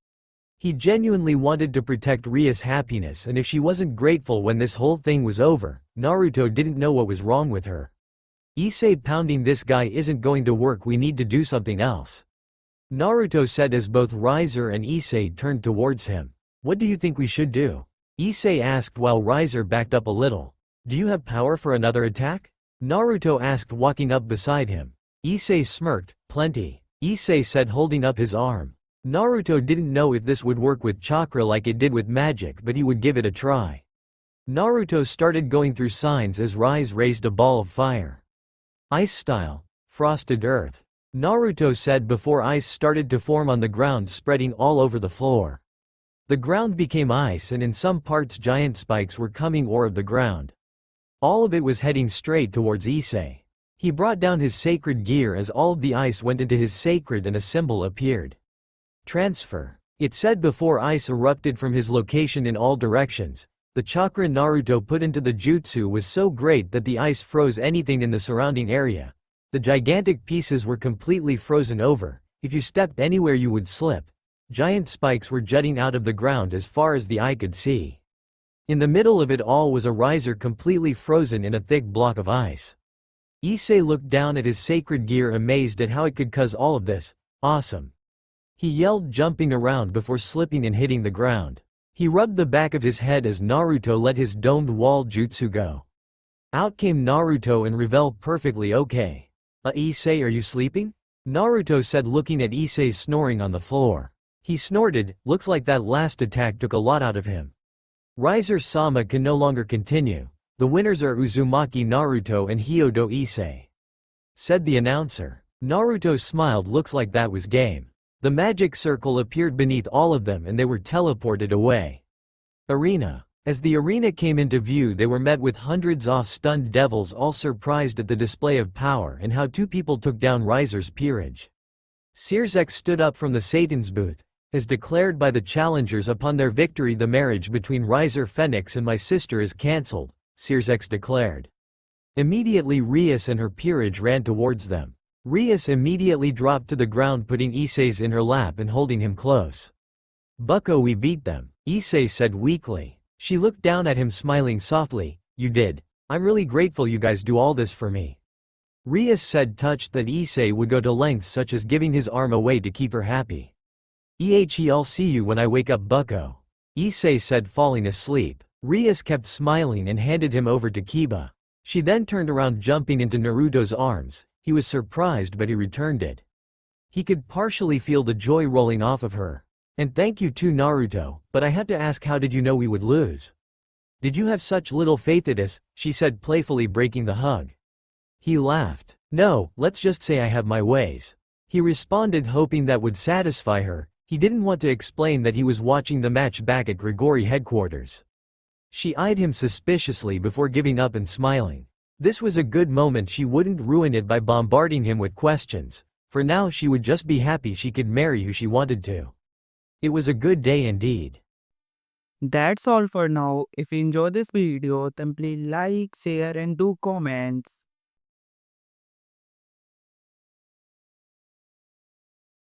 He genuinely wanted to protect Rias' happiness, and if she wasn't grateful when this whole thing was over, Naruto didn't know what was wrong with her. "Issei, pounding this guy isn't going to work, we need to do something else," Naruto said as both Riser and Issei turned towards him. "What do you think we should do?" Issei asked while Riser backed up a little. "Do you have power for another attack?" Naruto asked, walking up beside him. Issei smirked. "Plenty," Issei said, holding up his arm. Naruto didn't know if this would work with chakra like it did with magic, but he would give it a try. Naruto started going through signs as Rise raised a ball of fire. "Ice style, frosted earth," Naruto said before ice started to form on the ground, spreading all over the floor. The ground became ice, and in some parts giant spikes were coming out of the ground. All of it was heading straight towards Issei. He brought down his sacred gear as all of the ice went into his sacred and a symbol appeared. "Transfer," it said before ice erupted from his location in all directions. The chakra Naruto put into the jutsu was so great that the ice froze anything in the surrounding area. The gigantic pieces were completely frozen over. If you stepped anywhere you would slip. Giant spikes were jutting out of the ground as far as the eye could see. In the middle of it all was a Riser completely frozen in a thick block of ice. Issei looked down at his sacred gear, amazed at how it could cause all of this. "Awesome," he yelled, jumping around before slipping and hitting the ground. He rubbed the back of his head as Naruto let his domed wall jutsu go. Out came Naruto and Revell perfectly okay. Issei, are you sleeping?" Naruto said, looking at Issei snoring on the floor. He snorted. "Looks like that last attack took a lot out of him." Riser-sama can no longer continue. The winners are Uzumaki Naruto and Hyodo Issei, said the announcer. Naruto smiled. "Looks like that was game." The magic circle appeared beneath all of them and they were teleported away. Arena. As the arena came into view, they were met with hundreds of stunned devils, all surprised at the display of power and how two people took down Riser's peerage. Resurrect stood up from the Satan's booth. "As declared by the challengers upon their victory, the marriage between Riser Phenex and my sister is cancelled," Resurrect declared. Immediately Rias and her peerage ran towards them. Rias immediately dropped to the ground, putting Issei's in her lap and holding him close. "Bucko, we beat them," Issei said weakly. She looked down at him, smiling softly. "You did. I'm really grateful you guys do all this for me," Rias said, touched that Issei would go to lengths such as giving his arm away to keep her happy. "I'll see you when I wake up, Bucko," Issei said, falling asleep. Rias kept smiling and handed him over to Kiba. She then turned around, jumping into Naruto's arms. He was surprised, but he returned it. He could partially feel the joy rolling off of her. "And thank you too, Naruto, but I have to ask, how did you know we would lose?" "Did you have such little faith in us?" she said, playfully breaking the hug. He laughed. "No, let's just say I have my ways," he responded, hoping that would satisfy her. He didn't want to explain that he was watching the match back at Grigori headquarters. She eyed him suspiciously before giving up and smiling. This was a good moment. She wouldn't ruin it by bombarding him with questions. For now she would just be happy she could marry who she wanted to. It was a good day indeed. That's all for now. If you enjoy this video, then please like, share and do comments.